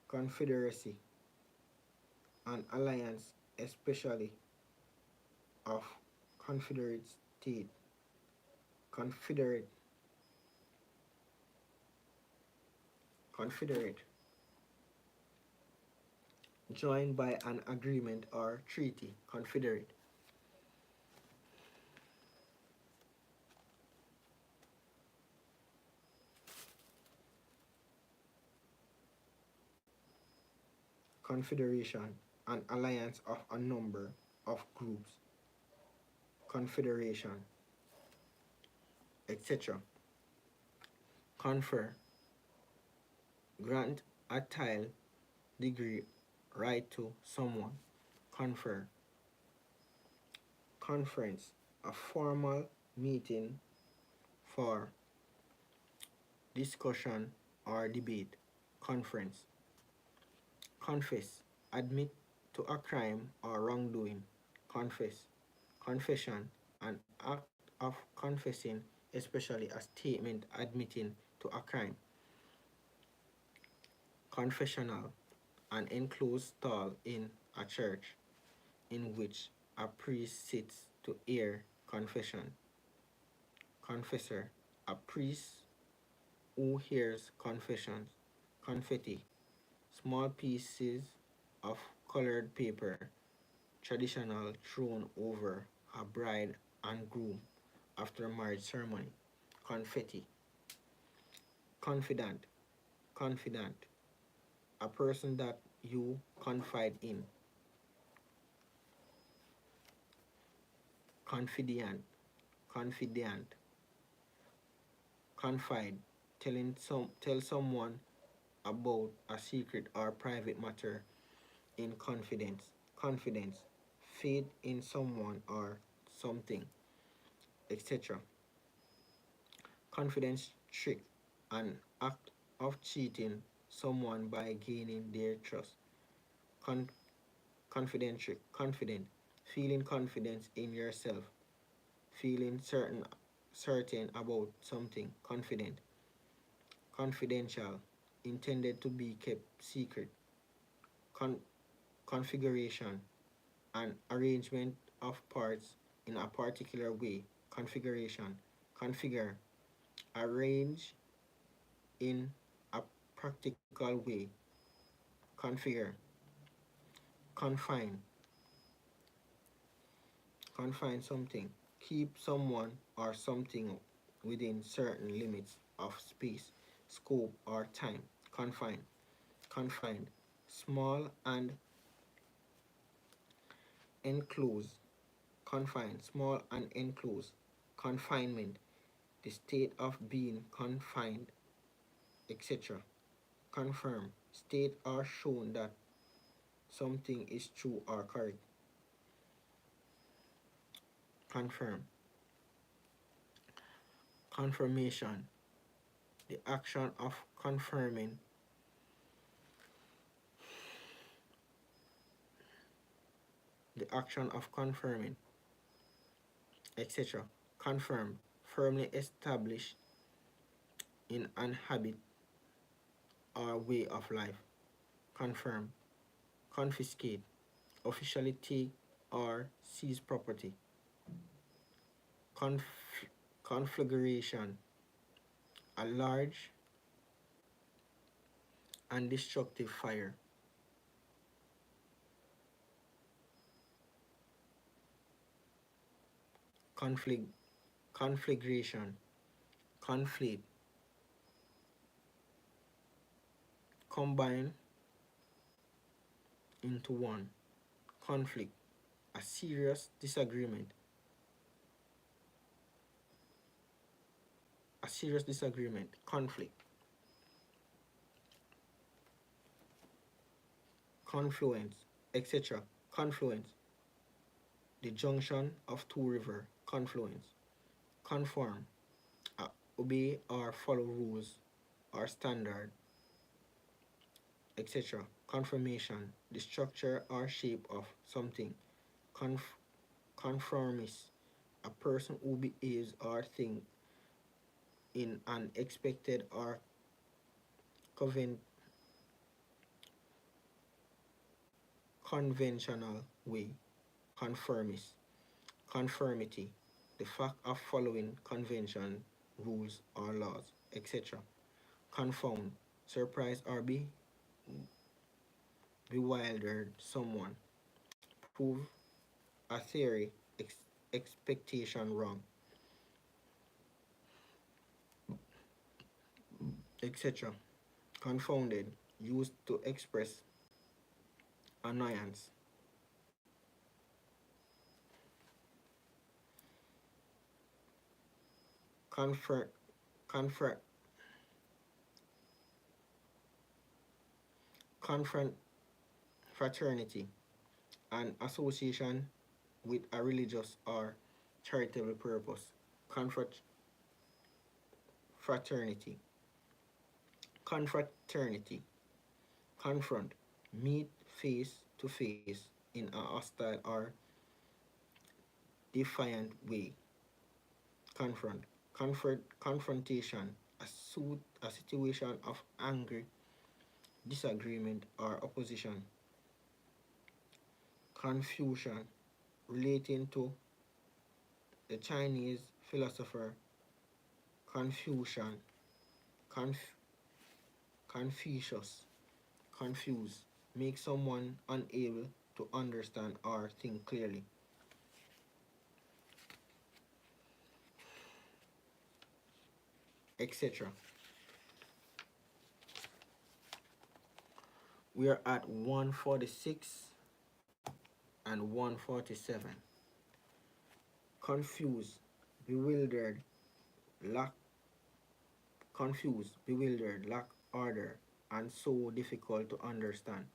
Confederacy, an alliance especially of confederate state. Confederate, confederate, joined by an agreement or treaty. Confederate. Confederation, an alliance of a number of groups. Confederation, etc. confer, grant a title, degree, right to someone, confer, conference, a formal meeting for discussion or debate, conference, confess, admit to a crime or wrongdoing, confess, confession, an act of confessing, especially a statement admitting to a crime, confessional, an enclosed stall in a church in which a priest sits to hear confession, confessor, a priest who hears confessions, confetti, small pieces of colored paper, traditional thrown over a bride and groom after a marriage ceremony, confetti, confidant, confidant, a person that you confide in, confidant, confidant, confide, tell someone about a secret or private matter in confidence, confidence, faith in someone or something, etc. Confidence trick, an act of cheating someone by gaining their trust. Con- Confident trick, confident, feeling confidence in yourself, feeling certain about something, confident, confidential, intended to be kept secret, Con- configuration, an arrangement of parts in a particular way, configuration, configure, arrange in a practical way, configure, confine, confine something, keep someone or something within certain limits of space, scope, or time, confine, confined, small and enclosed, confined, small and enclosed, confinement, the state of being confined, etc. Confirm, state or shown that something is true or correct. Confirm, confirmation, the action of confirming, the action of confirming, etc. Confirm, firmly established in an habit or way of life. Confirm, confiscate, officially take or seize property. Conf- conflagration, a large and destructive fire. Conflict, conflagration, conflict, combine into one. Conflict, a serious disagreement, a serious disagreement, conflict. Confluence, etc. Confluence, the junction of two rivers, confluence. Conform, obey or follow rules or standard, etc. Confirmation, the structure or shape of something. Conformist, a person who behaves or thinks in an expected or conventional way. Conformist, conformity, the fact of following convention, rules or laws, etc. Confound, surprise or bewildered someone. Prove a theory, expectation wrong, etc. Confounded, used to express annoyance. Confer, confer, Fraternity, an association with a religious or charitable purpose. Fraternity. Confraternity. Confront. Meet face to face in a hostile or defiant way. Confront. Confrontation. A situation of anger, disagreement, or opposition. Confusion. Relating to the Chinese philosopher Confucian. Conf- Confucius. Confuse. Make someone unable to understand or think clearly. Etc. We are at 146 and 147. Confused, bewildered, lack confused, bewildered, lack order, and so difficult to understand.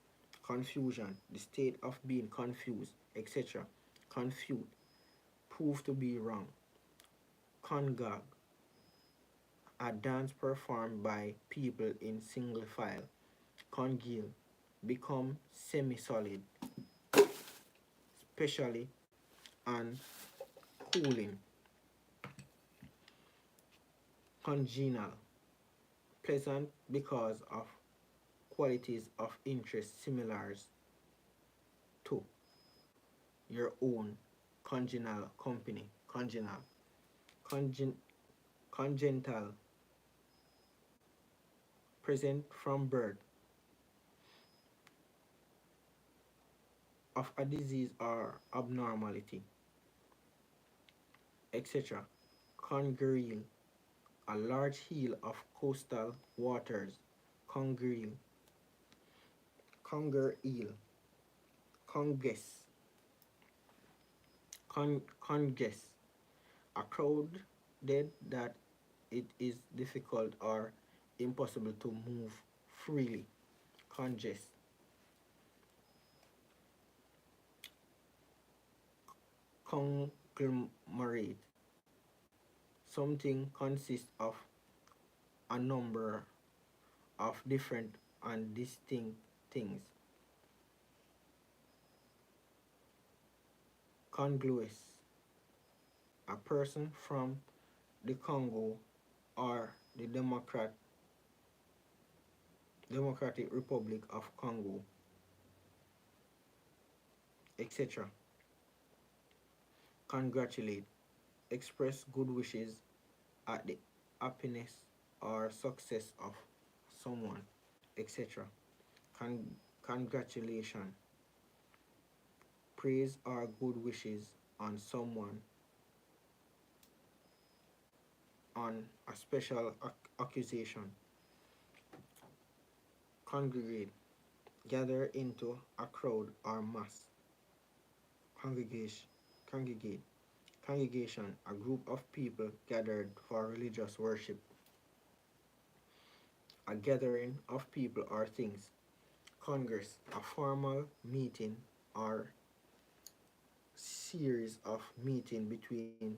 Confusion, the state of being confused, etc. Confute, prove to be wrong. Congog, a dance performed by people in single file. Congeal, become semi-solid, especially and cooling. Congenial, pleasant because of qualities of interest similar to your own. Congenial company. Congenial. Congen- Congenital, present from birth, of a disease or abnormality, etc. Congeal, a large heel of coastal waters. Congeal. Congeal. Conges. Conges, a crowd dead that it is difficult or impossible to move freely. Congest. Conglomerate, something consists of a number of different and distinct things. Congruous, a person from the Congo or the Democratic Republic of Congo, etc. Congratulate, express good wishes at the happiness or success of someone, etc. Congratulation, praise or good wishes on someone on a special accusation. Congregate, gather into a crowd or mass. Congregation, congregate, congregation, a group of people gathered for religious worship. A gathering of people or things. Congress, a formal meeting or series of meeting between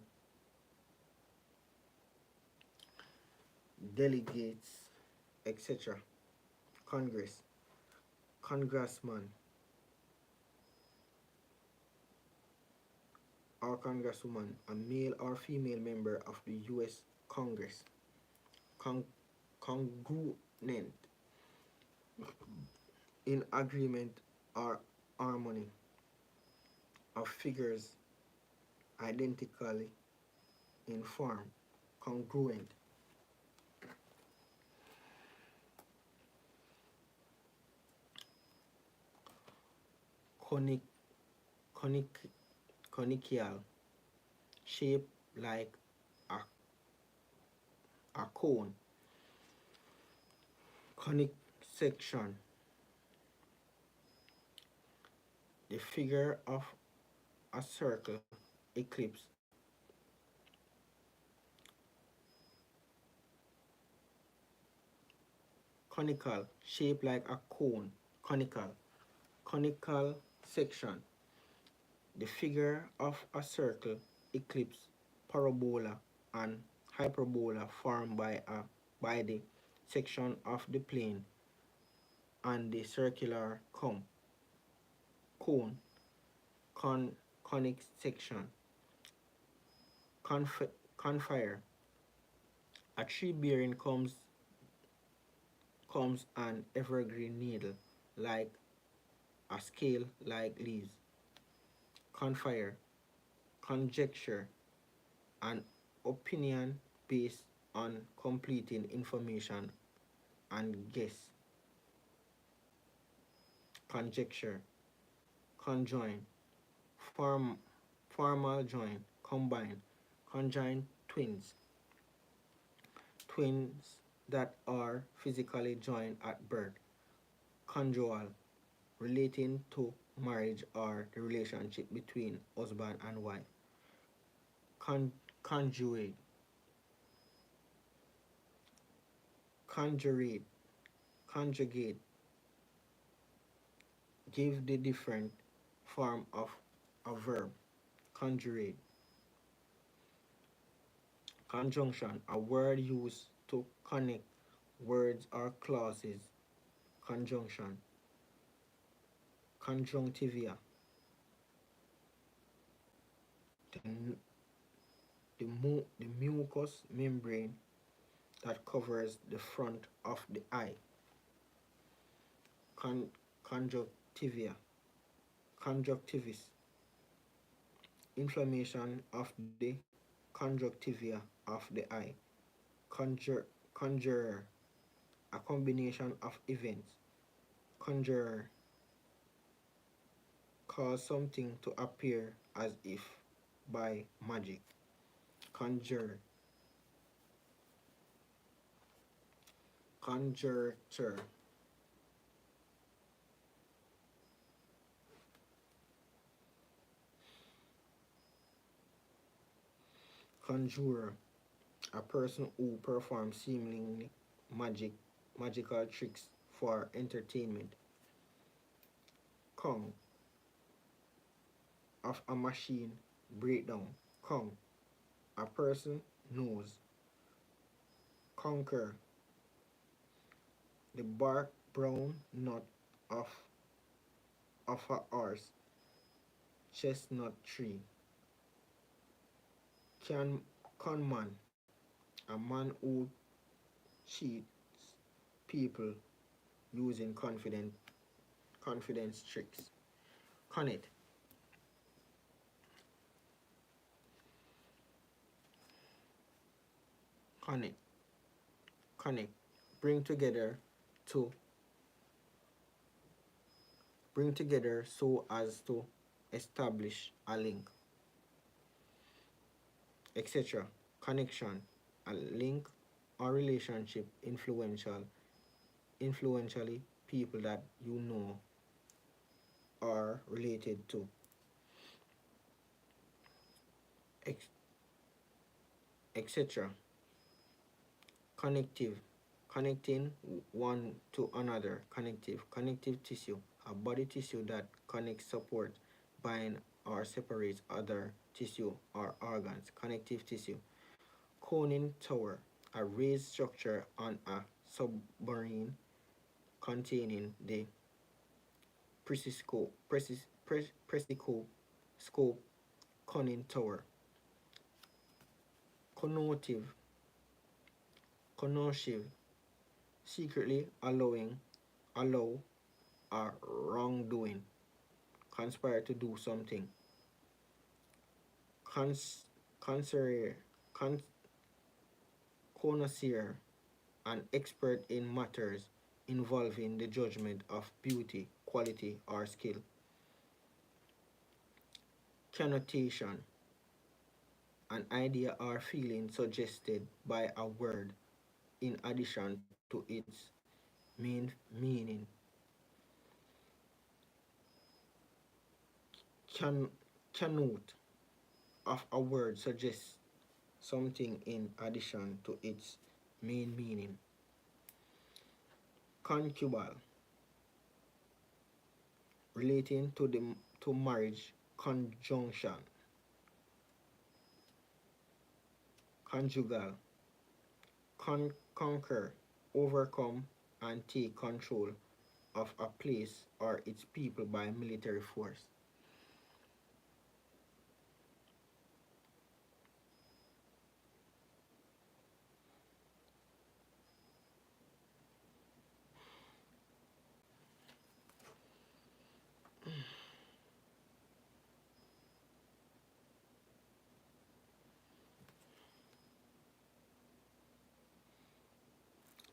delegates, etc. Congress, congressman or congresswoman, a male or female member of the U.S. Congress. Congruent, in agreement or harmony of figures identically in form. Congruent. Conic, conic, conical, shaped like a, a cone. Conic section, the figure of a circle ellipse. Conical, shaped like a cone. Conical. Conical section. The figure of a circle, ellipse, parabola, and hyperbola formed by the section of the plane and the circular cone, conic section. Conifere. A tree bearing comes an evergreen needle, like a scale like leaves. Conifere. Conjecture. An opinion based on completing information and guess. Conjecture. Conjoin. Form, formal join. Combine. Conjoin twins. Twins that are physically joined at birth. Conjugal. Relating to marriage or the relationship between husband and wife. Conjugate. Conjugate. Conjugate. Give the different form of a verb. Conjugate. Conjunction. A word used to connect words or clauses. Conjunction. Conjunctiva. The, the mucous membrane that covers the front of the eye. Conjunctiva. Conjunctivis. Inflammation of the conjunctiva of the eye. Conjurer. A combination of events. Conjurer. Cause something to appear as if by magic. Conjure. Conjecture. Conjurer. A person who performs seemingly magical tricks for entertainment. Kong. Of a machine breakdown. Kong. A person knows. Conquer. The bark brown nut of a horse chestnut tree. Conman. A man who cheats people using confidence tricks. Connect. Connect. Connect. Bring together to bring together so as to establish a link, etc. Connection. A link or relationship influentially people that you know are related to, etc. Connective. Connecting one to another. Connective tissue. A body tissue that connects, supports, binds, or separates other tissue or organs. Connective tissue. Conning tower. A raised structure on a submarine containing the Presiscope scope conning tower. Connotive. Connotive. Secretly allow a wrongdoing. Conspire to do something. Connoisseur. Connoisseur. An expert in matters involving the judgment of beauty, quality, or skill. Connotation. An idea or feeling suggested by a word in addition to its main meaning. Connote. Of a word suggests something in addition to its main meaning. Concubal. relating to the to marriage conjunction, conjugal, conquer, overcome, and take control of a place or its people by military force.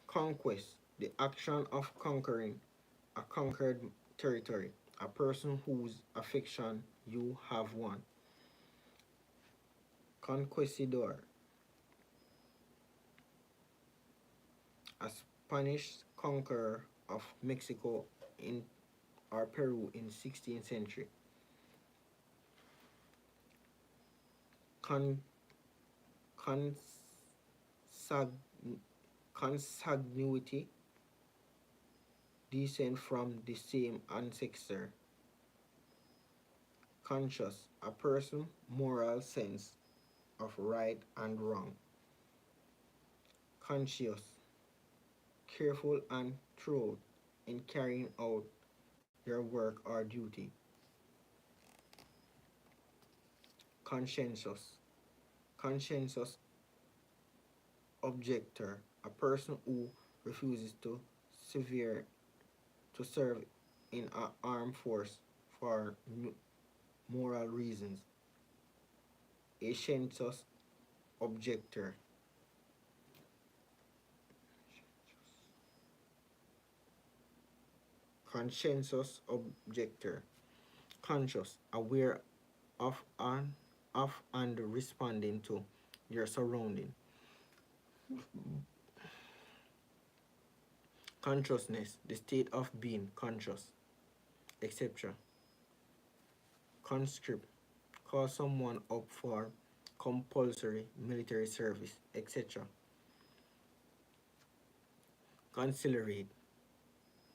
Conquest, the action of conquering a conquered territory, a person whose affection you have won. Conquistador, a Spanish conqueror of Mexico in or Peru in 16th century. Con, consag, consanguinity, descent from the same ancestor. Conscious, a person moral sense of right and wrong. Conscious, careful and thorough in carrying out your work or duty. Conscientious, conscientious objector, a person who refuses severe to serve in an armed force for moral reasons. A conscientious objector. Conscientious objector. Conscious, aware of and responding to your surrounding. Consciousness, the state of being conscious, etc. Conscript, call someone up for compulsory military service, etc. Conciliate,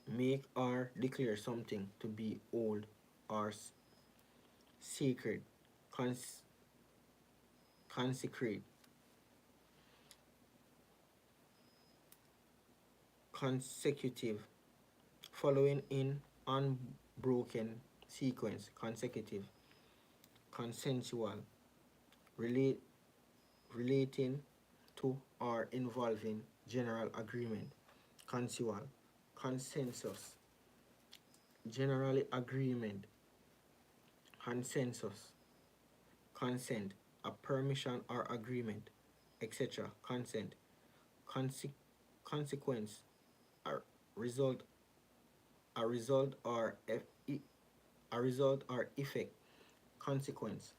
make or declare something to be old or sacred. Consecrate, consecutive, following in unbroken sequence, consecutive. Consensual, relating to or involving general agreement. Consensual, consensus, generally agreement. Consensus, consent, a permission or agreement, etc. Consent, consequence, a result, a result or a result or effect. Consequence,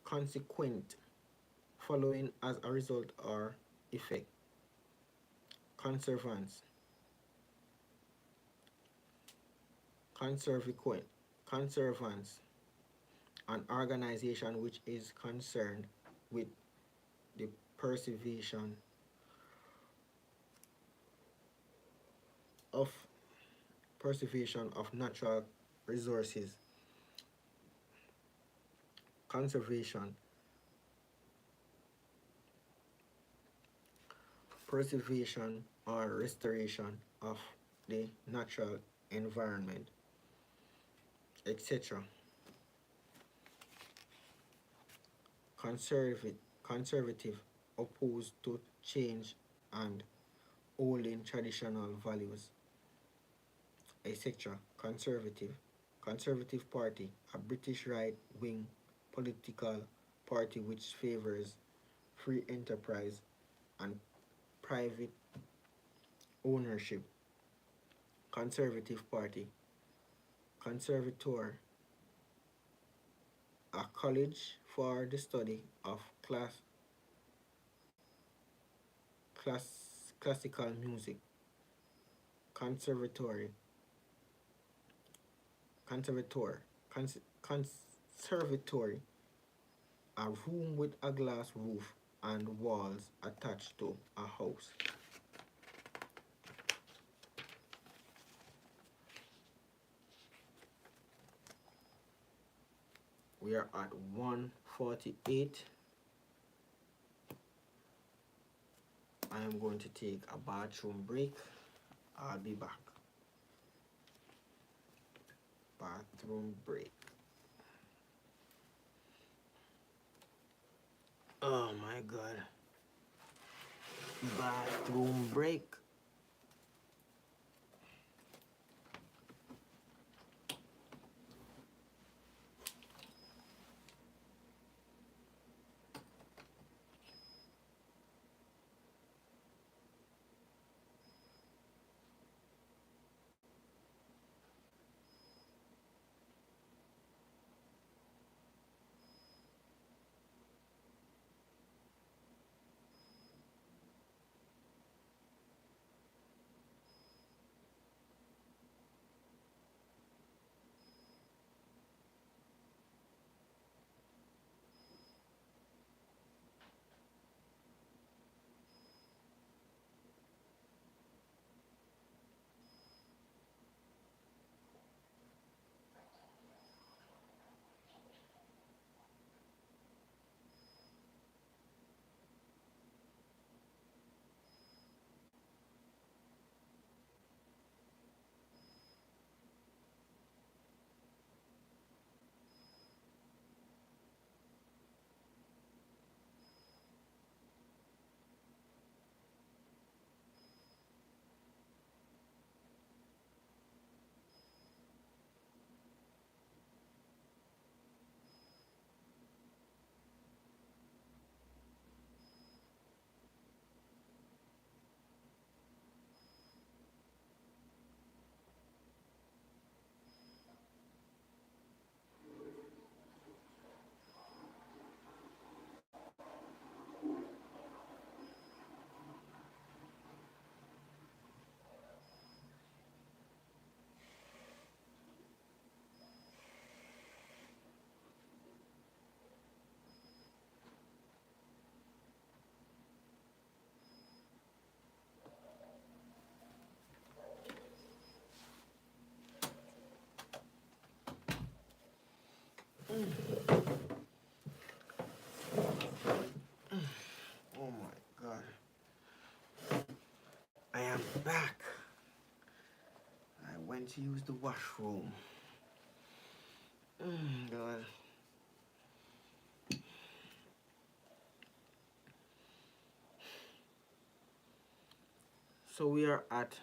consequent, following as a result or effect. Conservance, conservant, conservance, an organization which is concerned with the preservation of natural resources. Conservation, preservation or restoration of the natural environment, etc. Conservative, opposed to change and holding traditional values, etc. Conservative Party, a British right-wing political party which favors free enterprise and private ownership. Conservative Party. Conservatoire, a college for the study of classical music. Conservatory, conservator, conservatory, a room with a glass roof and walls attached to a house. We are at 1:48. I am going to take a bathroom break. I'll be back. Bathroom break. Oh my god. Bathroom break. Oh my god. I am back. I went to use the washroom. God. So we are at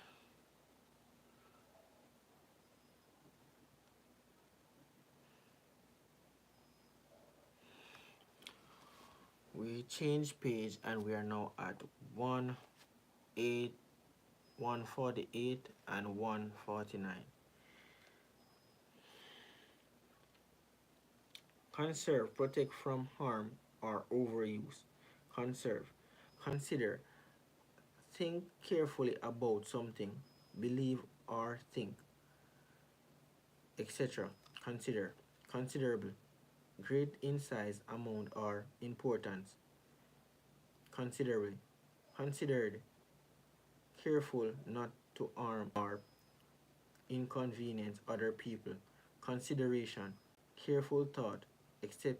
we changed page and we are now at 148 and 149. Conserve, protect from harm or overuse. Conserve. Consider. Think carefully about something. Believe or think, etc. Consider. Considerable. Great in size, amount, or importance. Considerably. Considered. Careful not to harm or inconvenience other people. Consideration. Careful thought. Except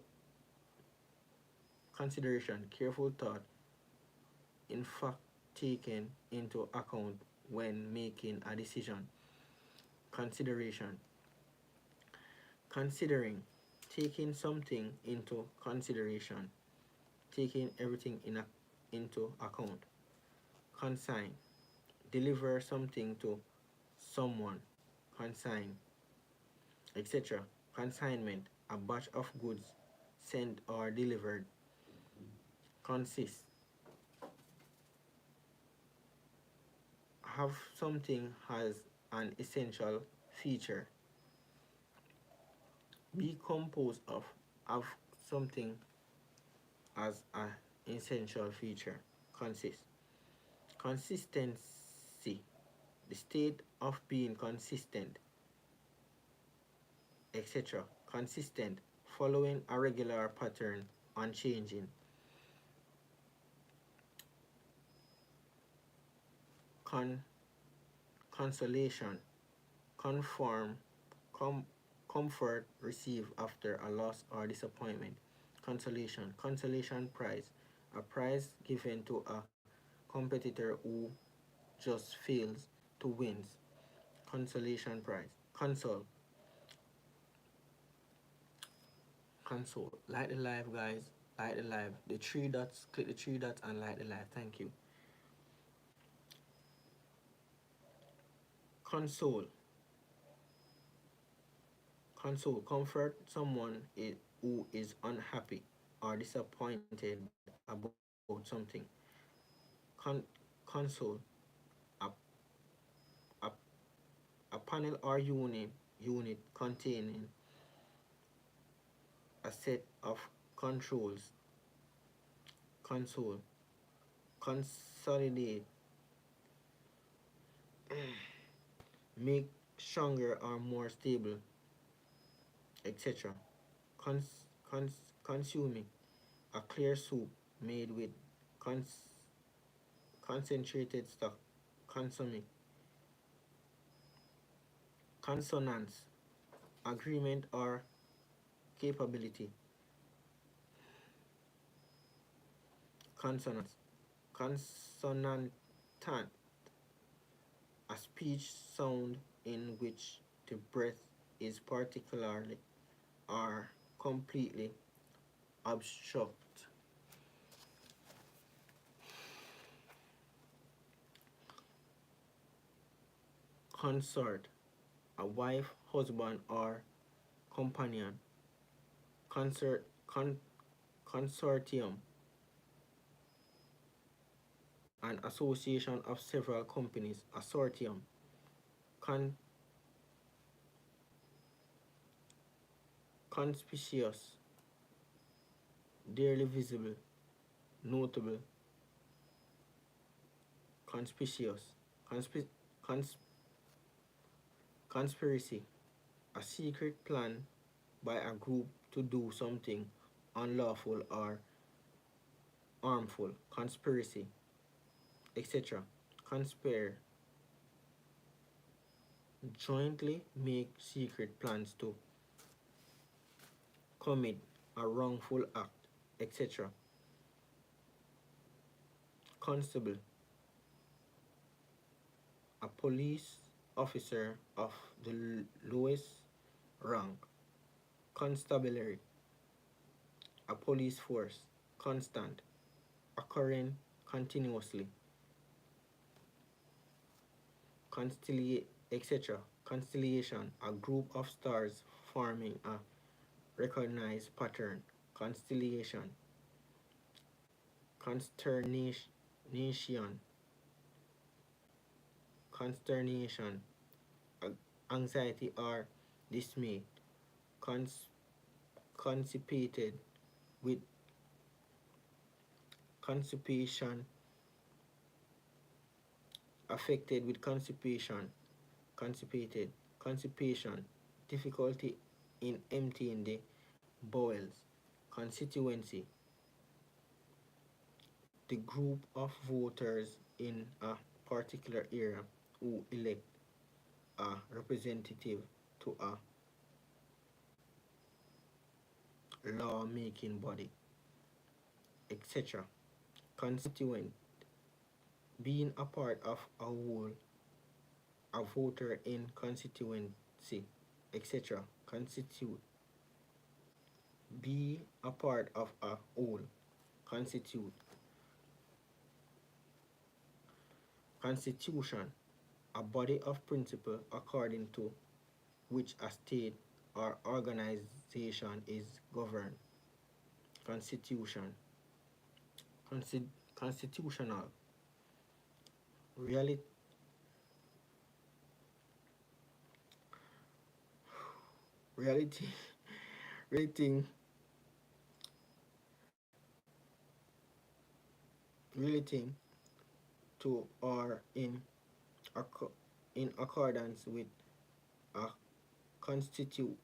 consideration. Careful thought. In fact, taken into account when making a decision. Consideration. Considering. Taking something into consideration. Taking everything into account. Consign. Deliver something to someone. Consign, etc. Consignment. A batch of goods sent or delivered. Consist. Have something has an essential feature. Be composed of. Have something as an essential feature. Consist. Consistency. The state of being consistent, etc. Consistent. Following a regular pattern, unchanging. Consolation. Conform. comfort received after a loss or disappointment. Consolation, consolation prize, a prize given to a competitor who just fails to win. Consolation prize. Console. Light the live, guys. Light the live. The three dots. Click the three dots and light the live. Thank you. Console. Console. Comfort someone who is unhappy or disappointed about something. Console. A, a, a panel or unit containing a set of controls. Console. Consolidate. Make stronger or more stable, etc. Consuming. A clear soup made with concentrated stock. Consuming. Consonance. Agreement or capability. Consonance. Consonantant. A speech sound in which the breath is particularly or completely obstruct. Consort. A wife, husband, or companion. Consortium. An association of several companies. Assortium. Conspicuous. Dearly visible. Notable. Conspicuous. Conspiracy. A secret plan by a group to do something unlawful or harmful. Conspiracy, etc. Conspire. Jointly make secret plans to commit a wrongful act, etc. Constable. A police officer of the lowest rank. Constabulary. A police force. Constant. Occurring continuously. Etc. Constellation. A group of stars forming a recognized pattern. Constellation. Consternation. Consternation. Anxiety or dismay. Constipated with constipation. Affected with constipation. Constipated. Constipation. Difficulty in emptying the bowels. Constituency. The group of voters in a particular area who elect a representative to a law-making body, etc. Constituent. Being a part of a whole, a voter in constituency, etc. Constitute. Be a part of a whole. Constitute. Constitution. A body of principle according to which a state or organization is governed. Constitution. Constitutional. Reality. Reality. Rating. Relating to or in accordance with a constitute.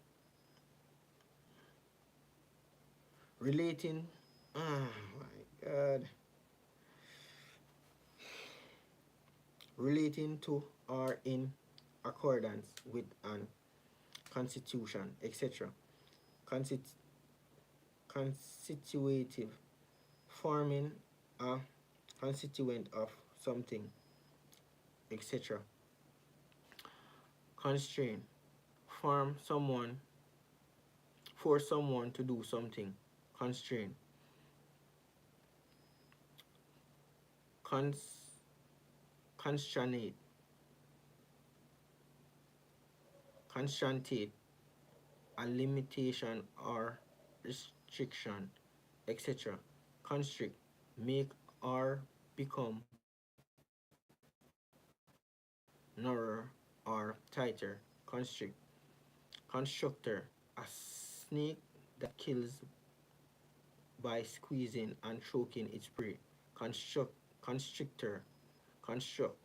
Relating. Oh my god. Relating to or in accordance with an constitution, etc. Consit- Constitutive, forming a constituent of something, etc. Constrain, form someone, force someone to do something. Constrain. Cons- Constrainate, constraintate, a limitation or restriction, etc. Constrict, make or become narrower or tighter. Constrict. Constrictor, a snake that kills by squeezing and choking its prey. Constrictor. Construct,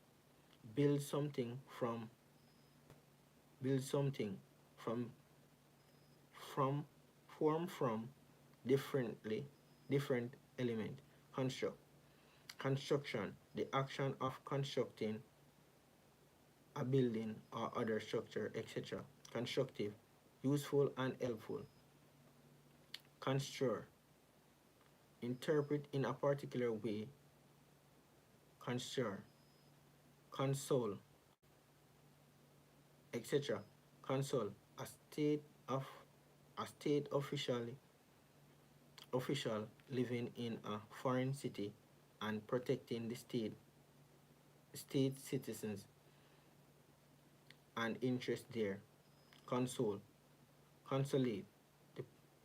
build something from build something from from form from differently different element. Construct, construction, the action of constructing a building or other structure, etc. Constructive, useful and helpful. Construe, interpret in a particular way. Construe, console, etc. Console, a state of a state official living in a foreign city and protecting the state citizens and interest there. Console, consulate, the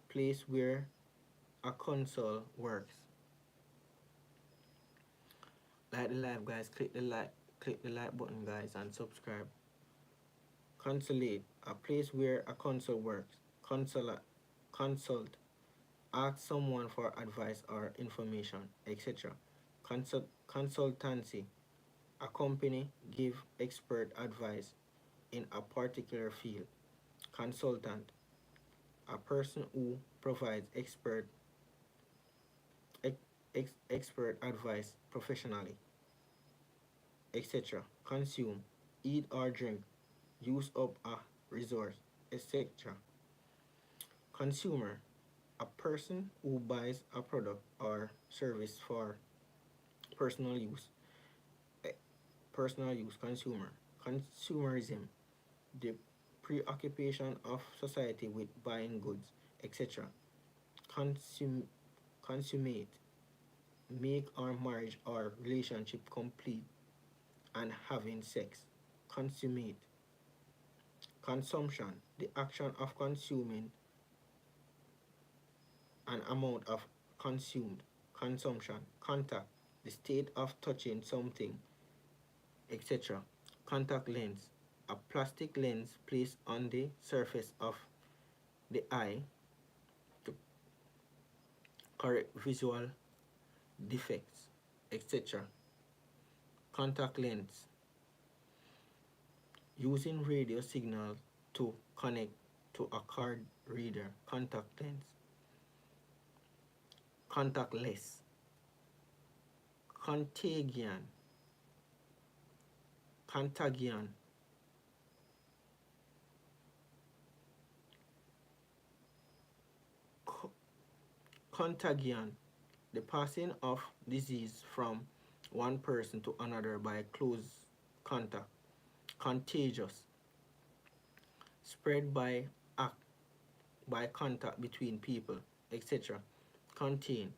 place where a consul works. Like the live, guys. Click the like button, guys, and subscribe. Consulate, a place where a consul works. Consult, ask someone for advice or information, etc. Consultancy, a company give expert advice in a particular field. Consultant, a person who provides expert advice professionally, etc. Consume, eat or drink, use up a resource, etc. Consumer, a person who buys a product or service for personal use. eh, Personal use, consumer. Consumerism, the preoccupation of society with buying goods, etc. Consum, consummate, make our marriage or relationship complete and having sex. Consummate. Consumption, the action of consuming an amount of consumed. Consumption. Contact, the state of touching something, etc. Contact lens, a plastic lens placed on the surface of the eye to correct visual defects, etc. Contact lens, using radio signal to connect to a card reader. Contact lens. Contactless. Contagion. Contagion, contagion, the passing of disease from one person to another by close contact. Contagious, spread by contact between people, etc. Contain,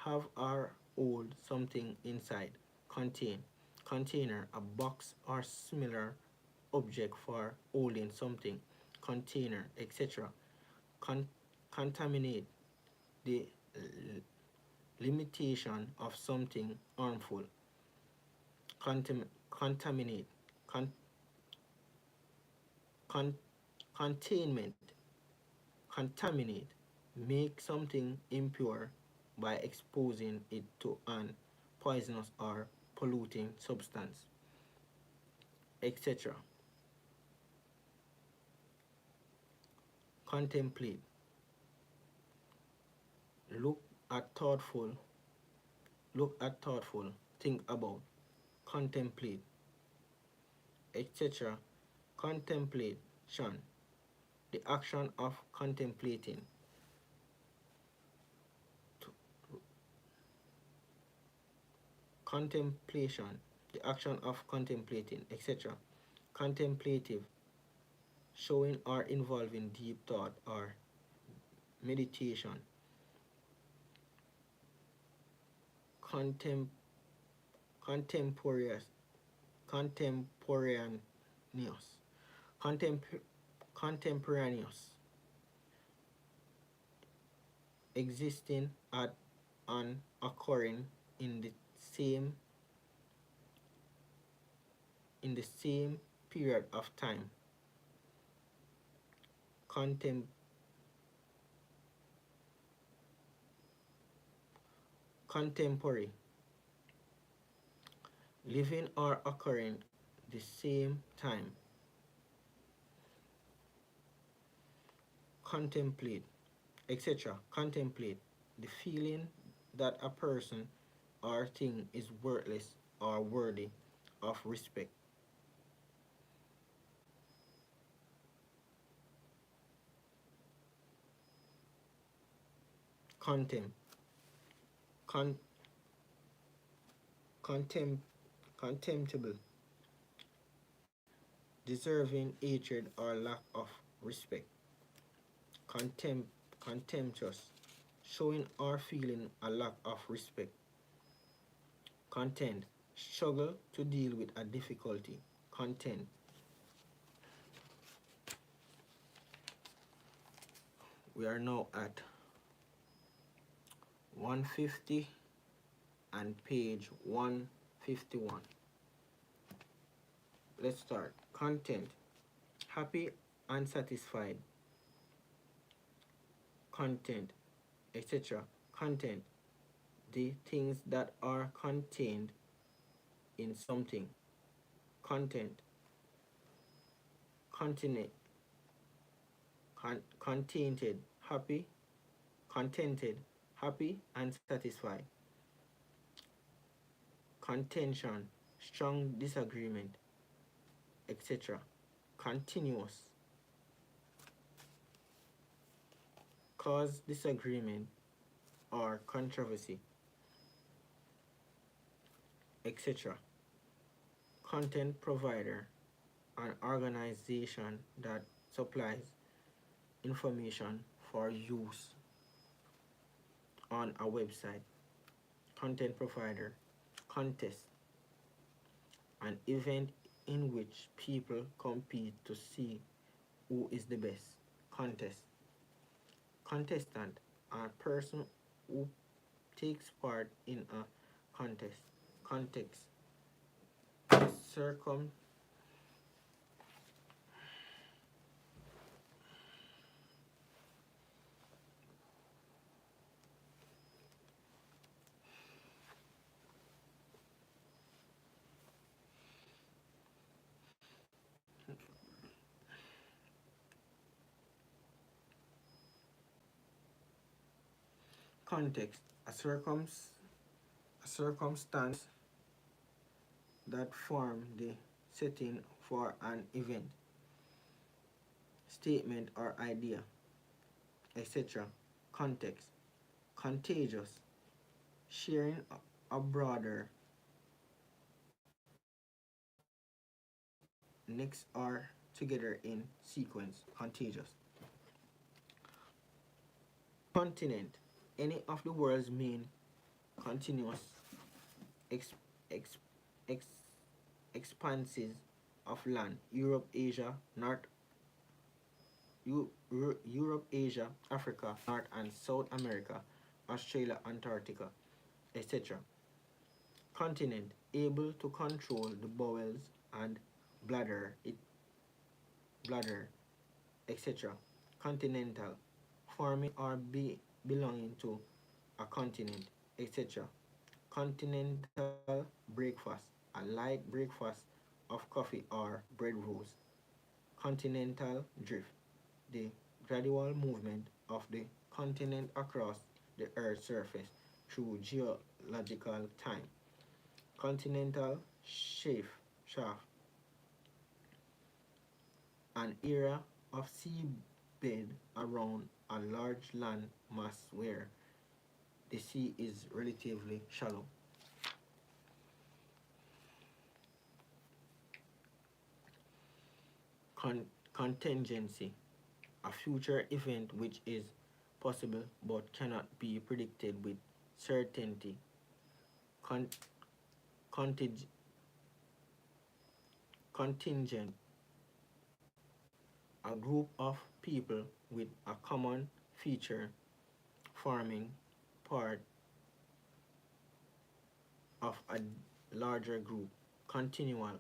have or hold something inside. Contain, container, a box or similar object for holding something. Container, etc. Con- contaminate, the limitation of something harmful. Contaminate, con- con- containment, contaminate, make something impure by exposing it to an poisonous or polluting substance, etc. Contemplate, look at thoughtful, think about, contemplate, etc. Contemplation, the action of contemplating, contemplation, the action of contemplating, etc. Contemplative, showing or involving deep thought or meditation. Contem- contemporaneous, contemporaneous, Contemp- contemporaneous, existing at and occurring in the same period of time. Contem- contemporary, living or occurring the same time. Contemplate, etc. Contemplate, the feeling that a person or thing is worthless or worthy of respect. Contempt, con- contempt, contemptible, deserving hatred or lack of respect. Contemptuous, showing or feeling a lack of respect. Content, struggle to deal with a difficulty. Content. We are now at 150 and page 151. Let's start. Content, happy and satisfied. Content, etc. Content, the things that are contained in something. Content, continent, contented, happy, contented, happy and satisfied. Contention, strong disagreement, etc. Continuous, cause disagreement or controversy, etc. Content provider, an organization that supplies information for use on a website. Content provider. Contest, an event in which people compete to see who is the best. Contest. Contestant, a person who takes part in a contest. Context. Circum context, a circumstance that form the setting for an event, statement or idea, etc. Context. Contagious, sharing a broader next or together in sequence. Contagious. Continent, any of the world's main continuous ex, ex, ex, expanses of land. Europe, Asia, Europe, Asia, Africa, North and South America, Australia, Antarctica, etc. Continent, able to control the bowels and bladder, bladder, etc. Continental, forming or belonging to a continent, etc. Continental breakfast, a light breakfast of coffee or bread rolls. Continental drift, the gradual movement of the continent across the Earth's surface through geological time. Continental shaft, an era of sea bed around a large land mass where the sea is relatively shallow. Contingency, a future event which is possible but cannot be predicted with certainty. Con- contig- Contingent, a group of people with a common feature forming part of a larger group. Continual,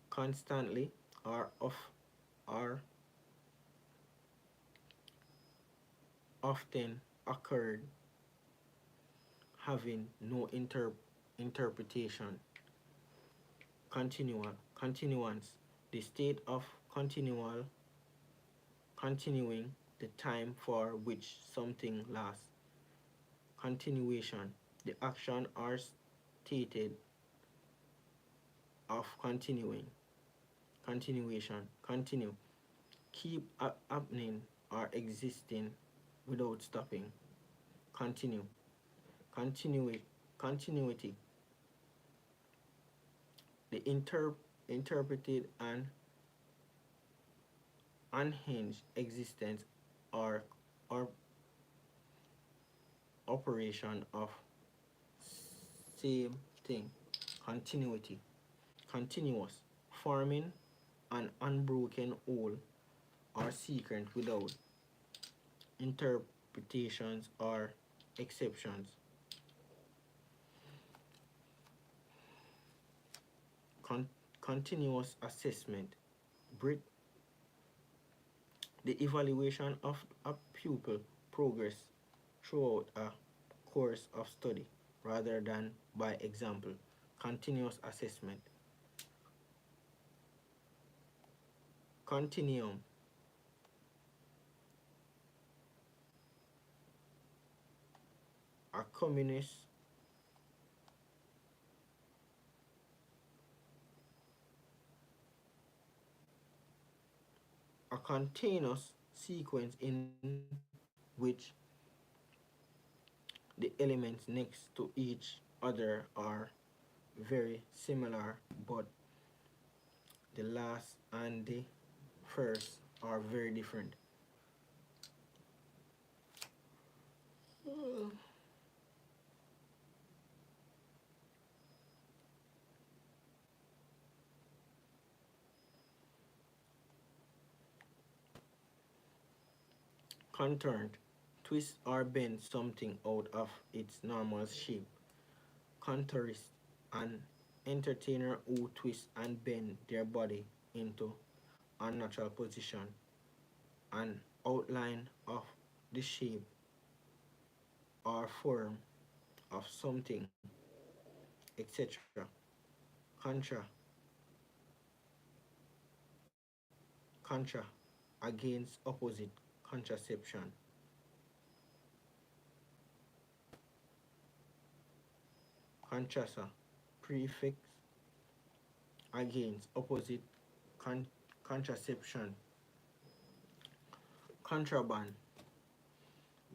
constantly or often occurred, having no interpretation. Continuance, the state of continuing the time for which something lasts. Continuation, the action or stated of continue, keep happening or existing without stopping. Continue, continue, continuity, the interpreted and unhinged existence or operation of same thing. Continuity, continuous, forming an unbroken whole or sequence without interpretations or exceptions. Continuous assessment, BRIT, the evaluation of a pupil progress throughout a course of study rather than by example. Continuous assessment. Continuum, a communist a continuous sequence in which the elements next to each other are very similar, but the last and the first are very different. Contoured, twist or bend something out of its normal shape. Contourist, an entertainer who twists and bend their body into unnatural position. An outline of the shape or form of something, etc. Contra, contra, against opposite, contraception. Contrasa, prefix, against, opposite, con- contraception. Contraband,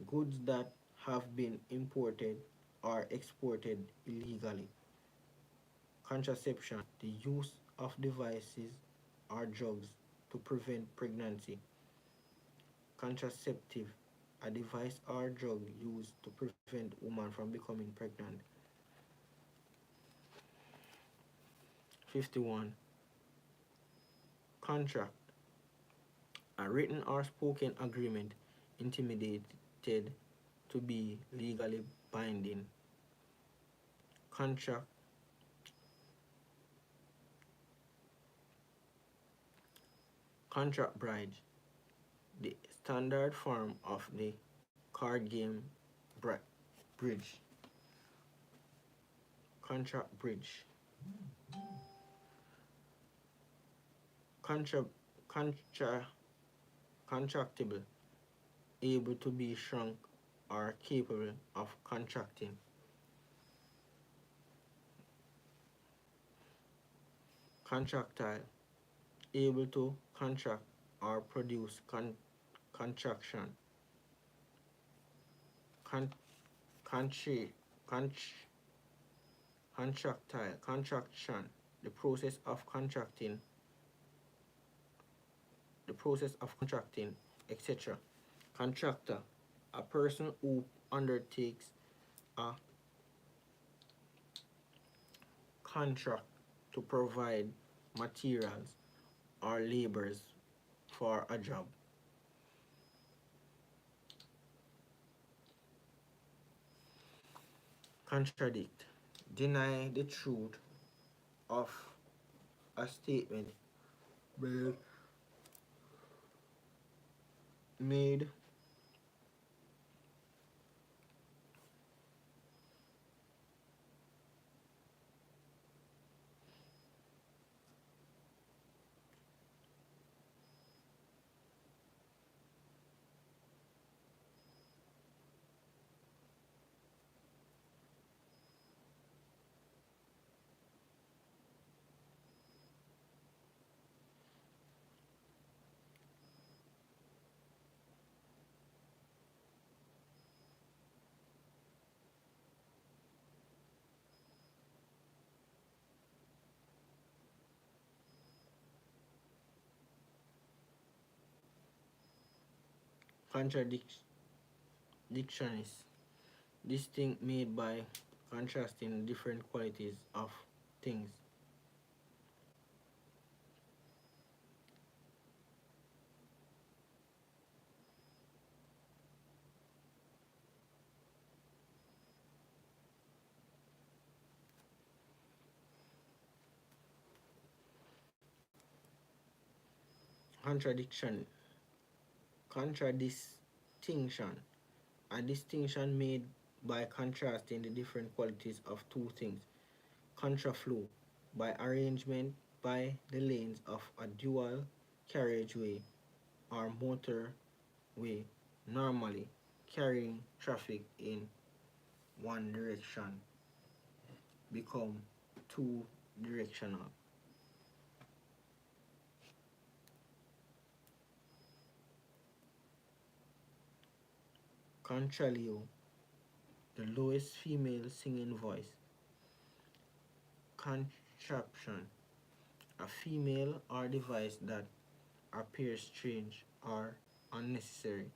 goods that have been imported or exported illegally. Contraception, the use of devices or drugs to prevent pregnancy. Contraceptive, a device or drug used to prevent woman from becoming pregnant. 51. Contract, a written or spoken agreement intimidated to be legally binding. Contract, contract bride, the standard form of the card game bridge. Contract bridge. Contra, contra, contractible, able to be shrunk or capable of contracting. Contractile, able to contract or produce contraction, con, contri, contr, contraction, the process of contracting, etc. Contractor, a person who undertakes a contract to provide materials or labors for a job. Contradict, deny the truth of a statement made, made contradictions. Distinct made by contrasting different qualities of things. Contradiction, contradistinction, a distinction made by contrasting the different qualities of two things. Contraflow, by arrangement by the lanes of a dual carriageway or motorway, normally carrying traffic in one direction, become two directional. Contralto, the lowest female singing voice. Contraption, a female or device that appears strange or unnecessary,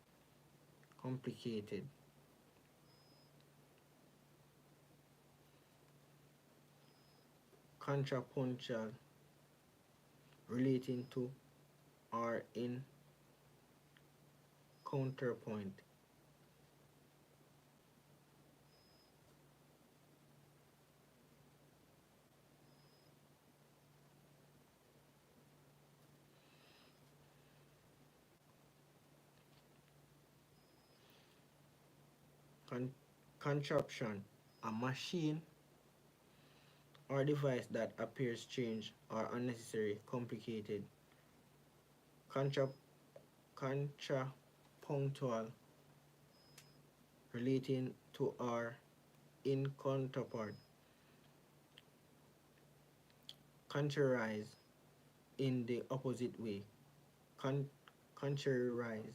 complicated. Contrapuntal, relating to or in counterpoint. Con- contraption, a machine or device that appears strange or unnecessary, complicated. Contra- contrapunctual, relating to or in counterpart. Contrarize, in the opposite way. Con- contrarize.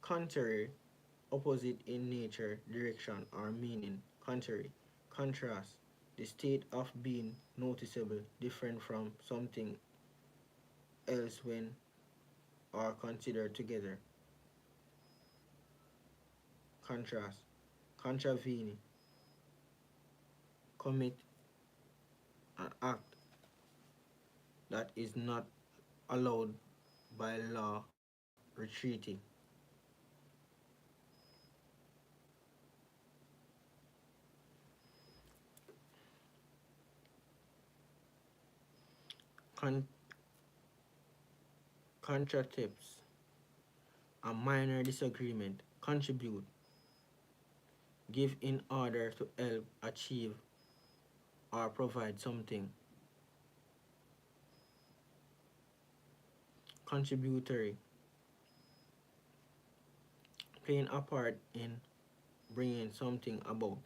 Contrary, opposite in nature, direction, or meaning. Contrary. Contrast, the state of being noticeable, different from something else when are considered together. Contrast, contravene, commit an act that is not allowed by law, retreating. Con- contratips, a minor disagreement, contribute, give in order to help achieve or provide something. Contributory, playing a part in bringing something about.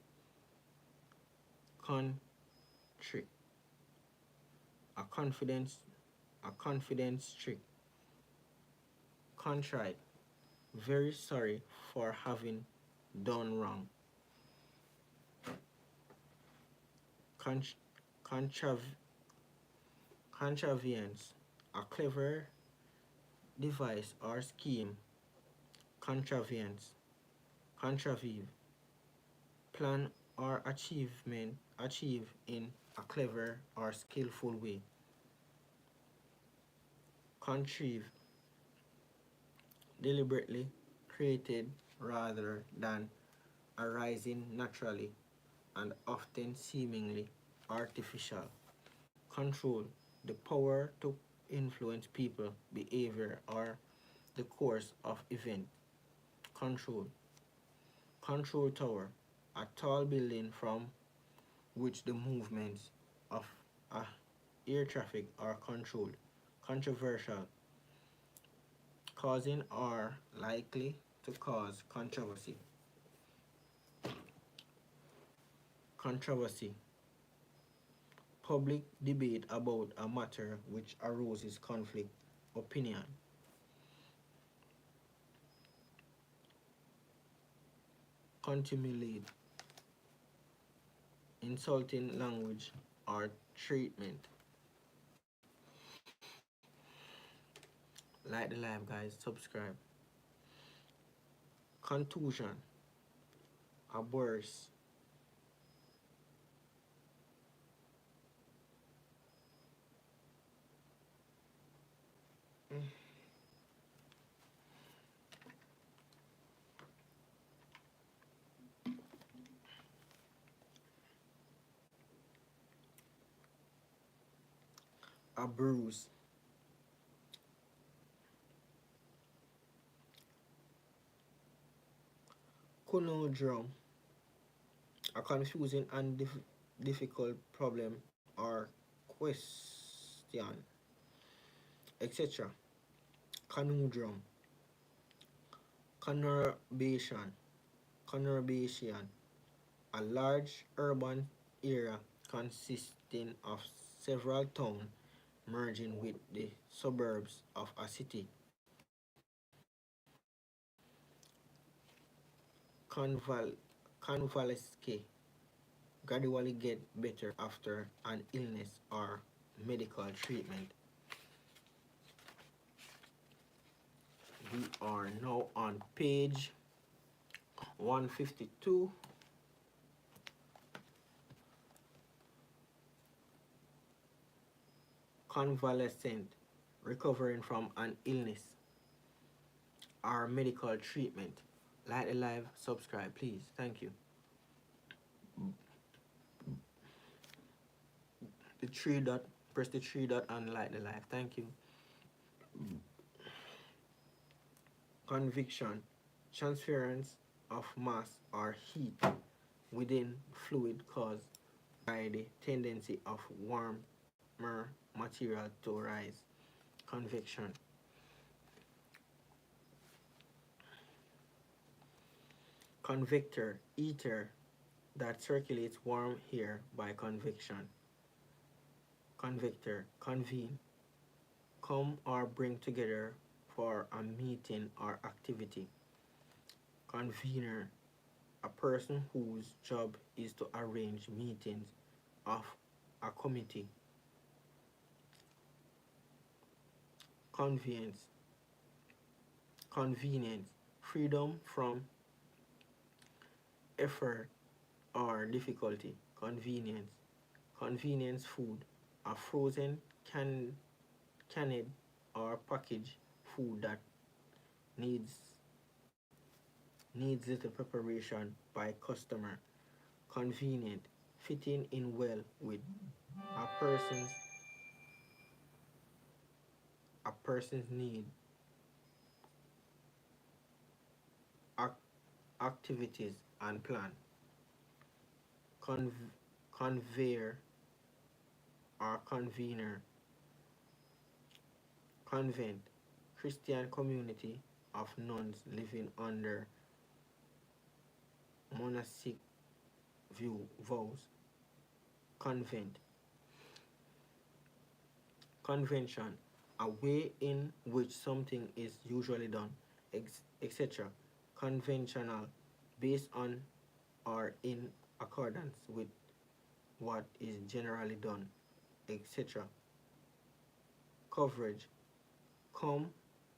Contri- a confidence trick. Contrite, very sorry for having done wrong. Con- contrav- Contravenience, a clever device or scheme. Contravenience, contravive, plan or achieve in a clever or skillful way. Contrive, deliberately created rather than arising naturally and often seemingly artificial. Control, the power to influence people, behavior, or the course of event. Control, control tower, a tall building from which the movements of air traffic are controlled. Controversial, causing or likely to cause controversy. Controversy, public debate about a matter which arouses conflict opinion. Contumelied, insulting language or treatment. Like the live, guys, subscribe. Contusion, a burst. A bruise. Conundrum, a confusing and difficult problem or question, etc. Conundrum, conurbation, conurbation, a large urban area consisting of several towns merging with the suburbs of a city. Convalesce, gradually get better after an illness or medical treatment. We are now on page 152. Convalescent, recovering from an illness or medical treatment. Like the live, subscribe, please. Thank you. The three dot, press the three dot and like the live. Thank you. Convection, transference of mass or heat within fluid caused by the tendency of warmer material to rise. Convection. Convector, ether that circulates warm air by convection. Convector, convene, come or bring together for a meeting or activity. Convener, a person whose job is to arrange meetings of a committee. Convenience, convenience, freedom from effort or difficulty. Convenience, convenience food, a frozen canned or packaged food that needs needs little preparation by customer. Convenient, fitting in well with a person's need, activities and plan. Conveyor or convener. Convent, Christian community of nuns living under monastic vows. Convent, Convention, a way in which something is usually done, etc. Conventional, based on or in accordance with what is generally done, etc. Coverage, come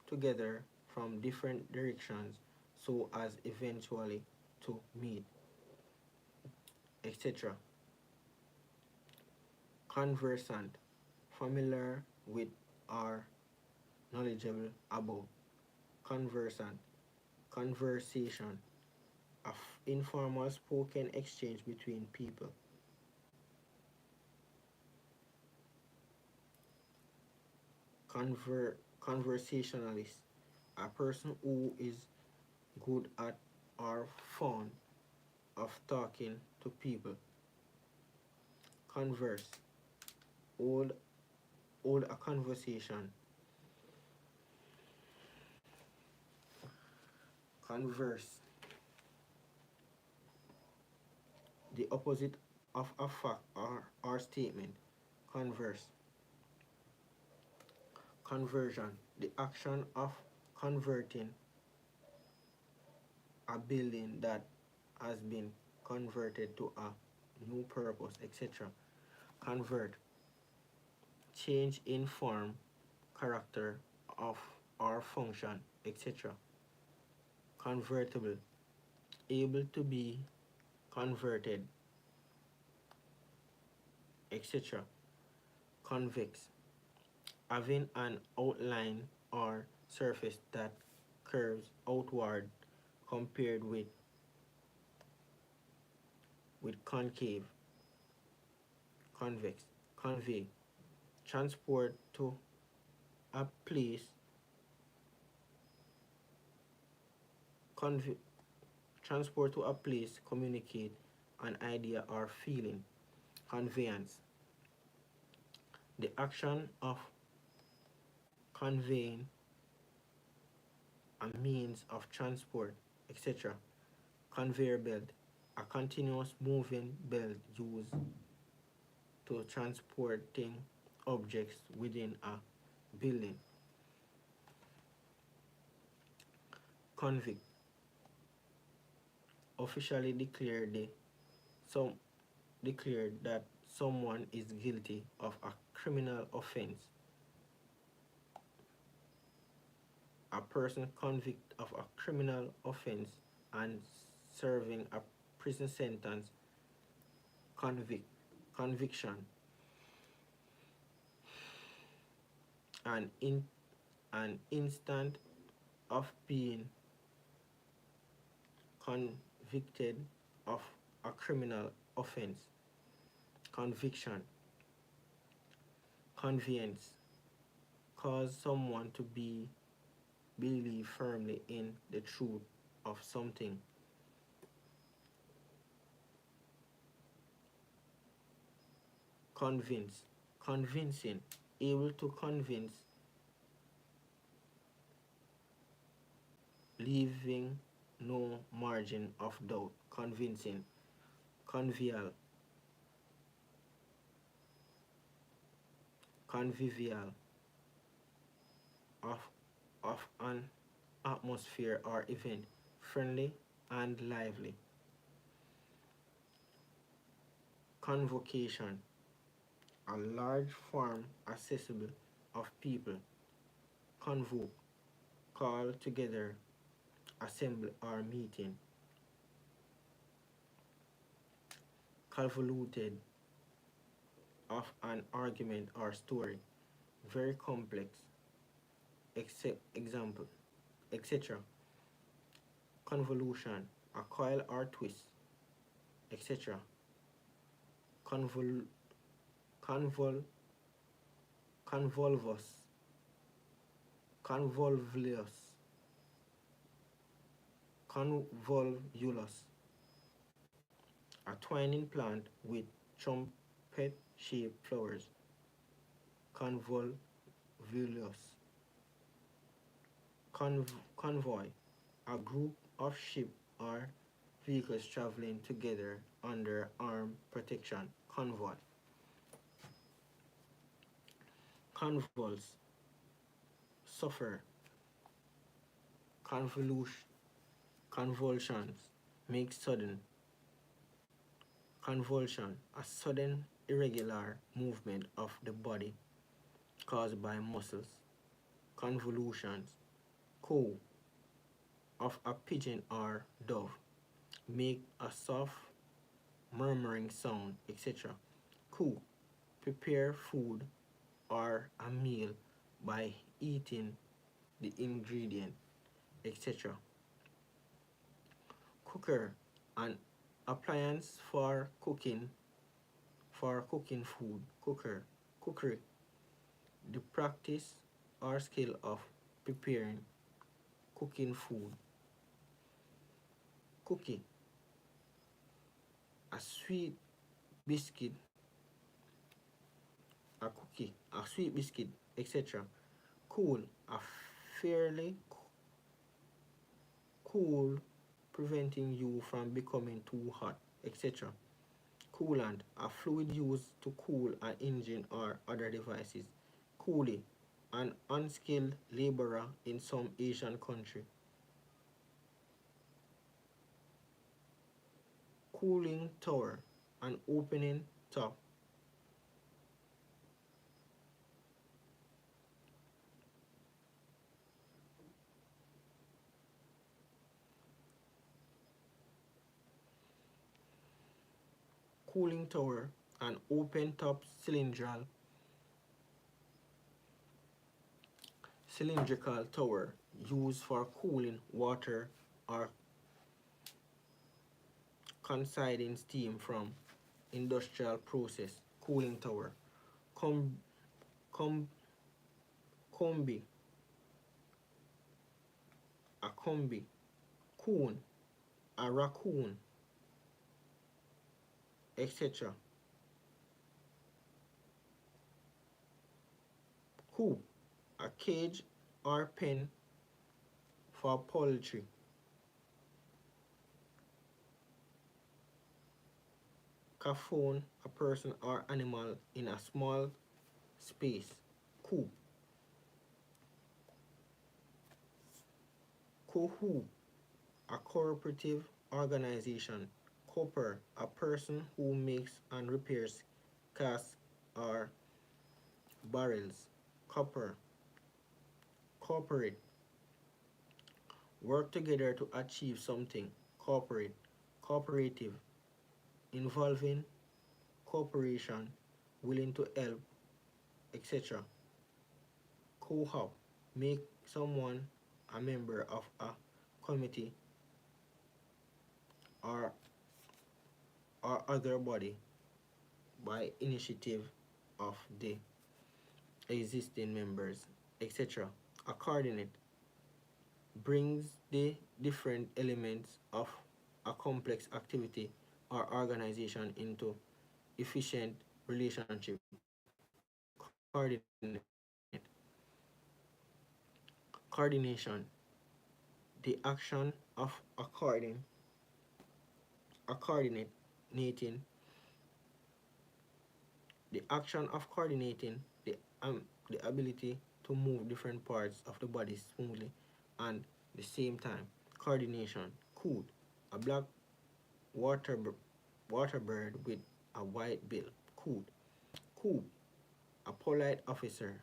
together from different directions so as eventually to meet, etc. Conversant, familiar with or knowledgeable about. Conversant, conversation, informal spoken exchange between people. Conversationalist, a person who is good at or fond of talking to people. Converse, hold, hold a conversation. Converse, the opposite of a fact or statement. Converse. Conversion, the action of converting a building that has been converted to a new purpose, etc. Convert, change in form, character of or function, etc. Convertible, able to be converted, etc. Convex, having an outline or surface that curves outward compared with concave. Convex, convey, transport to a place, convey, transport to a place, communicate an idea or feeling. Conveyance, the action of conveying a means of transport, etc. Conveyor belt, a continuous moving belt used to transporting objects within a building. Convict, officially some declared that someone is guilty of a criminal offense. A person convicted of a criminal offense and serving a prison sentence. Conviction, an instant of being convicted of a criminal offense. Conviction, conveyance, cause someone to believe firmly in the truth of something. Convince, convincing, able to convince, leaving no margin of doubt. Convincing. Convivial, convivial, of, of an atmosphere or event, friendly and lively. Convocation, a large form accessible of people. Convoke, call together, assembly or meeting. Convoluted, of an argument or story, very complex, example, etc. Convolution, a coil or twist, etc. Convol, convol, convolvus, convolvulus, convolvulus, a twining plant with trumpet-shaped flowers. Convolvulus. Convoy, a group of ships or vehicles traveling together under armed protection. Convoy. convulse, suffer, convolution, convulsions, make sudden, convulsion, a sudden irregular movement of the body caused by muscles, convolutions, coo of a pigeon or dove, make a soft murmuring sound, etc. Coo, prepare food or a meal by eating the ingredient, etc. Cooker, an appliance for cooking food. Cookery, the practice or skill of preparing cooking food. Cookie, a sweet biscuit, a sweet biscuit, etc. Cool, a fairly cool, preventing you from becoming too hot, etc. Coolant, a fluid used to cool an engine or other devices. Coolie, an unskilled laborer in some Asian country. Cooling tower, an opening top. Cooling tower, an open top cylindrical tower used for cooling water or considing steam from industrial process. Cooling tower. Com, com, combi, a combi. Coon, a raccoon, etc. Coop, a cage or pen for poultry. Coffin, a person or animal in a small space. Coop. Cohoo, a cooperative organization. Cooper, a person who makes and repairs casks or barrels. Copper, corporate, work together to achieve something. Corporate, cooperative, involving cooperation, willing to help, etc. Co-op, make someone a member of a committee or other body by initiative of the existing members, etc. A coordinate brings the different elements of a complex activity or organization into efficient relationship. Coordinate. Coordination, the action of coordinating, the action of coordinating the ability to move different parts of the body smoothly and the same time. Coordination. Coot, a black water water bird with a white bill. Coot. Coop, a polite officer.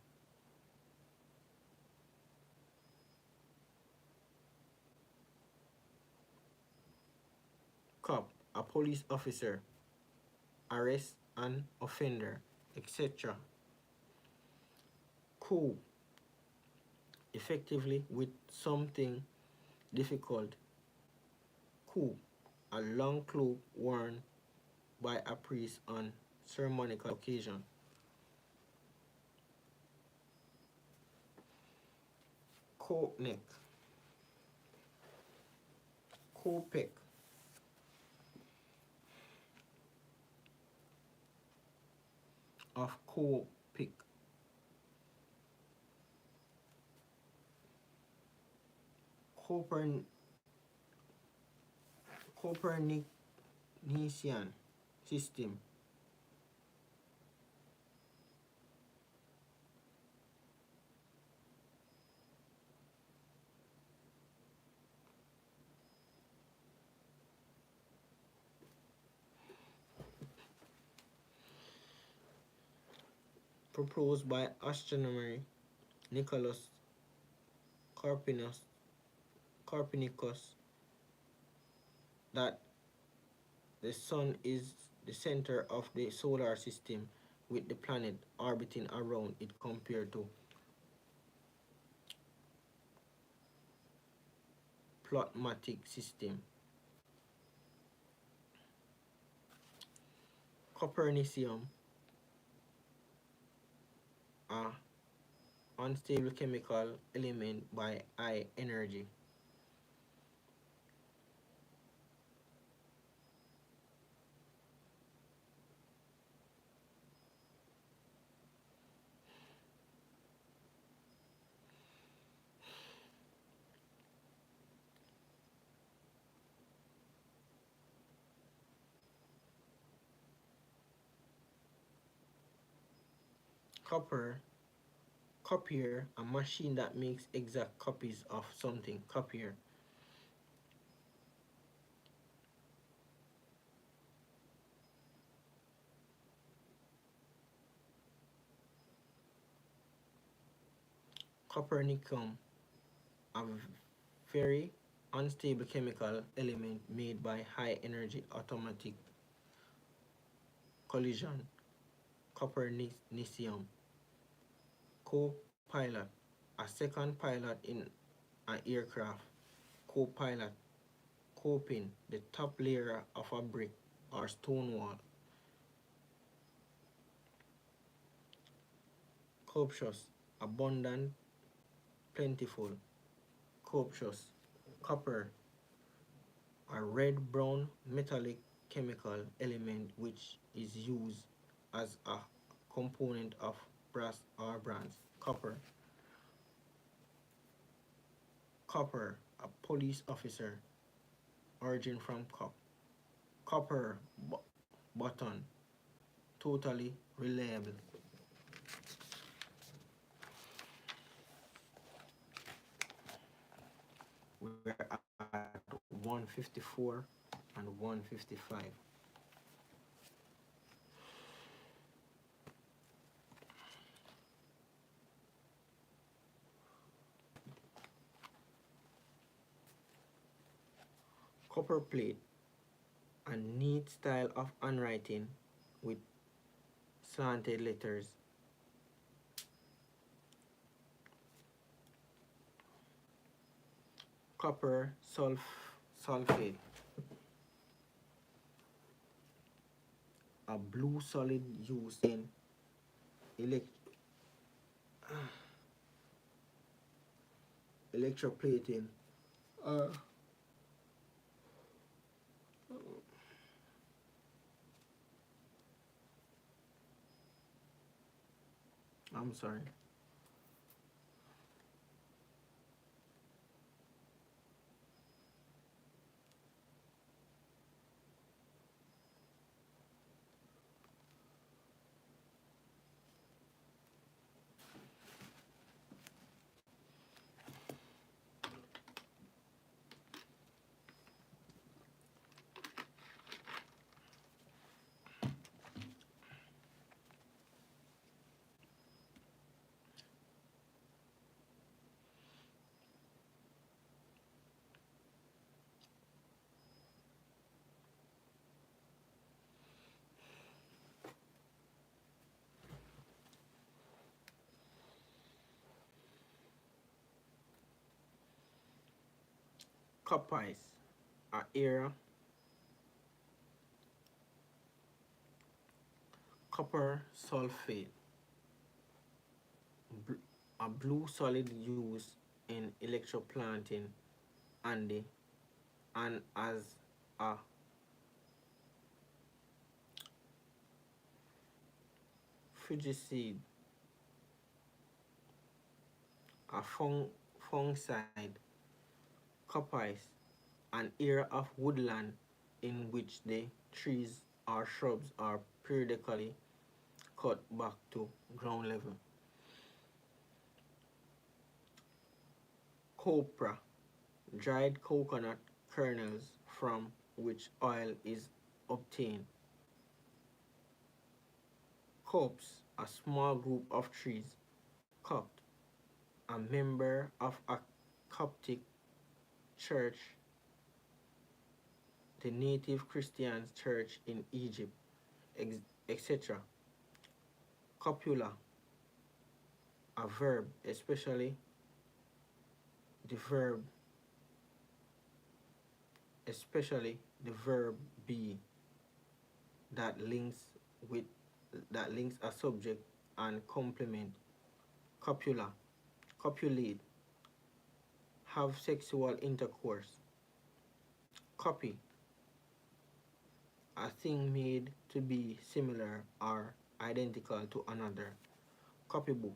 Cop, a police officer. Arrest an offender, etc. Cope, effectively with something difficult. Coop, a long cloak worn by a priest on ceremonial occasion. Coat neck, copeck, of copic. Copern, Copernician system. proposed by astronomer Nicholas Copernicus, Copernicus that the sun is the center of the solar system with the planet orbiting around it compared to plasmatic system. Copernicium, a unstable chemical element by high energy. Copper, copier, a machine that makes exact copies of something. Copier. Copernicum, a very unstable chemical element made by high energy atomic collision. Copernicium. Co-pilot, a second pilot in an aircraft. Co-pilot, coping, the top layer of a brick or stone wall. Copious, abundant, plentiful. Copious. Copper, a red-brown metallic chemical element which is used as a component of brass or bronze. Copper. Copper, a police officer, origin from copper button, totally reliable. We're at 154 and 155. Copper plate, a neat style of handwriting with slanted letters. Copper sulfate, a blue solid used in electroplating. Uh, I'm sorry. Coppice, a era. Copper sulfate, a blue solid used in electroplanting and, and as a fungicide, a fungicide. Coppice, an area of woodland in which the trees or shrubs are periodically cut back to ground level. Copra, dried coconut kernels from which oil is obtained. Copse, a small group of trees. Copt, a member of a Coptic church, the native Christian church in Egypt, etc. Copula, a verb, the verb, especially the verb be that links with that links a subject and complement. Copula, copulate, have sexual intercourse. Copy, a thing made to be similar or identical to another. Copybook,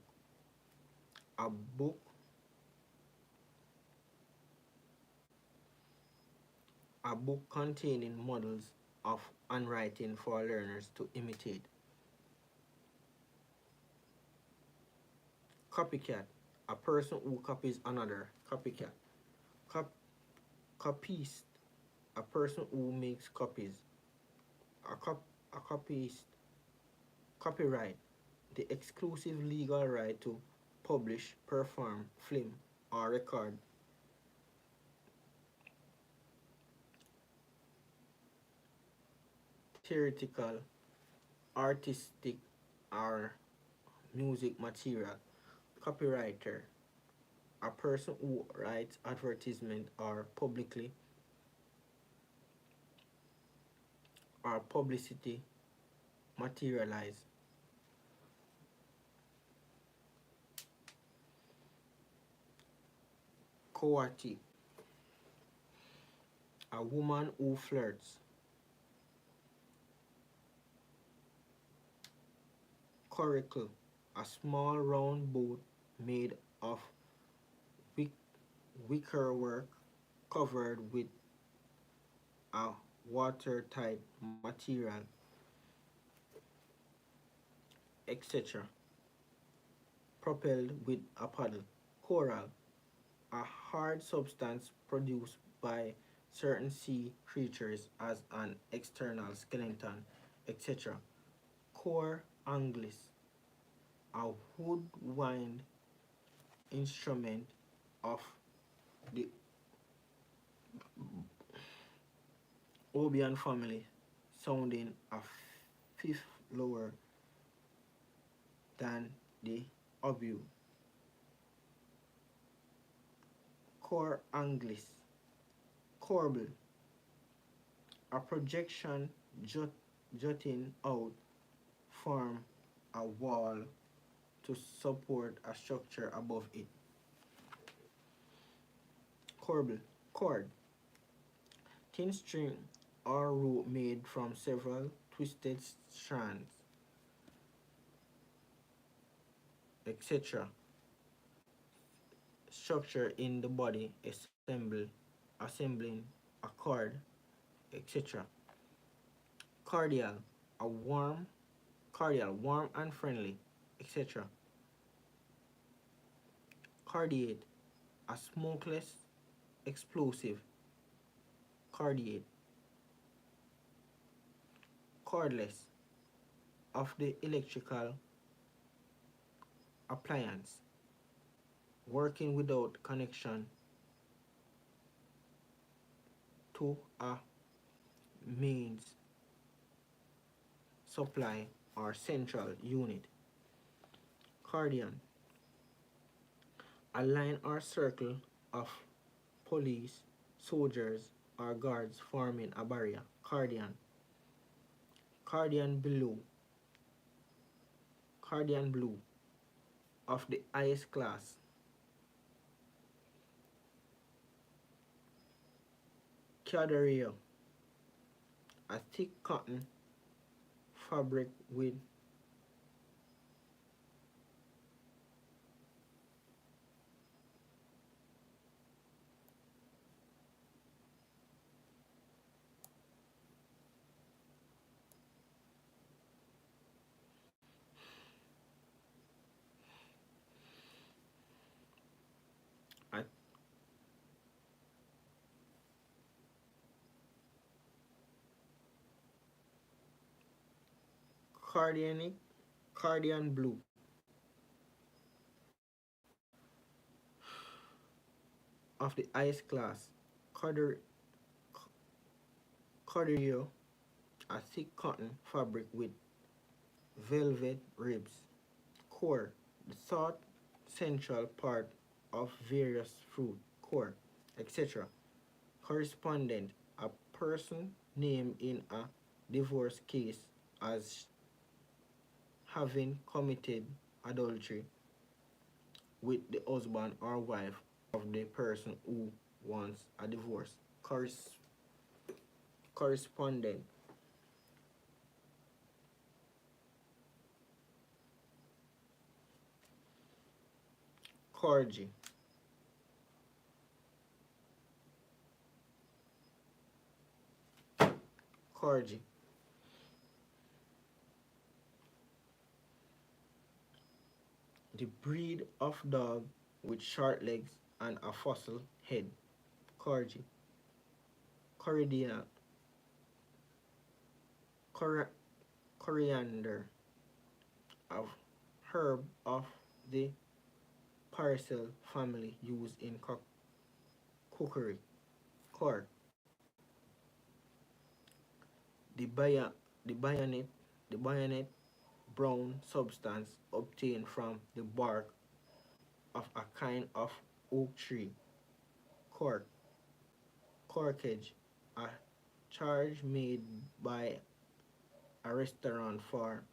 a book, containing models of handwriting for learners to imitate. Copycat, a person who copies another. Copycat. Cop- copyist, a person who makes copies. A copyist. Copyright, the exclusive legal right to publish, perform, film, or record. Theoretical, artistic, or music material. Copywriter, a person who writes advertisement or publicity materialize. Coartee, a woman who flirts. Coracle, a small round boat made of wickerwork covered with a watertight material, etc., propelled with a paddle. Coral, a hard substance produced by certain sea creatures as an external skeleton, etc. Cor anglis, a woodwind instrument of the Obian family, sounding a fifth lower than the oboe. Cor anglis. Corbel, a projection jutting out from a wall to support a structure above it. Corbel, cord, thin string or rope made from several twisted strands, etc. Structure in the body assembling a cord, etc. Cordial, a warm and friendly, etc. Cardiate, a smokeless explosive. Cardiate. Cordless, of the electrical appliance, working without connection to a mains supply or central unit. Cardian, a line or circle of police, soldiers, or guards forming a barrier. Cardian. Cardian blue. Cardian blue, of the highest class. Cadario, a thick cotton fabric with a cardianic Cardian blue, of the highest class. Corder, corderio, a thick cotton fabric with velvet ribs. Core, the thought central part of various fruit, core, etc. Correspondent, a person named in a divorce case as having committed adultery with the husband or wife of the person who wants a divorce. Correspondent. Corgi. Corgi. The breed of dog with short legs and a fossil head. Corgi. Coridia. Cor- Coriander. A herb of the Paracel family used in cookery. Cork. The, bayo- the bayonet, the bayonet brown substance obtained from the bark of a kind of oak tree. Cork. Corkage, a charge made by a restaurant for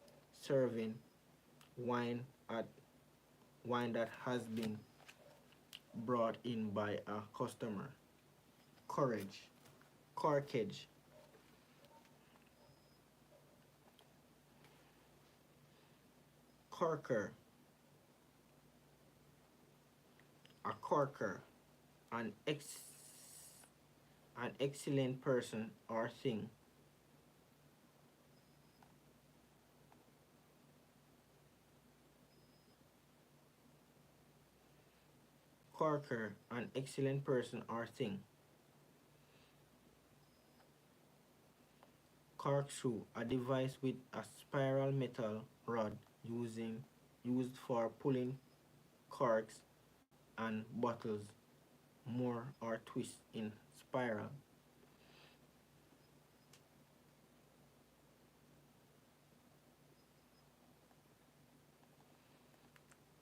serving wine at wine that has been brought in by a customer. Courage. Corkage. Corker. A corker. An an excellent person or thing. Corker. An excellent person or thing. Corkscrew, a device with a spiral metal rod used for pulling corks and bottles more or twist in spiral.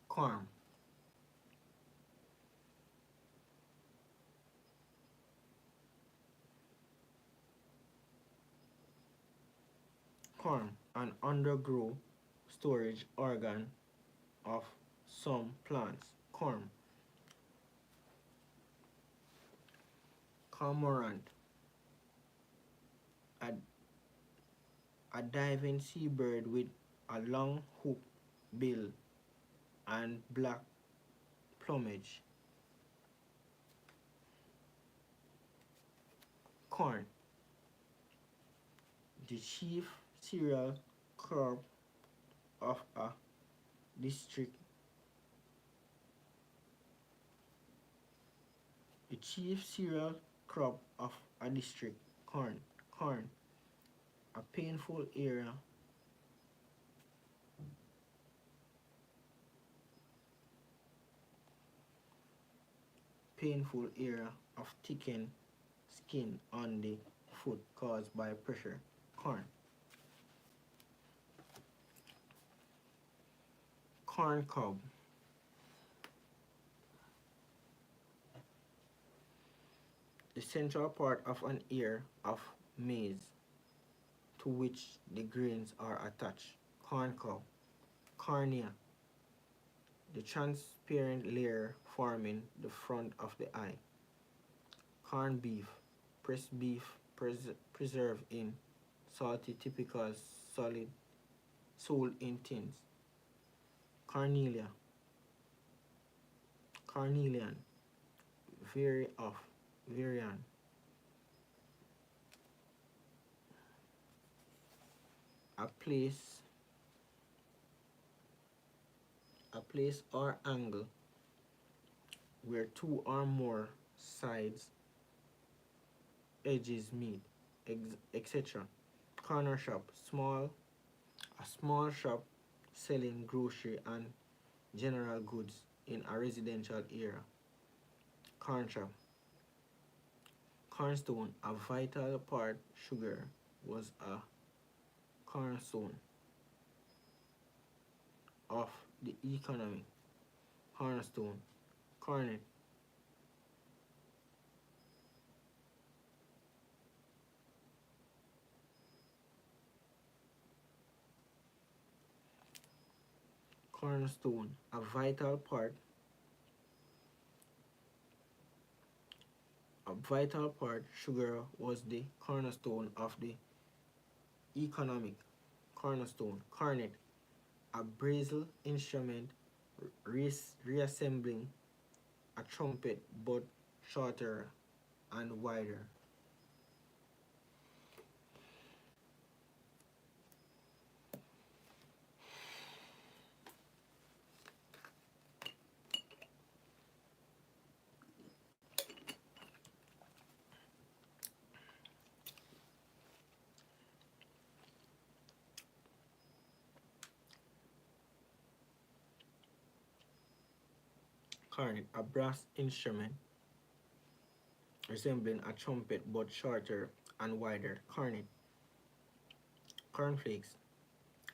Corm. Corm, an undergrow storage organ of some plants. Corm. Cormorant, a, a diving seabird with a long hook bill and black plumage. Corn, the chief cereal crop of a district. The chief cereal crop of a district. Corn. Corn, a painful area of thickened skin on the foot caused by pressure. Corn. Corn cob, the central part of an ear of maize to which the grains are attached. Corn cob. Cornea, the transparent layer forming the front of the eye. Corned beef, pressed beef preserved in salty typical solid sold in tins. Carnelia, carnelian, varian, a place or angle where two or more sides edges meet, etc. Corner shop, a small shop selling grocery and general goods in a residential area. Corn shop. Cornerstone, a vital part sugar was a cornerstone of the economy. Cornerstone, cornet, cornerstone, a vital part sugar was the cornerstone of the economic. Cornerstone, cornet, a brazen instrument reassembling a trumpet but shorter and wider. Cornet, a brass instrument resembling a trumpet but shorter and wider. Cornet, cornflakes,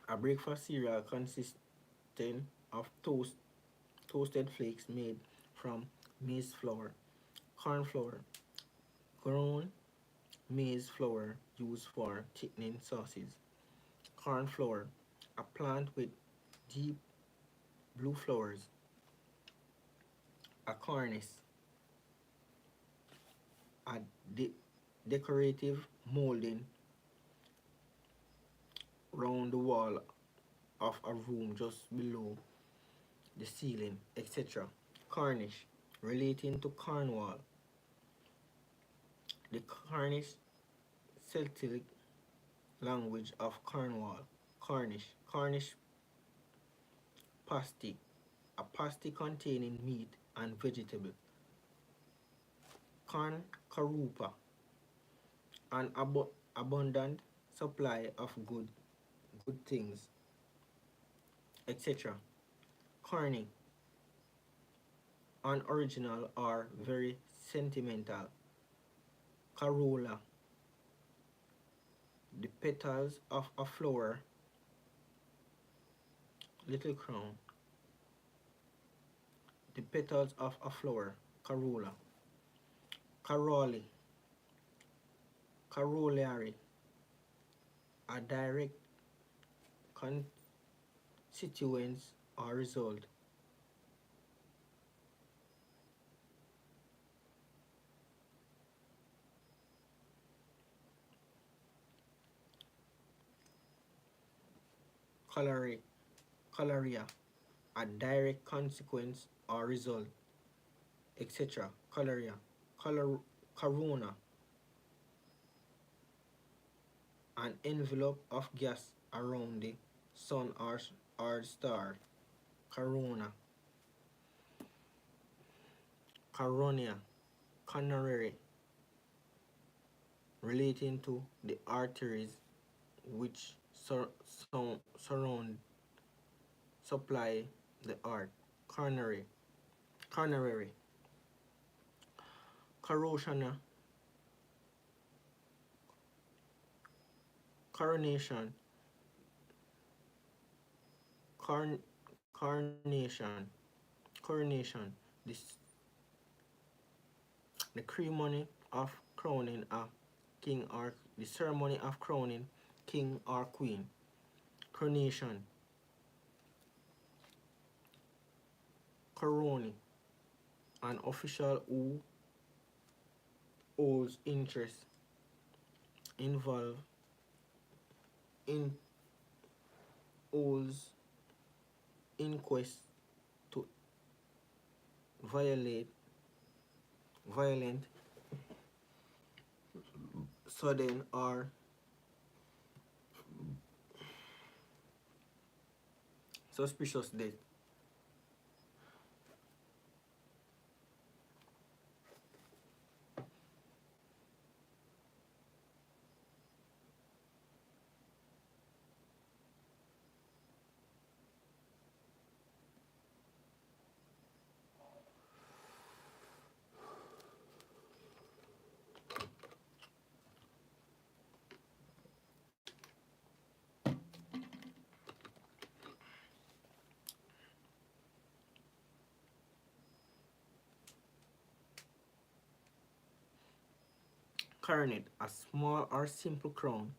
a breakfast cereal consisting of toasted flakes made from maize flour. Corn flour, grown maize flour used for thickening sauces. Corn flour, a plant with deep blue flowers. A cornice, a decorative molding round the wall of a room just below the ceiling, etc. Cornish, relating to Cornwall. The Cornish Celtic language of Cornwall. Cornish, Cornish pasty, a pasty containing meat and vegetable. Corn carupa, an abundant supply of good things, etc. Corny, unoriginal or very sentimental. Corolla, the petals of a flower. Little crown, the petals of a flower. Corolla. Corollary, corollary, a direct constituents or result. Corollary, corollaria, a direct consequence or result, etc. Corollaria, corona, an envelope of gas around the sun or star. Corona. Coronia, coronary, relating to the arteries which surround supply the heart. Coronary, coronary, corrosion, coronation, corn, coronation, the ceremony of crowning a king or the ceremony of crowning king or queen. Coronation, corony, an official who holds interest involved in holds inquest to violent, sudden or suspicious death. Coronet, a small or simple crown,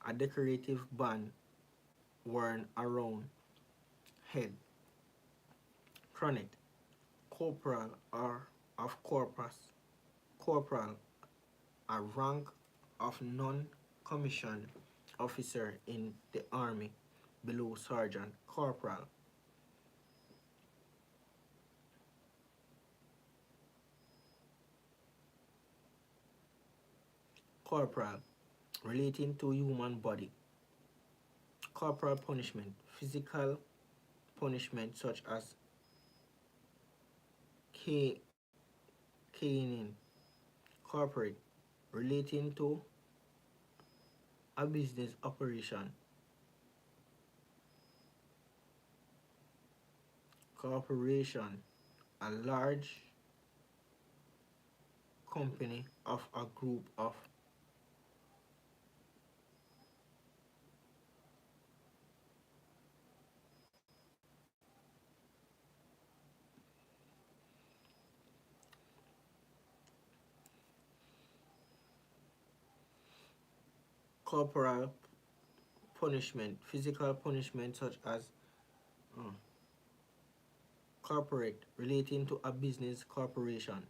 a decorative band worn around head. Coronet, corporal or of corpus. Corporal, a rank of non-commissioned officer in the army below sergeant corporal. Corporal, relating to human body. Corporal punishment, physical punishment such as caning. Corporate, relating to a business operation. Corporation, a large company of a group of. Corporal punishment, physical punishment such as uh, corporate, relating to a business corporation.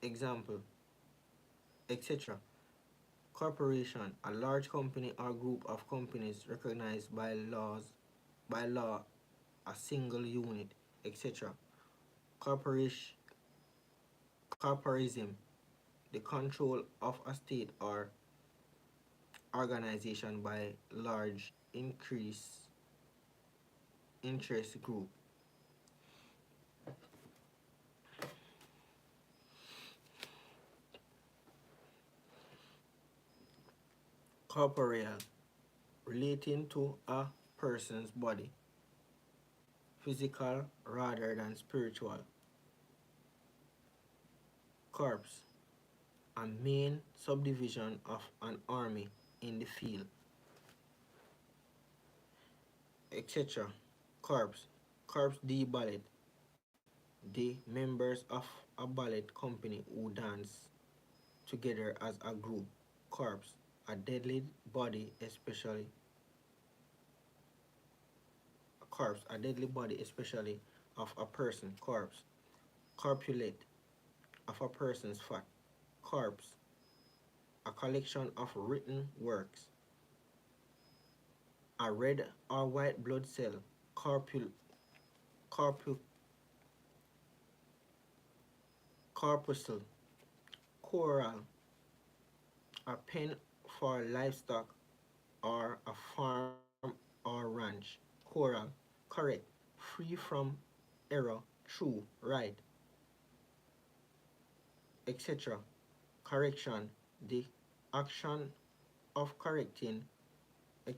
Example, etc. Corporation, a large company or group of companies recognized by law, a single unit, etc. Corporation, corporism, the control of a state or organization by large increase interest group. Corporeal, relating to a person's body, physical rather than spiritual. Corps, a main subdivision of an army in the field, etc. Corps, Corps de Ballet, the members of a ballet company who dance together as a group. Corpse, a deadly body, especially a corpse, a deadly body, especially of a person. Corpse, corpulate, of a person's fat. Corpse, a collection of written works. A red or white blood cell. Corpul, corpuscle. Corral, a pen for livestock or a farm or ranch. Choral, correct, free from error, true, right, etc. Correction, the action of correcting, the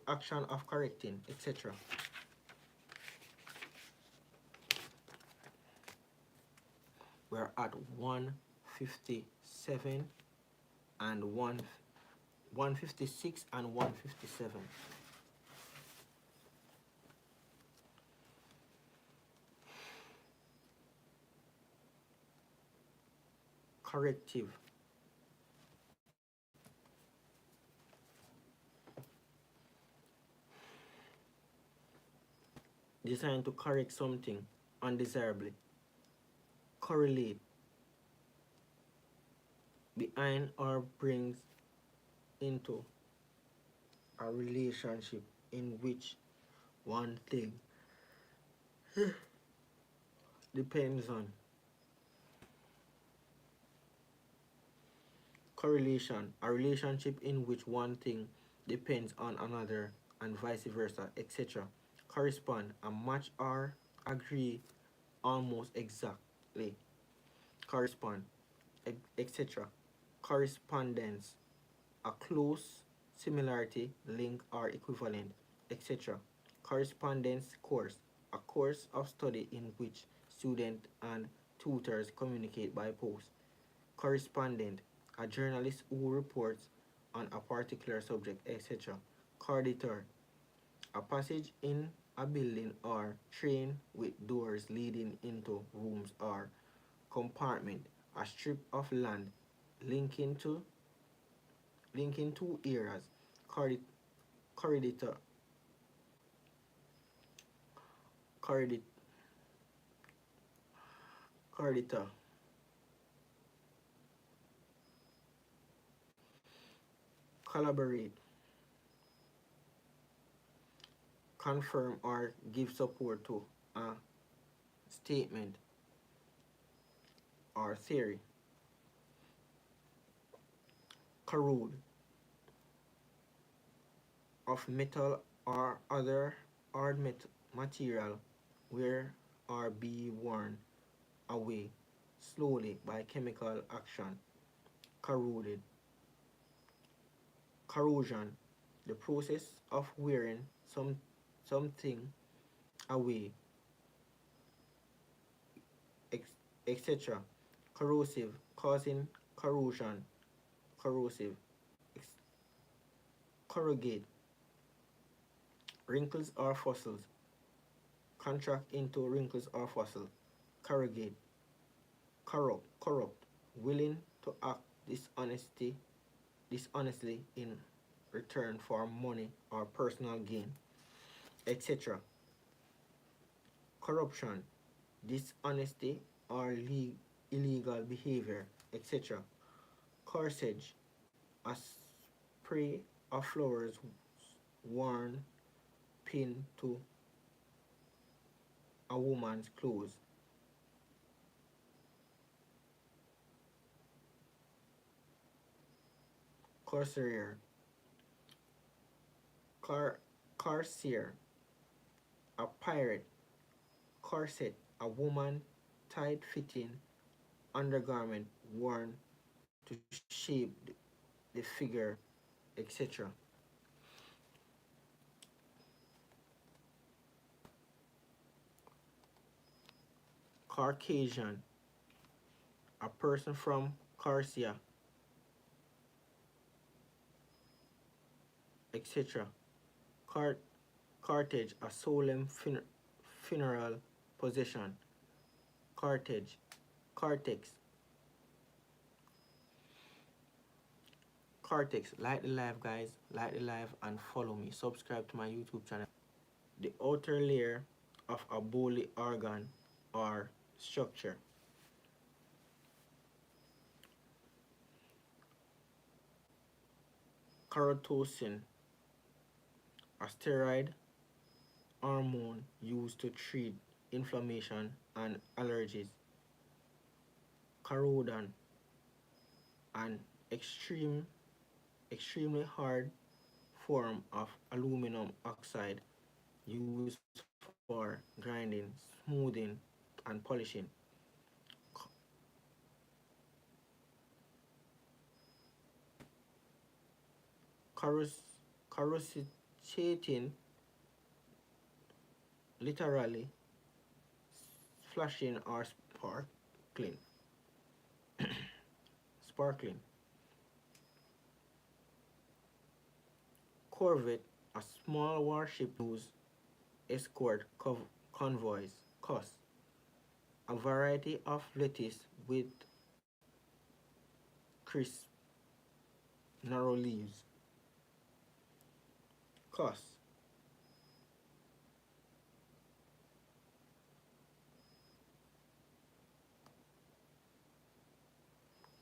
action of correcting, etc. We're at 157 and 156 and 157. Corrective, designed to correct something undesirably. Correlate, behind or brings into a relationship in which one thing depends on. Correlation, a relationship in which one thing depends on another and vice versa, etc. Correspond, a match or agree almost exactly. Correspond, etc. Correspondence, a close similarity, link or equivalent, etc. Correspondence course, a course of study in which students and tutors communicate by post. Correspondent, a journalist who reports on a particular subject, etc. Corridor, a passage in a building or train with doors leading into rooms or compartment, a strip of land linking to linking two areas, correlator, correlator, correlator, correlator, collaborate, confirm or give support to a statement or theory. Corrode of metal or other hard material wear or be worn away slowly by chemical action. Corroded. Corrosion, the process of wearing something away, etc. Corrosive, causing corrosion. Corrosive. Corrugate, wrinkles or fossils. Contract into wrinkles or fossils. Corrugate. Corrupt, willing to act dishonestly in return for money or personal gain, etc. Corruption, dishonesty or illegal behavior, etc. Corsage, a spray of flowers worn pinned to a woman's clothes. Corsair, corsair, a pirate. Corset, a woman tight-fitting undergarment worn to shape the figure, etc. Caucasian, a person from Carcia, etc. Cart Carthage, a solemn funeral possession. Carthage, Cartex, Cartex. Like the live, guys. Like the live and follow me. Subscribe to my YouTube channel. The outer layer of a bony organ or structure. Corotocin, a steroid hormone used to treat inflammation and allergies. Corrodan, an extremely hard form of aluminum oxide used for grinding, smoothing, and polishing. Coruscating, literally flashing or sparkling. Sparkling. Corvette, a small warship used escort convoys. Cost, a variety of lettuce with crisp, narrow leaves. Cost,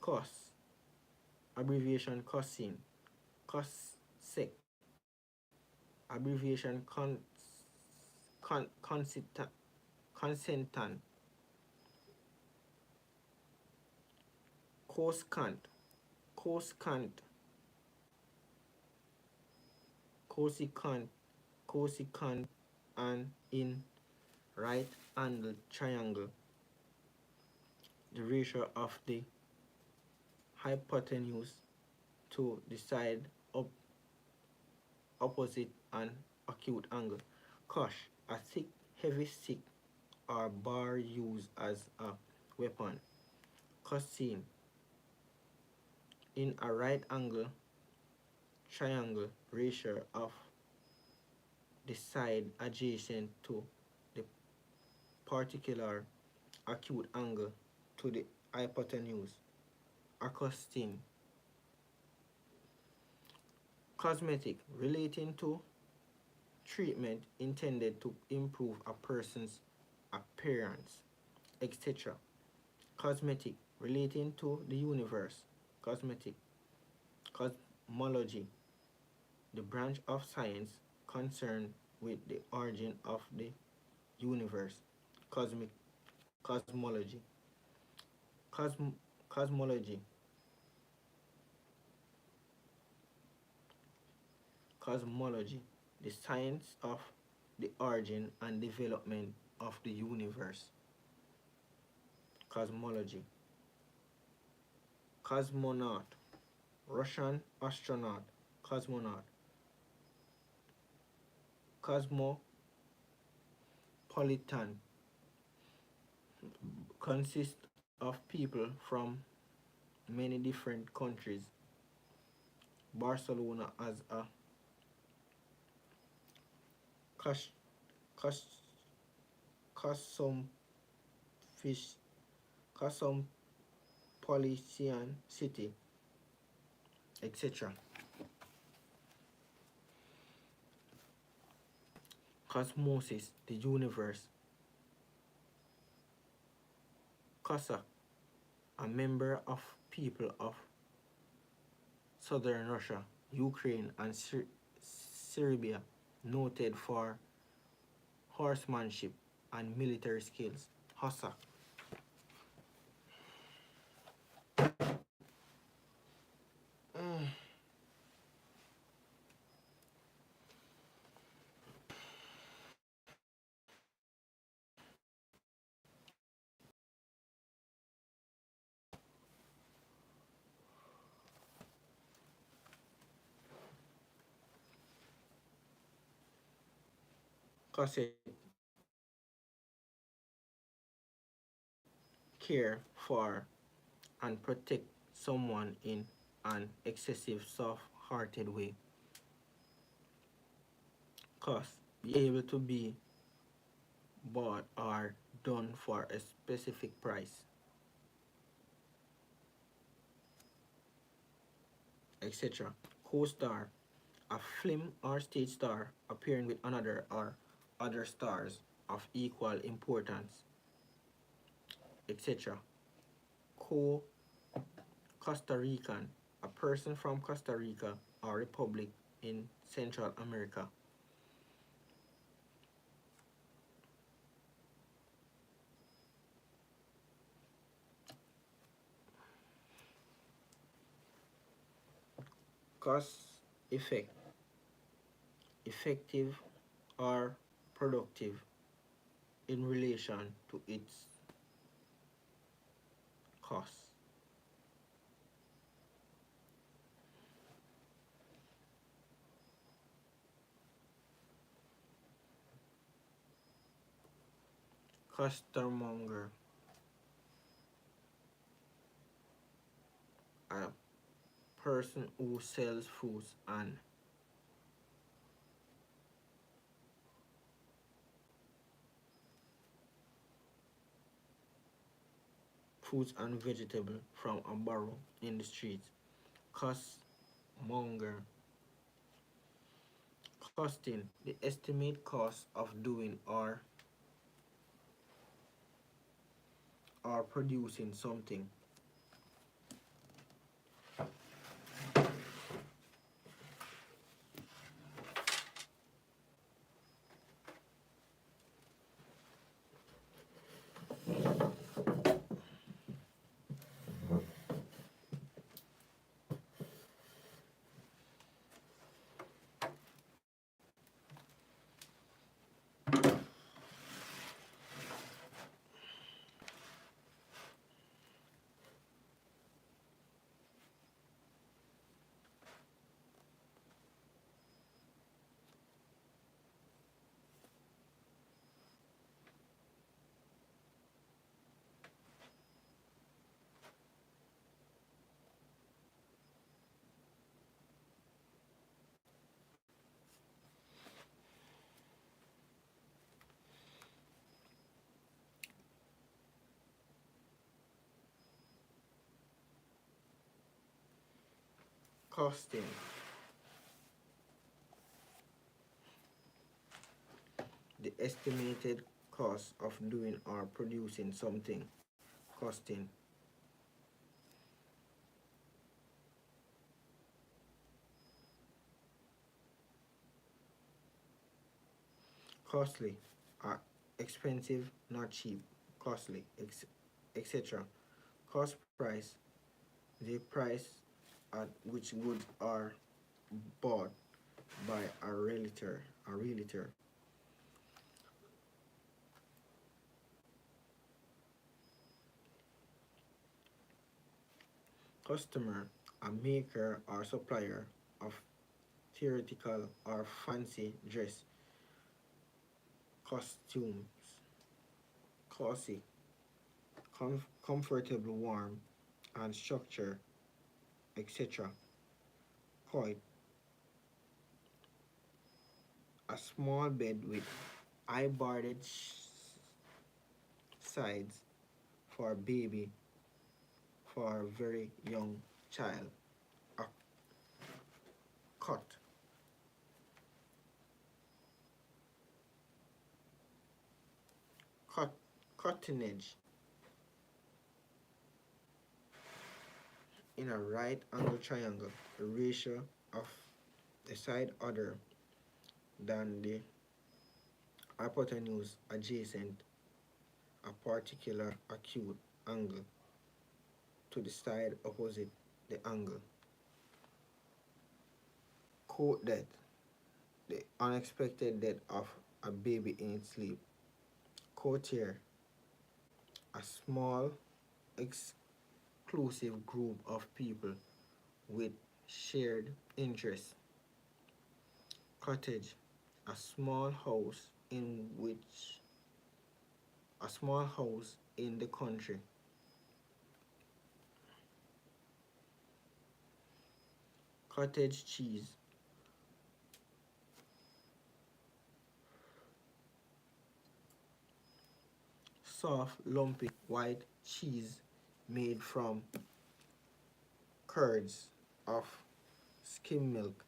cost, abbreviation COSIN. COSSEC, abbreviation consentant. Cosecant, cosecant, cosecant, cosecant, and in right angle triangle, the ratio of the hypotenuse to the side opposite an acute angle. Kosh, a thick, heavy stick or bar used as a weapon. Cosine, in a right angle triangle ratio of the side adjacent to the particular acute angle to the hypotenuse. Acoustic. Cosmetic, relating to treatment intended to improve a person's appearance, etc. Cosmetic, relating to the universe. Cosmetic. Cosmology, the branch of science concerned with the origin of the universe. Cosmic. Cosmology. Cosm- Cosmology. Cosmology, the science of the origin and development of the universe. Cosmology. Cosmonaut, Russian astronaut. Cosmonaut. Cosmopolitan, consists of people from many different countries. Barcelona as a cos, cos, cosmophish, cosmopolitan city, etc. Cosmosis, the universe. Cossack, a member of people of southern Russia, Ukraine, and Serbia, noted for horsemanship and military skills. Cossack. Cosset, care for and protect someone in an excessive soft-hearted way. Cost, be able to be bought or done for a specific price, etc. Co-star, a film or stage star appearing with another or other stars of equal importance, etc. Co Costa Rican, a person from Costa Rica or Republic in Central America. Cause effect, effective or productive in relation to its cost. Costermonger, a person who sells fruits and vegetables from a barrow in the streets. Costmonger, costing, the estimate cost of doing or producing something. Costing. The estimated cost of doing or producing something. Costing. Costly. Expensive, not cheap. Costly, etc. Cost price. The price at which goods are bought by a realtor. A realtor. Customer, a maker or supplier of theatrical or fancy dress, costumes, cozy, comfortable, warm, and structure, etc. Coit, a small bed with eye-boarded sides for a baby, for a very young child. A cot, cot, cottonage, in a right angle triangle, the ratio of the side other than the hypotenuse adjacent a particular acute angle to the side opposite the angle. Quote death, the unexpected death of a baby in its sleep. Courtier, a small exclusive group of people with shared interests. Cottage, a small house in which a small house in the country. Cottage cheese, soft, lumpy white cheese made from curds of skim milk.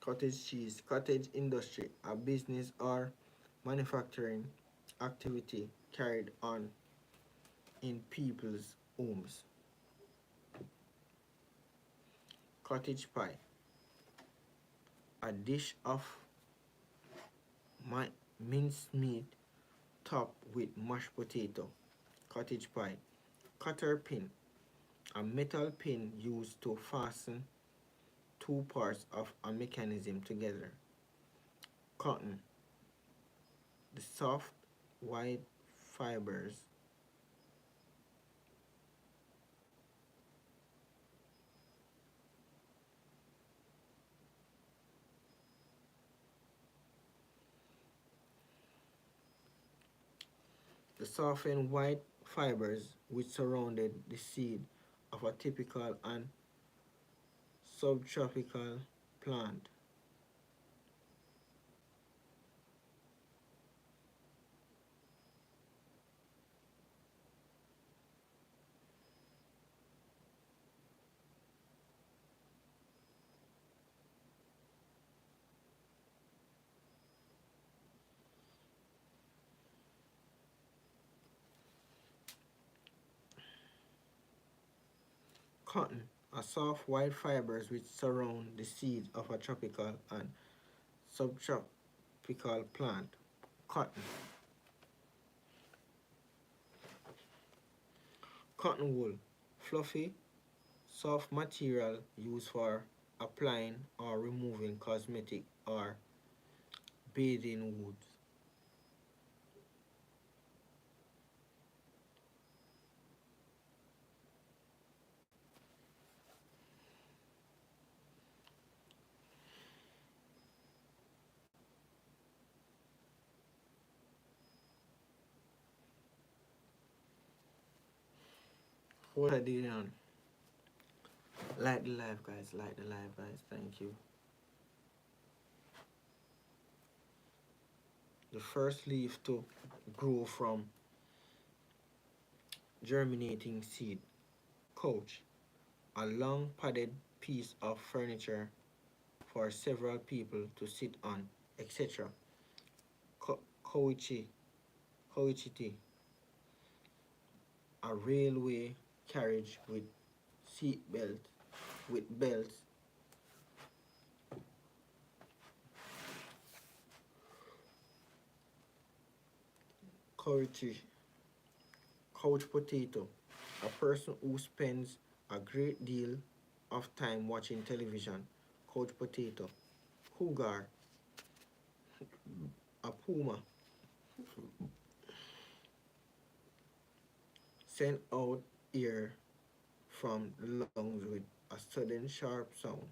Cottage cheese, cottage industry, a business or manufacturing activity carried on in people's homes. Cottage pie, a dish of minced meat topped with mashed potato. Cottage pie. Cutter pin, a metal pin used to fasten two parts of a mechanism together. Cotton, the soft white fibers. The softened white fibers which surrounded the seed of a typical and subtropical plant. Cotton, a soft white fibers which surround the seed of a tropical and subtropical plant. Cotton. Cotton wool, fluffy, soft material used for applying or removing cosmetic or bathing woods. What are you doing? Like the live, guys. Like the live, guys. Thank you. The first leaf to grow from germinating seed. Couch. A long padded piece of furniture for several people to sit on, etc. Couchity. Couchity. A railway carriage with seat belt with belts. Couch. Couch potato. A person who spends a great deal of time watching television. Couch potato. Cougar. A puma. Send out air from the lungs with a sudden sharp sound.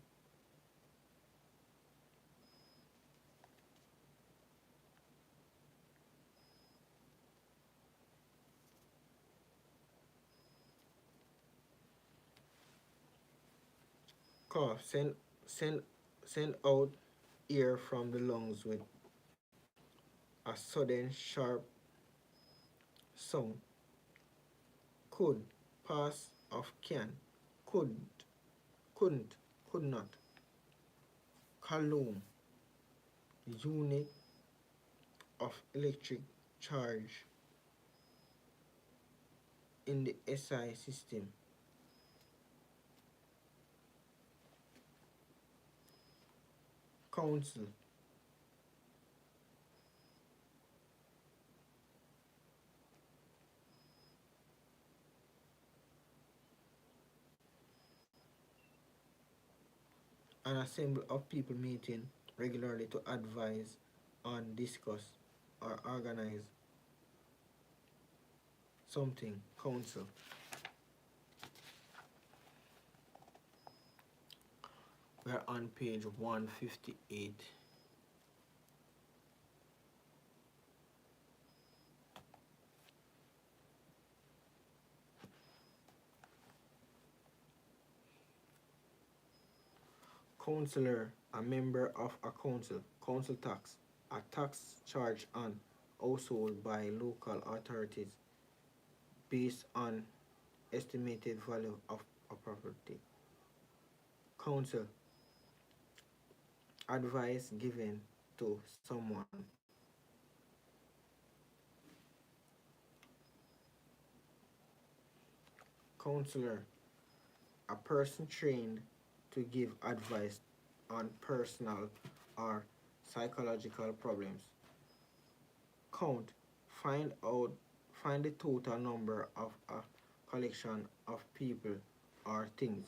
Cough. Send send out air from the lungs with a sudden sharp sound. Could. Pass of can. Couldn't. Couldn't. Could not. Coulomb. Unit of electric charge in the SI system. Council. An assembly of people meeting regularly to advise on, discuss, or organize something. Council. We're on page 158. Councillor, a member of a council. Council tax, a tax charged on household by local authorities based on estimated value of a property. Council, advice given to someone. Counselor, a person trained to give advice on personal or psychological problems. Count, find out, find the total number of a collection of people or things,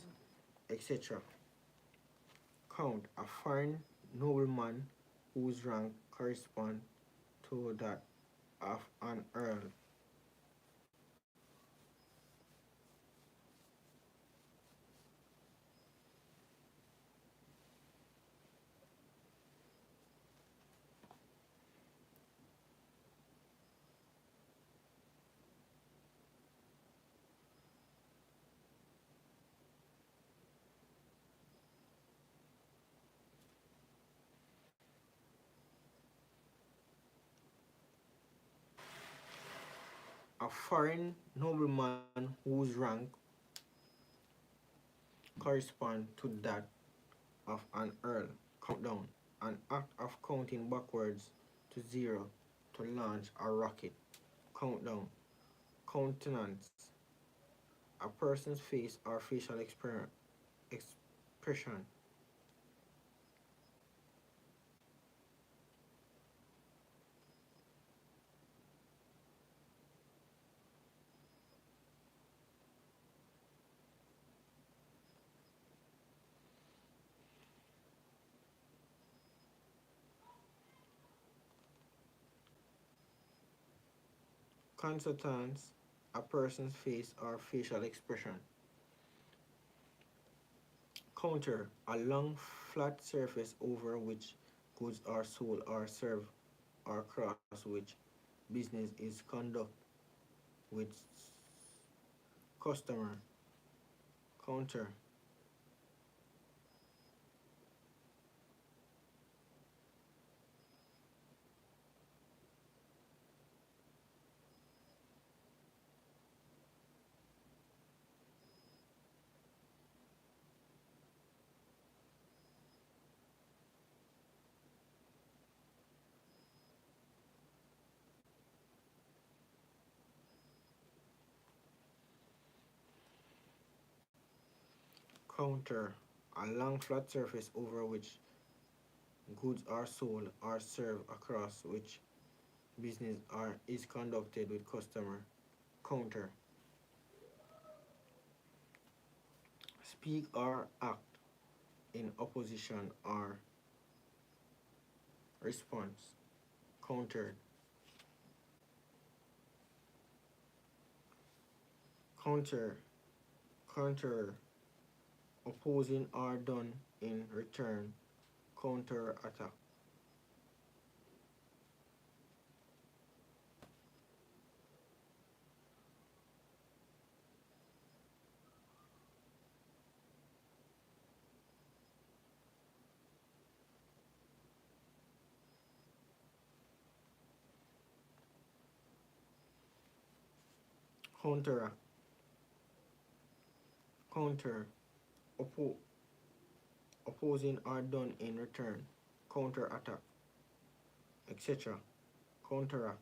etc. Count, a foreign nobleman whose rank corresponds to that of an earl. A foreign nobleman whose rank corresponds to that of an earl. Countdown. An act of counting backwards to zero to launch a rocket. Countdown. Countenance. A person's face or facial expression. Consultants. A person's face or facial expression. Counter. A long flat surface over which goods are sold or served or across which business is conducted with customer. Counter. Counter, a long flat surface over which goods are sold or served across which business is conducted with customer. Counter, speak or act in opposition or response. Countered, counter, counter, opposing or done in return. Counter attack. Counteract, counter, oppo- opposing or done in return. Counter attack, etc. Counteract,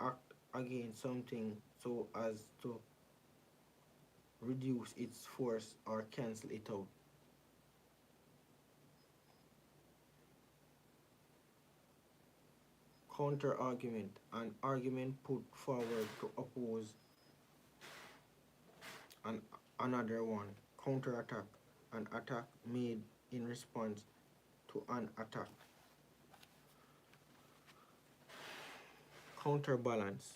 act against something so as to reduce its force or cancel it out. Counter argument, an argument put forward to oppose an, another one. Counter attack, an attack made in response to an attack. Counterbalance,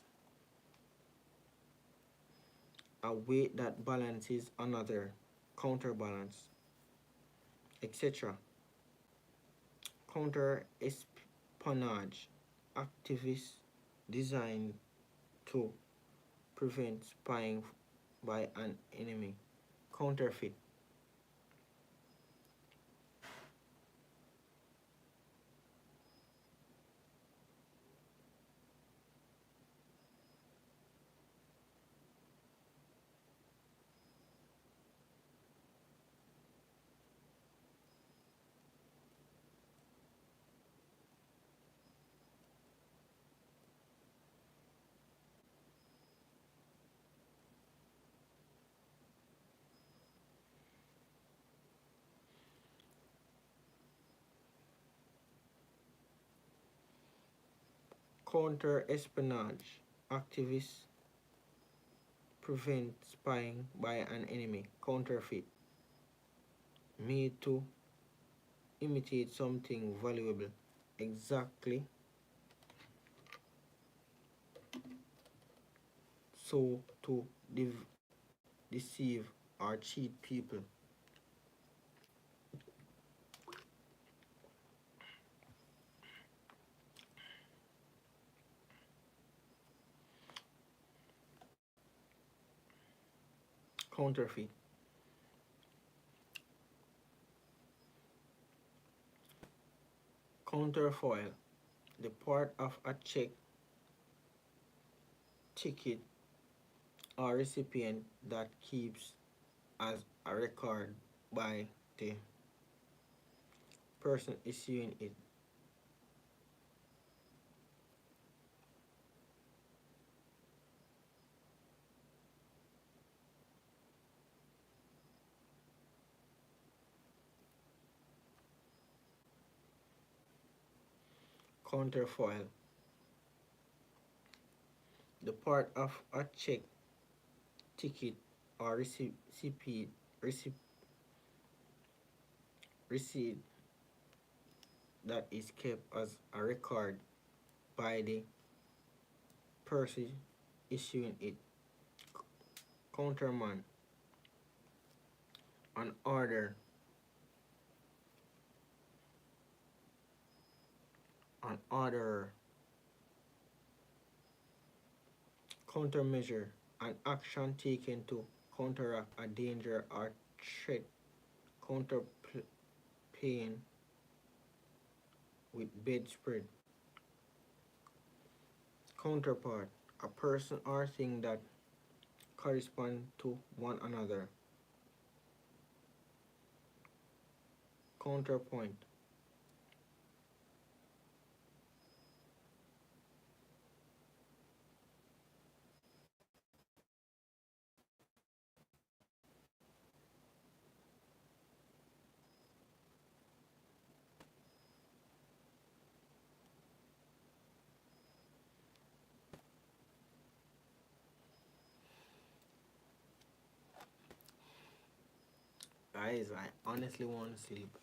a weight that balances another. Counterbalance, etc. Counter espionage, activists designed to prevent spying by an enemy. Counterfeit, counter espionage, activists prevent spying by an enemy. Counterfeit, made to imitate something valuable. Exactly so to deceive or cheat people. Counterfeit, counterfoil, the part of a check, ticket, or recipient that keeps as a record by the person issuing it. Counterfoil, the part of a check, ticket, or receipt that is kept as a record by the person issuing it. Countermand, an order, an orderer. Countermeasure, an action taken to counteract a danger or threat. Counterpane with bedspread. Counterpart, a person or thing that correspond to one another. Counterpoint, Guys, I honestly want to sleep.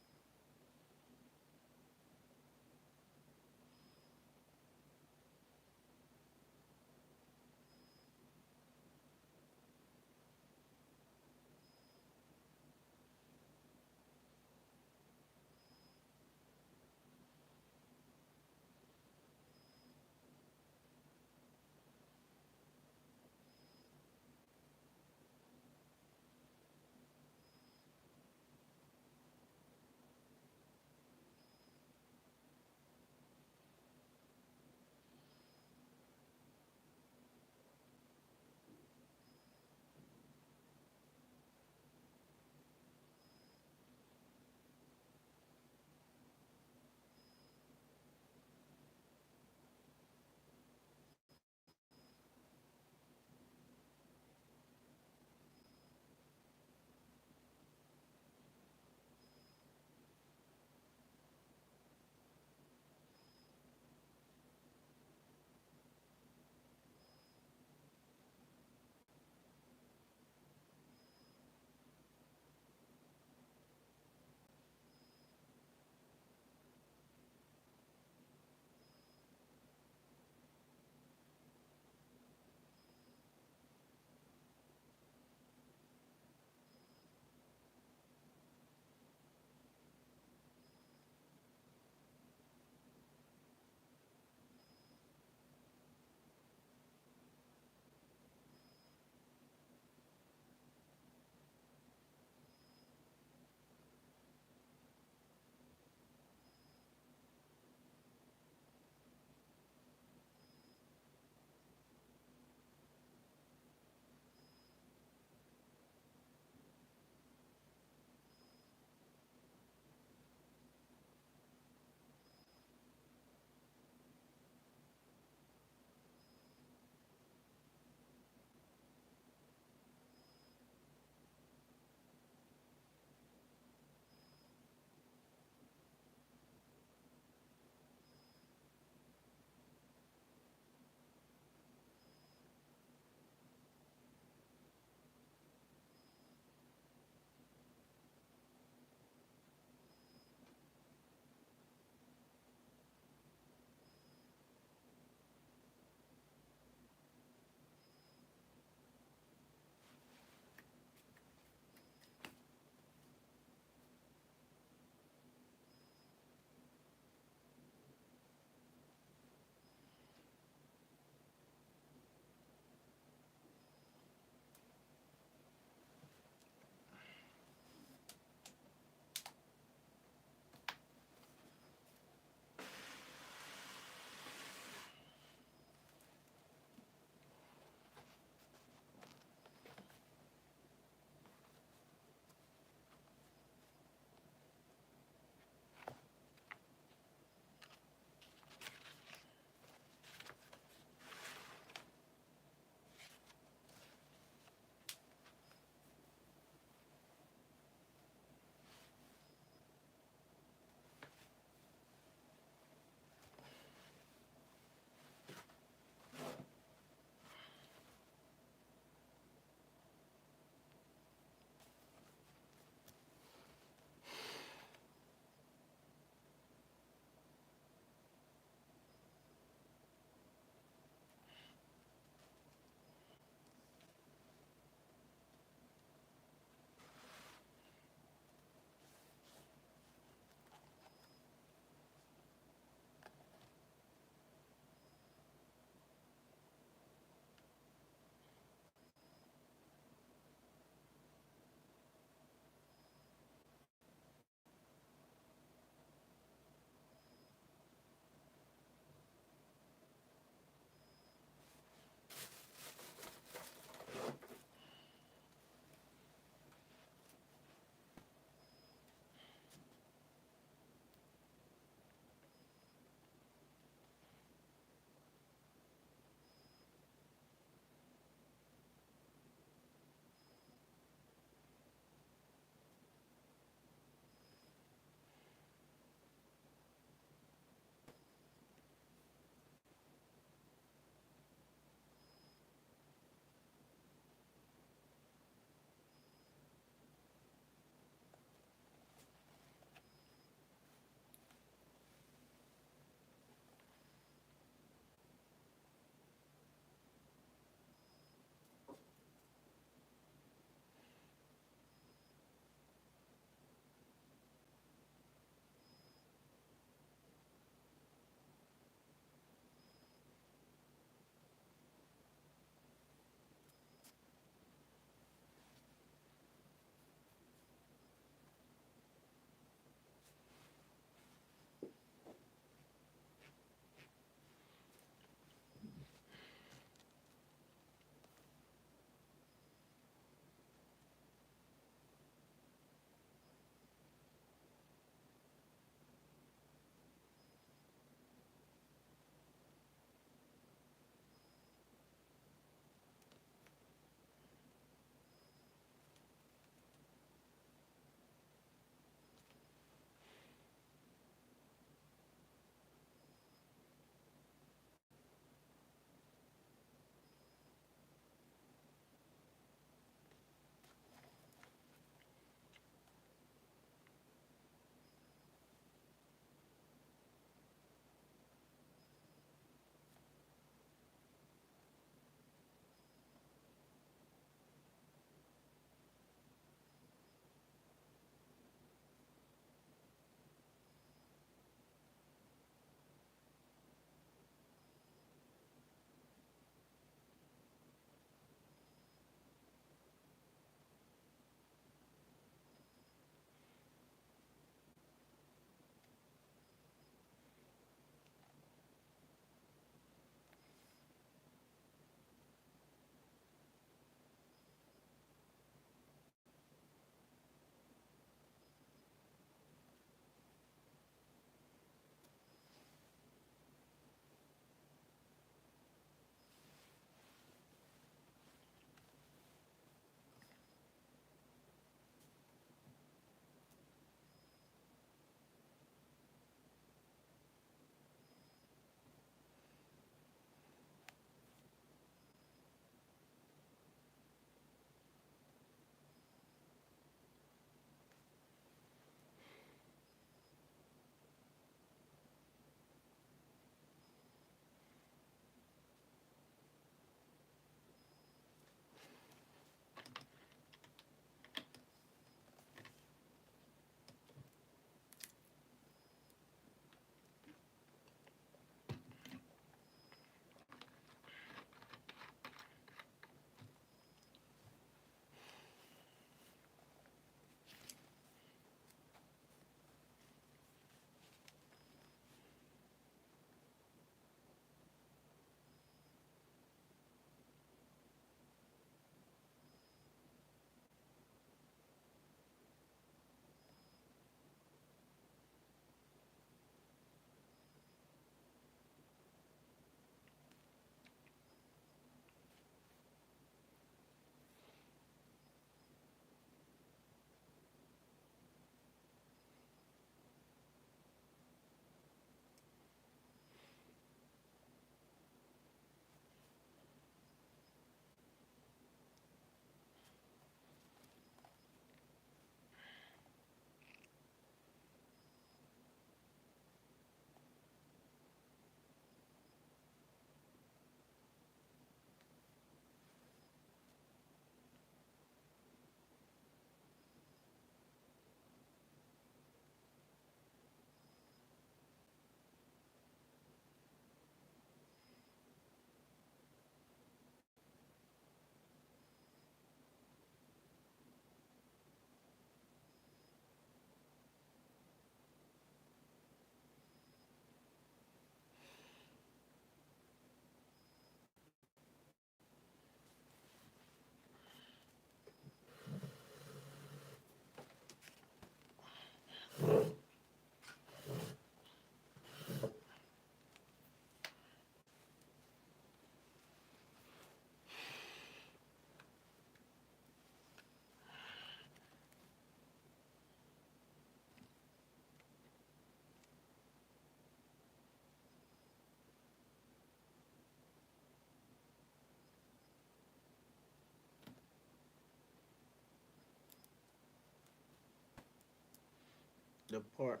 The part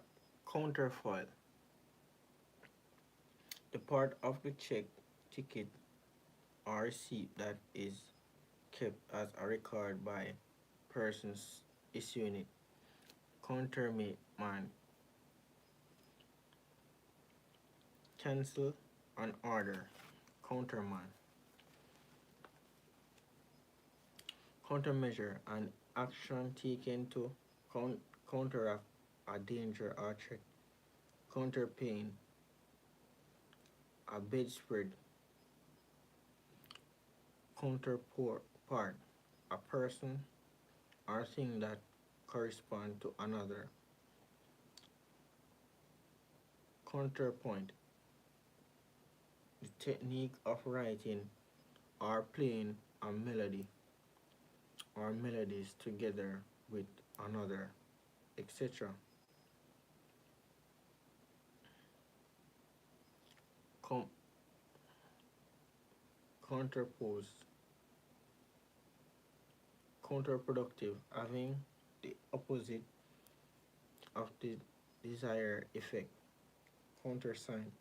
counterfoil. The part of the check ticket or receipt that is kept as a record by persons issuing it. Counterman. Cancel an order. Counterman. Countermeasure, an action taken to counteract a danger or threat. Counterpane, a bedspread. Counterpart, a person or thing that correspond to another. Counterpoint, the technique of writing or playing a melody or melodies together with another, etc. Com- Counterpose, counterproductive, having the opposite of the desired effect. Countersign,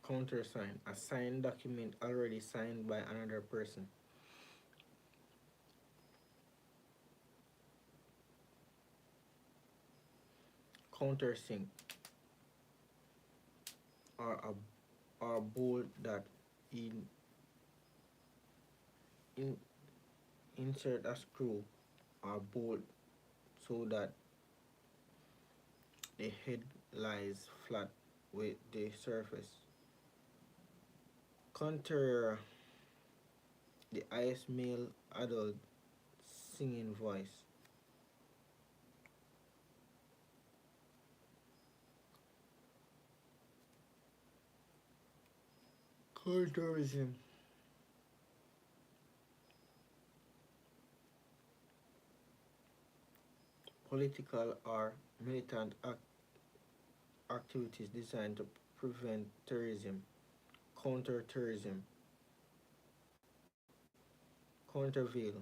countersign, a signed document already signed by another person. Countersink, or a bolt that in, in insert a screw or bolt so that the head lies flat with the surface. Counter, the highest male adult singing voice. Counterism, political or militant activities designed to prevent terrorism. Counterterrorism, countervail,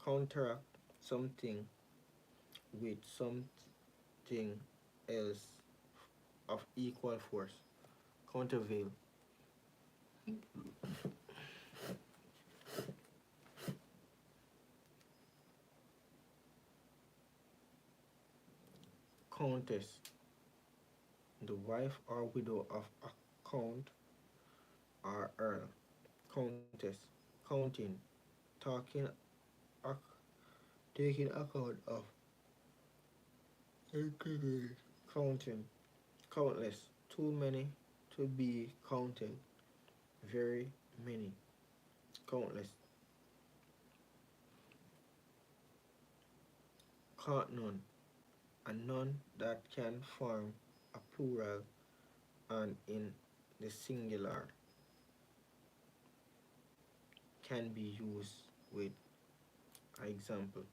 counteract something with something else of equal force. Countervail, countess, the wife or widow of a count or earl. Countess, counting, talking, taking account of, counting, countless, too many to be counted, very many, countless. Count none, a none that can form a plural and in the singular can be used with an example.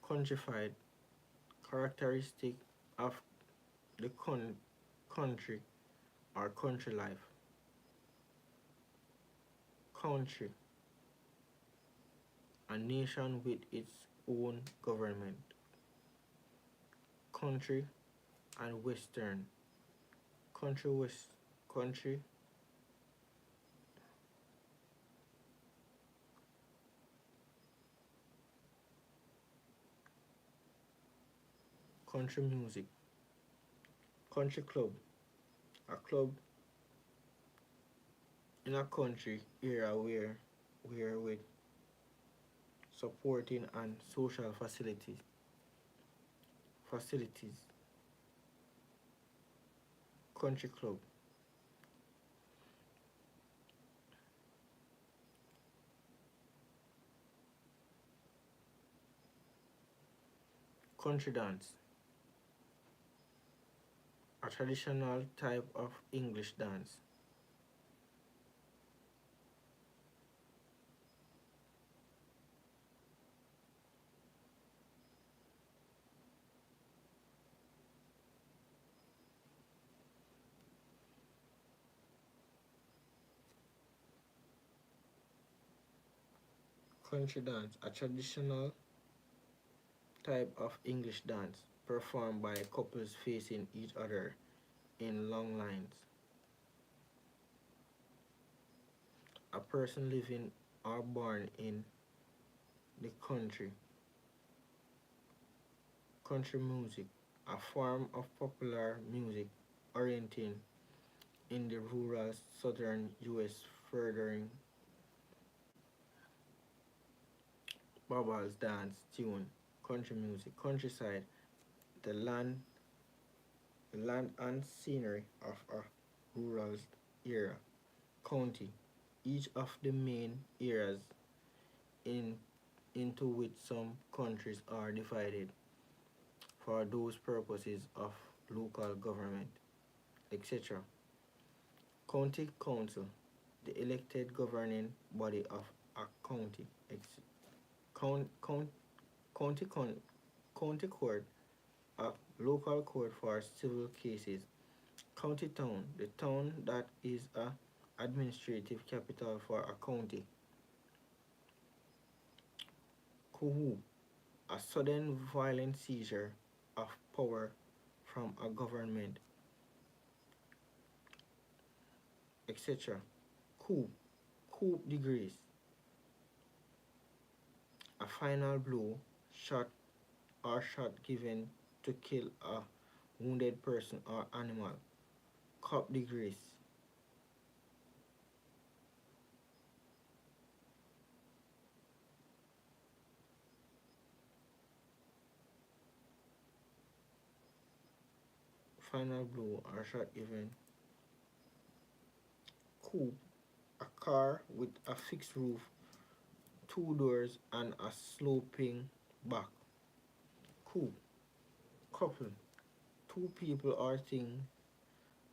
Countrified, characteristic of the country or country life. Country, a nation with its own government. Country and western. Country, country music. Country club, a club in a country area where with supporting and social facilities. Country club, Country dance, a traditional type of English dance. Country dance, a traditional type of English dance performed by couples facing each other in long lines. A person living or born in the country. Country music, a form of popular music orienting in the rural southern US furthering bubbles dance tune, country music, countryside, the land and scenery of a rural area, county, each of the main areas in into which some countries are divided for those purposes of local government, etc. County council, the elected governing body of a county. Count, count, county, con, county court, a local court for civil cases. County town, the town that is a administrative capital for a county. Coup, a sudden violent seizure of power from a government, etc. Coup, coup de grace, a final blow, shot or shot given to kill a wounded person or animal. Coup de grace. Final blow or shot given. Coupe, a car with a fixed roof, two doors, and a sloping back. Couple, couple, two people or things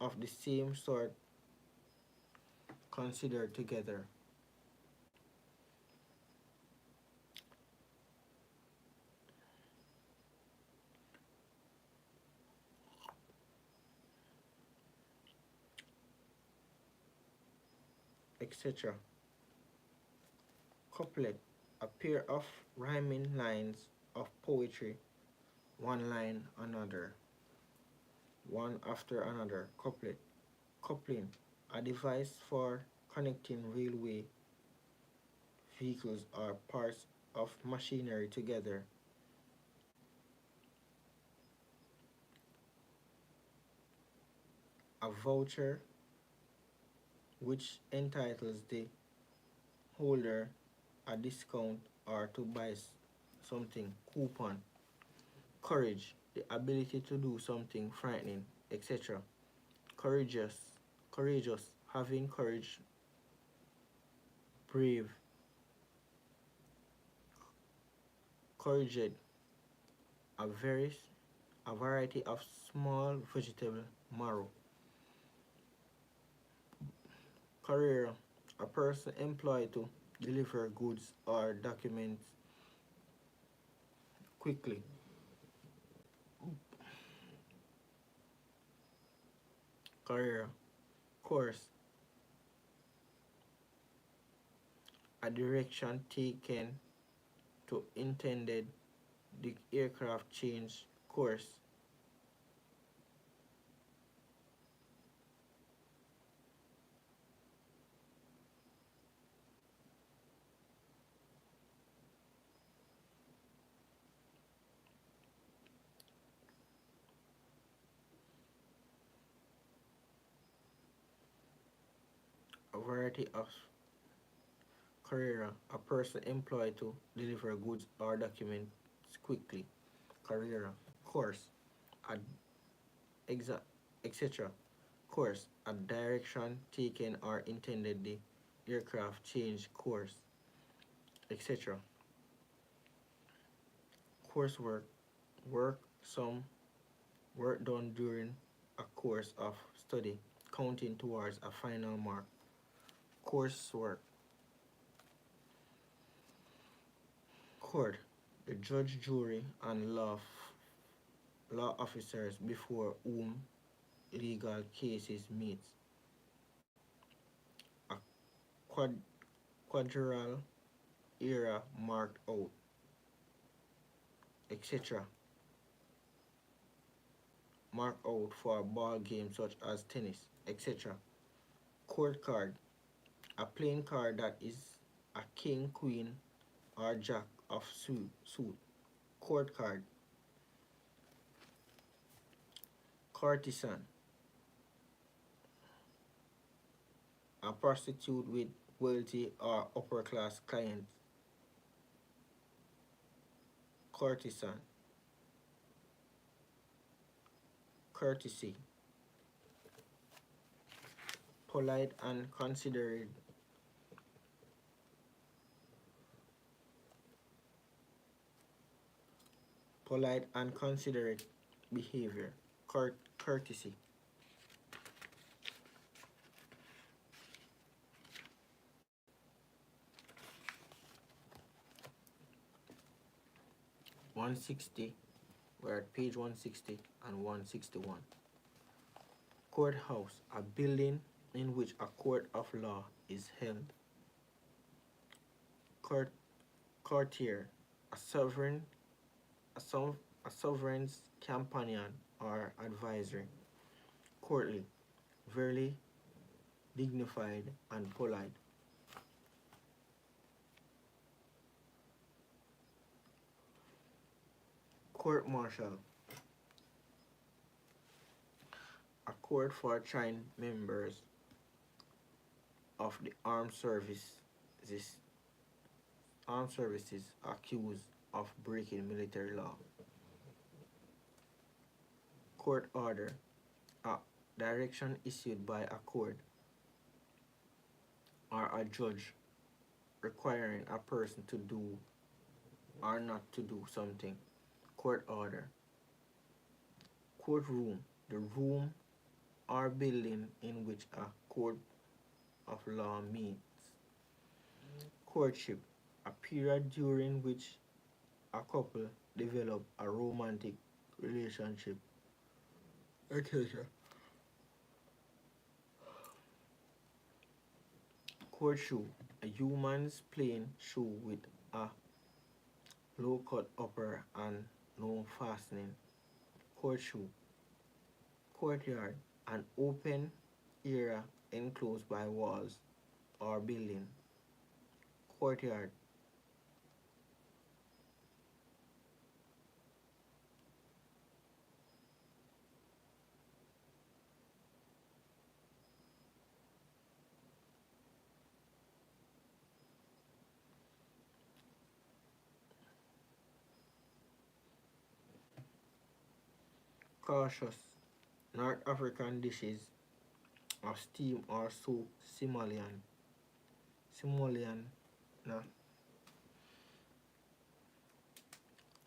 of the same sort considered together. Etc. Couplet, a pair of rhyming lines of poetry, one line another, one after another. Couplet, coupling, a device for connecting railway vehicles or parts of machinery together. A voucher which entitles the holder a discount or to buy something. Coupon, courage, the ability to do something frightening, etc. Courageous, courageous, having courage, brave. Courgette, a very a variety of small vegetable marrow. Courier, a person employed to deliver goods or documents quickly. Courier, course, a direction taken to intended the aircraft change course. A variety of courier, a person employed to deliver goods or documents quickly. Courier, course, a etc. Course, a direction taken or intended the aircraft change course, etc. Coursework, Work some work done during a course of study, counting towards a final mark. Coursework. Court. The judge, jury, and law officers before whom legal cases meet. A quad, quadrilateral era marked out, etc. Marked out for a ball game such as tennis, etc. Court card. A playing card that is a king, queen, or jack of suit. Court card. Courtesan. A prostitute with wealthy or upper class clients. Courtesan. Courtesy. Polite and considerate. Polite and considerate behavior. Courtesy. (160). We're at page 160 and 161. Courthouse, a building in which a court of law is held. Courtier, a sovereign, a sovereign's companion or advisory. Courtly, very dignified and polite. Court martial, a court for trying members of the armed services accused of breaking military law. Court order, a direction issued by a court or a judge requiring a person to do or not to do something. Court order. Courtroom, the room or building in which a court of law meets. Courtship, a period during which a couple develop a romantic relationship, etc. Court shoe, a human's plain shoe with a low cut upper and no fastening. Court shoe. Courtyard, an open area enclosed by walls or building. Courtyard. Cautious. North African dishes of steam or soup. Simoleon. Simoleon. No.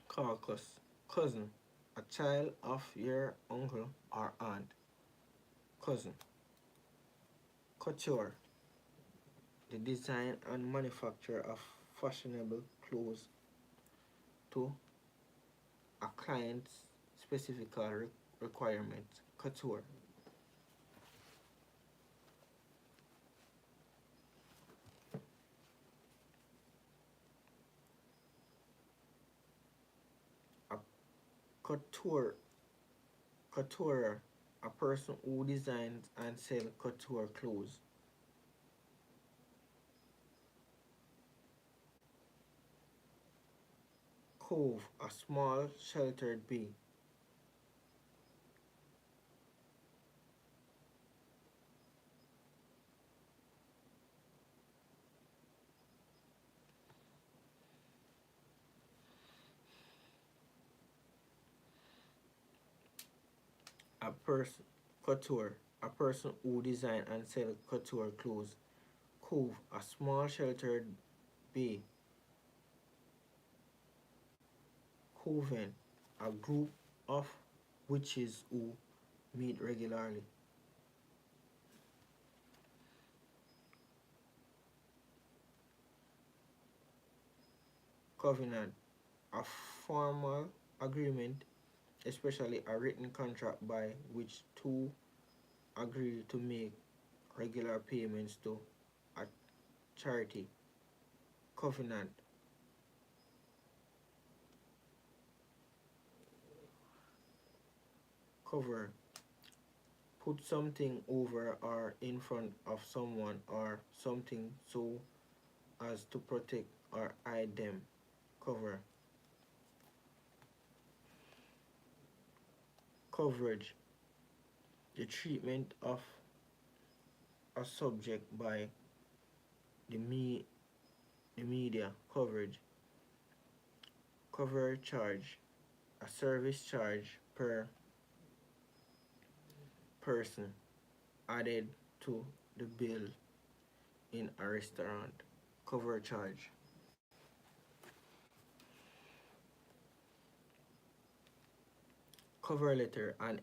Caucus. Cousin. A child of your uncle or aunt. Cousin. Couture. The design and manufacture of fashionable clothes to a client's specific requirement. Couture. A couture, a person who designs and sells couture clothes. Cove, a small sheltered bay. A person couture, a person who design and sell couture clothes. Cove, a small sheltered bay. Coven, a group of witches who meet regularly. Covenant, a formal agreement, especially a written contract by which two agree to make regular payments to a charity. Covenant, cover, put something over or in front of someone or something so as to protect or hide them. Cover. Coverage, the treatment of a subject by the, the media. Coverage. Cover charge, a service charge per person added to the bill in a restaurant. Cover charge. Cover letter, an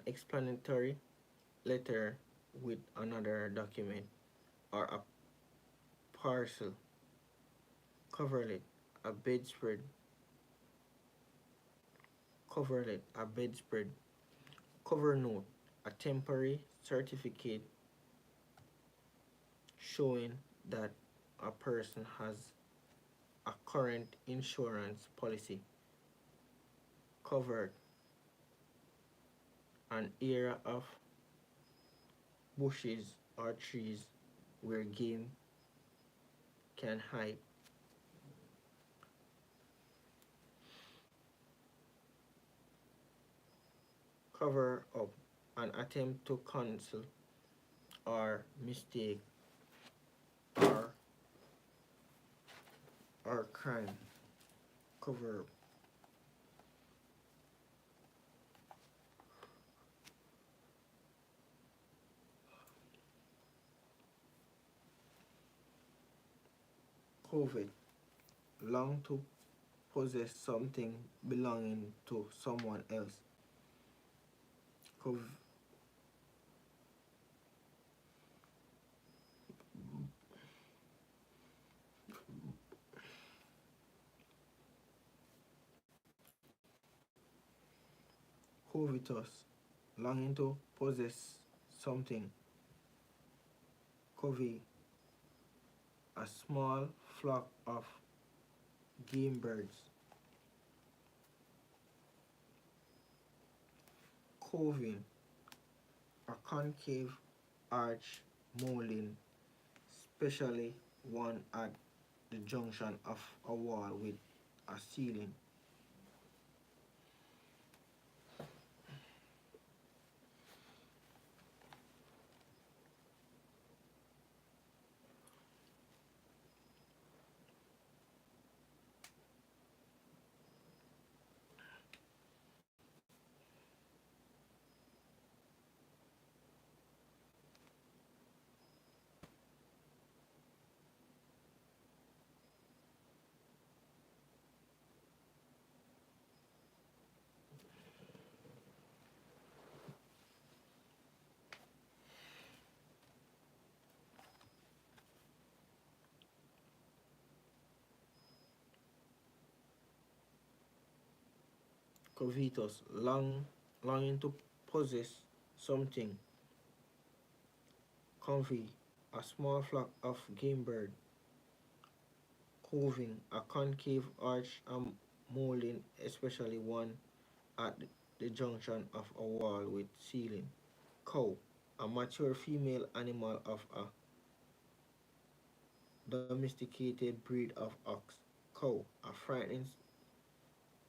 explanatory letter with another document or a parcel. Coverlet, a bedspread. Coverlet, a bedspread. Cover note, a temporary certificate showing that a person has a current insurance policy. Covered, an area of bushes or trees where game can hide. Cover up, an attempt to conceal or mistake or crime. Cover up. Covet, long to possess something belonging to someone else. Cov- covetous, longing to possess something. Covey, a small flock of game birds. Coving, a concave arch molding, especially one at the junction of a wall with a ceiling. Covetous, longing to possess something. Covey, a small flock of game bird. Coving, a concave arch molding, especially one at the junction of a wall with ceiling. Cow, a mature female animal of a domesticated breed of ox. Cow, a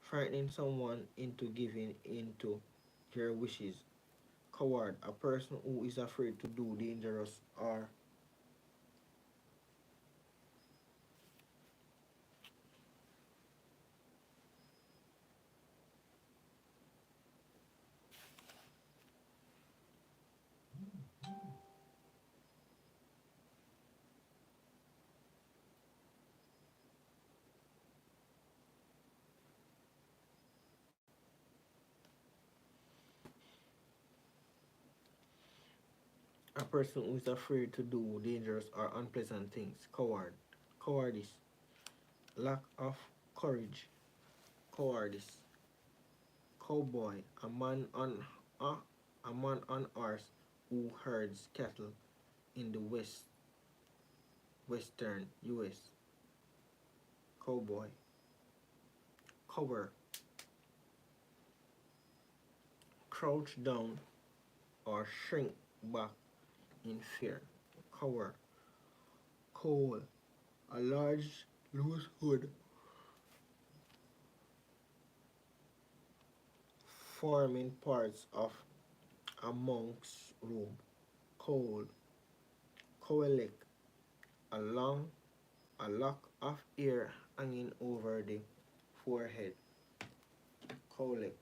frightening someone into giving in to their wishes. Coward, a person who is afraid to do dangerous or A person who is afraid to do dangerous or unpleasant things. Coward. Cowardice. Lack of courage. Cowardice. Cowboy. A, a man on horse who herds cattle in the western US. Cowboy. Cover. Crouch down or shrink back in fear. Cover. Cowl. A large loose hood forming parts of a monk's robe. Cowl. Cowlick. A a lock of hair hanging over the forehead. Cowlick.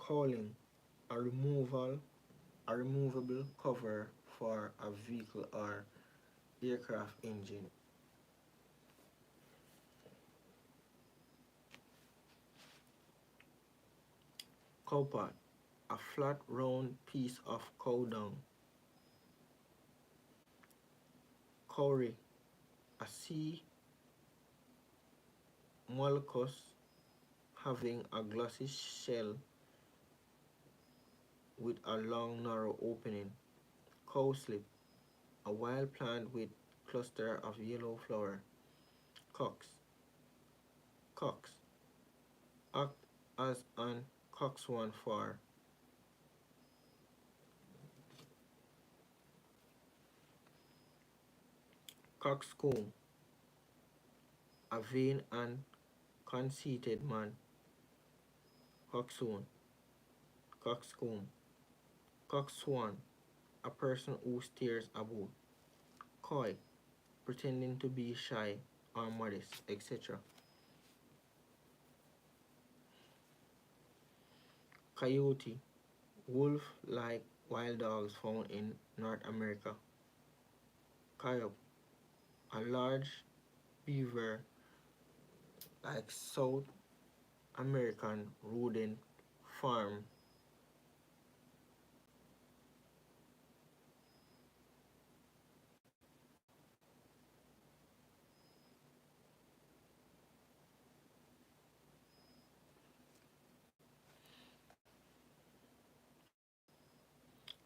Cowling. A removable cover for a vehicle or aircraft engine. Cowpat. A flat round piece of cow dung. Cowrie. A sea mollusc having a glossy shell with a long narrow opening. Cowslip. A wild plant with cluster of yellow flower. Cox. Cox. Act as an coxswain for. Coxcomb. A vain and conceited man. Coxswain. Coxcomb. Coxswain. A person who stares about. Coy. Pretending to be shy or modest, etc. Coyote. Wolf-like wild dogs found in North America. Coyote. A large beaver like South American rodent farm.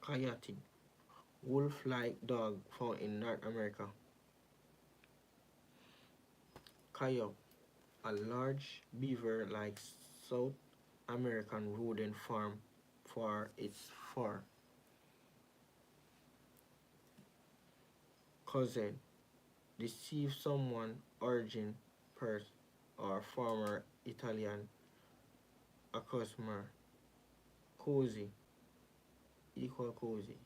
Coyote. Wolf-like dog found in North America. Coyote. A large beaver like South American rodent farm for its fur. Cousin. Deceive someone origin Perth or former Italian a customer. Cozy. Equal cozy.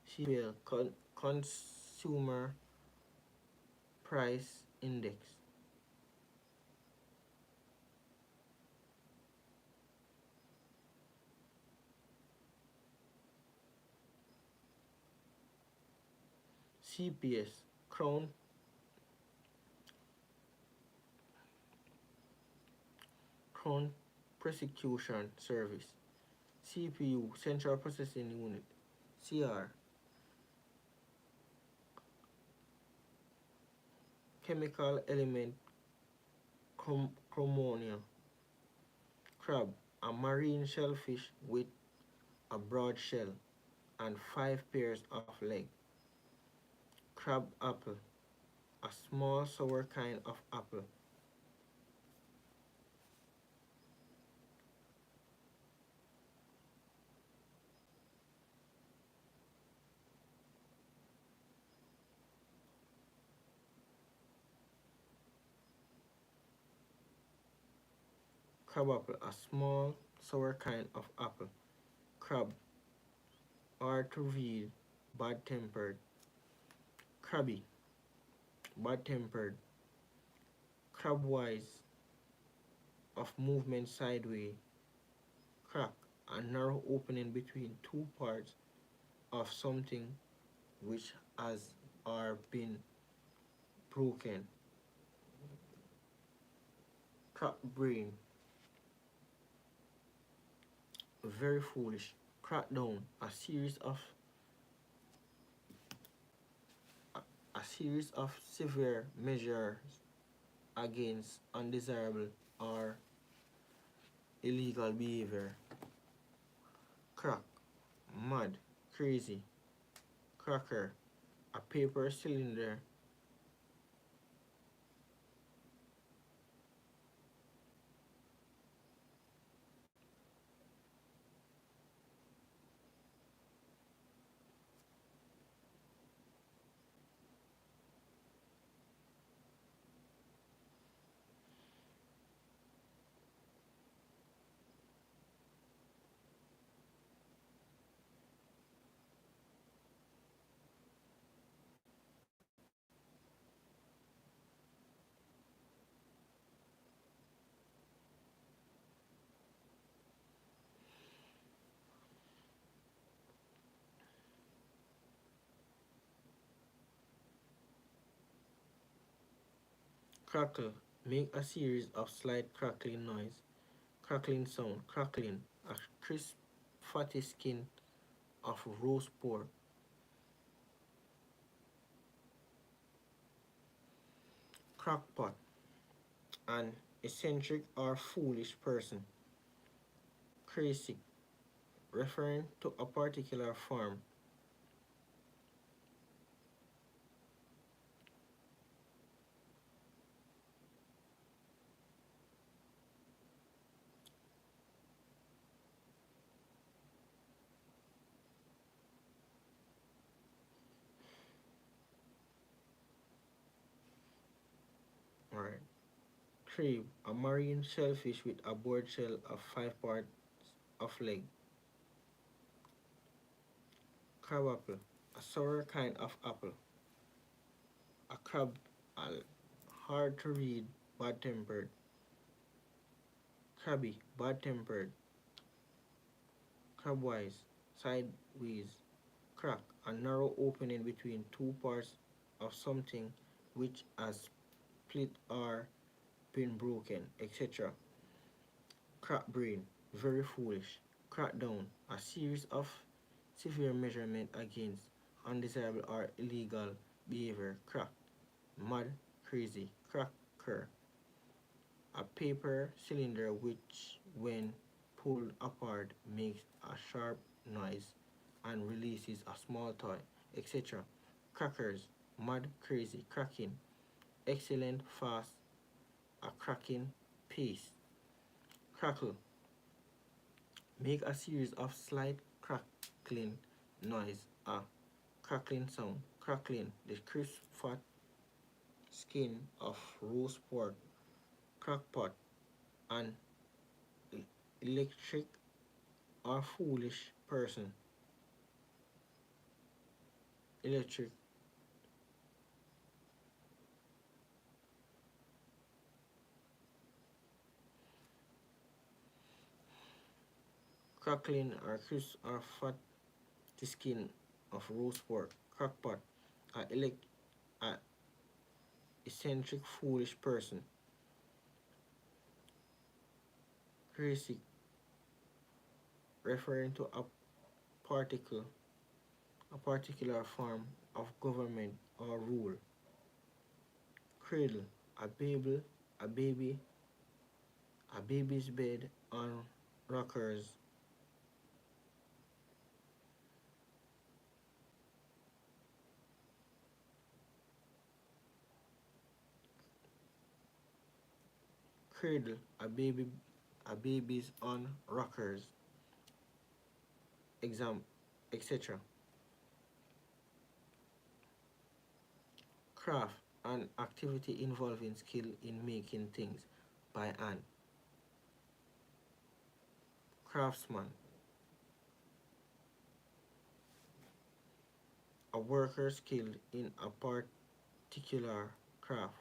CPL Consumer Price Index. CPS Crown Prosecution Service. CPU Central Processing Unit. CR Chemical element chromonia. Crab. A marine shellfish with a broad shell and 5 pairs of legs. Crab apple. A small sour kind of apple. Crab apple. A small sour kind of apple. Crab. Hard to read. Bad tempered. Crabby. Bad tempered. Crabwise. Of movement sideways. Crack. A narrow opening between two parts of something which has or been broken. Crack brain. Very foolish. Crackdown, a series of severe measures against undesirable or illegal behavior. Crack, mad, crazy, cracker, a paper cylinder. Crackle, make a series of slight crackling noise, crackling sound, crackling, a crisp fatty skin of roast pork. Crackpot, an eccentric or foolish person. Crazy, referring to a particular form. Alright. Crab, a marine shellfish with a board shell of 5 parts of leg. Crabapple, a sour kind of apple. A crab, a hard to read, bad tempered. Crabby, bad tempered. Crabwise, sideways. Crack, a narrow opening between two parts of something which has split or been broken, etc. Crack brain, very foolish. Crackdown, a series of severe measurement against undesirable or illegal behavior. Crack, mad, crazy. Cracker, a paper cylinder which, when pulled apart, makes a sharp noise and releases a small toy, etc. Crackers, mad, crazy. Cracking, excellent, fast, a cracking pace. Crackle, make a series of slight crackling noise, a crackling sound. Crackling, the crisp fat skin of roast pork. Crackpot, an electric or foolish person. Electric, crackling or crisp or fat skin of roast pork. Crackpot, a eccentric foolish person. Crazy, referring to particle, a particular form of government or rule. Cradle, a baby, a baby's bed on rockers. Cradle, a baby's on rockers. Exam, etc. Craft, an activity involving skill in making things by hand. Craftsman, a worker skilled in a particular craft.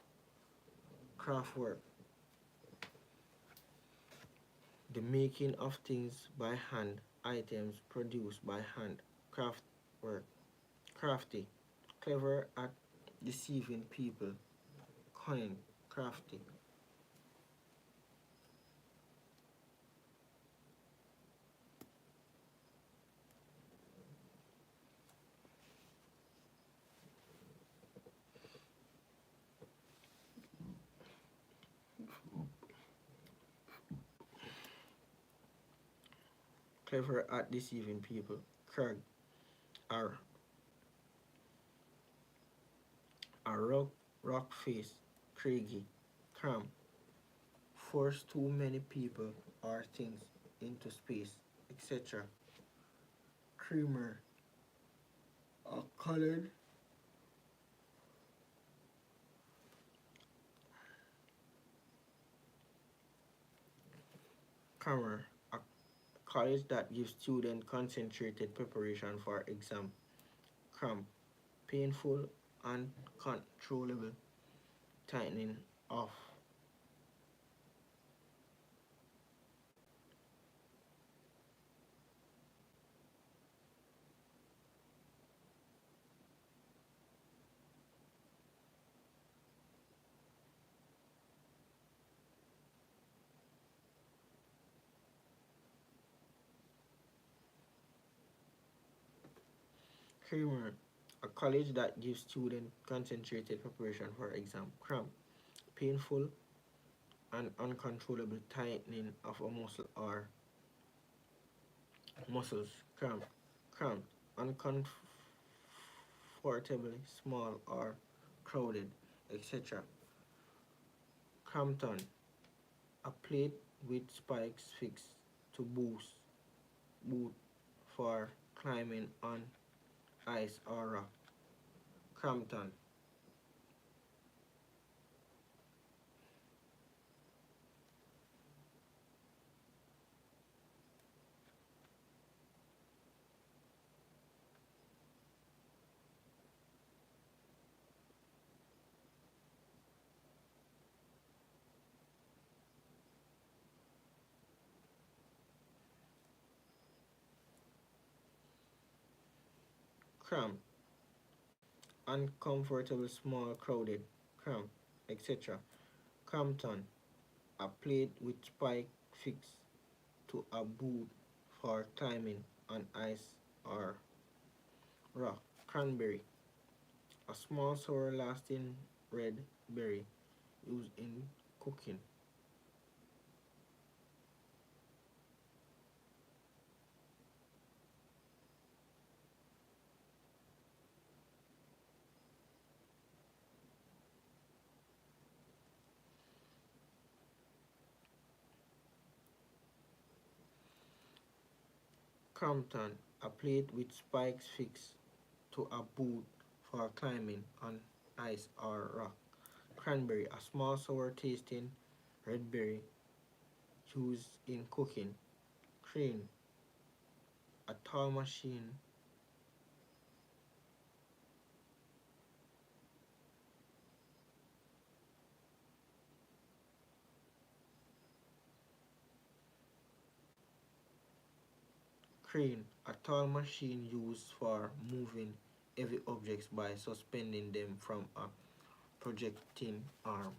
Craftwork, the making of things by hand, items produced by hand. Craftwork. Crafty, clever at deceiving people. Cunning, crafty. clever at deceiving people. Krag, are a rock face, craggy, cram, force too many people or things into space, etc. Creamer, a colored crammer, a college that gives students concentrated preparation for exam. Cramp, painful, uncontrollable tightening of creamer, a college that gives students concentrated preparation for exam. Cramp, painful and uncontrollable tightening of a muscle or muscles. Cramp, uncomfortably small or crowded, etc. Crampton, a plate with spikes fixed to boot for climbing on ice or rock. Crampton, cramp, uncomfortable, small, crowded, cramp, etc. Crampton, a plate with spike fixed to a boot for climbing on ice or rock. Cranberry, a small sour lasting red berry used in cooking. Crampton, a plate with spikes fixed to a boot for climbing on ice or rock. Cranberry, a small sour tasting red berry used in cooking. Crane, a tall machine. Crane, a tall machine used for moving heavy objects by suspending them from a projecting arm.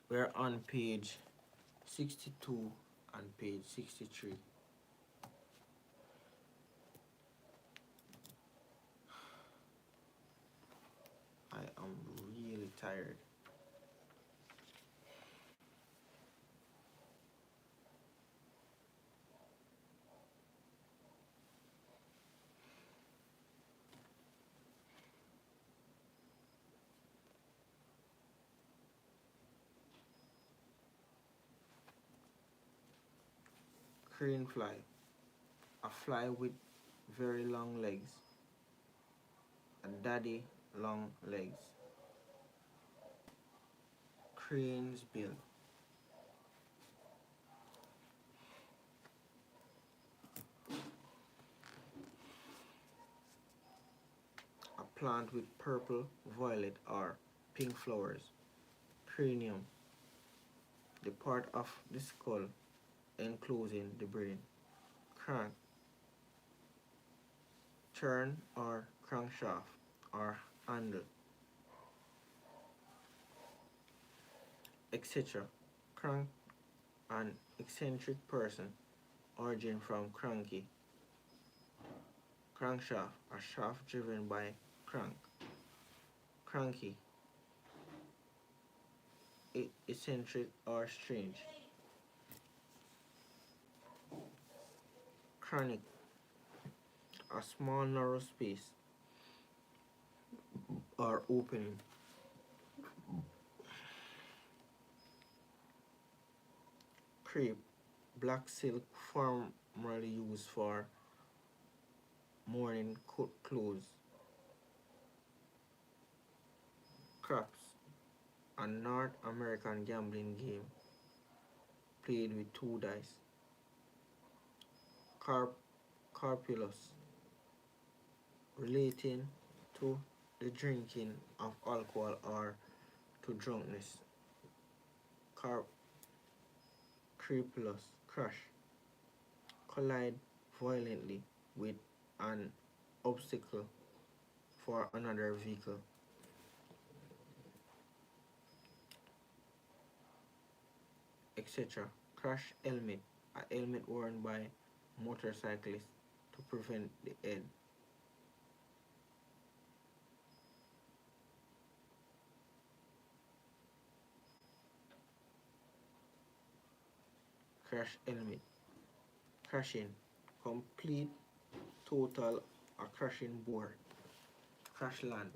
We're on page 62 and page 63. I am really tired. Crane fly, a fly with very long legs, a daddy long legs. Crane's bill, a plant with purple, violet, or pink flowers. Cranium, the part of the skull enclosing the brain. Crank, turn or crankshaft or handle, etc. Crank, an eccentric person, origin from cranky. Crankshaft, a shaft driven by crank. Cranky, eccentric or strange. Chronic, a small narrow space or opening. Crepe, black silk formerly used for morning clothes. Craps, a North American gambling game played with two dice. Carp, Carpulus, relating to the drinking of alcohol or to drunkenness. Carp, Crepulus, crash, collide violently with an obstacle for another vehicle. Etc. Crash helmet, a helmet worn by motorcyclists to prevent the head. Crash helmet. Crashing. Complete total a crashing board. Crash land.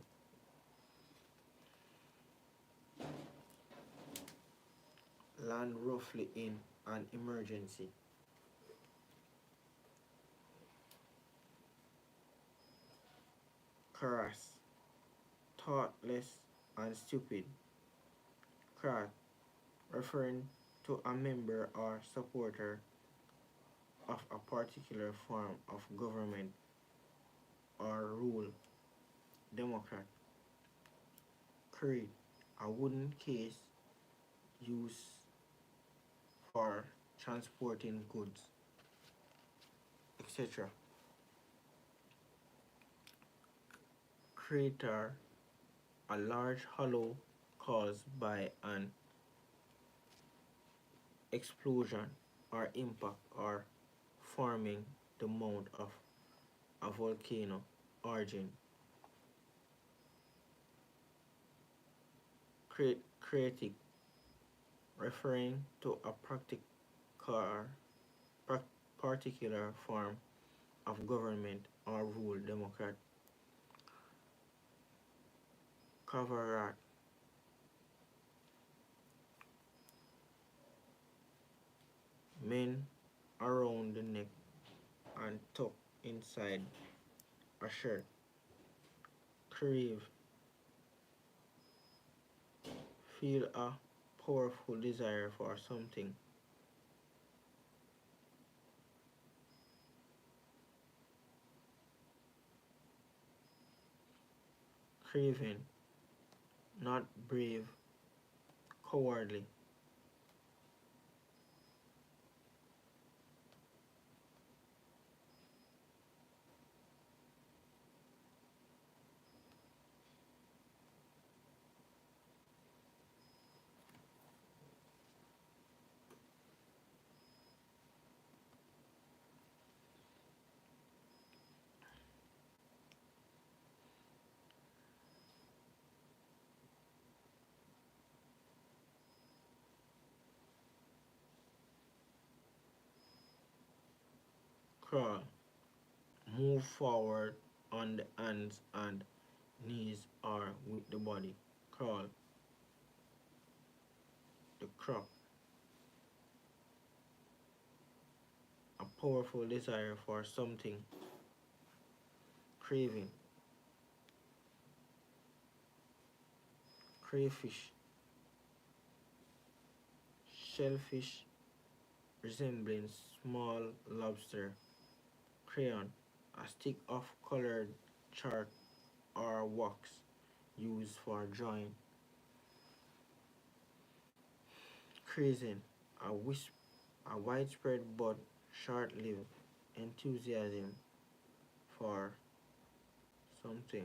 Land roughly in an emergency. Crass. Thoughtless and stupid. Crat. Referring to a member or supporter of a particular form of government or rule. Democrat. Crate. A wooden case used for transporting goods, etc. Crater, a large hollow caused by an explosion or impact or forming the mouth of a volcano origin. Creative, referring to a particular form of government or rule. Democrat. Cavarat, men around the neck and tucked inside a shirt. Crave, feel a powerful desire for something. Craven, not brave, cowardly. Crawl, move forward on the hands and knees or with the body. Crawl, the crop, a powerful desire for something. Craving, crayfish, shellfish resembling small lobster. Crayon, a stick of colored chalk or wax used for drawing. Crazing, a widespread but short-lived enthusiasm for something.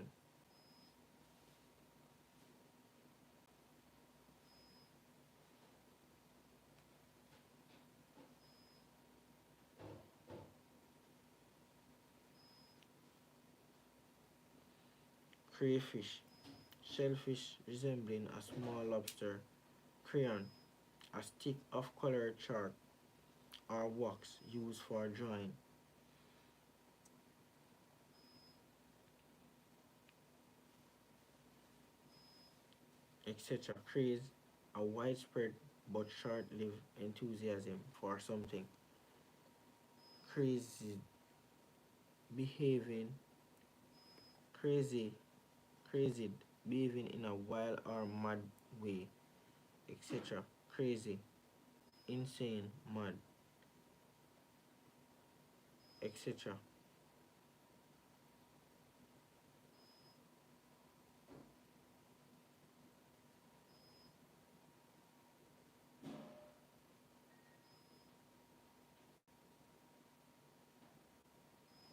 Crayfish. Shellfish resembling a small lobster. Crayon. A stick of colored chalk or wax used for drawing. Etc. Craze. A widespread but short-lived enthusiasm for something. Crazy. Behaving. Crazy. Crazed. Behaving in a wild or mad way. Etc. Crazy. Insane. Mad. Etc.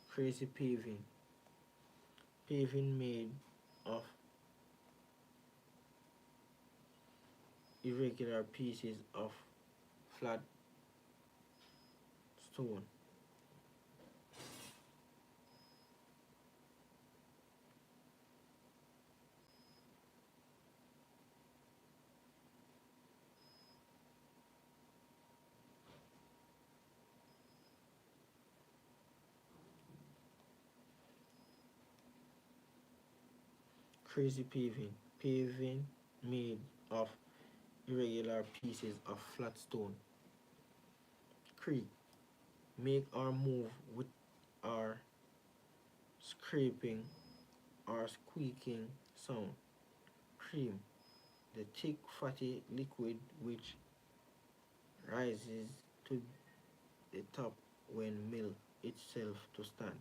Crazy paving. Paving made of irregular pieces of flat stone. Crazy paving. Paving made of irregular pieces of flat stone. Creak. Make or move with our scraping or squeaking sound. Cream. The thick fatty liquid which rises to the top when milk itself to stand.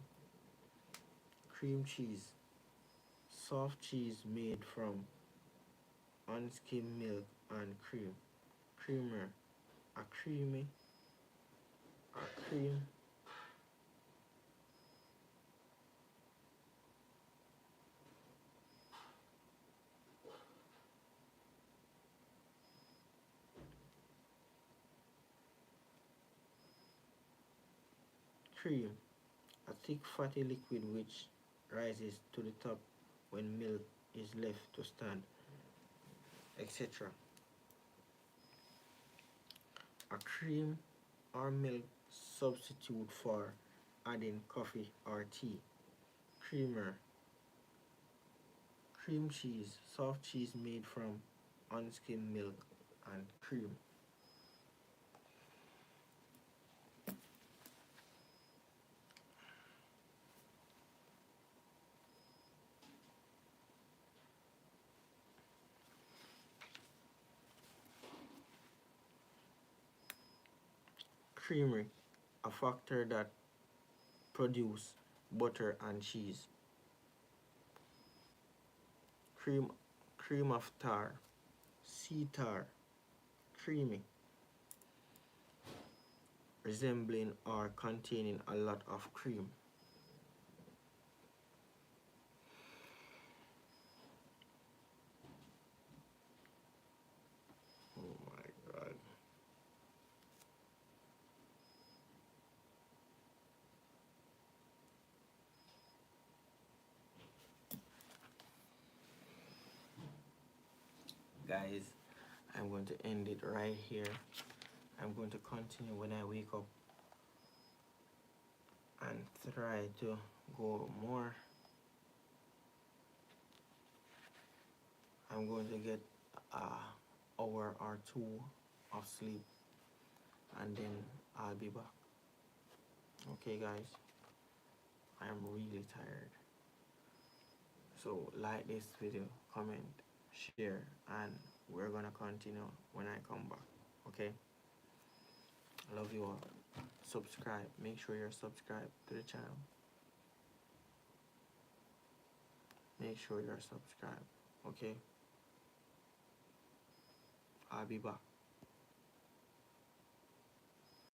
Cream cheese. Soft cheese made from unskim milk and cream. Creamer. A creamy, a cream, cream. A thick fatty liquid which rises to the top when milk is left to stand, etc. A cream or milk substitute for adding coffee or tea. Creamer. Cream cheese. Soft cheese made from unskimmed milk and cream. Creamery. A factor that produce butter and cheese. Cream, cream of tar. Sea tar. Creamy. Resembling or containing a lot of cream. Oh my god. Guys, I'm going to end it right here. I'm going to continue when I wake up and try to go more. I'm going to get an hour or two of sleep and then I'll be back. Okay guys, I am really tired. So like this video, comment, share, and we're gonna continue when I come back. Okay? I love you all. Subscribe. Make sure you're subscribed to the channel. Make sure you're subscribed. Okay? I'll be back.